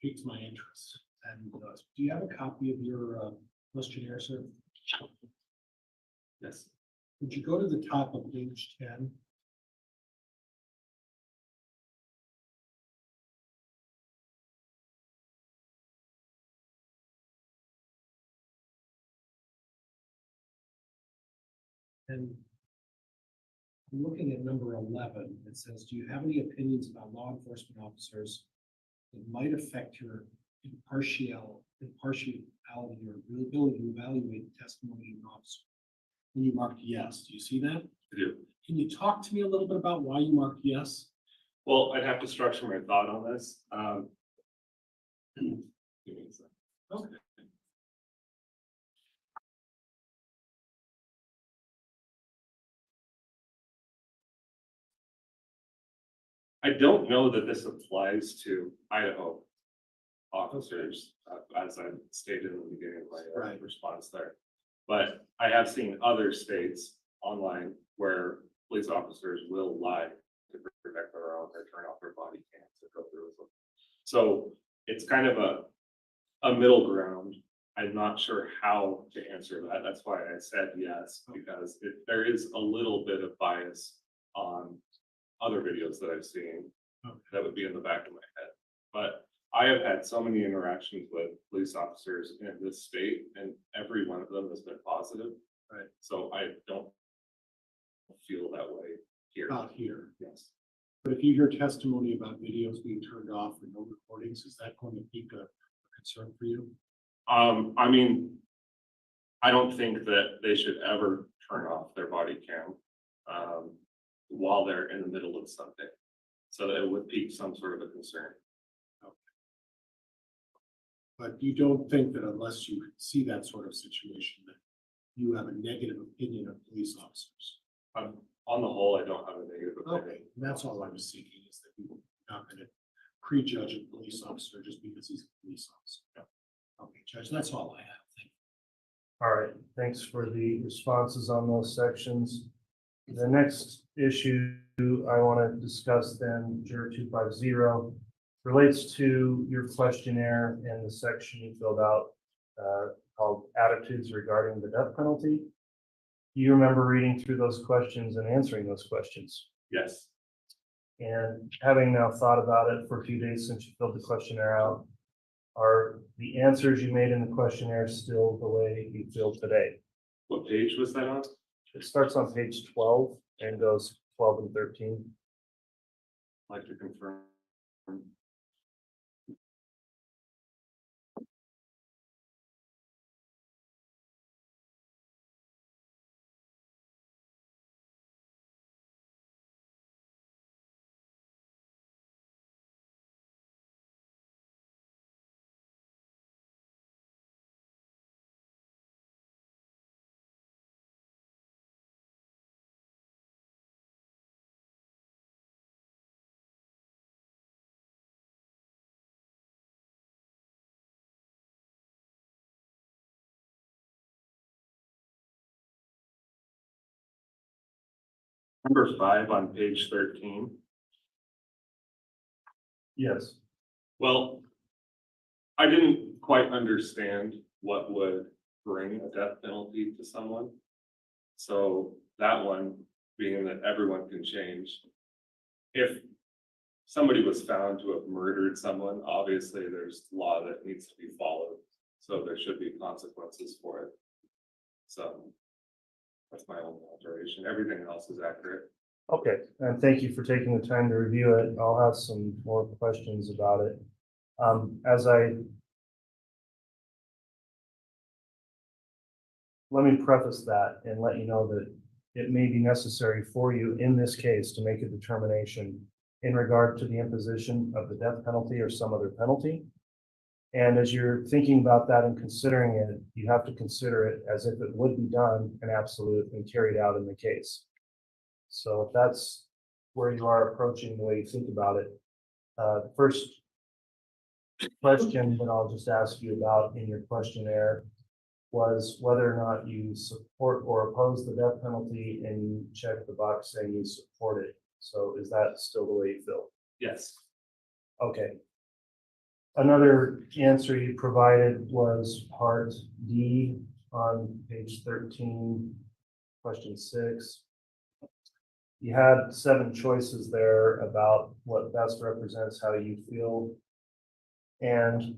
piques my interest. And do you have a copy of your questionnaire, sir? Yes. Would you go to the top of page 10? And I'm looking at number 11, it says, do you have any opinions about law enforcement officers that might affect your impartiality or ability to evaluate the testimony of an officer? When you marked yes, do you see that? I do. Can you talk to me a little bit about why you marked yes? Well, I'd have to structure my thought on this. Give me a second. Okay. I don't know that this applies to Idaho officers, as I stated in the beginning of my response there. But I have seen other states online where police officers will lie to protect their own, or turn off their body cams to go through with them. So it's kind of a middle ground. I'm not sure how to answer that. That's why I said yes, because there is a little bit of bias on other videos that I've seen that would be in the back of my head. But I have had so many interactions with police officers in this state, and every one of them has been positive. Right. So I don't feel that way here. Not here. Yes. But if you hear testimony about videos being turned off or no recordings, is that going to be a concern for you? I mean, I don't think that they should ever turn off their body cam while they're in the middle of something, so that it would pique some sort of a concern. But you don't think that unless you see that sort of situation, that you have a negative opinion of police officers? On the whole, I don't have a negative opinion. Okay, that's all I was seeking, is that you're not going to prejudge a police officer just because he's a police officer. Okay, Judge, that's all I have. Thank you. All right, thanks for the responses on those sections. The next issue I want to discuss then, Juror 250, relates to your questionnaire and the section you filled out called Attitudes Regarding the Death Penalty. Do you remember reading through those questions and answering those questions? Yes. And having now thought about it for a few days since you filled the questionnaire out, are the answers you made in the questionnaire still the way you feel today? What page was that on? It starts on page 12 and goes 12 and 13. I'd like to confirm. Number 5 on page 13. Yes. Well, I didn't quite understand what would bring a death penalty to someone. So that one, being that everyone can change. If somebody was found to have murdered someone, obviously there's law that needs to be followed. So there should be consequences for it. So that's my only alteration. Everything else is accurate. Okay, and thank you for taking the time to review it. I'll have some more questions about it. Let me preface that and let you know that it may be necessary for you in this case to make a determination in regard to the imposition of the death penalty or some other penalty. And as you're thinking about that and considering it, you have to consider it as if it would be done and absolute and carried out in the case. So if that's where you are approaching the way you think about it, the first question that I'll just ask you about in your questionnaire was whether or not you support or oppose the death penalty, and you check the box saying you support it. So is that still the way you feel? Yes. Okay. Another answer you provided was part D on page 13, question 6. You had 7 choices there about what best represents how you feel. And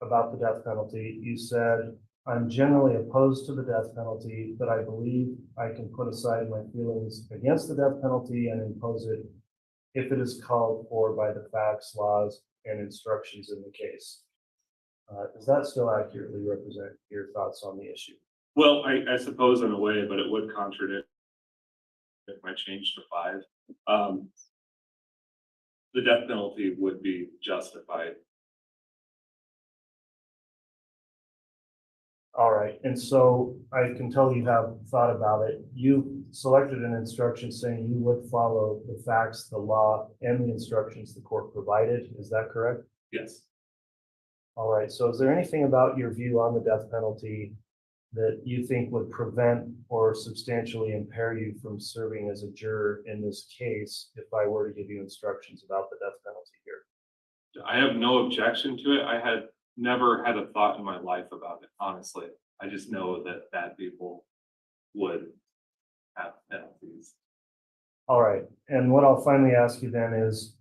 about the death penalty, you said, I'm generally opposed to the death penalty, but I believe I can put aside my feelings against the death penalty and impose it if it is called for by the facts, laws, and instructions in the case. Does that still accurately represent your thoughts on the issue? Well, I suppose in a way, but it would contradict if I changed to 5. The death penalty would be justified. All right, and so I can tell you have thought about it. You selected an instruction saying you would follow the facts, the law, and the instructions the court provided. Is that correct? Yes. All right, so is there anything about your view on the death penalty that you think would prevent or substantially impair you from serving as a juror in this case if I were to give you instructions about the death penalty here? I have no objection to it. I had never had a thought in my life about it, honestly. I just know that bad people would have penalties. All right, and what I'll finally ask you then is,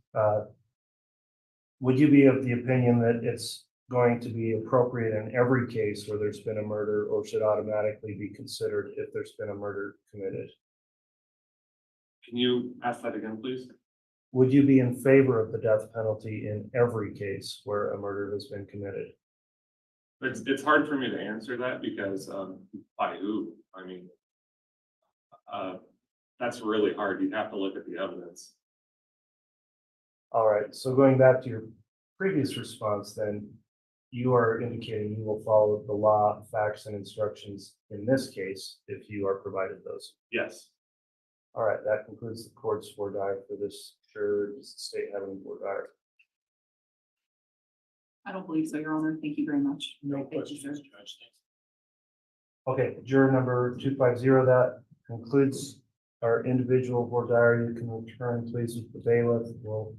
would you be of the opinion that it's going to be appropriate in every case where there's been a murder, or should automatically be considered if there's been a murder committed? Can you ask that again, please? Would you be in favor of the death penalty in every case where a murder has been committed? It's hard for me to answer that because by who? I mean, that's really hard. You'd have to look at the evidence. All right, so going back to your previous response, then you are indicating you will follow the law, facts, and instructions in this case if you are provided those. Yes. All right, that concludes the court's voir dire for this juror. Does the state have any voir dire? I don't believe so, Your Honor. Thank you very much. No Thank you, questions, sir. Judge. Okay, juror number 250, that concludes our individual voir dire. You can return, please, with the bailiff. We'll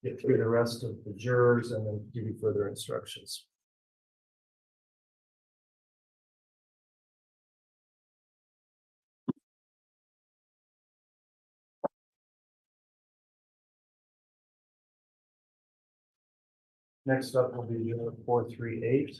get through the rest of the jurors and then give you further instructions. Next up will be juror 438.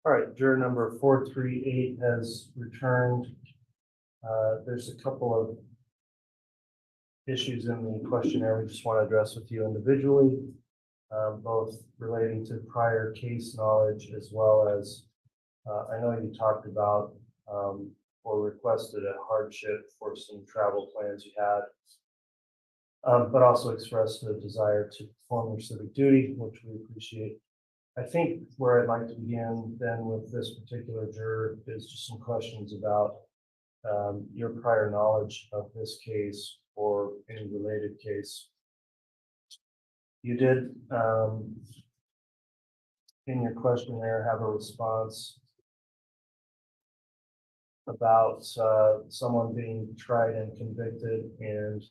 All right, juror number 438 has returned. There's a couple of issues in the questionnaire we just want to address with you individually, both relating to prior case knowledge as well as, I know you talked about or requested a hardship for some travel plans you had, but also expressed a desire to perform your civic duty, which we appreciate. I think where I'd like to begin then with this particular juror is just some questions about your prior knowledge of this case or any related case. You did, in your questionnaire, have a response about someone being tried and convicted and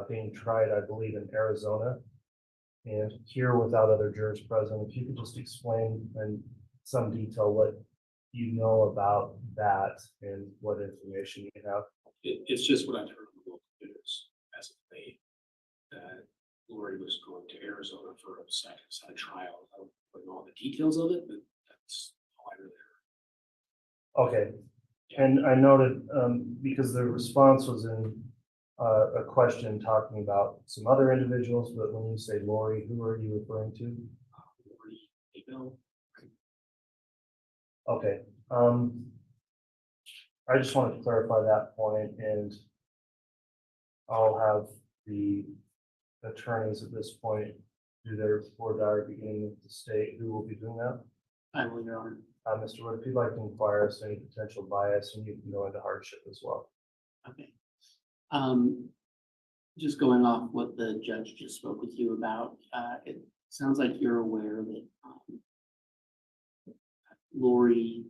being tried, I believe, in Arizona. And here without other jurors present, if you could just explain in some detail what you know about that and what information you have. It's just what I've heard on the local news as of late, that Lori was going to Arizona for a second set of trial. I don't know all the details of it, but that's all I really heard. Okay, and I noted, because the response was in a question talking about some other individuals, but when you say Lori, who are you referring to? Lori Daybell. Okay, I just wanted to clarify that point, and I'll have the attorneys at this point do their report diary, beginning with the state. Who will be doing that? I will, Your Honor. Mr. Wood, if you'd like to inquire as to any potential bias, and you can go into hardship as well. Okay. Just going off what the judge just spoke with you about, it sounds like you're aware that Lori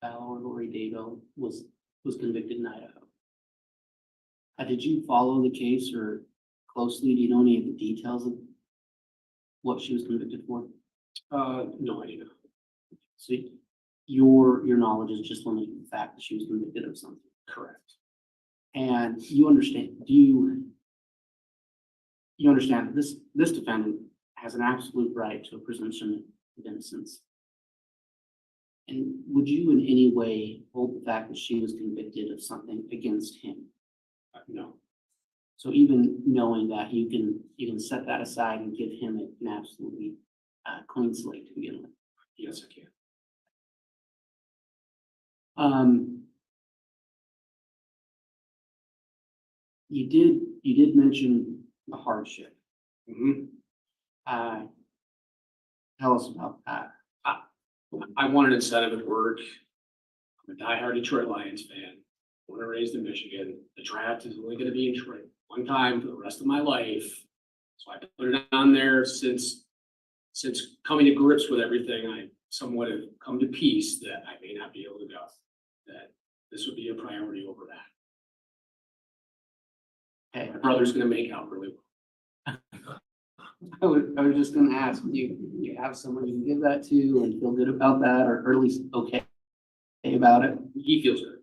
Bell or Lori Daybell was convicted in Idaho. Did you follow the case or closely? Do you know any of the details of what she was convicted for? No idea. So your knowledge is just limited to the fact that she was convicted of something. Correct. And you understand, you understand that this defendant has an absolute right to a presumption of innocence. And would you in any way hold the fact that she was convicted of something against him? No. So even knowing that, you can set that aside and give him an absolutely clean slate to begin with. Yes, I can. You did mention the hardship. Mm-hmm. Tell us about that. I want an incentive at work. I'm a diehard Detroit Lions fan. Born and raised in Michigan. The draft is only going to be in Detroit one time for the rest of my life. So I put it on there since coming to grips with everything, I somewhat have come to peace that I may not be able to go. That this would be a priority over that. Okay. My brother's going to make out really well. I was just gonna ask, do you have someone you can give that to and feel good about that, or at least okay about it? He feels good.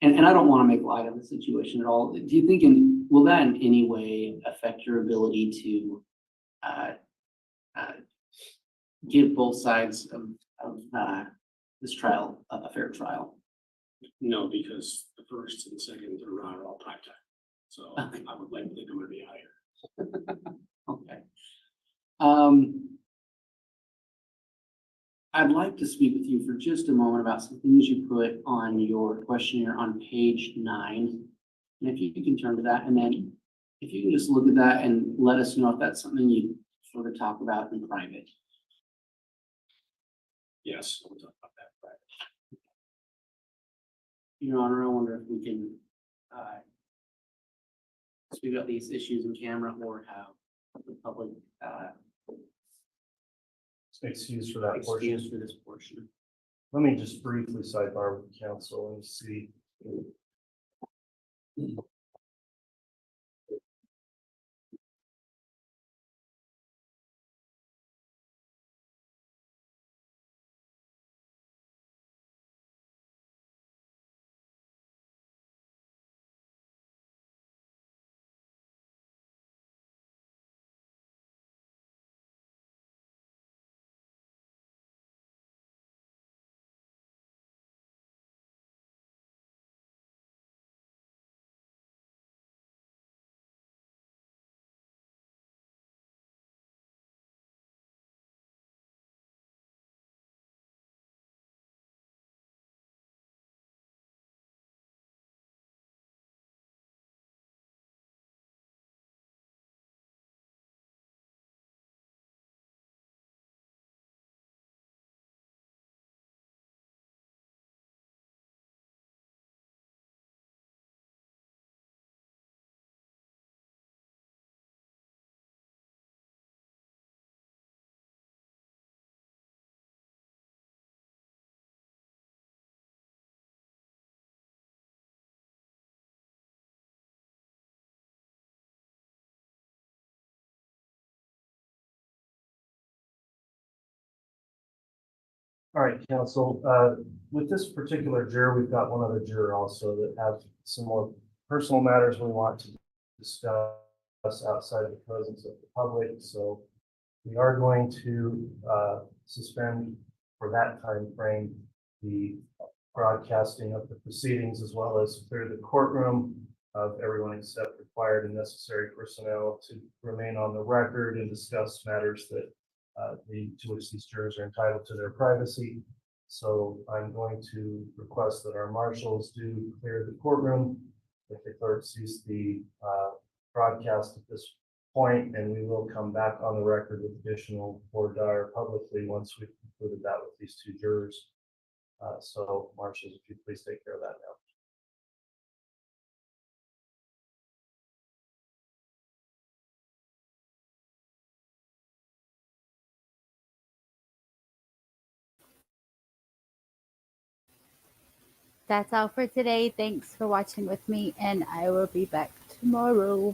And I don't want to make light of the situation at all. Do you think will that in any way affect your ability to give both sides of this trial a fair trial? No, because the first and second and third round are all prime time. So Okay. I would like to think I'm gonna be higher. Okay. I'd like to speak with you for just a moment about some things you put on your questionnaire on page 9. And if you can turn to that, and then if you can just look at that and let us know if that's something you sort of talk about in private. Yes, we'll talk about that. Right. Your Honor, I wonder if we can speak about these issues in camera or have the public Excuse for that portion. excuse for this portion. Let me just briefly sidebar with the council and see. All right, council, with this particular juror, we've got one other juror also that have some more personal matters we want to discuss outside of the presence of the public. So we are going to suspend for that time frame the broadcasting of the proceedings, as well as clear the courtroom of everyone except required and necessary personnel to remain on the record and discuss matters that to which these jurors are entitled to their privacy. So I'm going to request that our marshals do clear the courtroom, that the clerk cease the broadcast at this point, and we will come back on the record with additional voir dire publicly once we've concluded that with these two jurors. So marshals, if you please take care of that now. That's all for today. Thanks for watching with me, and I will be back tomorrow.